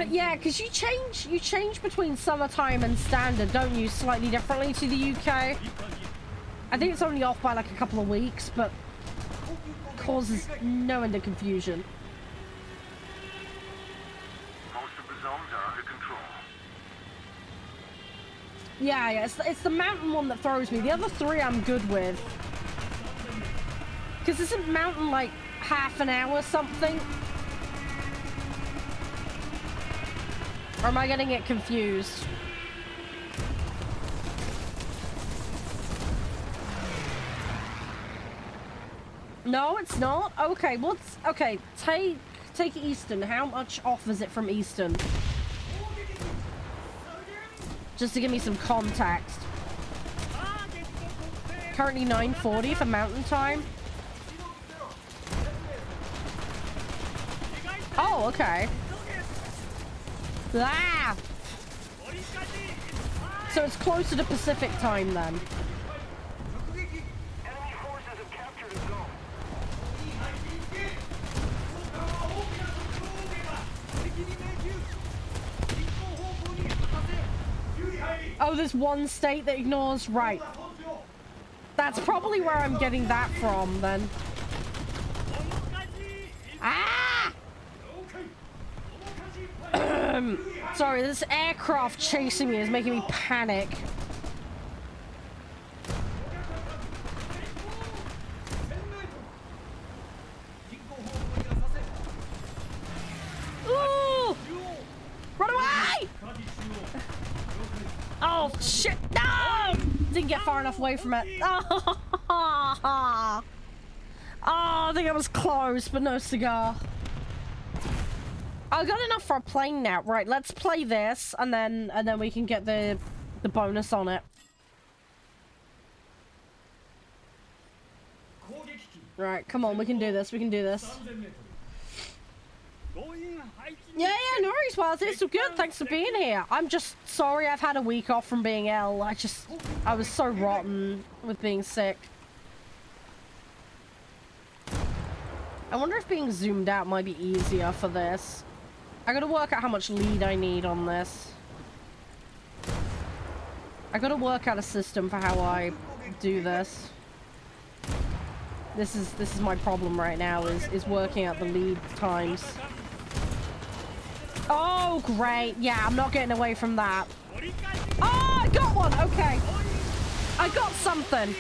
Speaker 1: Yeah, because you change between summertime and standard, don't you? Slightly differently to the UK. I think it's only off by like a couple of weeks, but causes no end of confusion.
Speaker 2: Most of the zones are under control.
Speaker 1: Yeah, it's the mountain one that throws me. The other three I'm good with. Because isn't mountain like half an hour something? Or am I getting it confused? No, it's not. Okay, what's... okay, take Eastern. How much off is it from Eastern? Just to give me some context. Currently 9:40 for mountain time. Oh, okay. Ah! So it's closer to Pacific time then.
Speaker 2: Enemy forces have captured a zone.
Speaker 1: Oh, there's one state that ignores... right. That's probably where I'm getting that from, then. Ah! Sorry, this aircraft chasing me is making me panic. Ooh! Run away! Oh, shit! No! Didn't get far enough away from it. Oh, I think I was close, but no cigar. I got enough for a plane now. Right, let's play this, and then we can get the bonus on it. Right, come on, we can do this. We can do this. Yeah, no worries, Wild. It's so good. Thanks for being here. I'm just sorry I've had a week off from being ill. I was so rotten with being sick. I wonder if being zoomed out might be easier for this. I gotta work out how much lead I need on this. I gotta work out a system for how I do this. This is my problem right now, is working out the lead times. Oh, great. Yeah, I'm not getting away from that. Oh, I got one. Okay. I got something.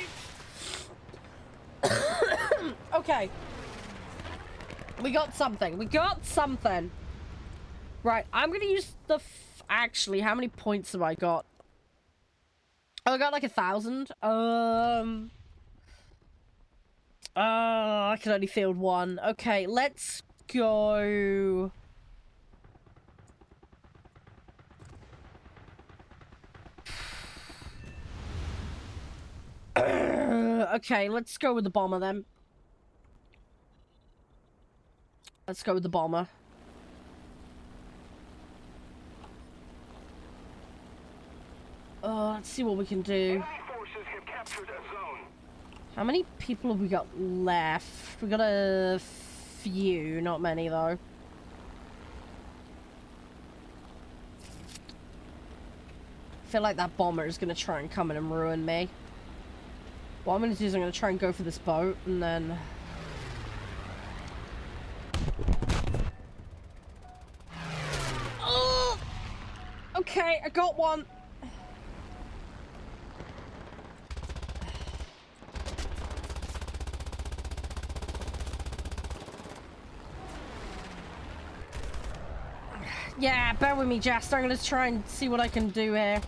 Speaker 1: Okay. We got something. We got something. Right, I'm gonna use the... Actually, how many points have I got? Oh, I got like 1,000. I can only field one. Okay, let's go... Okay, let's go with the bomber then. Let's go with the bomber. Let's see what we can do. How many people have we got left? We got a few, not many though. I feel like that bomber is gonna try and come in and ruin me. What I'm gonna do is I'm gonna try and go for this boat and then... Oh! Okay, I got one. Yeah, bear with me, Jester. I'm gonna try and see what I can do here.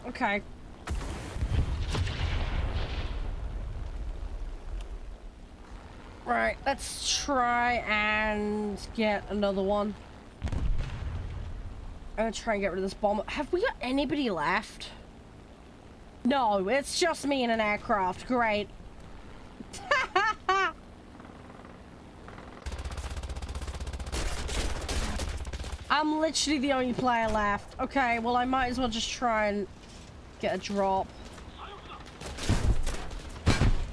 Speaker 1: Okay. Right, let's try and get another one. I'm gonna try and get rid of this bomb. Have we got anybody left? No, it's just me in an aircraft. Great. I'm literally the only player left. Okay, well I might as well just try and get a drop.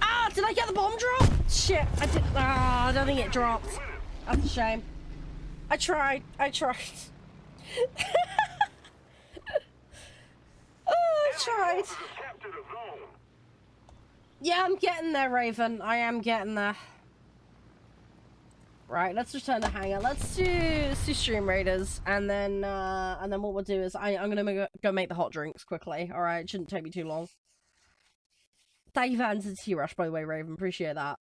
Speaker 1: Ah, did I get the bomb drop? Shit, I did. Ah, I don't think it dropped. That's a shame. I tried. I tried. Oh, I tried. Yeah, I'm getting there, Raven. I am getting there. Right, let's return to hangar. Let's do Stream Raiders, and then what we'll do is I'm gonna go make the hot drinks quickly. All right, shouldn't take me too long. Thank you for answering Tea Rush, by the way, Raven. Appreciate that.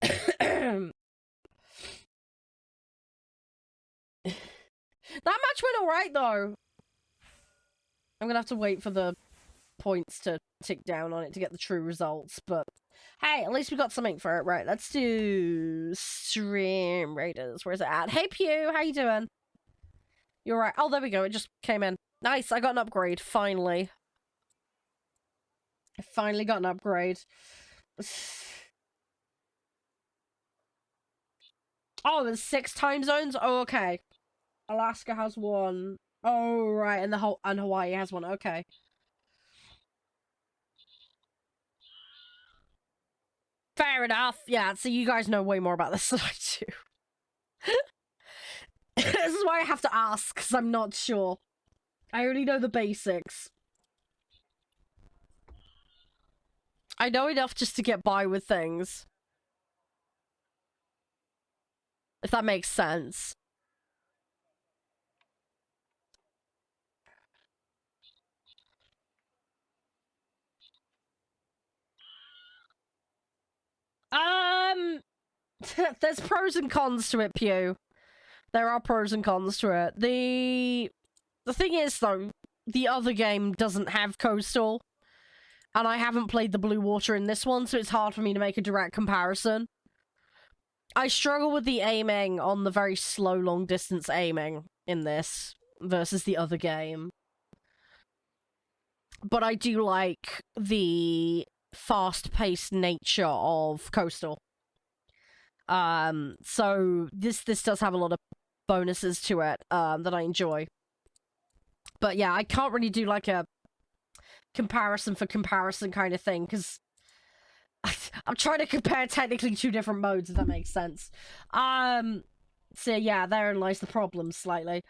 Speaker 1: That match went alright though. I'm gonna have to wait for the points to tick down on it to get the true results, but hey, at least we got something for it. Right, let's do Stream Raiders. Where's it at? Hey Pew, how you doing? You're right. Oh, there we go. It just came in. Nice, I got an upgrade, finally. I finally got an upgrade. Oh, there's 6 time zones? Oh, okay. Alaska has one. Oh, right, and Hawaii has one. Okay. Fair enough. Yeah, so you guys know way more about this than I do. This is why I have to ask, because I'm not sure. I only know the basics. I know enough just to get by with things. If that makes sense. There's pros and cons to it, Pew. There are pros and cons to it. The thing is, though, the other game doesn't have coastal. And I haven't played the blue water in this one, so it's hard for me to make a direct comparison. I struggle with the aiming on the very slow long-distance aiming in this versus the other game. But I do like the fast-paced nature of coastal. So this does have a lot of bonuses to it that I enjoy. But yeah, I can't really do like a comparison for comparison kind of thing, because I'm trying to compare technically 2 different modes, if that makes sense. So yeah, therein lies the problem slightly.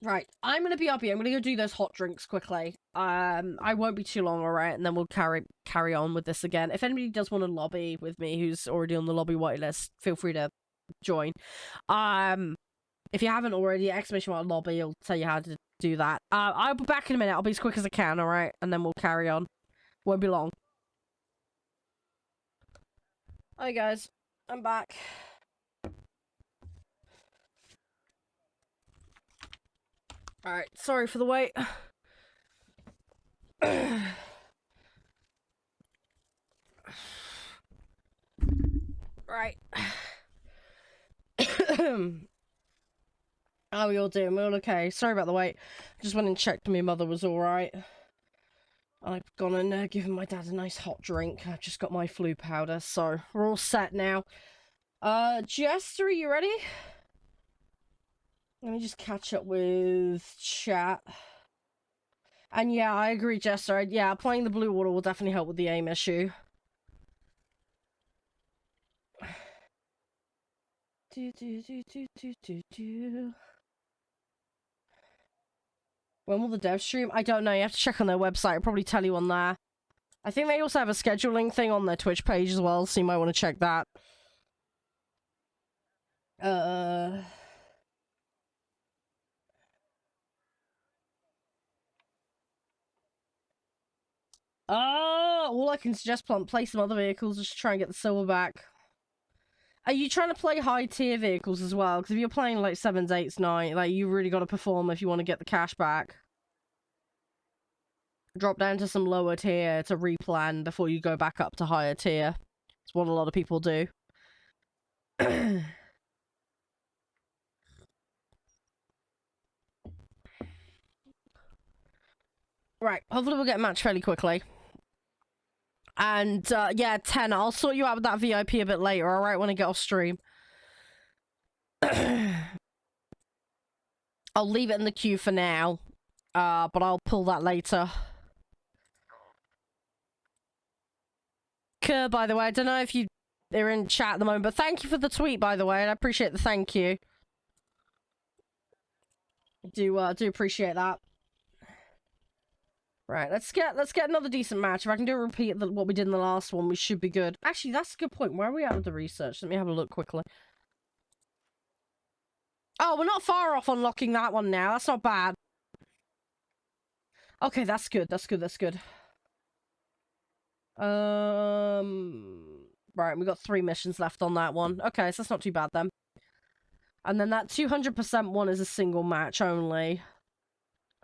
Speaker 1: Right, I'm gonna BRB. I'm gonna go do those hot drinks quickly. I won't be too long, alright, and then we'll carry on with this again. If anybody does want to lobby with me who's already on the lobby whitelist, feel free to join. If you haven't already, exclamation mark lobby, I'll tell you how to do that. I'll be back in a minute. I'll be as quick as I can, alright? And then we'll carry on. Won't be long. Hi guys, I'm back. Alright, sorry for the wait. Right. How are we all doing? We're all okay. Sorry about the wait. Just went and checked my mother was alright. I've gone and given my dad a nice hot drink. I've just got my flu powder, so we're all set now. Jester, are you ready? Let me just catch up with chat. And yeah, I agree, Jester. Yeah, playing the blue water will definitely help with the aim issue. When will the dev stream? I don't know. You have to check on their website. I'll probably tell you on there. I think they also have a scheduling thing on their Twitch page as well, so you might want to check that. All I can suggest, play some other vehicles just to try and get the silver back. Are you trying to play high tier vehicles as well? Because if you're playing like 7s, 8s, 9, like you really got to perform if you want to get the cash back. Drop down to some lower tier to replan before you go back up to higher tier. It's what a lot of people do. Right, hopefully we'll get a match fairly quickly. And, yeah, 10, I'll sort you out with that VIP a bit later, alright, when I get off stream. I'll leave it in the queue for now, but I'll pull that later. Kerr, by the way, I don't know if they're in chat at the moment, but thank you for the tweet, by the way, and I appreciate the thank you. Do appreciate that. Right, let's get another decent match. If I can do a repeat of what we did in the last one, we should be good. Actually, that's a good point. Where are we at with the research? Let me have a look quickly. Oh, we're not far off unlocking that one now. That's not bad. Okay, that's good. That's good. That's good. Right, we got 3 missions left on that one. Okay, so that's not too bad then. And then that 200% one is a single match only.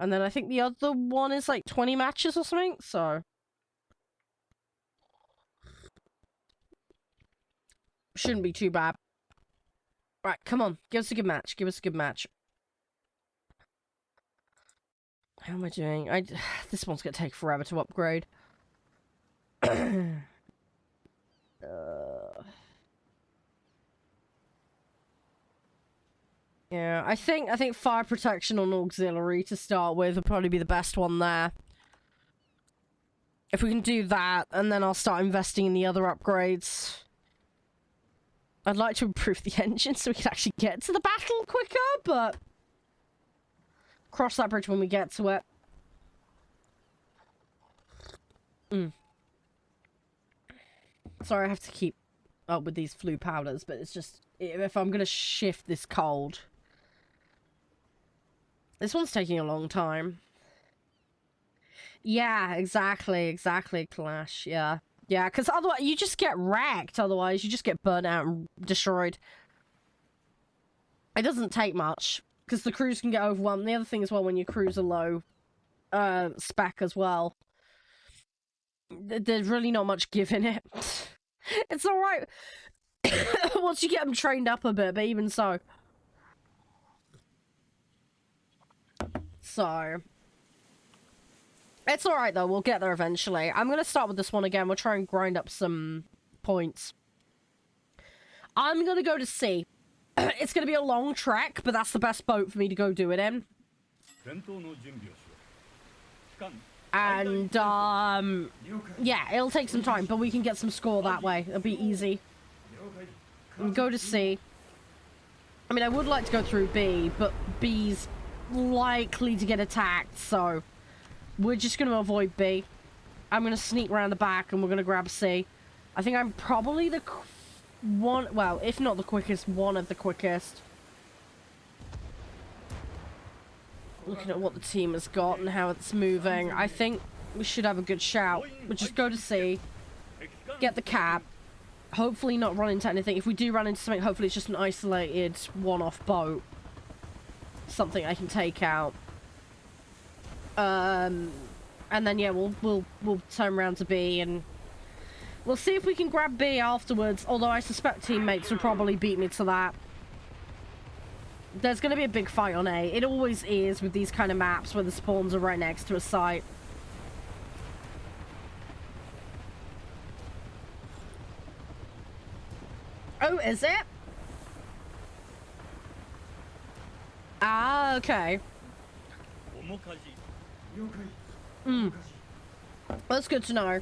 Speaker 1: And then I think the other one is like 20 matches or something, so... shouldn't be too bad. Right, come on. Give us a good match. Give us a good match. How am I doing? This one's gonna take forever to upgrade. Yeah, I think fire protection on auxiliary to start with would probably be the best one there. If we can do that, and then I'll start investing in the other upgrades. I'd like to improve the engine so we can actually get to the battle quicker, but... cross that bridge when we get to it. Sorry, I have to keep up with these flu powders, but it's just... if I'm gonna shift this cold... This one's taking a long time. Yeah, exactly, Clash, yeah. Yeah, because otherwise you just get wrecked, otherwise you just get burnt out and destroyed. It doesn't take much, because the crews can get overwhelmed. The other thing as well, when your crews are low spec as well, there's really not much give in it. It's alright once you get them trained up a bit, but even so. So, it's alright though, we'll get there eventually. I'm gonna start with this one again, we'll try and grind up some points. I'm gonna go to C. It's gonna be a long trek, but that's the best boat for me to go do it in. And, yeah, it'll take some time, but we can get some score that way. It'll be easy. and go to C. I mean, I would like to go through B, but B's likely to get attacked, so we're just going to avoid B. I'm going to sneak around the back and we're going to grab C. I think I'm probably the one, well, if not the quickest, one of the quickest. Looking at what the team has got and how it's moving, I think we should have a good shout. We'll just go to C, get the cab, hopefully not run into anything. If we do run into something, hopefully it's just an isolated one-off boat. Something I can take out. And then yeah, we'll turn around to B and we'll see if we can grab B afterwards, although I suspect teammates will probably beat me to that. There's going to be a big fight on A. It always is with these kind of maps where the spawns are right next to a site. Oh, is it? Ah, okay. That's good to know.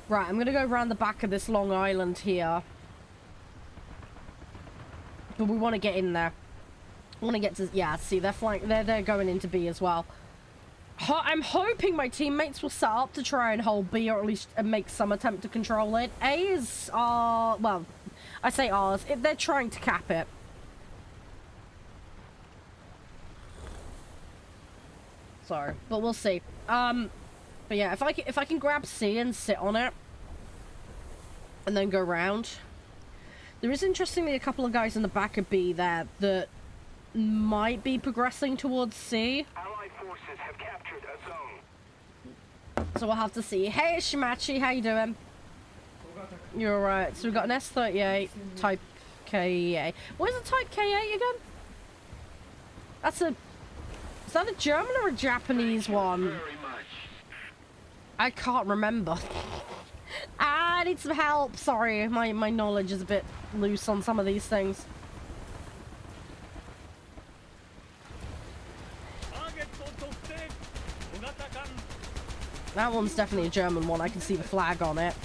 Speaker 1: Right, I'm gonna go around the back of this long island here. But we want to get in there. I want to get to... Yeah, see, they're flying... They're going into B as well. I'm hoping my teammates will set up to try and hold B, or at least make some attempt to control it. A is... well, I say ours. They're trying to cap it. Sorry, but we'll see. But yeah, if I can grab C and sit on it, and then go round. There is, interestingly, a couple of guys in the back of B there that might be progressing towards C.
Speaker 2: Allied forces have captured a zone.
Speaker 1: So we'll have to see. Hey, Shimachi, how you doing? You're alright. So we've got an S-38 Type KA. What is a Type KA again? That's a... Is that a German or a Japanese one? I can't remember. I need some help. Sorry, my knowledge is a bit loose on some of these things. That one's definitely a German one. I can see the flag on it.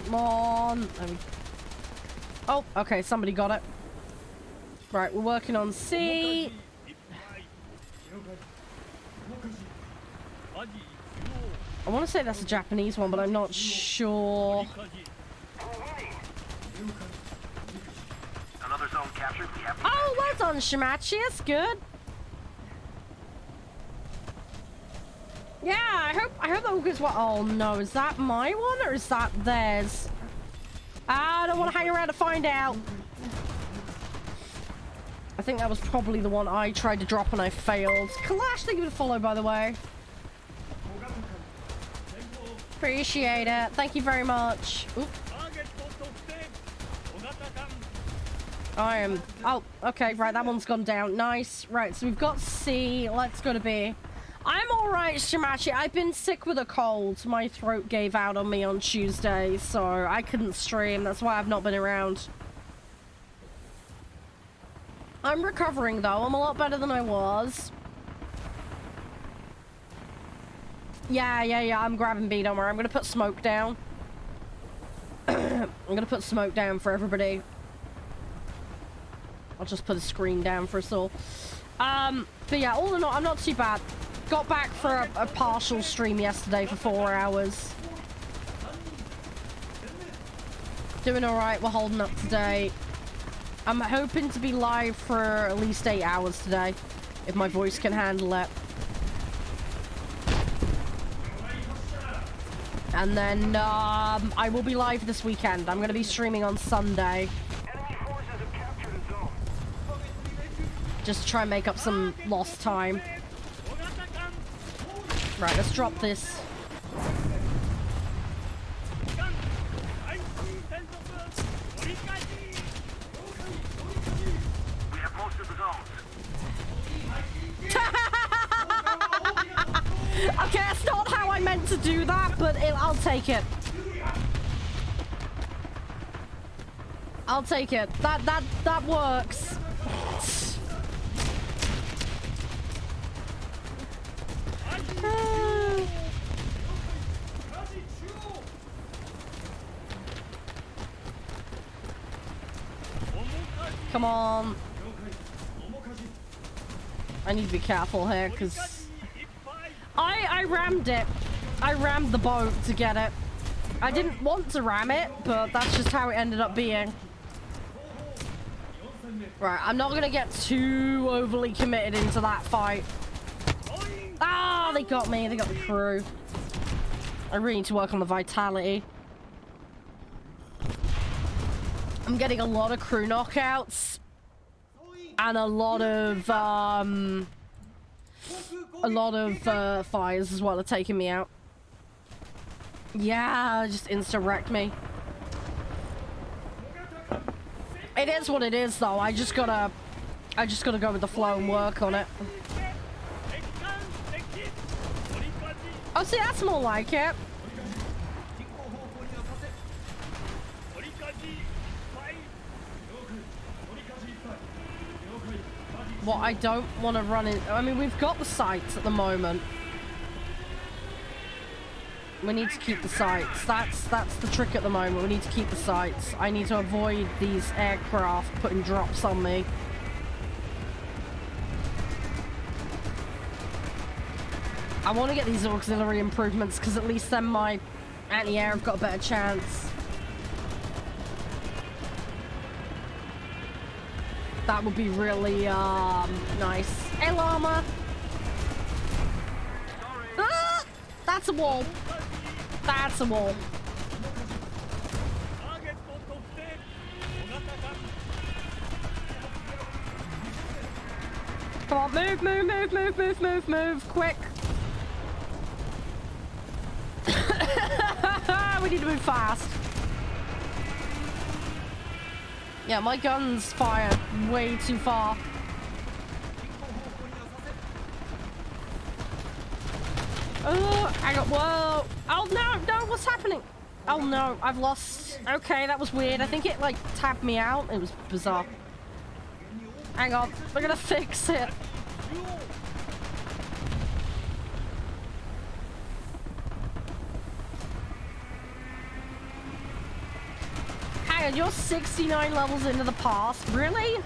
Speaker 1: Come on. Oh, okay, somebody got it. Right, we're working on C. I want to say that's a Japanese one, but I'm not sure.
Speaker 3: Another zone captured.
Speaker 1: Oh, well done, Shimachi. That's good. Yeah, I hope that all goes well. Oh no, is that my one or is that theirs? I don't want to hang around to find out. I think that was probably the one I tried to drop and I failed. Kalash, thank you for the follow, by the way. Appreciate it. Thank you very much. Oop. I am... Oh, okay, right, that one's gone down. Nice. Right, so we've got C. Let's go to B. I'm alright, Shimachi. I've been sick with a cold. My throat gave out on me on Tuesday, so I couldn't stream. That's why I've not been around. I'm recovering, though. I'm a lot better than I was. Yeah. I'm grabbing B, don't worry. I'm gonna put smoke down. I'm gonna put smoke down for everybody. I'll just put a screen down for us all. But yeah, all in all, I'm not too bad. Got back for a partial stream yesterday for 4 hours. Doing alright, we're holding up today. I'm hoping to be live for at least 8 hours today, if my voice can handle it. And then, I will be live this weekend. I'm going to be streaming on Sunday.
Speaker 2: Enemy forces have captured a zone.
Speaker 1: Just to try and make up some lost time. Right, let's drop this.
Speaker 3: We have posted the zones.
Speaker 1: Okay, that's not how I meant to do that, but I'll take it. I'll take it. That works. Come on. I need to be careful here because I rammed it. I rammed the boat to get it. I didn't want to ram it, but that's just how it ended up being. Right, I'm not gonna get too overly committed into that fight. Ah, they got me. They got the crew. I really need to work on the vitality. I'm getting a lot of crew knockouts and a lot of fires as well are taking me out. Yeah, just insta-wrecked me. It is what it is, though. I just gotta go with the flow and work on it. Oh, see, that's more like it. What I don't want to run in... I mean, we've got the sights at the moment. We need to keep the sights. That's the trick at the moment. We need to keep the sights. I need to avoid these aircraft putting drops on me. I want to get these auxiliary improvements because at least then my anti-air have got a better chance. That would be really nice. Hey, llama! Ah! That's a wall. That's a wall. Come on, move, move, move, move, move, move, move, quick. We need to move fast. Yeah, my guns fire way too far. Oh, hang on, whoa. Oh, no, no, what's happening? Oh, no, I've lost. Okay, that was weird. I think it, like, tapped me out. It was bizarre. Hang on, we're gonna fix it. Hang on, you're 69 levels into the past? Really?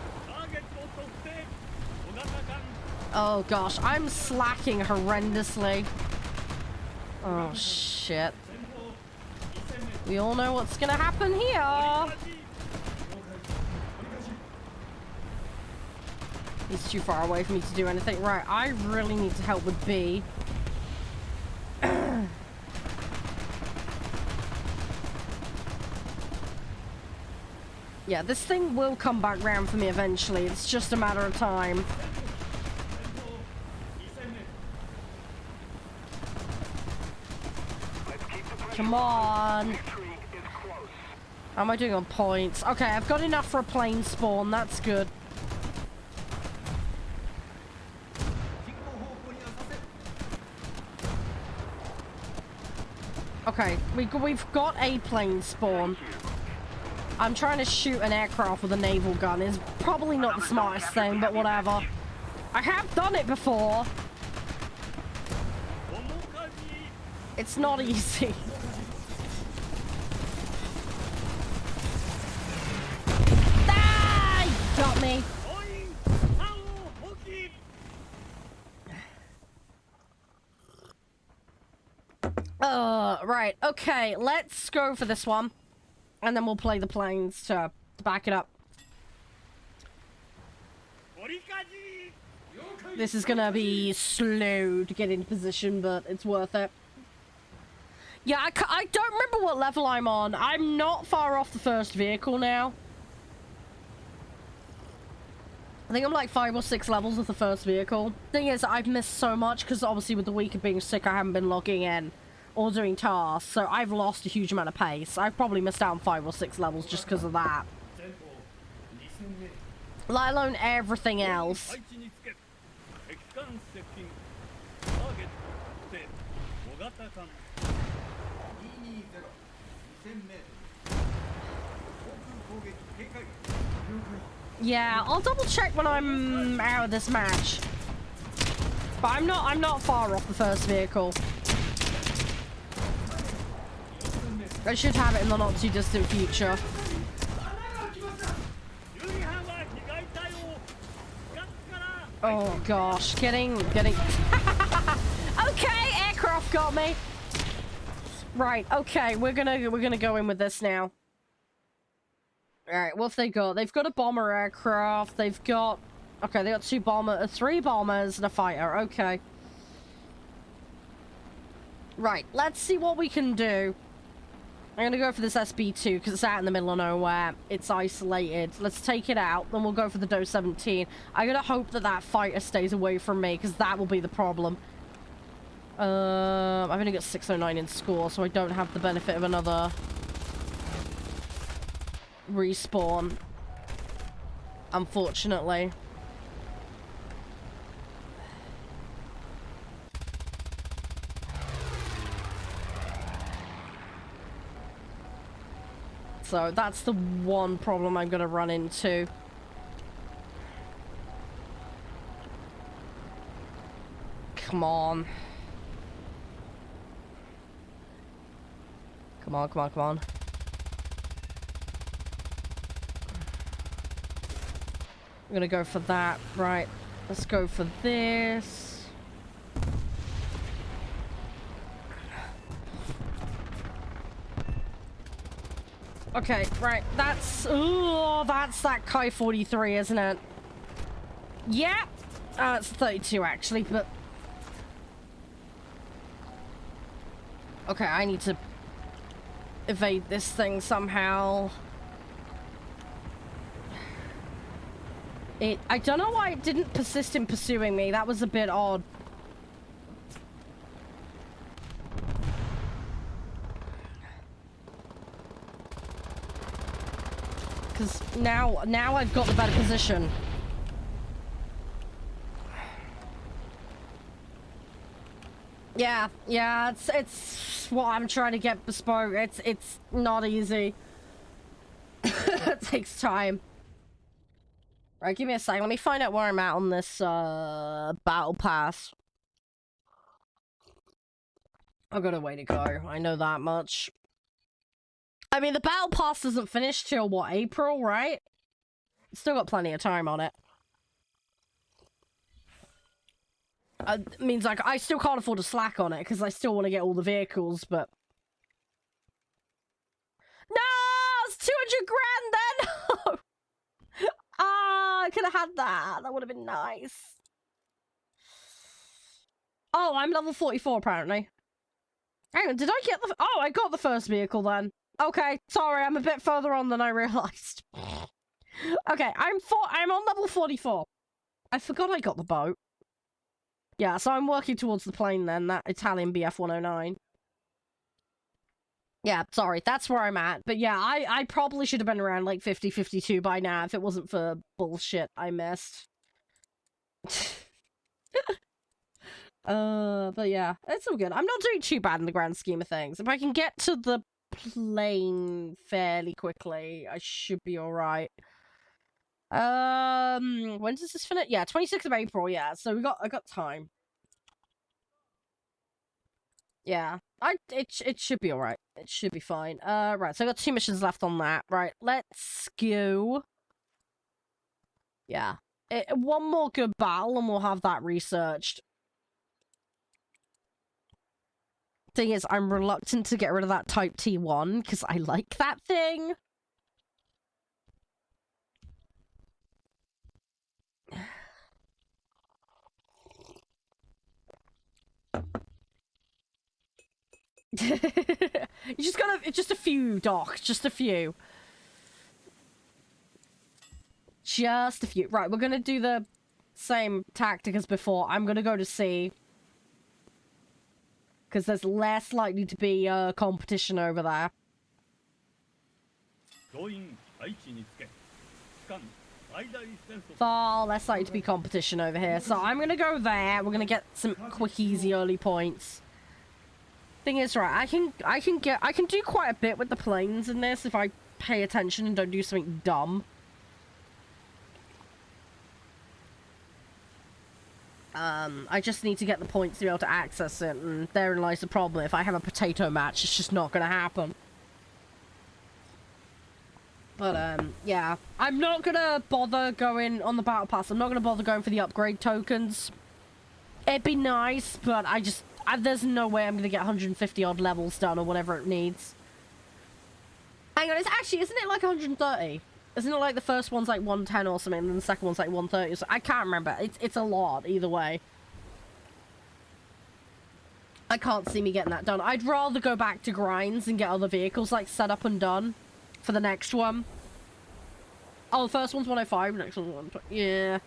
Speaker 1: Oh, gosh, I'm slacking horrendously. Oh, shit. We all know what's gonna happen here. He's too far away for me to do anything. Right, I really need to help with B. Yeah, this thing will come back round for me eventually. It's just a matter of time. Come on. How am I doing on points? Okay, I've got enough for a plane spawn. That's good. Okay, we've got a plane spawn. I'm trying to shoot an aircraft with a naval gun. It's probably not the smartest thing, but whatever. I have done it before. It's not easy. Ah, you got me. Right, okay, let's go for this one. And then we'll play the planes to back it up. This is gonna be slow to get into position, but it's worth it. Yeah, I don't remember what level I'm on. I'm not far off the first vehicle now. I think I'm like 5 or 6 levels of the first vehicle. Thing is, I've missed so much because obviously with the week of being sick, I haven't been logging in or doing tasks, so I've lost a huge amount of pace. I've probably missed out on 5 or 6 levels just because of that. Let alone everything else. Yeah, I'll double check when I'm out of this match. But I'm not far off the first vehicle. I should have it in the not too distant future. Oh gosh, getting okay, aircraft got me. Right, okay, we're gonna go in with this now. Alright, what have they got? They've got a bomber aircraft, they've got okay, they got three bombers and a fighter, okay. Right, let's see what we can do. I'm gonna go for this SB2 because it's out in the middle of nowhere. It's isolated. Let's take it out, then we'll go for the DO 17. I'm gonna hope that that fighter stays away from me because that will be the problem. I've only got 609 in score, so I don't have the benefit of another respawn, unfortunately. So that's the one problem I'm gonna run into. Come on. Come on, come on, come on. I'm gonna go for that. Right. Let's go for this. Okay, right. That's that Kai 43, isn't it? Yeah. It's 32 actually, but okay, I need to evade this thing somehow. I don't know why it didn't persist in pursuing me. That was a bit odd. Because now I've got the better position. Yeah, it's what I'm trying to get bespoke. It's not easy. It takes time. Right, give me a second. Let me find out where I'm at on this battle pass. I've got a way to go. I know that much. I mean, the battle pass doesn't finish till, what, April, right? Still got plenty of time on it. Means, like, I still can't afford to slack on it, because I still want to get all the vehicles, but... No! It's 200 grand then! Ah, I could have had that. That would have been nice. Oh, I'm level 44, apparently. Hang on, did I get the... Oh, I got the first vehicle then. Okay, sorry, I'm a bit further on than I realized. Okay, I'm on level 44. I forgot I got the boat. Yeah, so I'm working towards the plane then, that Italian BF-109. Yeah, sorry, that's where I'm at. But yeah, I probably should have been around like 50, 52 by now if it wasn't for bullshit I missed. But yeah, it's all good. I'm not doing too bad in the grand scheme of things. If I can get to the plane fairly quickly, I should be alright. When does this finish? Yeah, 26th of April, yeah. So I got time. Yeah. It should be alright. It should be fine. Right, so I got 2 missions left on that. Right, let's go. Yeah. One more good battle and we'll have that researched. Thing is, I'm reluctant to get rid of that Type T1 because I like that thing. You just gotta, just a few, Doc. Just a few. Just a few. Right, we're gonna do the same tactic as before. I'm gonna go to C. Because there's less likely to be competition over there. Far less likely to be competition over here. So I'm gonna go there. We're gonna get some quick, easy early points. Thing is, right, I can do quite a bit with the planes in this if I pay attention and don't do something dumb. I just need to get the points to be able to access it, and therein lies the problem. If I have a potato match, it's just not gonna happen. But, yeah. I'm not gonna bother going on the battle pass. I'm not gonna bother going for the upgrade tokens. It'd be nice, but there's no way I'm gonna get 150 odd levels done or whatever it needs. Hang on, isn't it like 130? Isn't it like the first one's like 110 or something, and then the second one's like 130? So I can't remember. It's a lot, either way. I can't see me getting that done. I'd rather go back to grinds and get other vehicles like set up and done for the next one. Oh, the first one's 105, next one's 120. Yeah.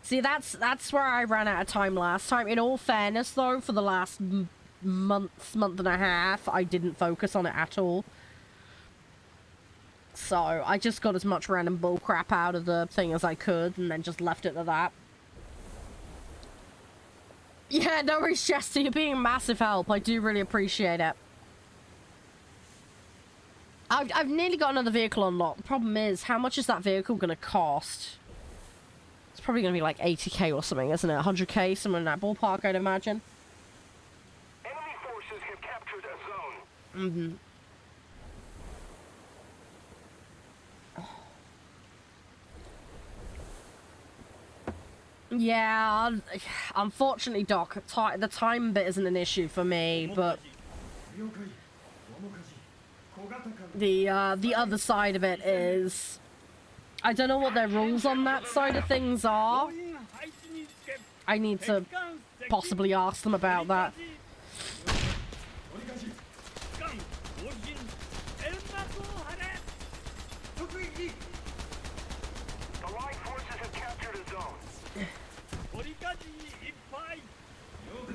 Speaker 1: See, that's where I ran out of time last time. In all fairness, though, for the last month and a half, I didn't focus on it at all. So, I just got as much random bullcrap out of the thing as I could, and then just left it at that. Yeah, no worries, Chester, you're being a massive help. I do really appreciate it. I've nearly got another vehicle unlocked. The problem is, how much is that vehicle going to cost? It's probably going to be like 80k or something, isn't it? 100k, somewhere in that ballpark, I'd imagine.
Speaker 2: Enemy forces have captured a zone.
Speaker 1: Mm-hmm. Yeah, unfortunately, Doc, the time bit isn't an issue for me, but the other side of it is, I don't know what their rules on that side of things are. I need to possibly ask them about that.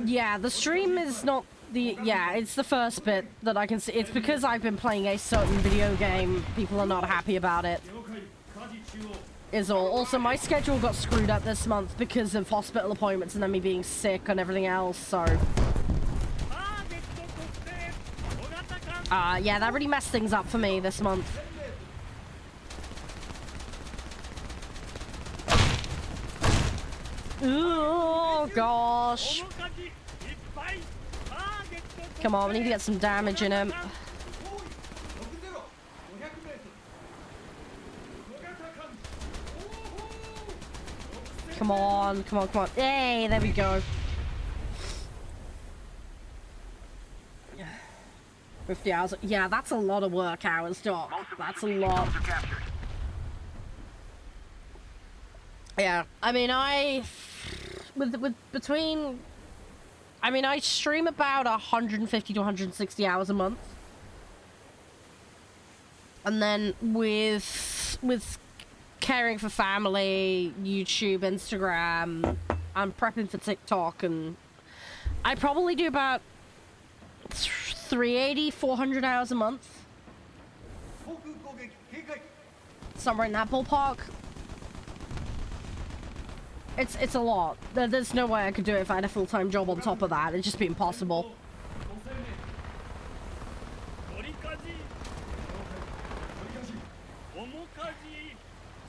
Speaker 1: Yeah, the stream is not the... Yeah, it's the first bit that I can see. It's because I've been playing a certain video game. People are not happy about it. Is all. Also, my schedule got screwed up this month because of hospital appointments and then me being sick and everything else, so... yeah, that really messed things up for me this month. Oh, gosh. Come on, we need to get some damage in him. Come on, come on, come on. Hey, there we go. 50 hours. Yeah, that's a lot of work hours, Doc. That's a lot. Yeah, I mean, I stream about 150 to 160 hours a month. And then with caring for family, YouTube, Instagram, I'm prepping for TikTok, and I probably do about 380, 400 hours a month. Somewhere in that ballpark. It's a lot. There's no way I could do it if I had a full-time job on top of that. It'd just be impossible.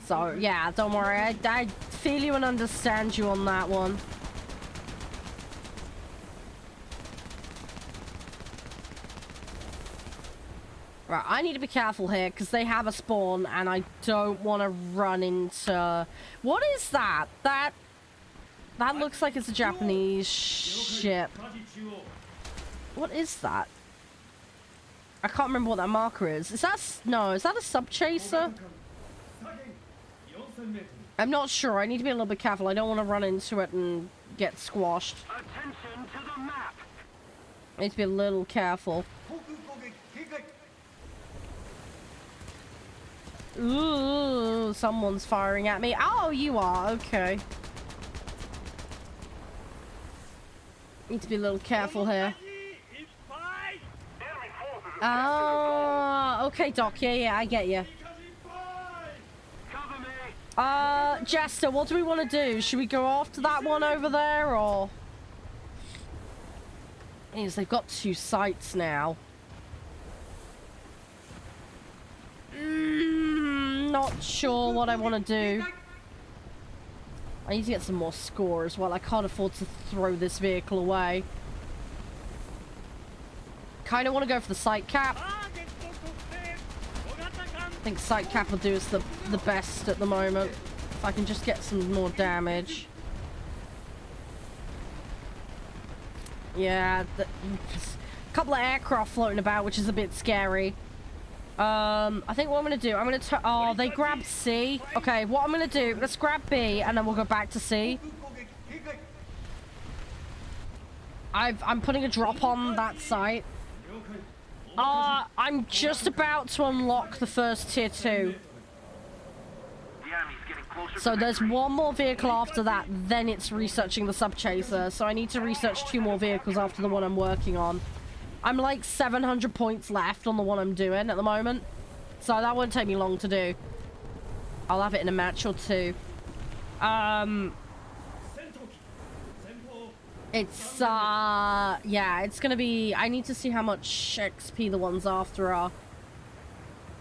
Speaker 1: So, yeah, don't worry. I feel you and understand you on that one. Right, I need to be careful here because they have a spawn and I don't want to run into... What is that? That looks like it's a Japanese ship. What is that? I can't remember what that marker is. Is that... No, is that a sub-chaser? I'm not sure. I need to be a little bit careful. I don't want to run into it and get squashed.
Speaker 2: Attention to the map.
Speaker 1: I need to be a little careful. Ooh, someone's firing at me. Oh, you are. Okay. Need to be a little careful here. Ah, okay, Doc. Yeah, I get you. Jester, what do we want to do? Should we go after that one over there, or... Means they've got two sites now. not sure what I want to do. I need to get some more score as well. I can't afford to throw this vehicle away. Kind of want to go for the sight cap. I think sight cap will do us the best at the moment. If I can just get some more damage. Yeah, a couple of aircraft floating about, which is a bit scary. I think what I'm going to do, I'm going to... Oh, they grabbed C. Okay, what I'm going to do, let's grab B, and then we'll go back to C. I'm putting a drop on that site. I'm just about to unlock the first tier 2. So there's one more vehicle after that, then it's researching the sub-chaser. So I need to research 2 more vehicles after the one I'm working on. I'm like 700 points left on the one I'm doing at the moment. So that won't take me long to do. I'll have it in a match or 2. It's, yeah, it's gonna be... I need to see how much XP the ones after are.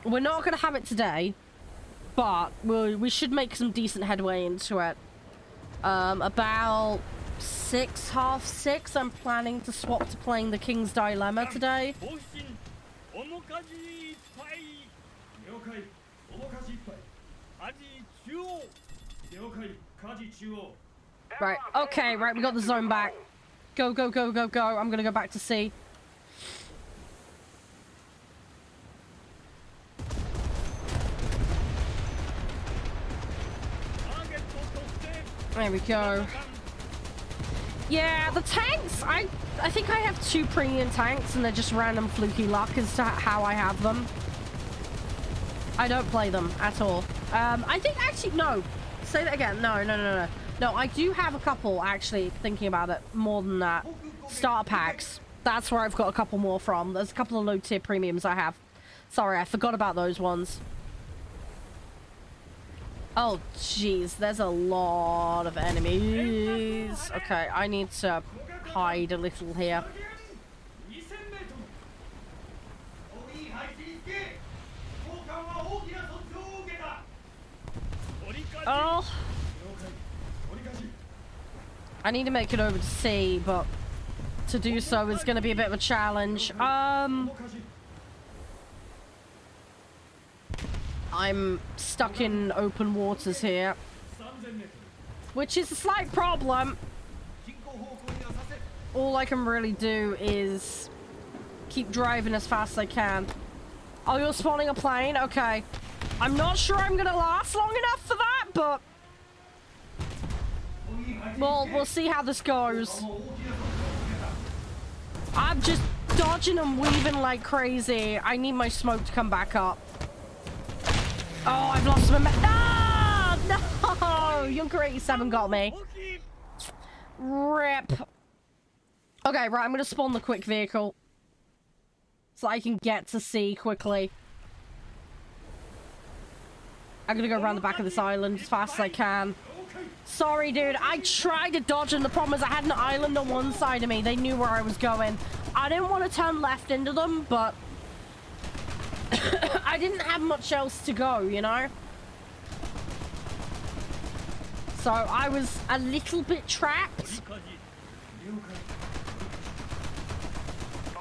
Speaker 1: We're not gonna have it today, but we should make some decent headway into it. About 6, half 6, I'm planning to swap to playing the King's Dilemma today. Right, okay, right, we got the zone back. Go, go, go, go, go. I'm gonna go back to C. There we go. Yeah, the tanks, I think I have 2 premium tanks and they're just random fluky luck as to how I have them. I don't play them at all. I think actually, no. Say that again. No, no, no, no. No, I do have a couple, actually, thinking about it, more than that. Starter packs. That's where I've got a couple more from. There's a couple of low-tier premiums I have. Sorry, I forgot about those ones. Oh, jeez, there's a lot of enemies. Okay, I need to hide a little here. Oh. I need to make it over to C, but to do so is going to be a bit of a challenge. I'm stuck in open waters here, which is a slight problem. All I can really do is keep driving as fast as I can. Oh, you're spawning a plane? Okay. I'm not sure I'm going to last long enough for that, but... well, we'll see how this goes. I'm just dodging and weaving like crazy. I need my smoke to come back up. Oh, I've lost my... No! Junker 87 got me. Rip. Okay, right, I'm going to spawn the quick vehicle. So I can get to C quickly. I'm going to go around the back of this island as fast as I can. Sorry, dude. I tried to dodge, and the problem is I had an island on one side of me. They knew where I was going. I didn't want to turn left into them, but... I didn't have much else to go, you know? So I was a little bit trapped.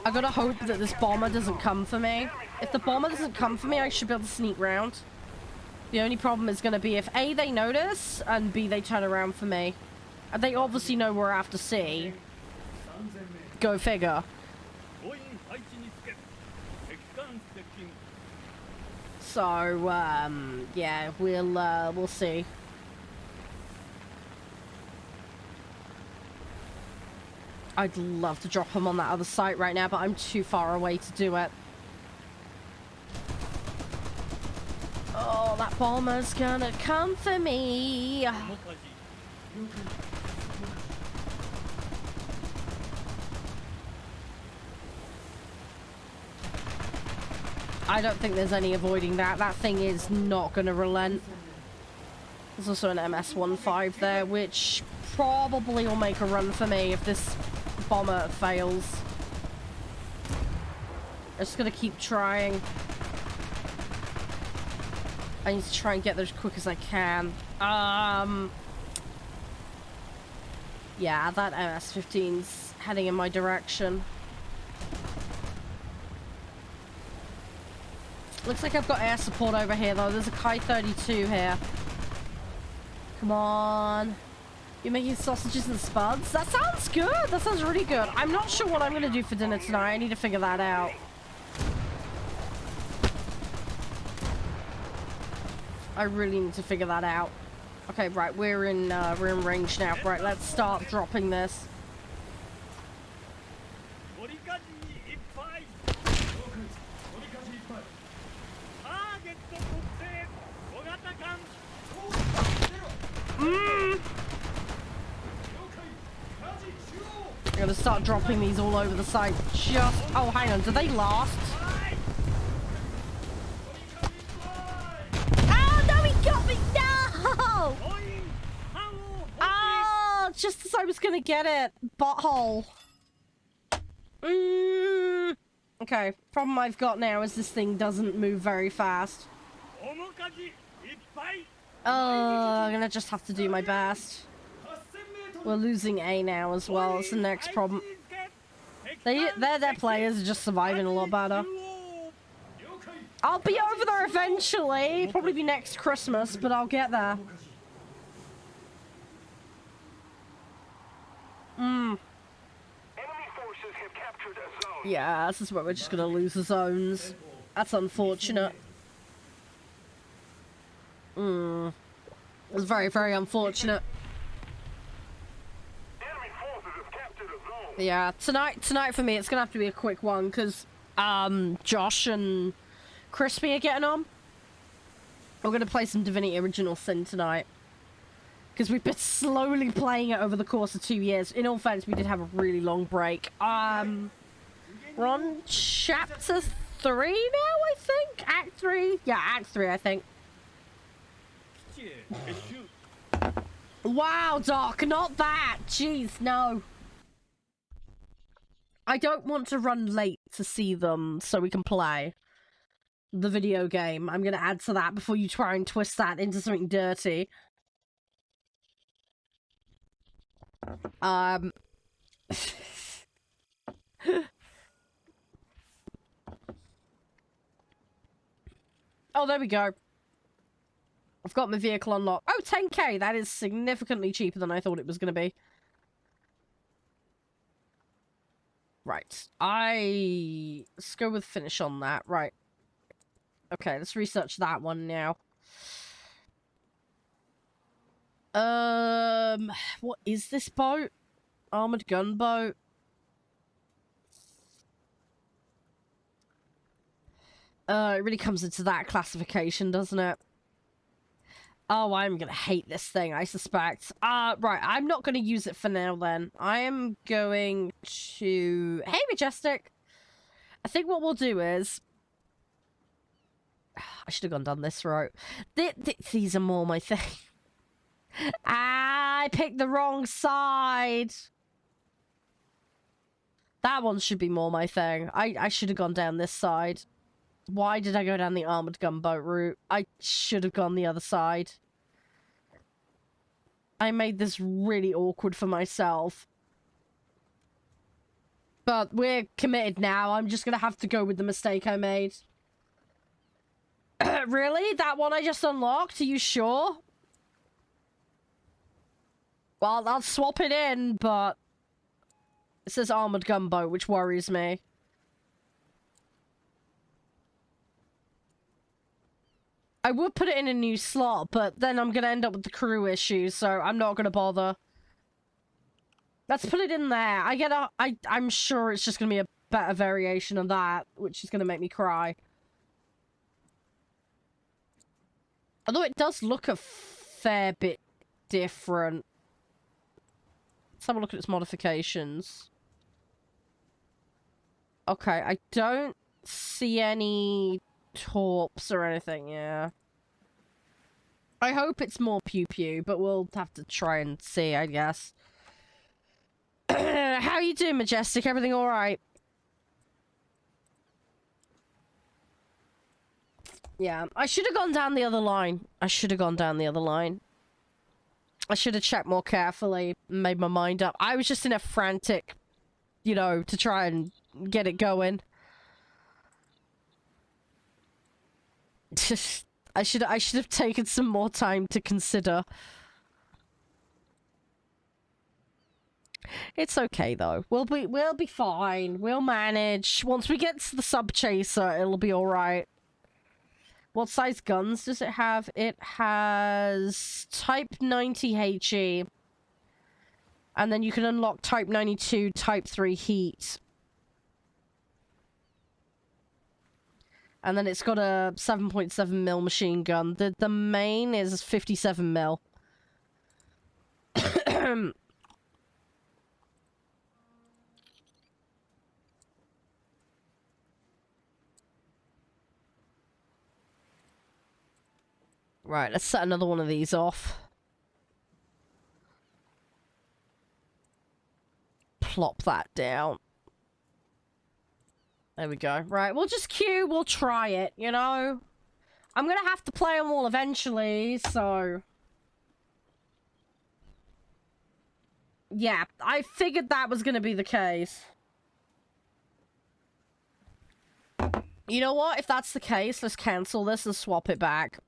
Speaker 1: I gotta hope that this bomber doesn't come for me. If the bomber doesn't come for me, I should be able to sneak round. The only problem is going to be if A, they notice, and B, they turn around for me. And they obviously know we're after C. Go figure. So, yeah, we'll see. I'd love to drop him on that other site right now, but I'm too far away to do it. Oh, that bomber's gonna come for me. I don't think there's any avoiding that. That thing is not gonna relent. There's also an MS-15 there, which probably will make a run for me if this bomber fails. I'm just gonna keep trying. I need to try and get there as quick as I can. Yeah, that MS-15's heading in my direction. Looks like I've got air support over here, though. There's a Ki-32 here. Come on. You're making sausages and spuds? That sounds good. That sounds really good. I'm not sure what I'm going to do for dinner tonight. I need to figure that out. I really need to figure that out. Okay, right. We're in range now. Right, let's start dropping this. I'm gonna start dropping these all over the site. Just... Oh, hang on. Do they last? Oh, no, he got me! No! Oh, just as I was gonna get it. Butthole. Okay. Problem I've got now is this thing doesn't move very fast. I'm gonna just have to do my best. We're losing A now as well. It's the next problem. Their players are just surviving a lot better. I'll be over there eventually. Probably be next Christmas, but I'll get there.
Speaker 2: Enemy forces have captured a zone.
Speaker 1: Yeah, this is where we're just gonna lose the zones. That's unfortunate. It's very, very unfortunate.
Speaker 2: Enemy forces have captured a zone.
Speaker 1: Yeah, tonight for me, it's gonna have to be a quick one because Josh and Crispy are getting on. We're gonna play some Divinity Original Sin tonight because we've been slowly playing it over the course of 2 years. In all fairness, we did have a really long break. We're on chapter 3 now, I think. Act 3. Yeah, Act 3, I think. Wow, Doc, not that. Jeez, no. I don't want to run late to see them so we can play the video game. I'm going to add to that before you try and twist that into something dirty. Oh, there we go. I've got my vehicle unlocked. Oh, 10k! That is significantly cheaper than I thought it was going to be. Right. Let's go with finish on that. Right. Okay, let's research that one now. What is this boat? Armored gunboat? It really comes into that classification, doesn't it? Oh, I'm gonna hate this thing, I suspect. Right, I'm not gonna use it for now, then. I am going to... Hey, Majestic! I think what we'll do is... I should have gone down this route. These are more my thing. I picked the wrong side! That one should be more my thing. I should have gone down this side. Why did I go down the armored gunboat route? I should have gone the other side. I made this really awkward for myself. But we're committed now. I'm just gonna have to go with the mistake I made. Really? That one I just unlocked? Are you sure? Well, I'll swap it in, but... It says armored gunboat, which worries me. I would put it in a new slot, but then I'm going to end up with the crew issues, so I'm not going to bother. Let's put it in there. I'm sure it's just going to be a better variation of that, which is going to make me cry. Although it does look a fair bit different. Let's have a look at its modifications. Okay, I don't see any... torps or anything, yeah. I hope it's more pew-pew, but we'll have to try and see, I guess. How you doing, Majestic? Everything alright? Yeah, I should have gone down the other line. I should have gone down the other line. I should have checked more carefully, made my mind up. I was just in a frantic, you know, to try and get it going. I should have taken some more time to consider. It's okay though. We'll be fine. We'll manage. Once we get to the sub chaser, it'll be all right. What size guns does it have? It has Type 90 HE. And then you can unlock Type 92, Type 3 heat. And then it's got a 7.7mm machine gun. The main is 57mm. Right, let's set another one of these off. Plop that down. There we go. Right, we'll just queue, we'll try it, you know? I'm gonna have to play them all eventually, so... Yeah, I figured that was gonna be the case. You know what? If that's the case, let's cancel this and swap it back.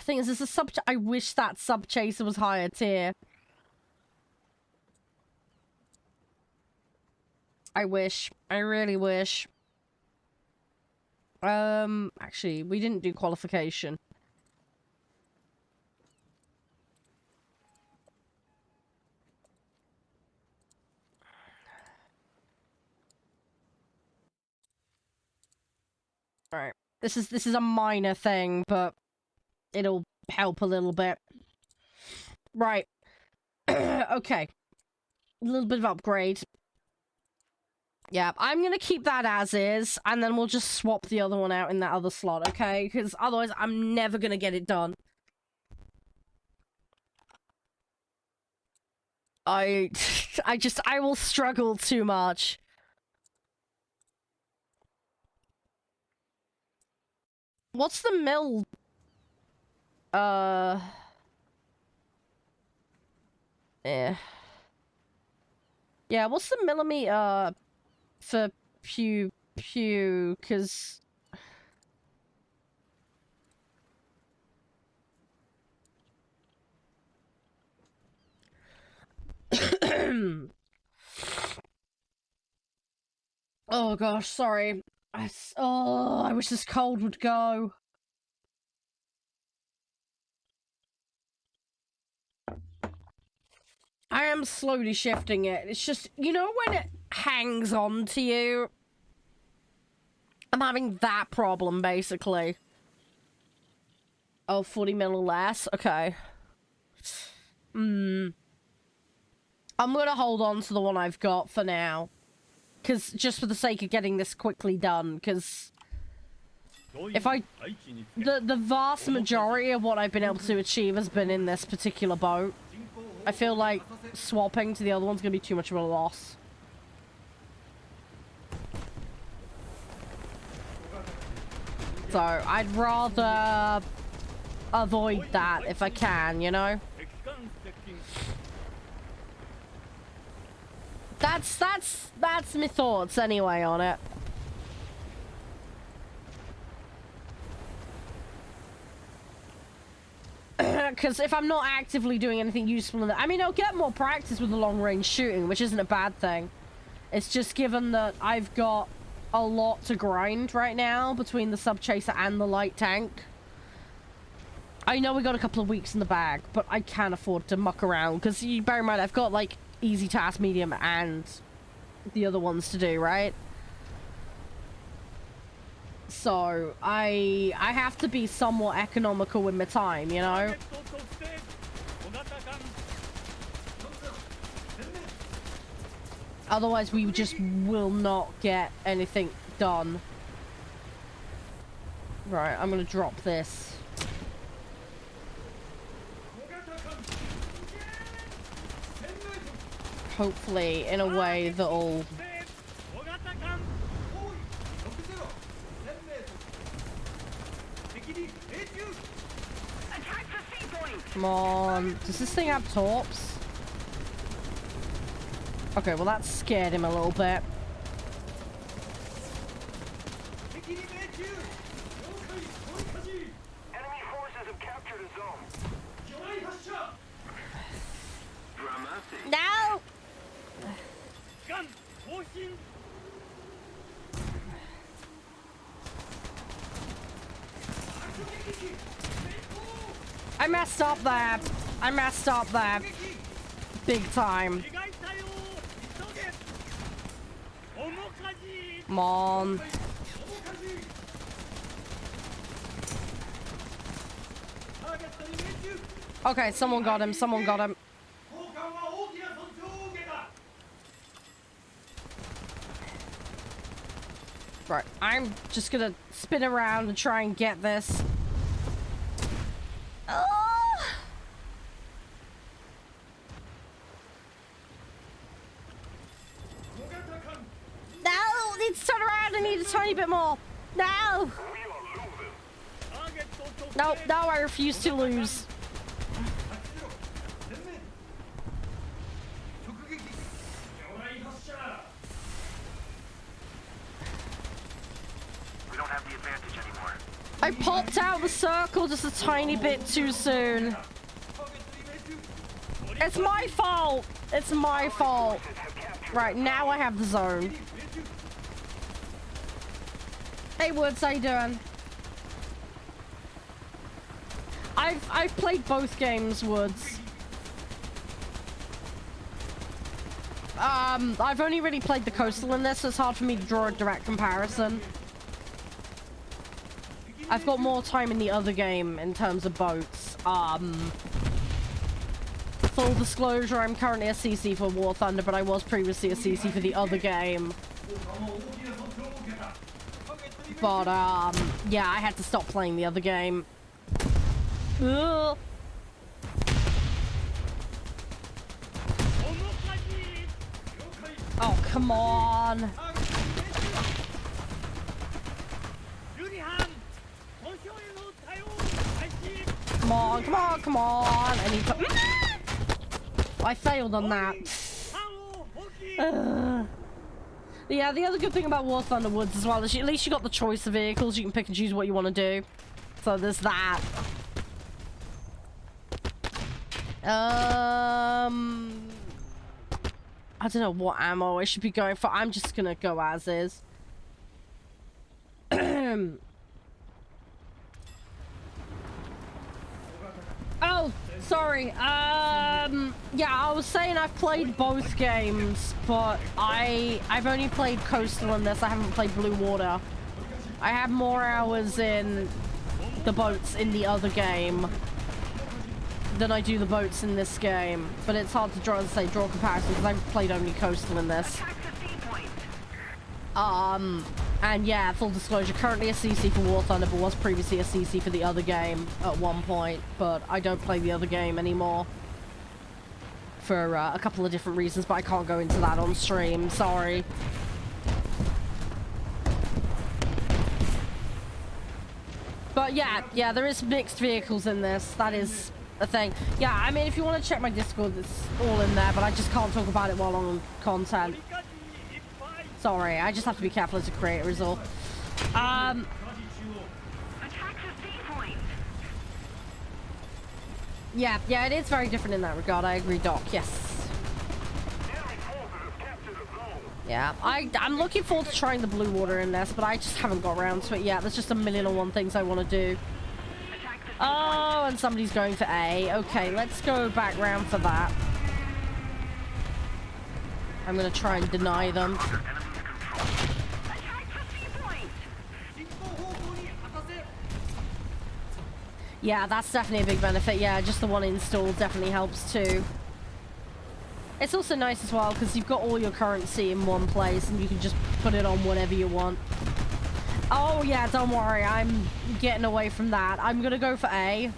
Speaker 1: Thing is, this is I wish that sub chaser was higher tier. I wish. I really wish. Actually, we didn't do qualification. Alright. This is a minor thing, but it'll help a little bit. Right. Okay. A little bit of upgrade. Yeah, I'm gonna keep that as is, and then we'll just swap the other one out in that other slot, okay? Because otherwise I'm never gonna get it done. I will struggle too much. What's the mill? Yeah, what's the millimeter for pew, cause... Oh gosh, sorry. I wish this cold would go. I am slowly shifting it. It's just, you know when it hangs on to you? I'm having that problem, basically. Oh, 40mm or less? Okay. I'm gonna hold on to the one I've got for now. Because, just for the sake of getting this quickly done, because... If the vast majority of what I've been able to achieve has been in this particular boat. I feel like swapping to the other one's gonna be too much of a loss. So, I'd rather avoid that if I can, you know? That's my thoughts anyway on it. Because if I'm not actively doing anything useful in that, I mean, I'll get more practice with the long-range shooting, which isn't a bad thing. It's just given that I've got a lot to grind right now between the sub-chaser and the light tank. I know we got a couple of weeks in the bag, but I can't afford to muck around, because you bear in mind, I've got, like, easy task, medium, and the other ones to do, right? So, I have to be somewhat economical with my time, you know? Otherwise, we just will not get anything done. Right, I'm gonna drop this. hopefully in a way that'll... Come on. Does this thing have torps? Okay, well that scared him a little bit.
Speaker 2: Enemy forces have captured a zone.
Speaker 1: No! I messed up there. I messed up there. Big time. Come on. Okay, someone got him. Someone got him. Right, I'm just gonna spin around and try and get this. No, need to turn around. I need a tiny bit more. No. No, no, I refuse to lose.
Speaker 3: We don't have the advantage anymore.
Speaker 1: I popped out the circle just a tiny bit too soon. It's my fault. It's my fault. Right, now I have the zone. Hey Woods, how you doing? I've played both games, Woods. I've only really played the coastal in this, so it's hard for me to draw a direct comparison. I've got more time in the other game in terms of boats. Full disclosure, I'm currently a CC for War Thunder, but I was previously a CC for the other game. But, yeah, I had to stop playing the other game. Ugh. Oh, come on. Come on, come on, come on. I need to... I failed on that. Yeah, the other good thing about War Thunder Woods as well is at least you got the choice of vehicles. You can pick and choose what you want to do. So there's that. I don't know what ammo I should be going for. I'm just gonna go as is. Oh, sorry. Yeah, I was saying I've played both games, but I've only played Coastal in this. I haven't played Blue Water. I have more hours in the boats in the other game than I do the boats in this game. But it's hard to draw, as I say, draw comparison because I've played only Coastal in this. And yeah, full disclosure, currently a CC for War Thunder, but was previously a CC for the other game at one point, but I don't play the other game anymore. For a couple of different reasons, but I can't go into that on stream, sorry. But yeah, there is mixed vehicles in this, that is a thing. Yeah, I mean, if you want to check my Discord, it's all in there, but I just can't talk about it while on content. Sorry, I just have to be careful as a creator is all. Yeah, it is very different in that regard. I agree, Doc. Yes. Yeah, I'm looking forward to trying the Blue Water in this, but I just haven't got around to it yet. There's just a million and one things I want to do. Oh, and somebody's going for A. Okay, let's go back round for that. I'm gonna try and deny them. Yeah, that's definitely a big benefit. Yeah, just the one install definitely helps too. It's also nice as well because you've got all your currency in one place and you can just put it on whatever you want. Oh yeah, don't worry, I'm getting away from that. I'm gonna go for A.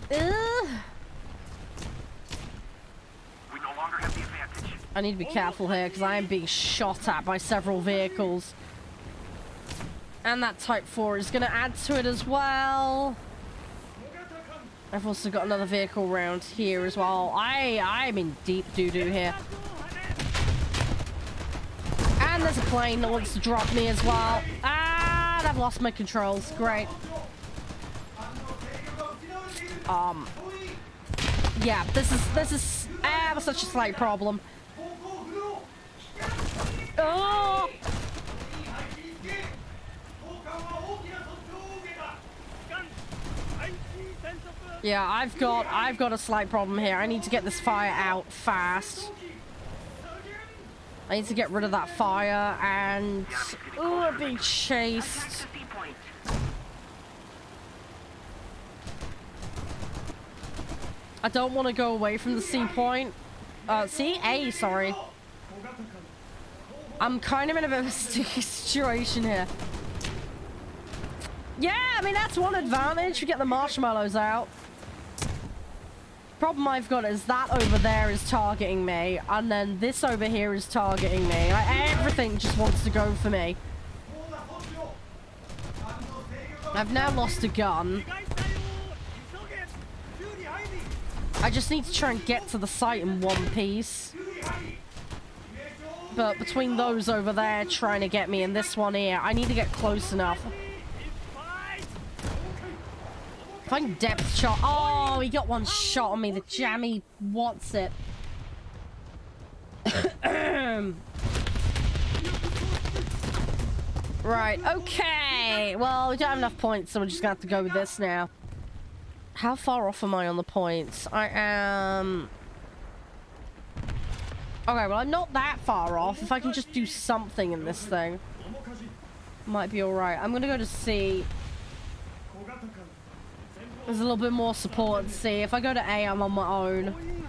Speaker 3: We no longer have the advantage.
Speaker 1: I need to be careful here because I am being shot at by several vehicles. And that Type 4 is going to add to it as well. I've also got another vehicle around here as well. I'm in deep doo-doo here. And there's a plane that wants to drop me as well. And I've lost my controls. Great. Yeah, this is such a slight problem. Oh! Yeah, I've got a slight problem here. I need to get this fire out fast. I need to get rid of that fire and I'm being chased. I don't want to go away from the C point. C-A, sorry. I'm kind of in a bit of a sticky situation here. Yeah, I mean, that's one advantage. We get the marshmallows out. Problem I've got is that over there is targeting me, and then this over here is targeting me. Everything just wants to go for me. I've now lost a gun. I just need to try and get to the site in one piece. But between those over there trying to get me and this one here, I need to get close enough. If I can depth shot. Oh, he got one shot on me. The jammy what's it. Right, okay. Well, we don't have enough points, so we're just gonna have to go with this now. How far off am I on the points? I am... Okay, well, I'm not that far off. If I can just do something in this thing, might be alright. I'm gonna go to C. There's a little bit more support at C. If I go to A, I'm on my own.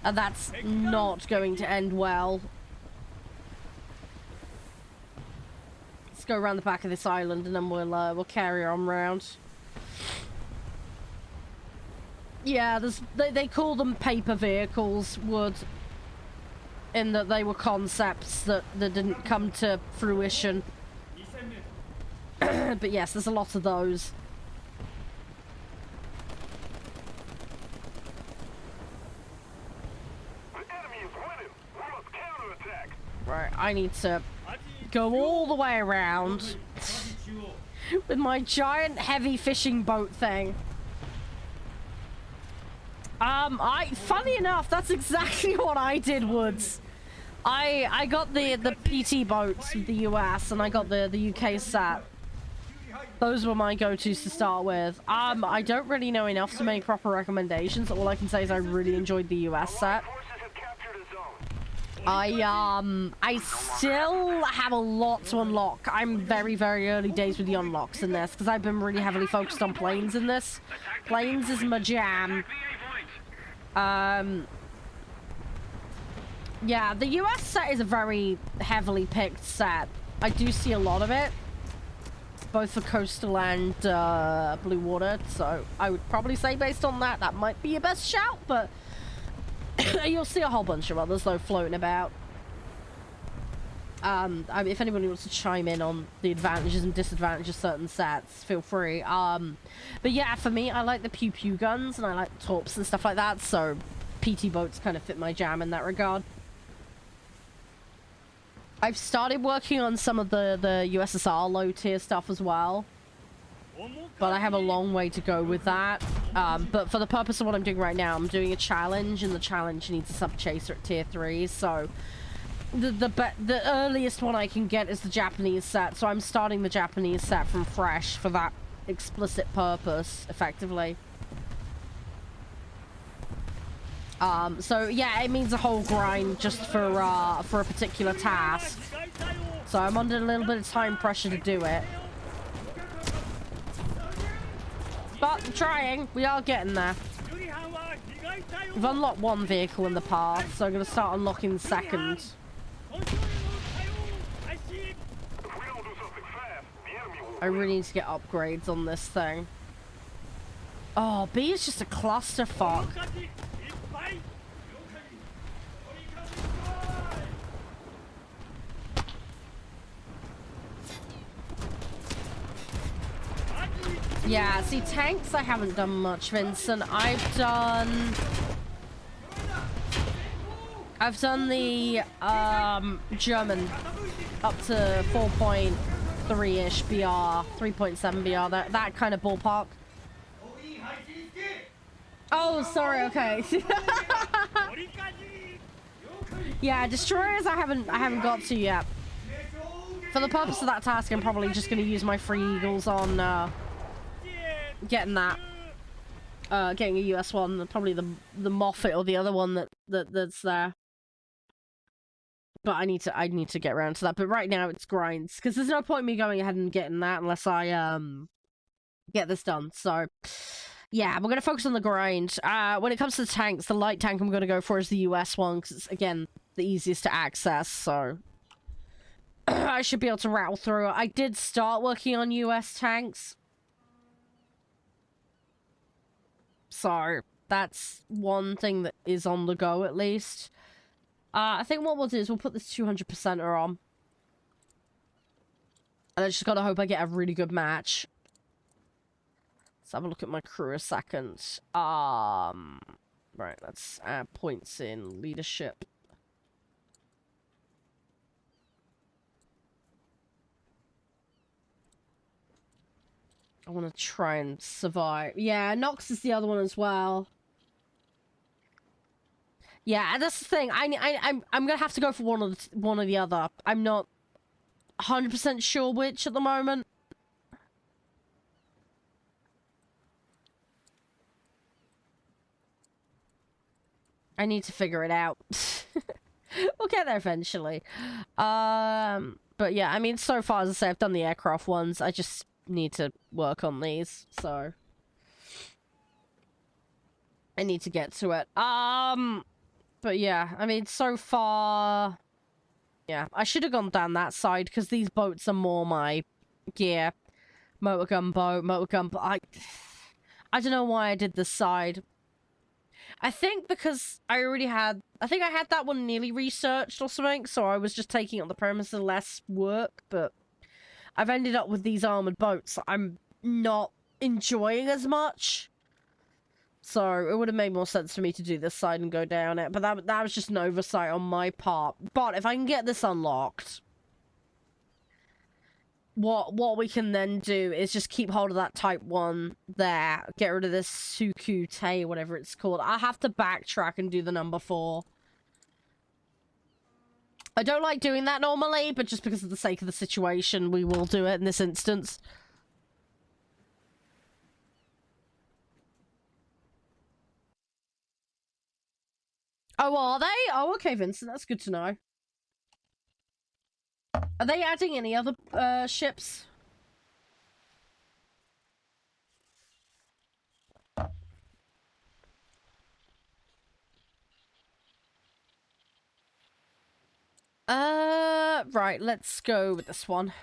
Speaker 1: And that's not going to end well. Let's go around the back of this island and then we'll carry on round. Yeah, they call them paper vehicles, wood. In that they were concepts that didn't come to fruition. But yes, there's a lot of those. Right, I need to go all the way around with my giant heavy fishing boat thing. Funny enough, that's exactly what I did, Woods. I got the PT boats with the US and I got the UK set. Those were my go-tos to start with. I don't really know enough to make proper recommendations. All I can say is I really enjoyed the US set. I still have a lot to unlock. I'm very, very early days with the unlocks in this because I've been really heavily focused on planes in this. Planes is my jam. Yeah, the US set is a very heavily picked set. I do see a lot of it, both for coastal and blue water, so I would probably say based on that, that might be your best shout, but you'll see a whole bunch of others, though, floating about. I mean, if anybody wants to chime in on the advantages and disadvantages of certain sets, feel free. But yeah, for me, I like the pew-pew guns, and I like the torps and stuff like that, so PT boats kind of fit my jam in that regard. I've started working on some of the USSR low-tier stuff as well, but I have a long way to go with that. But for the purpose of what I'm doing right now, I'm doing a challenge, and the challenge needs a sub-chaser at tier 3, so the earliest one I can get is the Japanese set, so I'm starting the Japanese set from fresh for that explicit purpose, effectively. So yeah, it means a whole grind just for a particular task. So I'm under a little bit of time pressure to do it. But I'm trying. We are getting there. We've unlocked one vehicle in the path, so I'm going to start unlocking the second. I really need to get upgrades on this thing. Oh, B is just a clusterfuck. Yeah, see, tanks I haven't done much, Vincent. I've done the German up to 4.3-ish BR, 3.7 BR, that kind of ballpark. Oh, sorry, okay. Yeah, destroyers I haven't got to yet. For the purpose of that task, I'm probably just gonna use my free eagles on getting that. Getting a US one, probably the Moffat or the other one that's there. But I need to get around to that. But right now it's grinds, because there's no point me going ahead and getting that unless I get this done. So yeah, we're gonna focus on the grind. When it comes to the tanks, the light tank I'm gonna go for is the US one, because it's again the easiest to access. So I should be able to rattle through it. I did start working on US tanks. So that's one thing that is on the go, at least. I think what we'll do is we'll put this 200%er on. And I just gotta hope I get a really good match. Let's have a look at my crew a second. Right, let's add points in leadership. I want to try and survive. Yeah, Nox is the other one as well. Yeah, and that's the thing. I'm gonna have to go for one or the other. I'm not 100% sure which at the moment. I need to figure it out. We'll get there eventually. But yeah, I mean, so far, as I say, I've done the aircraft ones. I just need to work on these, so I need to get to it. But yeah, I mean, so far, yeah, I should have gone down that side, because these boats are more my gear. Motorgun boat, motorgun boat. I don't know why I did this side. I think because I think I had that one nearly researched or something, so I was just taking up the premise of less work, but I've ended up with these armored boats I'm not enjoying as much. So it would have made more sense for me to do this side and go down it, but that was just an oversight on my part. But if I can get this unlocked, what we can then do is just keep hold of that Type 1 there, get rid of this Suku-Te, whatever it's called. I have to backtrack and do the number 4. I don't like doing that normally, but just because of the sake of the situation, we will do it in this instance. Oh, are they? Oh, okay, Vincent, that's good to know. Are they adding any other ships? Right, let's go with this one.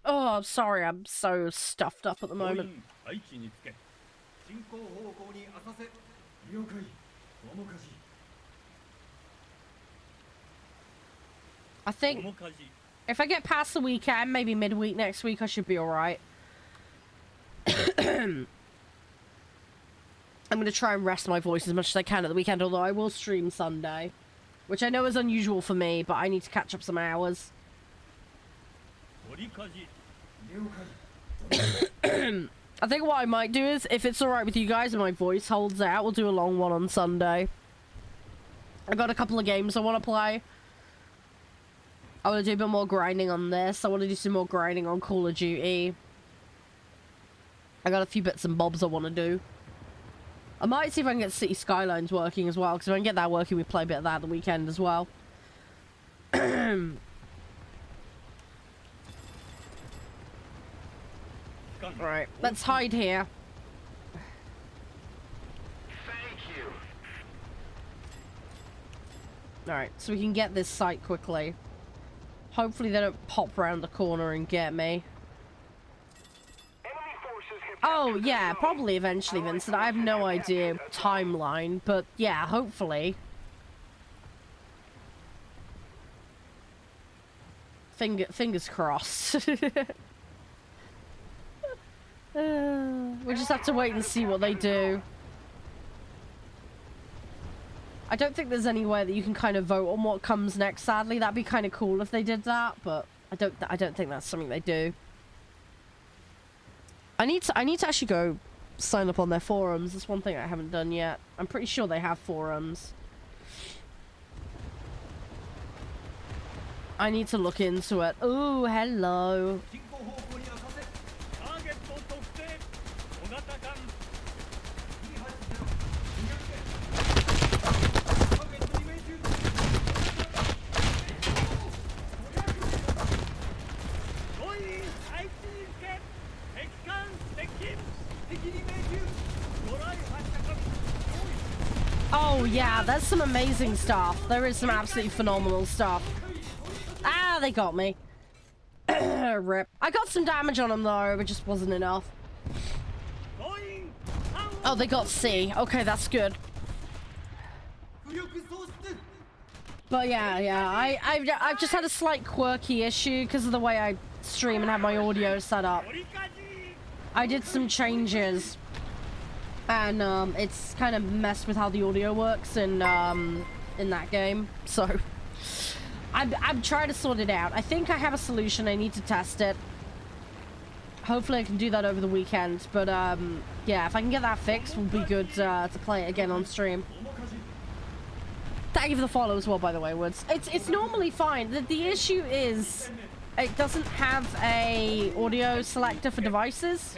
Speaker 1: Oh, I'm sorry, I'm so stuffed up at the moment. I think if I get past the weekend, maybe midweek next week, I should be alright. I'm going to try and rest my voice as much as I can at the weekend, although I will stream Sunday. Which I know is unusual for me, but I need to catch up some hours. I think what I might do is, if it's alright with you guys and my voice holds out, we'll do a long one on Sunday. I got a couple of games I want to play. I want to do a bit more grinding on this. I want to do some more grinding on Call of Duty. I got a few bits and bobs I want to do. I might see if I can get City Skylines working as well, because if I can get that working, we play a bit of that at the weekend as well. Right, let's hide here.
Speaker 3: Thank you.
Speaker 1: Alright, so we can get this site quickly. Hopefully they don't pop around the corner and get me.
Speaker 2: Enemy forces have
Speaker 1: Oh, yeah, probably eventually, Vincent. I have no idea timeline, but yeah, hopefully. Fingers crossed. We just have to wait and see what they do. I don't think there's anywhere that you can kind of vote on what comes next, sadly. That'd be kind of cool if they did that, but I don't think that's something they do. I need to actually go sign up on their forums. That's one thing I haven't done yet. I'm pretty sure they have forums. I need to look into it. Ooh, hello. Oh yeah, there's some amazing stuff. There is some absolutely phenomenal stuff. Ah, they got me. Rip. I got some damage on them though, but just wasn't enough. Oh, they got C. Okay, that's good. But yeah, I've just had a slight quirky issue because of the way I stream and have my audio set up. I did some changes, and it's kind of messed with how the audio works in that game. So I'm trying to sort it out. I think I have a solution. I need to test it. Hopefully I can do that over the weekend. But yeah, if I can get that fixed, we'll be good to play it again on stream. Thank you for the follow as well, by the way, Woods. It's normally fine. The issue is it doesn't have a audio selector for devices.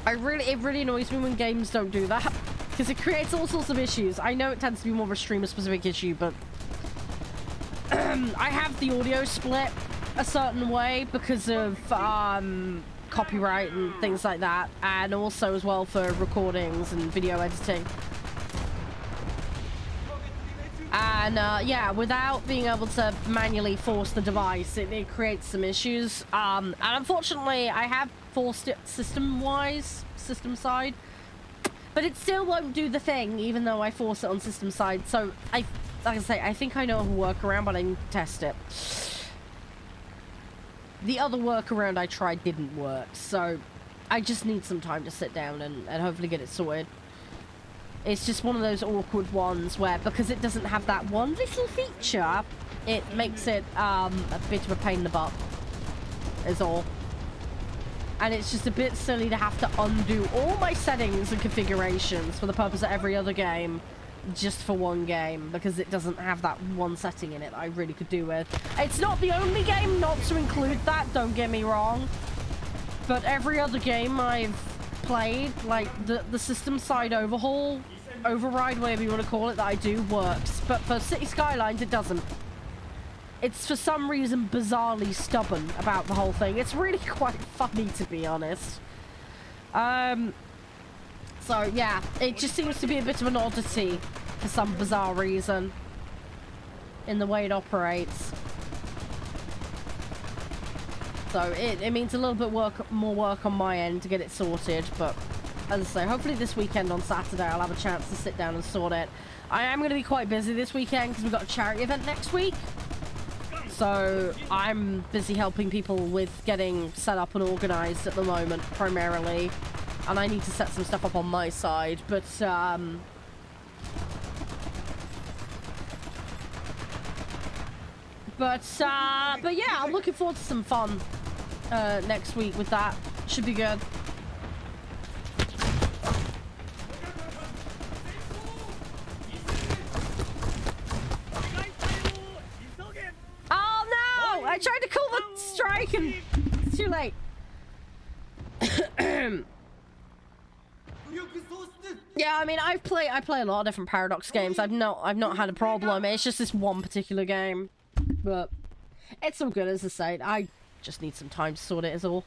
Speaker 1: It really annoys me when games don't do that, because it creates all sorts of issues. I know it tends to be more of a streamer-specific issue, but I have the audio split a certain way because of copyright and things like that, and also as well for recordings and video editing. And yeah, without being able to manually force the device, it creates some issues. And unfortunately, I have forced it system side, but it still won't do the thing, even though I force it on system side. So like I say, I think I know a workaround, but I need to test it. The other workaround I tried didn't work, so I just need some time to sit down and hopefully get it sorted. It's just one of those awkward ones where, because it doesn't have that one little feature, it makes it a bit of a pain in the butt, is all. And it's just a bit silly to have to undo all my settings and configurations for the purpose of every other game, just for one game, because it doesn't have that one setting in it that I really could do with. It's not the only game not to include that, don't get me wrong, but every other game I've played, like the system side override, whatever you want to call it, that I do works, but for City Skylines it doesn't. It's for some reason bizarrely stubborn about the whole thing. It's really quite funny, to be honest. So yeah, it just seems to be a bit of an oddity for some bizarre reason in the way it operates. So it means a little bit more work on my end to get it sorted, but as I say, hopefully this weekend on Saturday I'll have a chance to sit down and sort it. I am going to be quite busy this weekend because we've got a charity event next week. So I'm busy helping people with getting set up and organised at the moment, primarily. And I need to set some stuff up on my side, but yeah, I'm looking forward to some fun next week with that. Should be good. Oh no! I tried to call the strike and it's too late. Yeah, I mean, I play a lot of different Paradox games. I've not had a problem. It's just this one particular game, but it's all good, as I say. I just need some time to sort it, is all.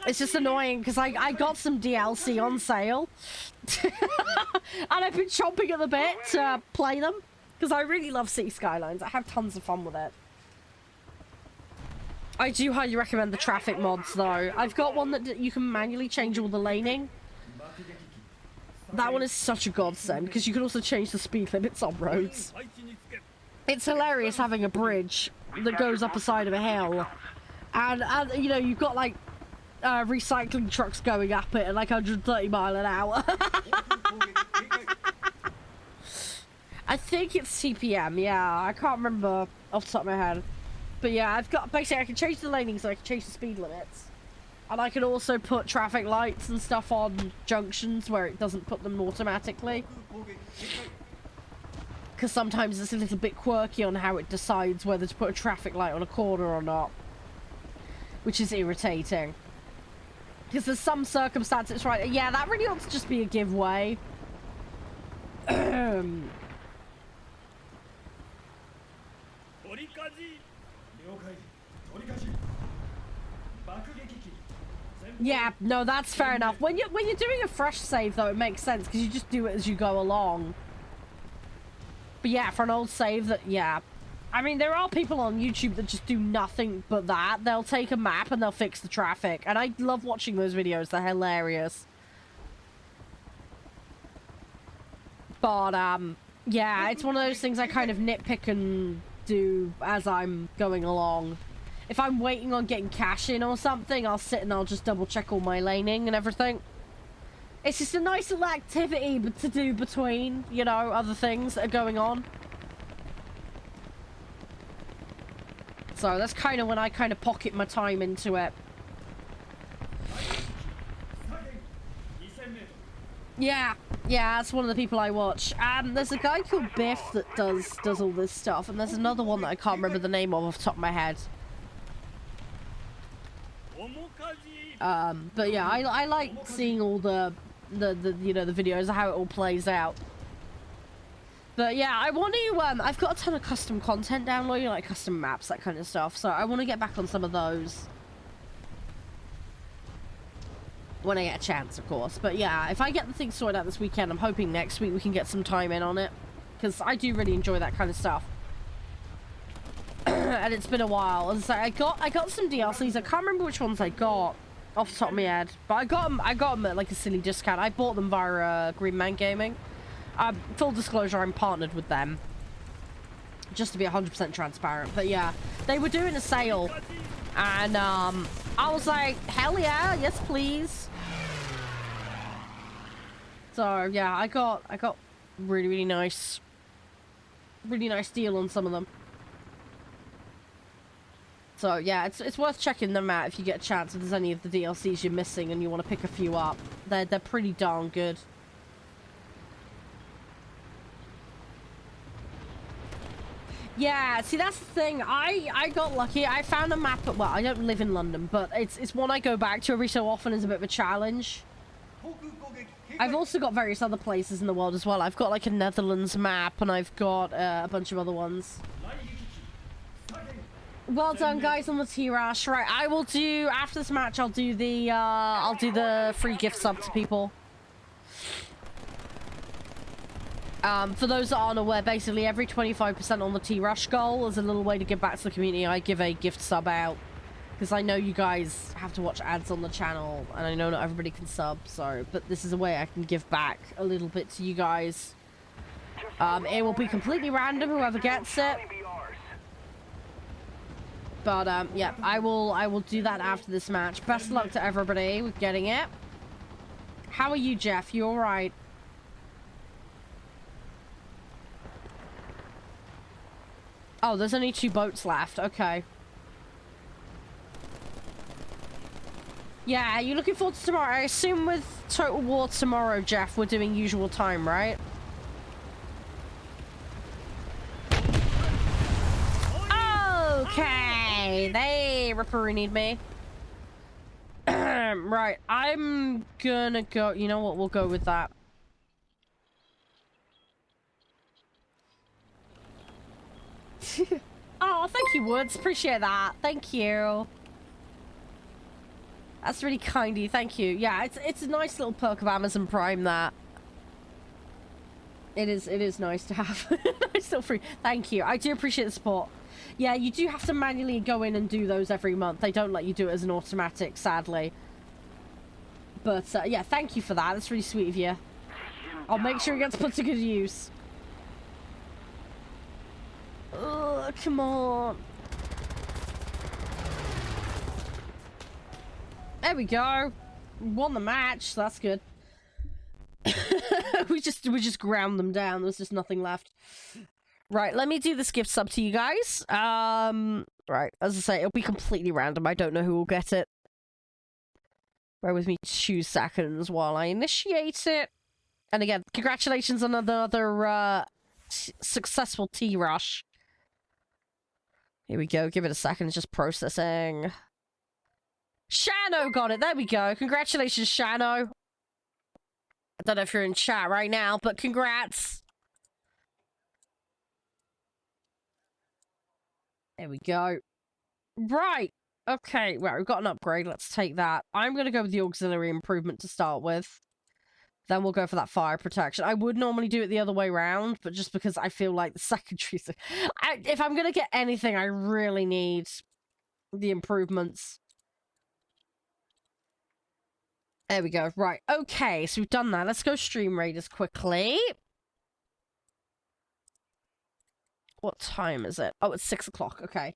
Speaker 1: It's just annoying because I got some DLC on sale, and I've been chomping at the bit to play them because I really love City Skylines. I have tons of fun with it. I do highly recommend the traffic mods, though. I've got one that you can manually change all the laning. That one is such a godsend, because you can also change the speed limits on roads. It's hilarious having a bridge that goes up a side of a hill. And you know, you've got, like, recycling trucks going up it at, like, 130 mile an hour. I think it's CPM, yeah. I can't remember off the top of my head. But yeah, I've got, basically, I can change the laning so I can change the speed limits. And I can also put traffic lights and stuff on junctions where it doesn't put them automatically. Because sometimes it's a little bit quirky on how it decides whether to put a traffic light on a corner or not. Which is irritating. Because there's some circumstances, right? Yeah, that really ought to just be a giveaway. Yeah, no, that's fair enough. When you're doing a fresh save, though, it makes sense because you just do it as you go along. But yeah, for an old save, that yeah, I mean, there are people on YouTube that just do nothing but that. They'll take a map and they'll fix the traffic, and I love watching those videos. They're hilarious. But yeah, it's one of those things I kind of nitpick and do as I'm going along. If I'm waiting on getting cash in or something, I'll sit and I'll just double check all my laning and everything. It's just a nice little activity to do between, you know, other things that are going on. So that's kind of when I kind of pocket my time into it. Yeah, that's one of the people I watch. There's a guy called Biff that does all this stuff, and there's another one that I can't remember the name of off the top of my head. But yeah, I like seeing all the you know, the videos of how it all plays out. But yeah, I want to I've got a ton of custom content downloading, like custom maps, that kind of stuff. So I want to get back on some of those when I get a chance, of course. But yeah, if I get the thing sorted out this weekend, I'm hoping next week we can get some time in on it, because I do really enjoy that kind of stuff. And it's been a while. As I say, I got some DLCs. I can't remember which ones I got off the top of my head, but I got them at like a silly discount. I bought them via Green Man Gaming. Full disclosure, I'm partnered with them, just to be 100% transparent. But yeah, they were doing a sale, and I was like, hell yeah, yes please. So yeah, I got really nice deal on some of them. So yeah, it's worth checking them out if you get a chance, if there's any of the DLCs you're missing and you want to pick a few up. They're pretty darn good. Yeah, see, that's the thing. I got lucky. I found a map well, I don't live in London, but it's one I go back to every so often as a bit of a challenge. I've also got various other places in the world as well. I've got like a Netherlands map, and I've got a bunch of other ones. Well done, guys, on the T-Rush. Right, I will do, after this match, I'll do the free gift sub to people. For those that aren't aware, basically every 25% on the T-Rush goal is a little way to give back to the community. I give a gift sub out, because I know you guys have to watch ads on the channel, and I know not everybody can sub, so, but this is a way I can give back a little bit to you guys. It will be completely random, whoever gets it. But, yeah, I will do that after this match. Best of luck to everybody with getting it. How are you, Jeff? You alright? Oh, there's only 2 boats left. Okay. Yeah, you're looking forward to tomorrow. I assume with Total War tomorrow, Jeff, we're doing usual time, right? Okay. They ripperooниed me. Right, I'm gonna go... You know what? We'll go with that. Oh, thank you, Woods. Appreciate that. Thank you. That's really kind of you. Thank you. Yeah, it's a nice little perk of Amazon Prime, that. It is nice to have. Nice little free. Thank you. I do appreciate the support. Yeah, you do have to manually go in and do those every month. They don't let you do it as an automatic, sadly. But, yeah, thank you for that. That's really sweet of you. I'll make sure it gets put to good use. Oh, come on. There we go. Won the match, so that's good. we just ground them down. There's just nothing left. Right, let me do this gift sub to you guys. Right, as I say, it'll be completely random. I don't know who will get it. Bear with me 2 seconds while I initiate it. And again, congratulations on another successful T-Rush. Here we go. Give it a second. It's just processing. Shano got it. There we go. Congratulations, Shano. I don't know if you're in chat right now, but congrats. There we go. Right. Okay. Well, we've got an upgrade. Let's take that. I'm going to go with the auxiliary improvement to start with. Then we'll go for that fire protection. I would normally do it the other way around, but just because I feel like the secondaries... if I'm going to get anything, I really need the improvements. There we go. Right. Okay, so we've done that. Let's go stream raiders quickly. What time is it? Oh, it's 6 o'clock. Okay.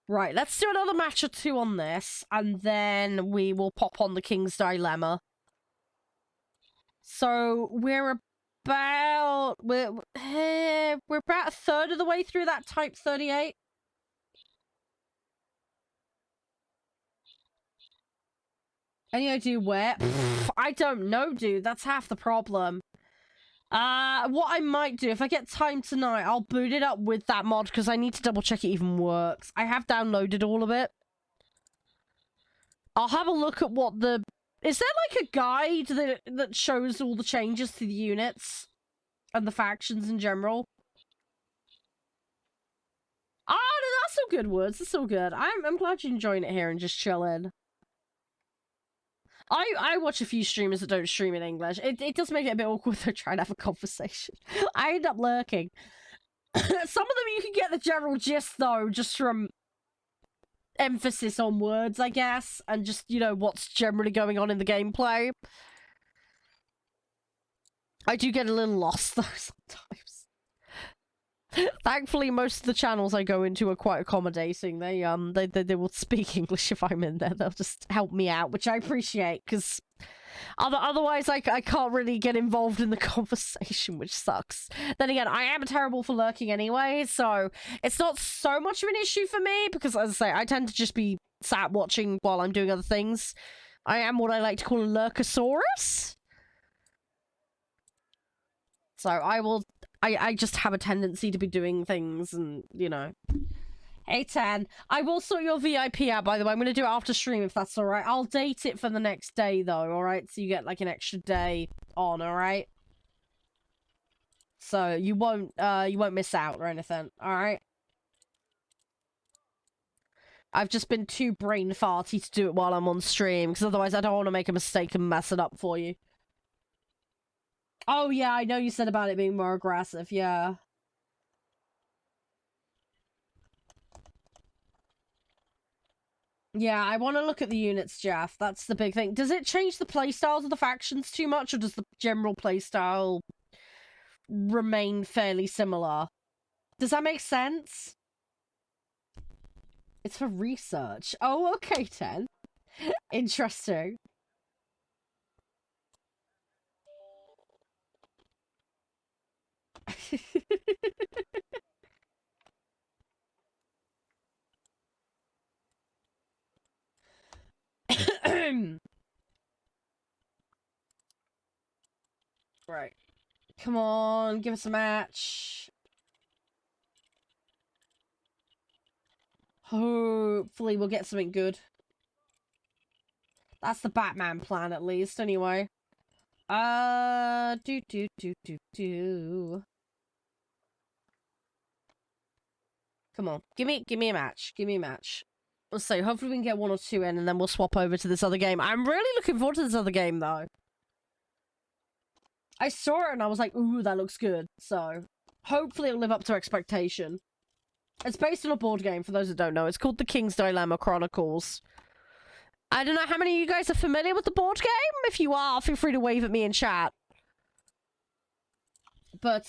Speaker 1: Right, let's do another match or 2 on this, and then we will pop on the King's Dilemma. So we're about a third of the way through that Type 38. Any idea where? I don't know, dude. That's half the problem. What I might do, if I get time tonight, I'll boot it up with that mod, because I need to double check it even works. I have downloaded all of it. I'll have a look at what the... Is there, like, a guide that shows all the changes to the units? And the factions in general? Oh, no, that's all good, Woods. That's all good. I'm glad you're enjoying it here and just chilling. I watch a few streamers that don't stream in English. It does make it a bit awkward to try and have a conversation. I end up lurking. Some of them you can get the general gist, though, just from emphasis on words, I guess, and just, you know, what's generally going on in the gameplay. I do get a little lost, though, sometimes. Thankfully, most of the channels I go into are quite accommodating. They will speak English if I'm in there. They'll just help me out, which I appreciate, because otherwise I can't really get involved in the conversation, which sucks. Then again, I am terrible for lurking anyway, so it's not so much of an issue for me, because, as I say, I tend to just be sat watching while I'm doing other things. I am what I like to call a lurkosaurus. So I just have a tendency to be doing things and, you know. Hey, Tan. I will sort your VIP out, by the way. I'm going to do it after stream if that's alright. I'll date it for the next day, though, alright? So you get, like, an extra day on, alright? So you won't miss out or anything, alright? I've just been too brain farty to do it while I'm on stream, because otherwise I don't want to make a mistake and mess it up for you. Oh, yeah, I know you said about it being more aggressive, yeah. Yeah, I want to look at the units, Jeff. That's the big thing. Does it change the playstyles of the factions too much, or does the general playstyle remain fairly similar? Does that make sense? It's for research. Oh, okay, Ten. Interesting. Right. Come on, give us a match. Hopefully we'll get something good. That's the Batman plan, at least, anyway. Do. Come on, give me a match. Give me a match. Let's see, hopefully we can get 1 or 2 in, and then we'll swap over to this other game. I'm really looking forward to this other game, though. I saw it and I was like, ooh, that looks good. So, hopefully it'll live up to expectation. It's based on a board game, for those that don't know. It's called The King's Dilemma Chronicles. I don't know how many of you guys are familiar with the board game. If you are, feel free to wave at me in chat. But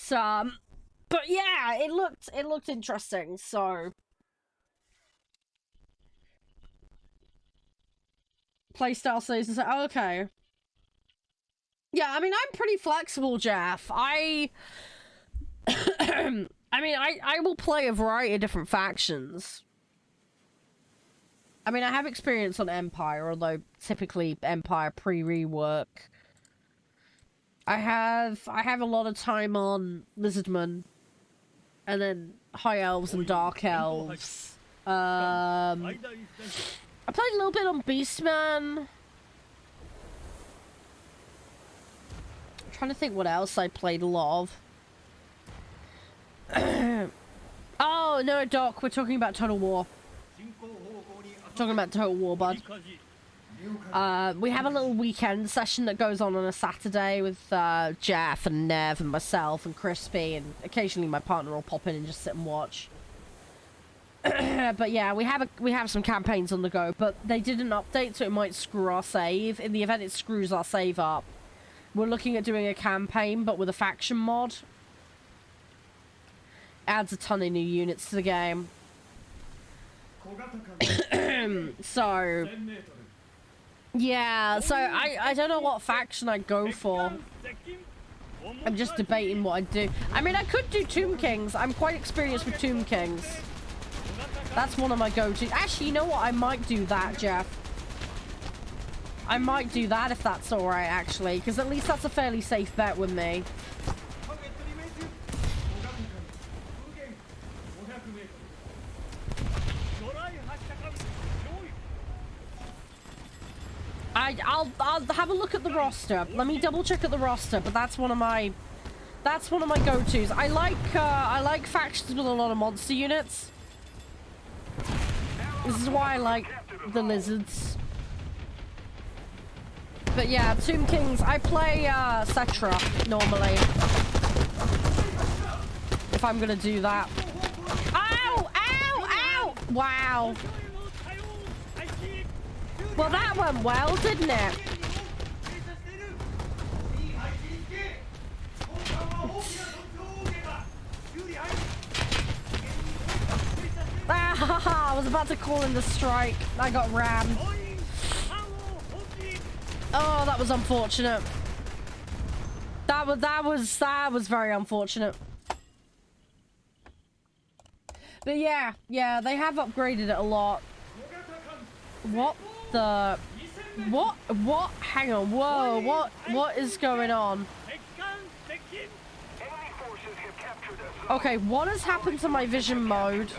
Speaker 1: yeah, it looked interesting, so... Playstyle says, oh, okay. Yeah, I mean, I'm pretty flexible, Jeff. I mean, I will play a variety of different factions. I mean, I have experience on Empire, although typically Empire pre-rework. I have a lot of time on Lizardmen, and then High Elves and Dark Elves. I played a little bit on Beastman. I'm trying to think what else I played a lot of. Oh, no, Doc, we're talking about Total War. Talking about Total War, bud. We have a little weekend session that goes on a Saturday with Jeff and Nev and myself and Crispy, and occasionally my partner will pop in and just sit and watch. But yeah, we have some campaigns on the go, but they didn't update, so it might screw our save. In the event it screws our save up, we're looking at doing a campaign, but with a faction mod. Adds a ton of new units to the game. So yeah, so I don't know what faction I'd go for. I'm just debating what I'd do. I mean, I could do Tomb Kings. I'm quite experienced with Tomb Kings. That's one of my go-to. Actually, you know what? I might do that, Jeff. I might do that if that's alright, actually. Because at least that's a fairly safe bet with me. I'll have a look at the roster. Let me double check at the roster, but that's one of my go-tos. I like factions with a lot of monster units. This is why I like the lizards. But yeah, Tomb Kings, I play Cetra normally. If I'm gonna do that. Ow! Ow! Ow! Wow. Well, that went well, didn't it? Ah, I was about to call in the strike. I got rammed. Oh, that was unfortunate. That was very unfortunate. But yeah, they have upgraded it a lot. What the? What? Hang on. Whoa, what is going on? Okay, what has happened to my vision mode?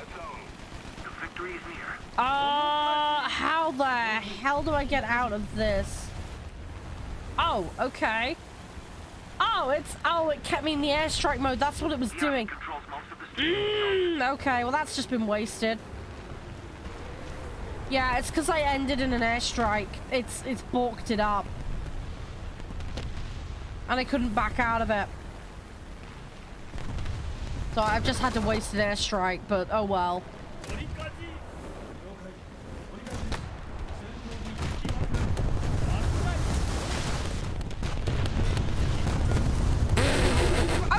Speaker 1: How the hell do I get out of this? Oh, okay. Oh, it kept me in the airstrike mode. That's what it was doing. Okay, well that's just been wasted. Yeah, it's because I ended in an airstrike. It's balked it up. And I couldn't back out of it. So I've just had to waste an airstrike, but oh well.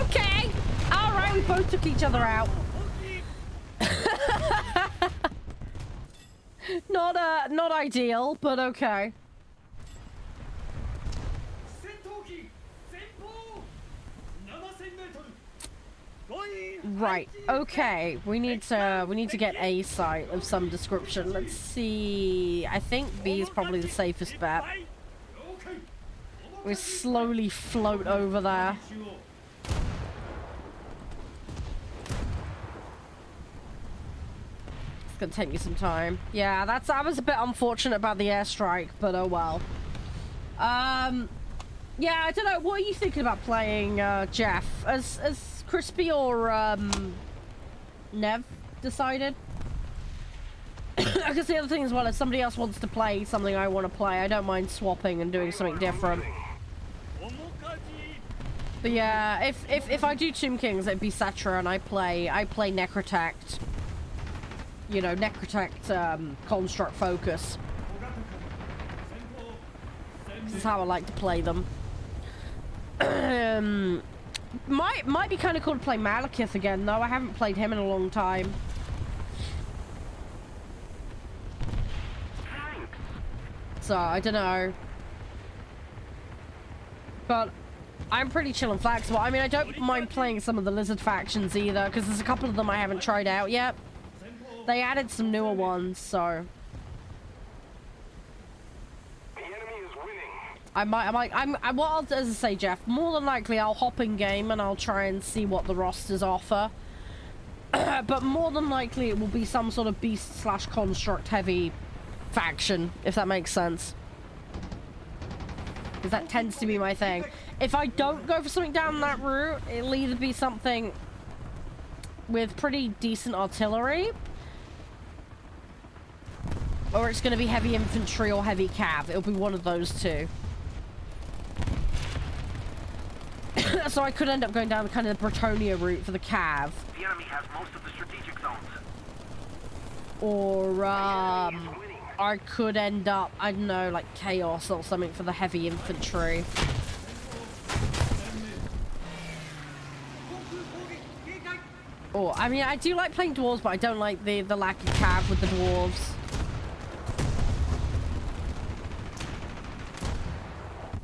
Speaker 1: Okay! Alright, we both took each other out. Not ideal, but okay. Right, okay. We need to get a site of some description. Let's see. I think B is probably the safest bet. We slowly float over there. It's gonna take me some time. Yeah, that was a bit unfortunate about the airstrike, but oh well. Yeah, I don't know. What are you thinking about playing, Jeff? As Crispy or Nev decided? Because the other thing as well, if somebody else wants to play something I want to play, I don't mind swapping and doing something different. But yeah, if I do Tomb Kings, it'd be Cetra, and I play Necrotect. you know, Necrotect construct focus. This is how I like to play them. Might be kind of cool to play Malekith again, though. I haven't played him in a long time. So, I don't know. But I'm pretty chill and flexible. I mean, I don't mind playing some of the Lizard factions either, because there's a couple of them I haven't tried out yet. They added some newer ones, so...
Speaker 2: The enemy is winning.
Speaker 1: What I'll, as I say, Jeff, more than likely I'll hop in game and I'll try and see what the rosters offer. But more than likely it will be some sort of beast/construct heavy faction, if that makes sense. Because that tends to be my thing. If I don't go for something down that route, it'll either be something with pretty decent artillery, or it's going to be heavy infantry or heavy cav. It'll be one of those two. So I could end up going down kind of the Bretonia route for the cav.
Speaker 3: The enemy has most of the strategic zones.
Speaker 1: Or, I could end up, I don't know, like Chaos or something for the heavy infantry. Or, I mean, I do like playing dwarves, but I don't like the lack of cav with the dwarves.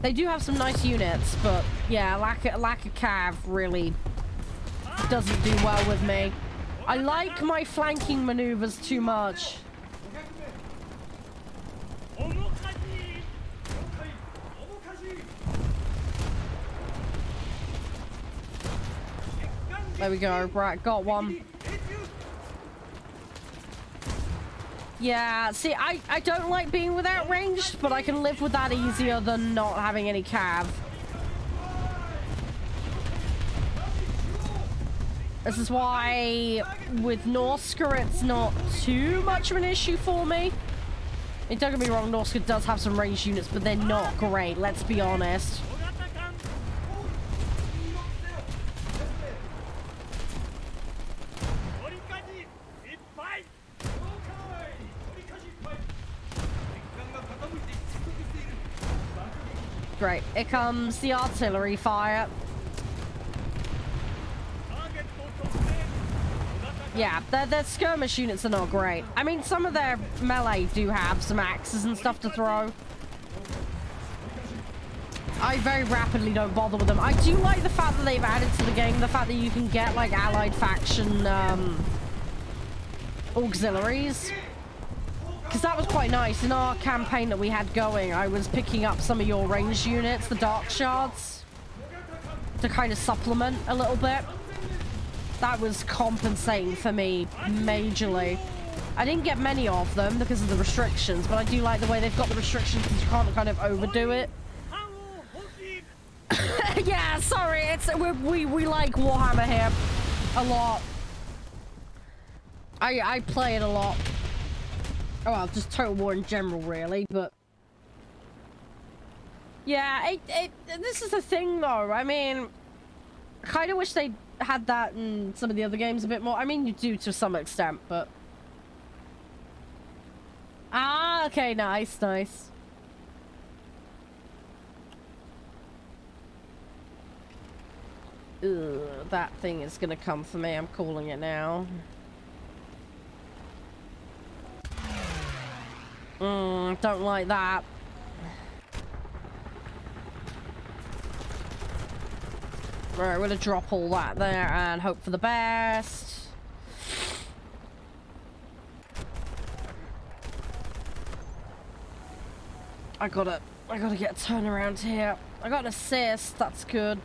Speaker 1: They do have some nice units, but yeah, lack of cav really doesn't do well with me. I like my flanking maneuvers too much. There we go. Right, got one. Yeah, see, I don't like being without ranged, but I can live with that easier than not having any cav. This is why with Norska it's not too much of an issue for me. I mean, don't get me wrong, Norska does have some ranged units, but they're not great, let's be honest. Great, here comes the artillery fire. Yeah, their skirmish units are not great. I mean, some of their melee do have some axes and stuff to throw. I very rapidly don't bother with them. I do like the fact that they've added to the game the fact that you can get, like, allied faction auxiliaries. Because that was quite nice. In our campaign that we had going, I was picking up some of your ranged units, the Dark Shards, to kind of supplement a little bit. That was compensating for me majorly. I didn't get many of them because of the restrictions, but I do like the way they've got the restrictions because you can't kind of overdo it. Yeah, sorry, we like Warhammer here a lot. I play it a lot. Oh, well, just Total War in general, really, but... Yeah, this is the thing, though. I mean, I kind of wish they had that in some of the other games a bit more. I mean, you do to some extent, but... Ah, okay, nice, nice. Ugh, that thing is gonna come for me, I'm calling it now. Don't like that. Right, we're gonna drop all that there and hope for the best. I gotta get a turnaround here. I got an assist, that's good.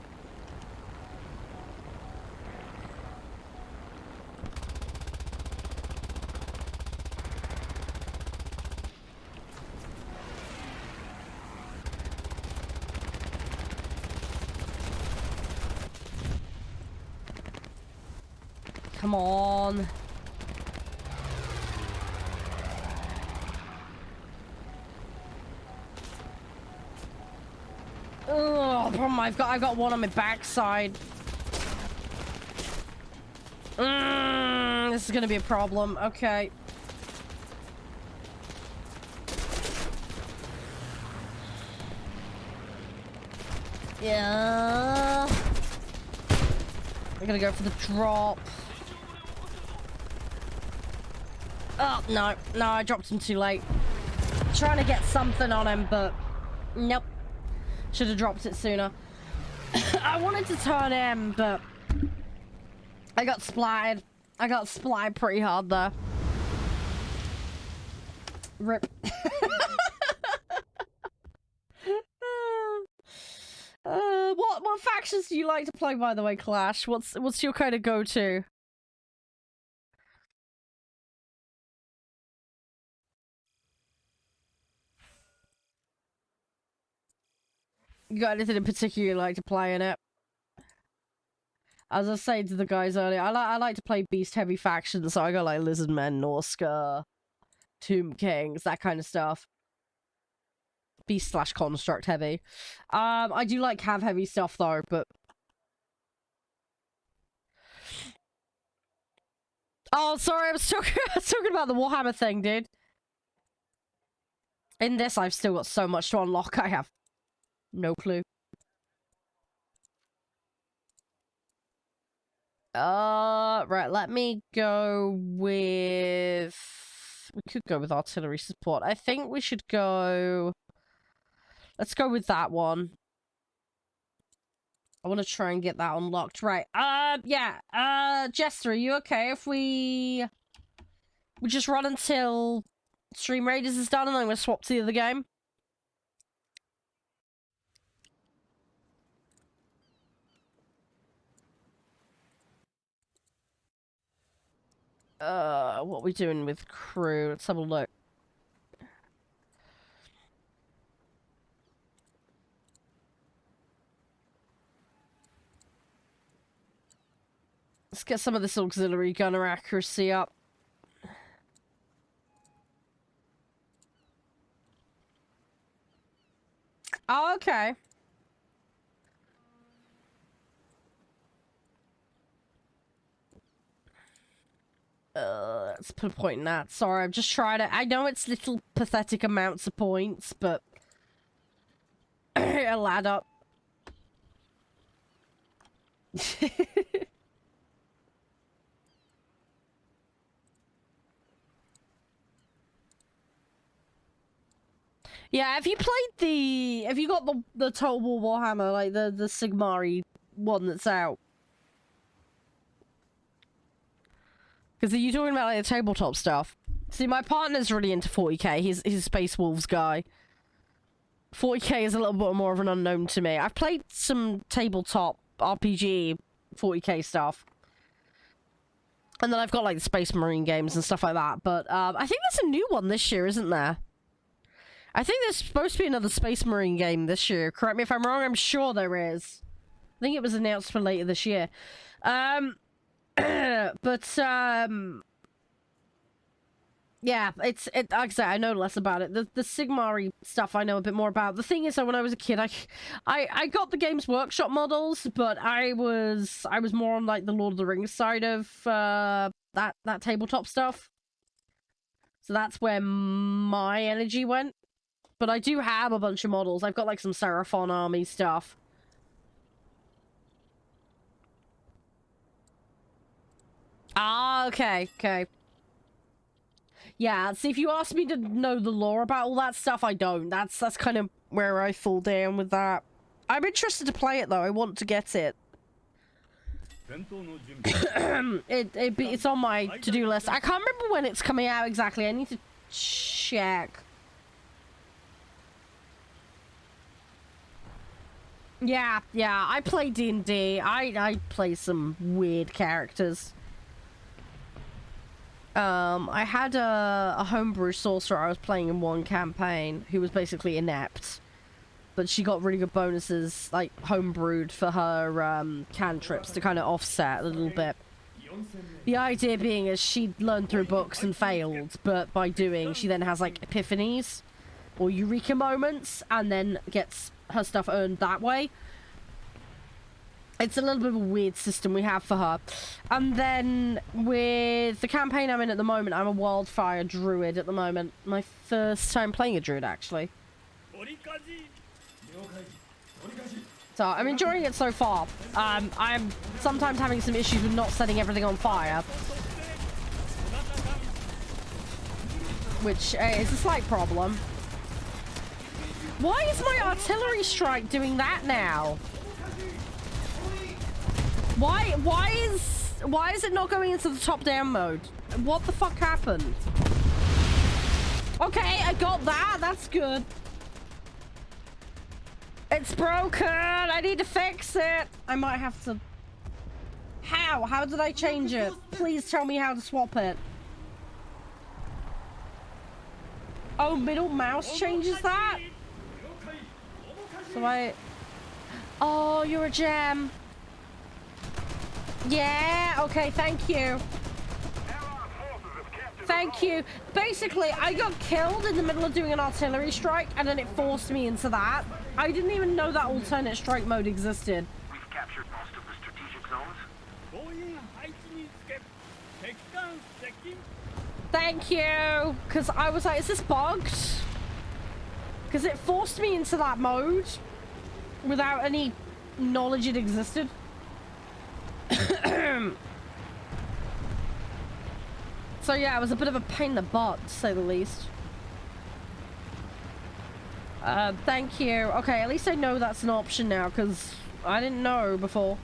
Speaker 1: Come on. Oh, problem. I've got one on my backside. This is gonna be a problem. Okay. Yeah. I'm gonna go for the drop. Oh, no. No, I dropped him too late. Trying to get something on him, but nope. Should have dropped it sooner. I wanted to turn him, but I got splattered. I got splattered pretty hard there. Rip. What factions do you like to play, by the way, Clash? What's your kind of go-to? You got anything in particular you like to play in it? As I was saying to the guys earlier, I like to play beast heavy factions, so I got like Lizardmen, Norska, Tomb Kings, that kind of stuff. Beast / construct heavy. I do like have heavy stuff though, but oh, sorry, I was talking about the Warhammer thing, dude. In this, I've still got so much to unlock. I have no clue. Right, let me go with... We could go with artillery support. I think we should go... Let's go with that one. I want to try and get that unlocked. Right, yeah. Jester, are you okay if we just run until Stream Raiders is done and then we'll swap to the other game? What are we doing with crew? Let's have a look. Let's get some of this auxiliary gunner accuracy up. Oh, okay. Let's put a point in that. Sorry, I'm just trying to... I know it's little pathetic amounts of points, but... it'll add up. Yeah, have you played the... Have you got the Total War Warhammer, like the Sigmari one that's out? Because are you talking about like the tabletop stuff? See, my partner's really into 40k. He's a Space Wolves guy. 40k is a little bit more of an unknown to me. I've played some tabletop RPG 40k stuff. And then I've got like the Space Marine games and stuff like that. But I think there's a new one this year, isn't there? I think there's supposed to be another Space Marine game this year. Correct me if I'm wrong, I'm sure there is. I think it was announced for later this year. Yeah, like I said, I know less about it. The Sigmari stuff I know a bit more about. The thing is that when I was a kid, I got the Games Workshop models, but I was more on like the Lord of the Rings side of that tabletop stuff. So that's where my energy went. But I do have a bunch of models. I've got like some Seraphon army stuff. Ah, okay. Yeah, see, if you ask me to know the lore about all that stuff, I don't. That's kind of where I fall down with that. I'm interested to play it, though. I want to get it. It's on my to-do list. I can't remember when it's coming out exactly. I need to check. Yeah, I play D&D. I play some weird characters. I had a homebrew sorcerer I was playing in one campaign who was basically inept. But she got really good bonuses, like, homebrewed for her, cantrips to kind of offset a little bit. The idea being is she learned through books and failed, but by doing, she then has, like, epiphanies or eureka moments, and then gets her stuff earned that way. It's a little bit of a weird system we have for her. And then with the campaign I'm in at the moment, I'm a wildfire druid at the moment. My first time playing a druid, actually. So I'm enjoying it so far. I'm sometimes having some issues with not setting everything on fire, which is a slight problem. Why is my artillery strike doing that now? Why is it not going into the top-down mode? What the fuck happened? Okay, I got that. That's good. It's broken. I need to fix it. I might have to... How? How did I change it? Please tell me how to swap it. Oh, middle mouse changes that? So Oh, you're a gem. Yeah, okay, thank you. Thank you. Basically, I got killed in the middle of doing an artillery strike, and then it forced me into that. I didn't even know that alternate strike mode existed.
Speaker 3: We've captured most of the strategic zones.
Speaker 1: Thank you. Because I was like, is this bugged? Because it forced me into that mode without any knowledge it existed. So yeah, it was a bit of a pain in the butt, to say the least. Thank you. Okay, at least I know that's an option now, because I didn't know before.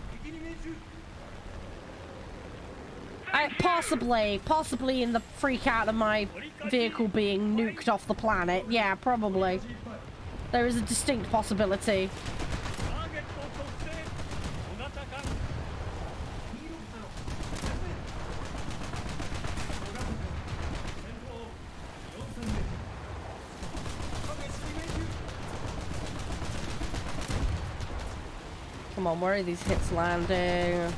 Speaker 1: Possibly in the freak out of my vehicle being nuked off the planet. Yeah, probably. There is a distinct possibility. Come on, where are these hits landing?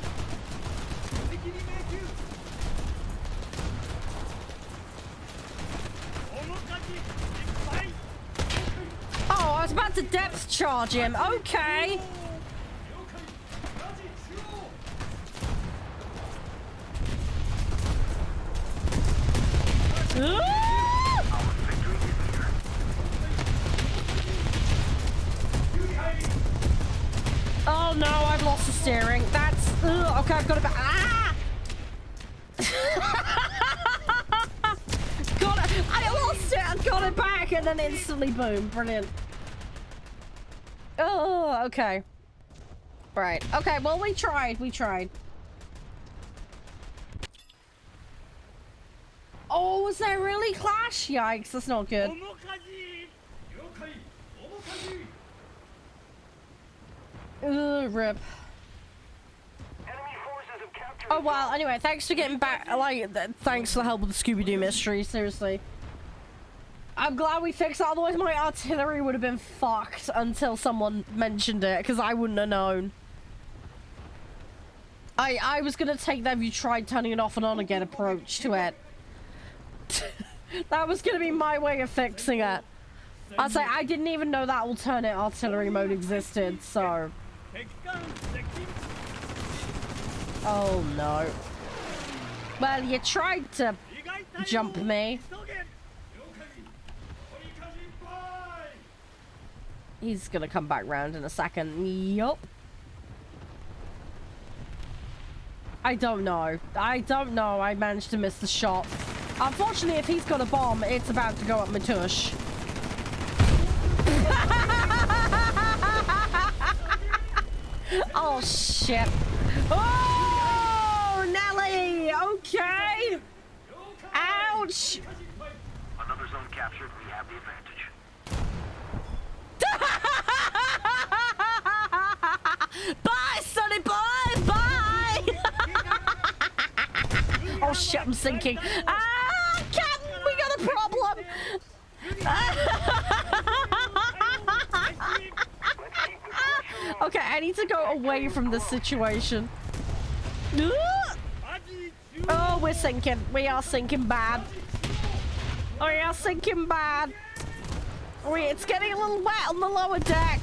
Speaker 1: Oh, I was about to depth charge him. Okay. Oh no, I've lost the steering. That's... okay, I've got it back. Ah! Got it. I lost it. I got it back and then instantly boom. Brilliant. Oh, okay. Right. Okay, well, we tried. We tried. Oh, was there really clash? Yikes, that's not good. Rip. Oh well, anyway, thanks for getting back, thanks for the help with the Scooby-Doo mystery, seriously. I'm glad we fixed it, otherwise my artillery would have been fucked until someone mentioned it, because I wouldn't have known. I was gonna take that if you tried turning it off and on again approach to it. That was gonna be my way of fixing it. I'd say I didn't even know that alternate artillery mode existed, so... Oh no. Well, you tried to jump me. He's gonna come back round in a second. Yup. I don't know. I don't know. I managed to miss the shot. Unfortunately, if he's got a bomb, it's about to go up my tush. Oh, shit. Oh, Nelly! Okay! Ouch!
Speaker 3: Another zone captured, we have the advantage.
Speaker 1: Bye, sonny boy! Bye! Oh, shit, I'm sinking. Ah, Captain, we got a problem! Okay, I need to go away from this situation. Oh, we're sinking. We are sinking bad. We are sinking bad. It's getting a little wet on the lower deck.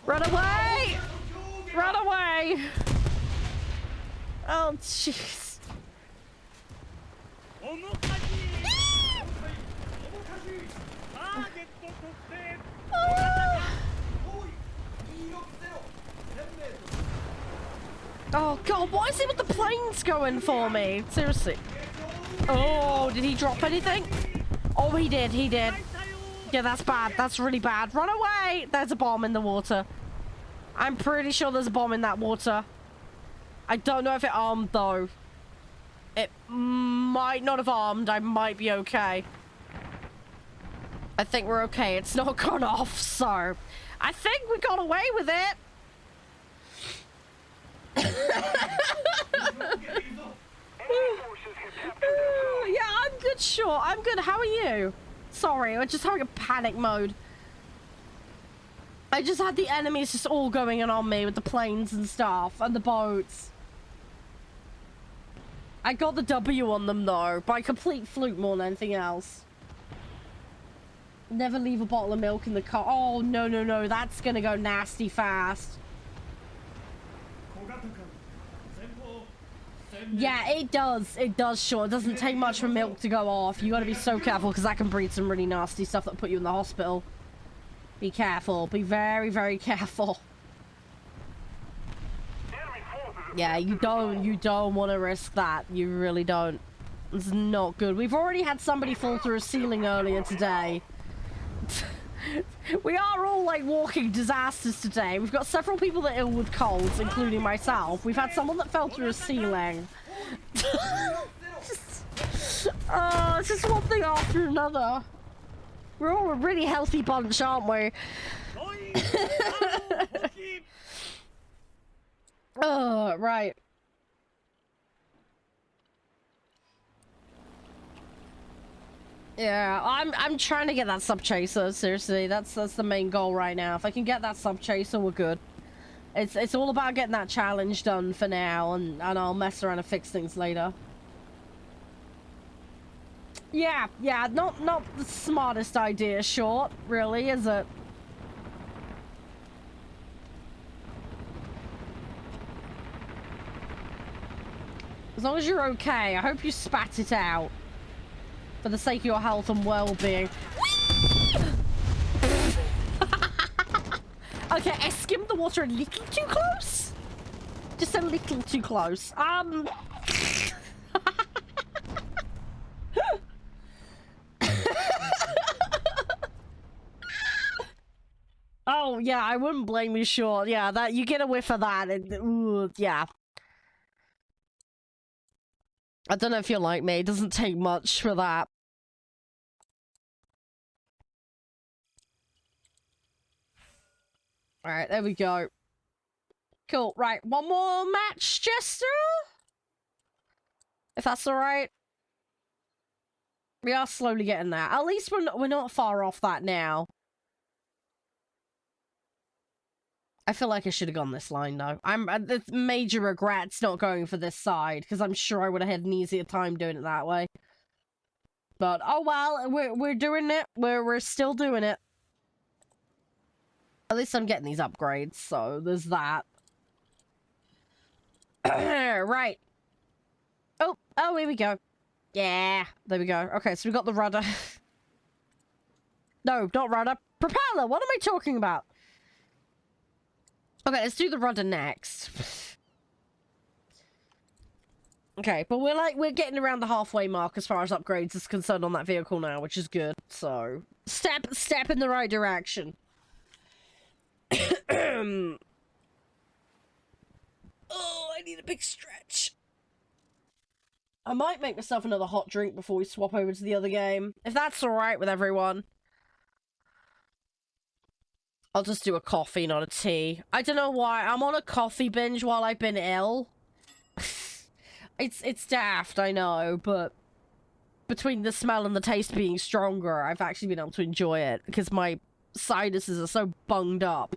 Speaker 1: Run away! Run away! Oh, jeez. Oh god, what is it with the planes going for me? Seriously. Oh, did he drop anything? Oh, he did, he did. Yeah, that's bad. That's really bad. Run away! There's a bomb in the water. I'm pretty sure there's a bomb in that water. I don't know if it armed, though. It might not have armed. I might be okay. I think we're okay. It's not gone off, so... I think we got away with it! Yeah, I'm good, sure. I'm good. How are you? Sorry, we're just having a panic mode. I just had the enemies just all going in on me with the planes and stuff and the boats. I got the W on them though, by complete fluke more than anything else. Never leave a bottle of milk in the car. Oh, no, no, no. That's gonna go nasty fast. Yeah, it does. It does, sure. It doesn't take much for milk to go off. You gotta be so careful because that can breed some really nasty stuff that put you in the hospital. Be careful. Be very, very careful. Yeah, you don't want to risk that. You really don't. It's not good. We've already had somebody fall through a ceiling earlier today. We are all like walking disasters today. We've got several people that are ill with colds, including myself. We've had someone that fell through a ceiling. It's just one thing after another. We're all a really healthy bunch, aren't we? Oh, right. Yeah, I'm trying to get that sub chaser. Seriously, that's the main goal right now. If I can get that sub chaser, we're good. It's all about getting that challenge done for now, and I'll mess around and fix things later. Yeah, not the smartest idea, short, really, is it? As long as you're okay, I hope you spat it out. For the sake of your health and well-being. Okay, I skimmed the water a little too close. Just a little too close. Oh, yeah, I wouldn't blame you, sure. Yeah, that you get a whiff of that. And, ooh, yeah. I don't know if you're like me. It doesn't take much for that. Alright, there we go. Cool. Right, one more match, Jester? If that's alright. We are slowly getting there. At least we're not far off that now. I feel like I should have gone this line, though. There's major regrets not going for this side, because I'm sure I would have had an easier time doing it that way. But, oh well, we're doing it. We're still doing it. At least I'm getting these upgrades, so there's that. Right. Oh, here we go. Yeah, there we go. Okay, so we got the rudder. No, not rudder. Propeller, what am I talking about? Okay, let's do the rudder next. Okay, but we're getting around the halfway mark as far as upgrades is concerned on that vehicle now, which is good. So, step in the right direction. Oh, I need a big stretch. I might make myself another hot drink before we swap over to the other game. If that's alright with everyone. I'll just do a coffee, not a tea. I don't know why. I'm on a coffee binge while I've been ill. It's daft, I know, but between the smell and the taste being stronger, I've actually been able to enjoy it because my sinuses are so bunged up.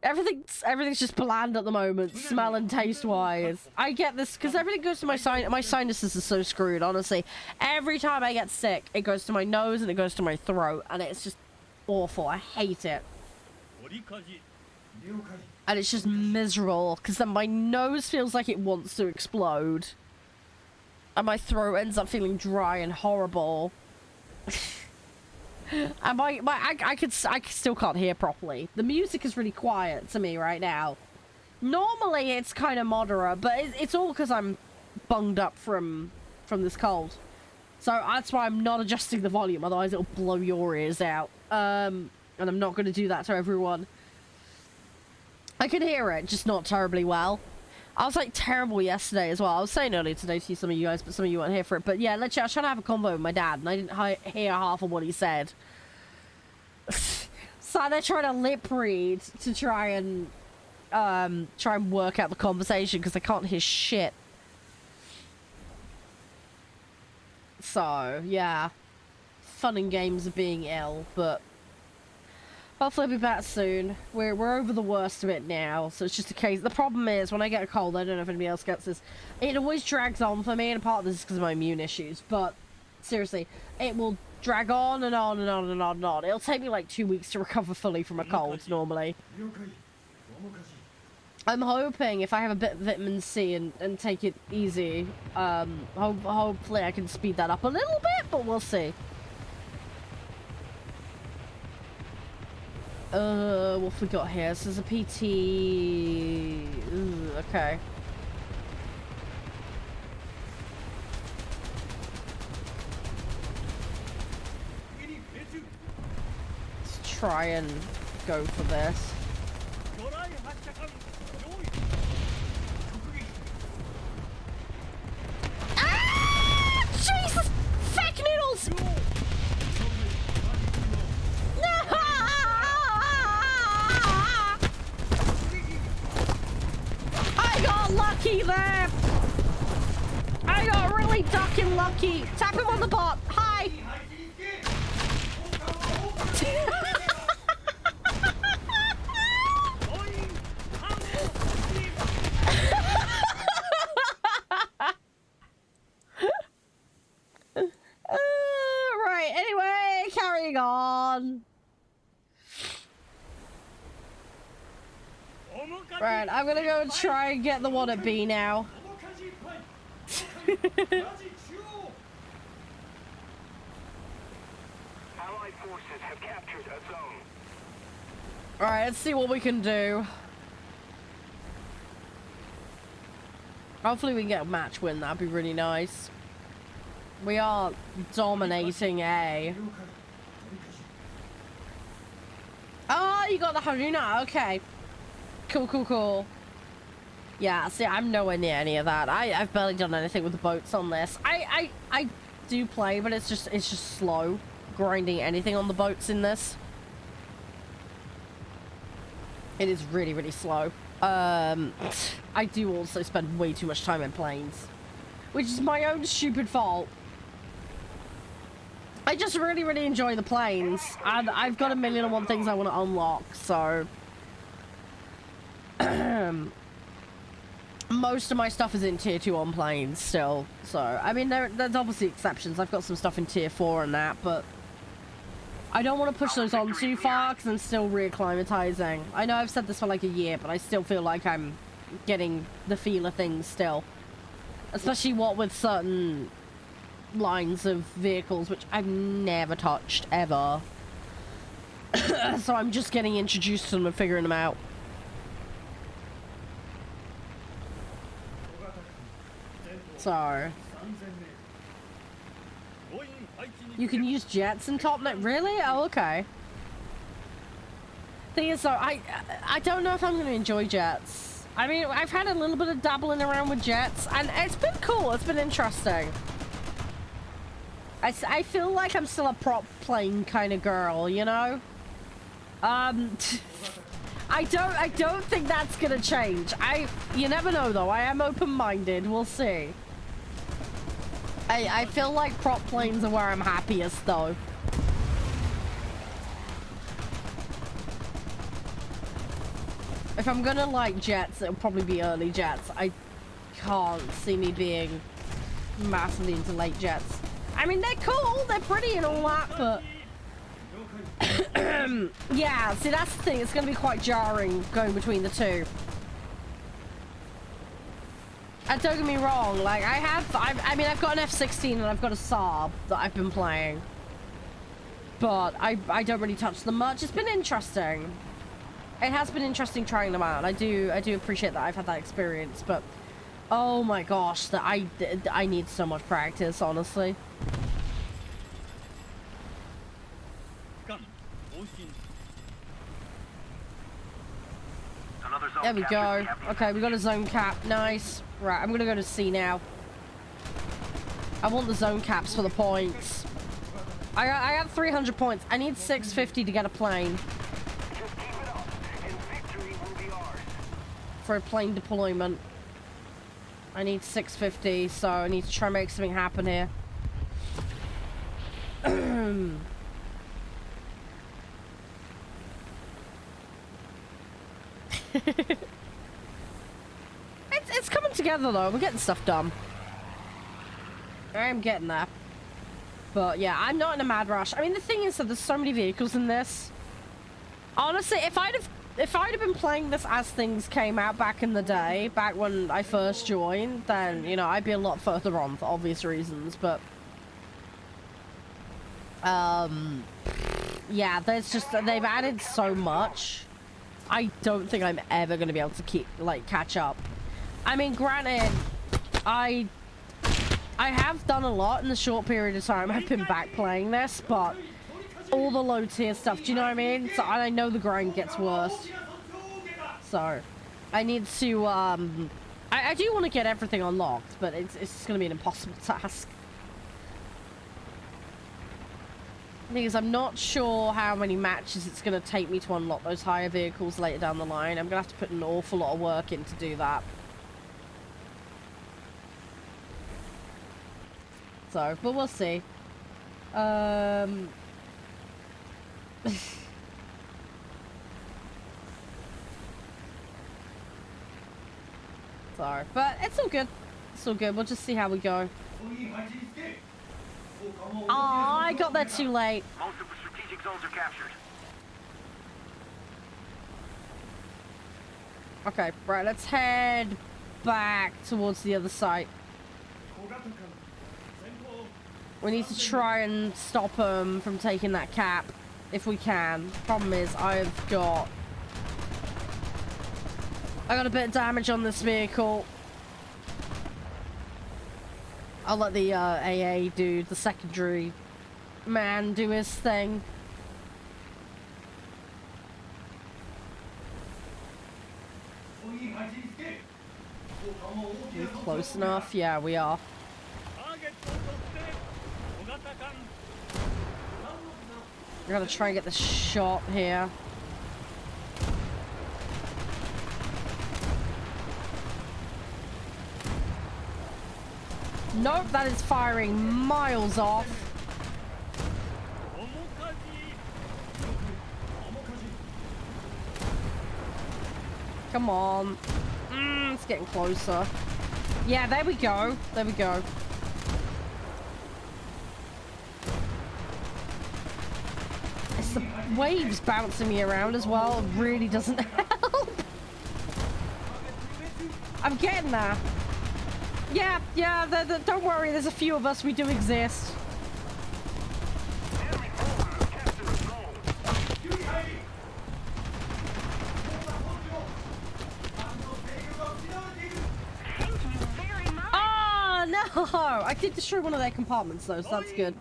Speaker 1: Everything's just bland at the moment, smell and taste wise. I get this because everything goes to my sinuses are so screwed, honestly. Every time I get sick, it goes to my nose and it goes to my throat, and it's just awful. I hate it. And it's just miserable because then my nose feels like it wants to explode. And my throat ends up feeling dry and horrible. I still can't hear properly. The music is really quiet to me right now. Normally it's kind of moderate, but it's all because I'm bunged up from this cold. So that's why I'm not adjusting the volume, otherwise it'll blow your ears out. And I'm not going to do that to everyone. I can hear it, just not terribly well. I was like terrible yesterday as well. I was saying earlier today to some of you guys, but some of you weren't here for it. But yeah, literally I was trying to have a convo with my dad and I didn't hear half of what he said. So they're trying to lip read to try and work out the conversation because I can't hear shit. So yeah, fun and games of being ill, but hopefully I'll be back soon. We're over the worst of it now, so it's just a case. The problem is when I get a cold, I don't know if anybody else gets this. It always drags on for me, and part of this is because of my immune issues. But seriously, it will drag on and on and on and on and on. It'll take me like 2 weeks to recover fully from a cold normally. I'm hoping if I have a bit of vitamin C and take it easy, hopefully I can speed that up a little bit, but we'll see. What have we got here? So there's a PT... Ooh, okay. Let's try and go for this. Ah! Jesus! Fake noodles! I got lucky there! I got really ducking lucky! Tap him on the butt! Hi! Right, anyway, carrying on. Right, I'm gonna go and try and get the one at B now.
Speaker 2: Allied forces have captured a zone.
Speaker 1: Alright, let's see what we can do. Hopefully we can get a match win, that'd be really nice. We are dominating A. Oh, you got the Haruna, okay. Cool, cool, cool. Yeah, see, I'm nowhere near any of that. I've barely done anything with the boats on this. I do play, but it's just slow grinding anything on the boats in this. It is really, really slow. I do also spend way too much time in planes, which is my own stupid fault. I just really, really enjoy the planes, and I've got 1,000,001 things I want to unlock, so... Most of my stuff is in tier 2 on planes still, so... I mean, there's obviously exceptions. I've got some stuff in tier 4 and that, but... I don't want to push those on too far, because I'm still reacclimatizing. I know I've said this for like a year, but I still feel like I'm getting the feel of things still. Especially what with certain lines of vehicles, which I've never touched, ever. So I'm just getting introduced to them and figuring them out. So... You can use jets in TopNet? Really? Oh, okay. Thing is, though, I don't know if I'm going to enjoy jets. I mean, I've had a little bit of dabbling around with jets, and it's been cool. It's been interesting. I feel like I'm still a prop plane kind of girl, you know? I don't think that's going to change. You never know, though. I am open-minded. We'll see. I feel like prop planes are where I'm happiest, though. If I'm gonna like jets, it'll probably be early jets. I can't see me being massively into late jets. I mean, they're cool, they're pretty and all that, but... yeah, see, that's the thing. It's gonna be quite jarring going between the two. And don't get me wrong, like, I mean, I've got an F-16 and I've got a Saab that I've been playing. but I don't really touch them much. It's been interesting. It has been interesting trying them out. I do appreciate that I've had that experience, but oh my gosh, that I need so much practice, honestly. There we go. Okay, we got a zone cap. Nice. Right, I'm gonna go to C now. I want the zone caps for the points. I have 300 points. I need 650 to get a plane.
Speaker 2: Just keep it up, and victory will be ours.
Speaker 1: For a plane deployment. I need 650, so I need to try and make something happen here. It's coming together though. We're getting stuff done. I am getting there. But yeah, I'm not in a mad rush. I mean, the thing is that there's so many vehicles in this. Honestly, if I'd have been playing this as things came out back in the day, back when I first joined, then, you know, I'd be a lot further on for obvious reasons, but yeah, there's just, they've added so much. I don't think I'm ever going to be able to catch up. I mean, granted, I have done a lot in the short period of time I've been back playing this, but all the low tier stuff, do you know what I mean? So I know the grind gets worse. So I need to, I do want to get everything unlocked, but it's going to be an impossible task. The thing is, I'm not sure how many matches it's going to take me to unlock those higher vehicles later down the line. I'm going to have to put an awful lot of work in to do that. So, but we'll see. Sorry, but it's all good. It's all good. We'll just see how we go. Oh, I got there too late.
Speaker 3: Most of the strategic zones are captured.
Speaker 1: Okay, right, let's head back towards the other site. We need to try and stop them from taking that cap, if we can. Problem is, I got a bit of damage on this vehicle. I'll let the AA do the secondary man do his thing. We're close enough? Yeah, we are. We're gonna try and get the shot here. Nope, that is firing miles off. Come on. It's getting closer. Yeah, there we go. There we go. It's the waves bouncing me around as well. It really doesn't help. I'm getting there. Yeah, don't worry, there's a few of us, we do exist. Oh, no! I did destroy one of their compartments though, so that's good.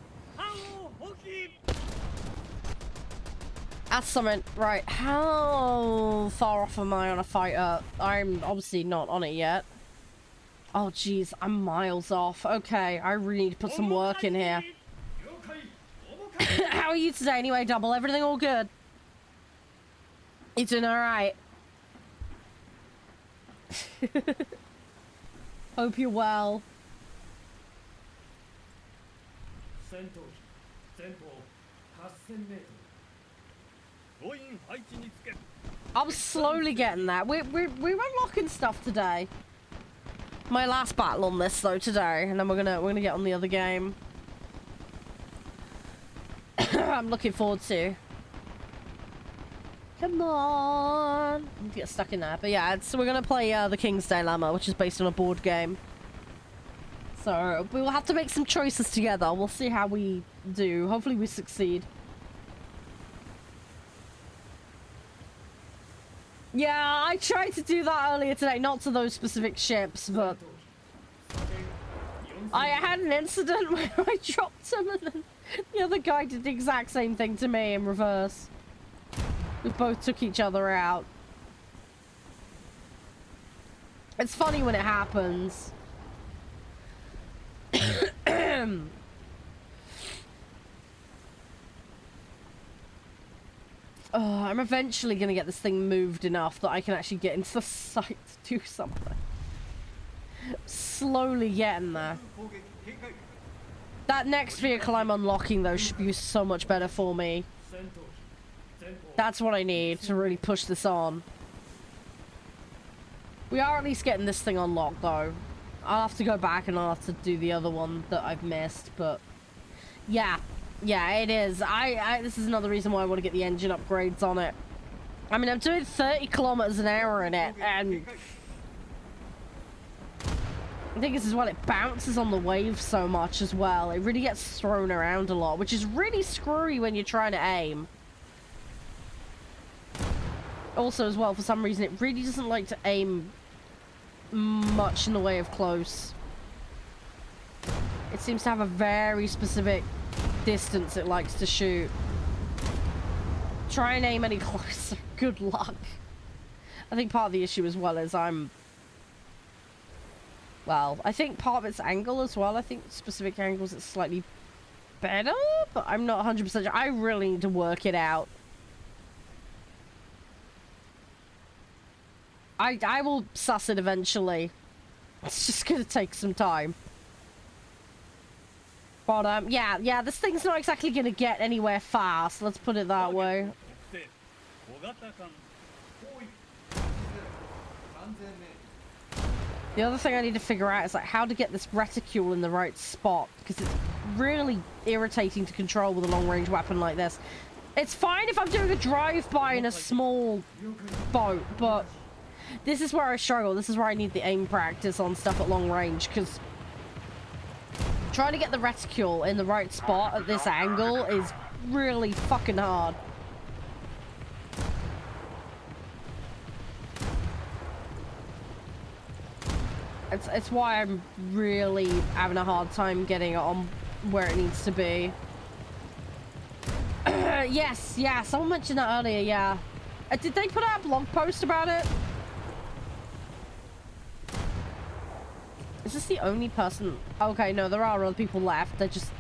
Speaker 1: That's something. Right, how far off am I on a fighter? I'm obviously not on it yet. Oh jeez, I'm miles off. Okay, I really need to put some work in here. How are you today anyway, Double? Everything all good? You doing alright? Hope you're well. I'm slowly getting that. We're unlocking stuff today. My last battle on this though today, and then we're gonna get on the other game. I'm looking forward to. Come on, I need to get stuck in there. But yeah, we're gonna play the King's Dilemma, which is based on a board game. So we will have to make some choices together. We'll see how we do. Hopefully we succeed. Yeah, I tried to do that earlier today, not to those specific ships, but I had an incident where I dropped him and then the other guy did the exact same thing to me in reverse. We both took each other out. It's funny when it happens. Oh, I'm eventually gonna get this thing moved enough that I can actually get into the site to do something. Slowly getting there. That next vehicle I'm unlocking though should be so much better for me. That's what I need to really push this on. We are at least getting this thing unlocked though. I'll have to go back and I'll have to do the other one that I've missed, but yeah. Yeah, it is. This is another reason why I want to get the engine upgrades on it. I mean, I'm doing 30 kilometers an hour in it, and I think this is why it bounces on the wave so much as well. It really gets thrown around a lot, which is really screwy when you're trying to aim. Also, as well, for some reason, it really doesn't like to aim much in the way of close. It seems to have a very specific distance it likes to shoot. Try and aim any closer. Good luck. I think part of the issue as well is well, I think part of its angle as well. I think specific angles it's slightly better, but I'm not 100% sure. I really need to work it out. I will suss it eventually. It's just gonna take some time. But, yeah, this thing's not exactly gonna get anywhere fast, let's put it that way. The other thing I need to figure out is, like, how to get this reticule in the right spot, because it's really irritating to control with a long-range weapon like this. It's fine if I'm doing a drive-by in a small boat, but this is where I struggle. This is where I need the aim practice on stuff at long range, because trying to get the reticule in the right spot at this angle is really fucking hard. It's why I'm really having a hard time getting it on where it needs to be. Yes, yeah, someone mentioned that earlier, yeah. Did they put out a blog post about it? Is this the only person? Okay, no, there are other people left. They're just...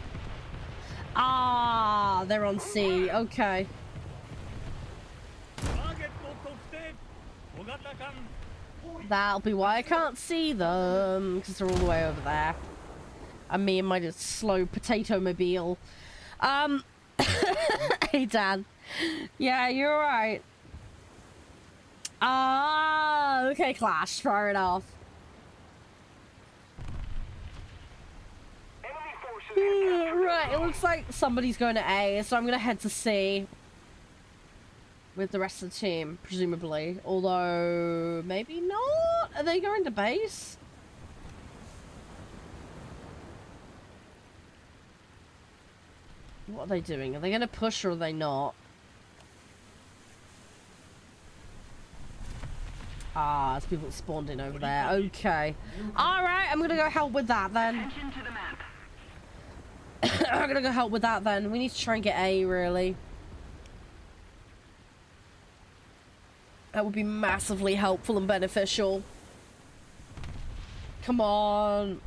Speaker 1: Ah, they're on sea. Okay. That'll be why I can't see them, because they're all the way over there. And me and my just slow potato mobile. Hey, Dan. Yeah, you're right. Ah, okay, Clash. Fair enough. Right, it looks like somebody's going to A, so I'm going to head to C with the rest of the team, presumably. Although, maybe not? Are they going to base? What are they doing? Are they going to push or are they not? Ah, there's people that spawned in over there. Okay. Alright, I'm going to go help with that then.
Speaker 3: Attention to the map.
Speaker 1: I'm gonna go help with that then. We need to try and get A, really. That would be massively helpful and beneficial. Come on.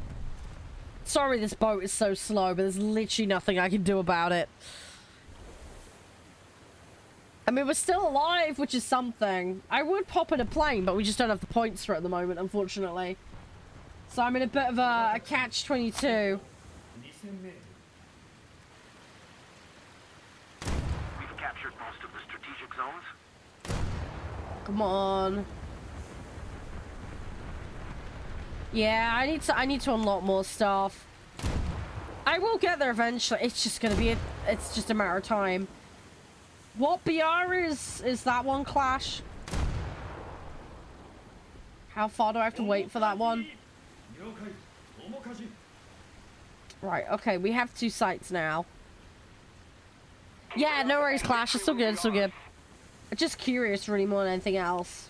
Speaker 1: Sorry this boat is so slow, but there's literally nothing I can do about it. I mean, we're still alive, which is something. I would pop in a plane, but we just don't have the points for it at the moment, unfortunately. So I'm in a bit of a catch-22.
Speaker 3: We've captured most of the strategic zones.
Speaker 1: Come on. Yeah, I need to unlock more stuff. I will get there eventually. It's just gonna be it's just a matter of time. What BR is that one, Clash? How far do I have to wait for that one? Right, okay, we have 2 sites now. Yeah, no worries, Clash. It's still good, it's still good. I'm just curious really more than anything else.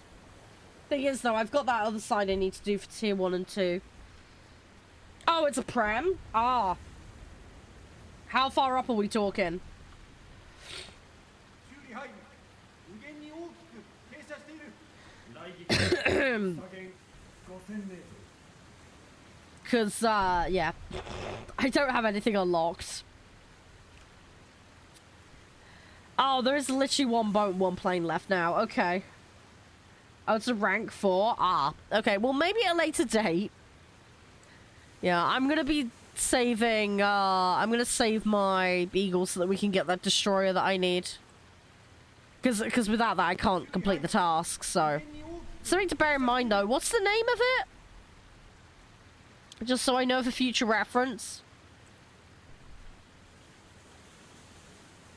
Speaker 1: Thing is, though, I've got that other side I need to do for tier 1 and 2. Oh, it's a prem? Ah. How far up are we talking? Because, yeah. I don't have anything unlocked. Oh, there's literally one boat, one plane left now. Okay. Oh, it's a rank 4. Ah. Okay, well, maybe at a later date. Yeah, I'm gonna be saving, I'm gonna save my Eagle so that we can get that destroyer that I need. Because without that, I can't complete the task, so... Something to bear in mind, though. What's the name of it? Just so I know for future reference.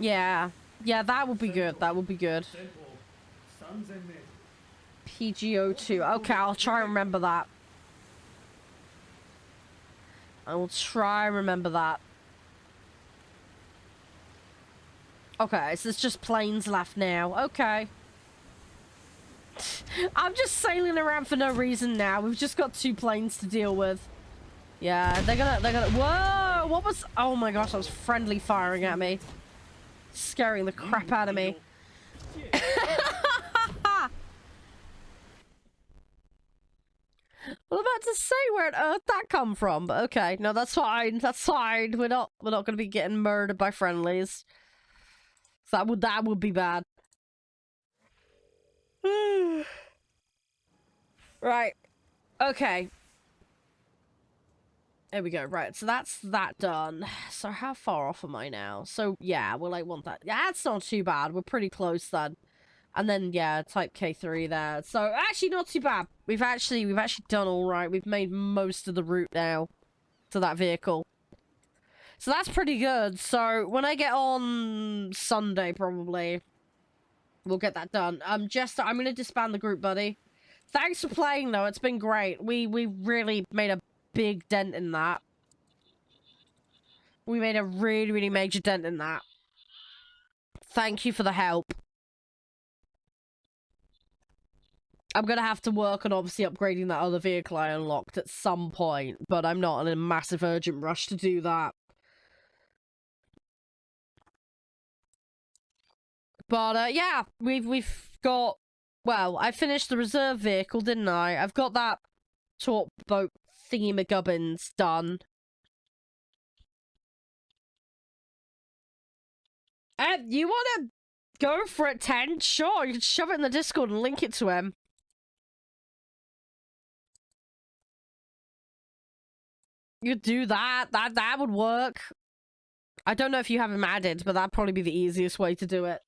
Speaker 1: Yeah. Yeah, that would be good. That would be good. PGO2. Okay, I'll try and remember that. I will try and remember that. Okay, so it's just planes left now. Okay. I'm just sailing around for no reason now. We've just got 2 planes to deal with. Yeah, they're gonna... Whoa! What was... Oh my gosh, that was friendly firing at me. Scaring the crap out of me. I was about to say where on earth that come from, but okay. No, that's fine. That's fine. We're not gonna be getting murdered by friendlies. So that would be bad. Right. Okay. There we go. Right, so that's that done. So how far off am I now? So, yeah, we'll, like, want that. Yeah, that's not too bad. We're pretty close, then. And then, yeah, type K3 there. So, actually, not too bad. We've actually done all right. We've made most of the route now to that vehicle. So that's pretty good. So, when I get on Sunday, probably, we'll get that done. Jester, I'm going to disband the group, buddy. Thanks for playing, though. It's been great. We really made a big dent in that. We made a really, really major dent in that. Thank you for the help. I'm gonna have to work on obviously upgrading that other vehicle I unlocked at some point, but I'm not in a massive urgent rush to do that. But yeah, we've got, well, I finished the reserve vehicle, didn't I? I've got that torp boat thingy-magubbins done. You wanna go for it, 10? Sure, you can shove it in the Discord and link it to him. You do that. That would work. I don't know if you have him added, but that'd probably be the easiest way to do it.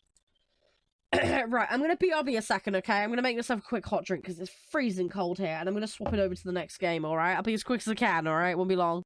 Speaker 1: Right, I'm gonna BRB a second, okay? I'm gonna make myself a quick hot drink because it's freezing cold here, and I'm gonna swap it over to the next game, alright? I'll be as quick as I can, alright? Won't be long.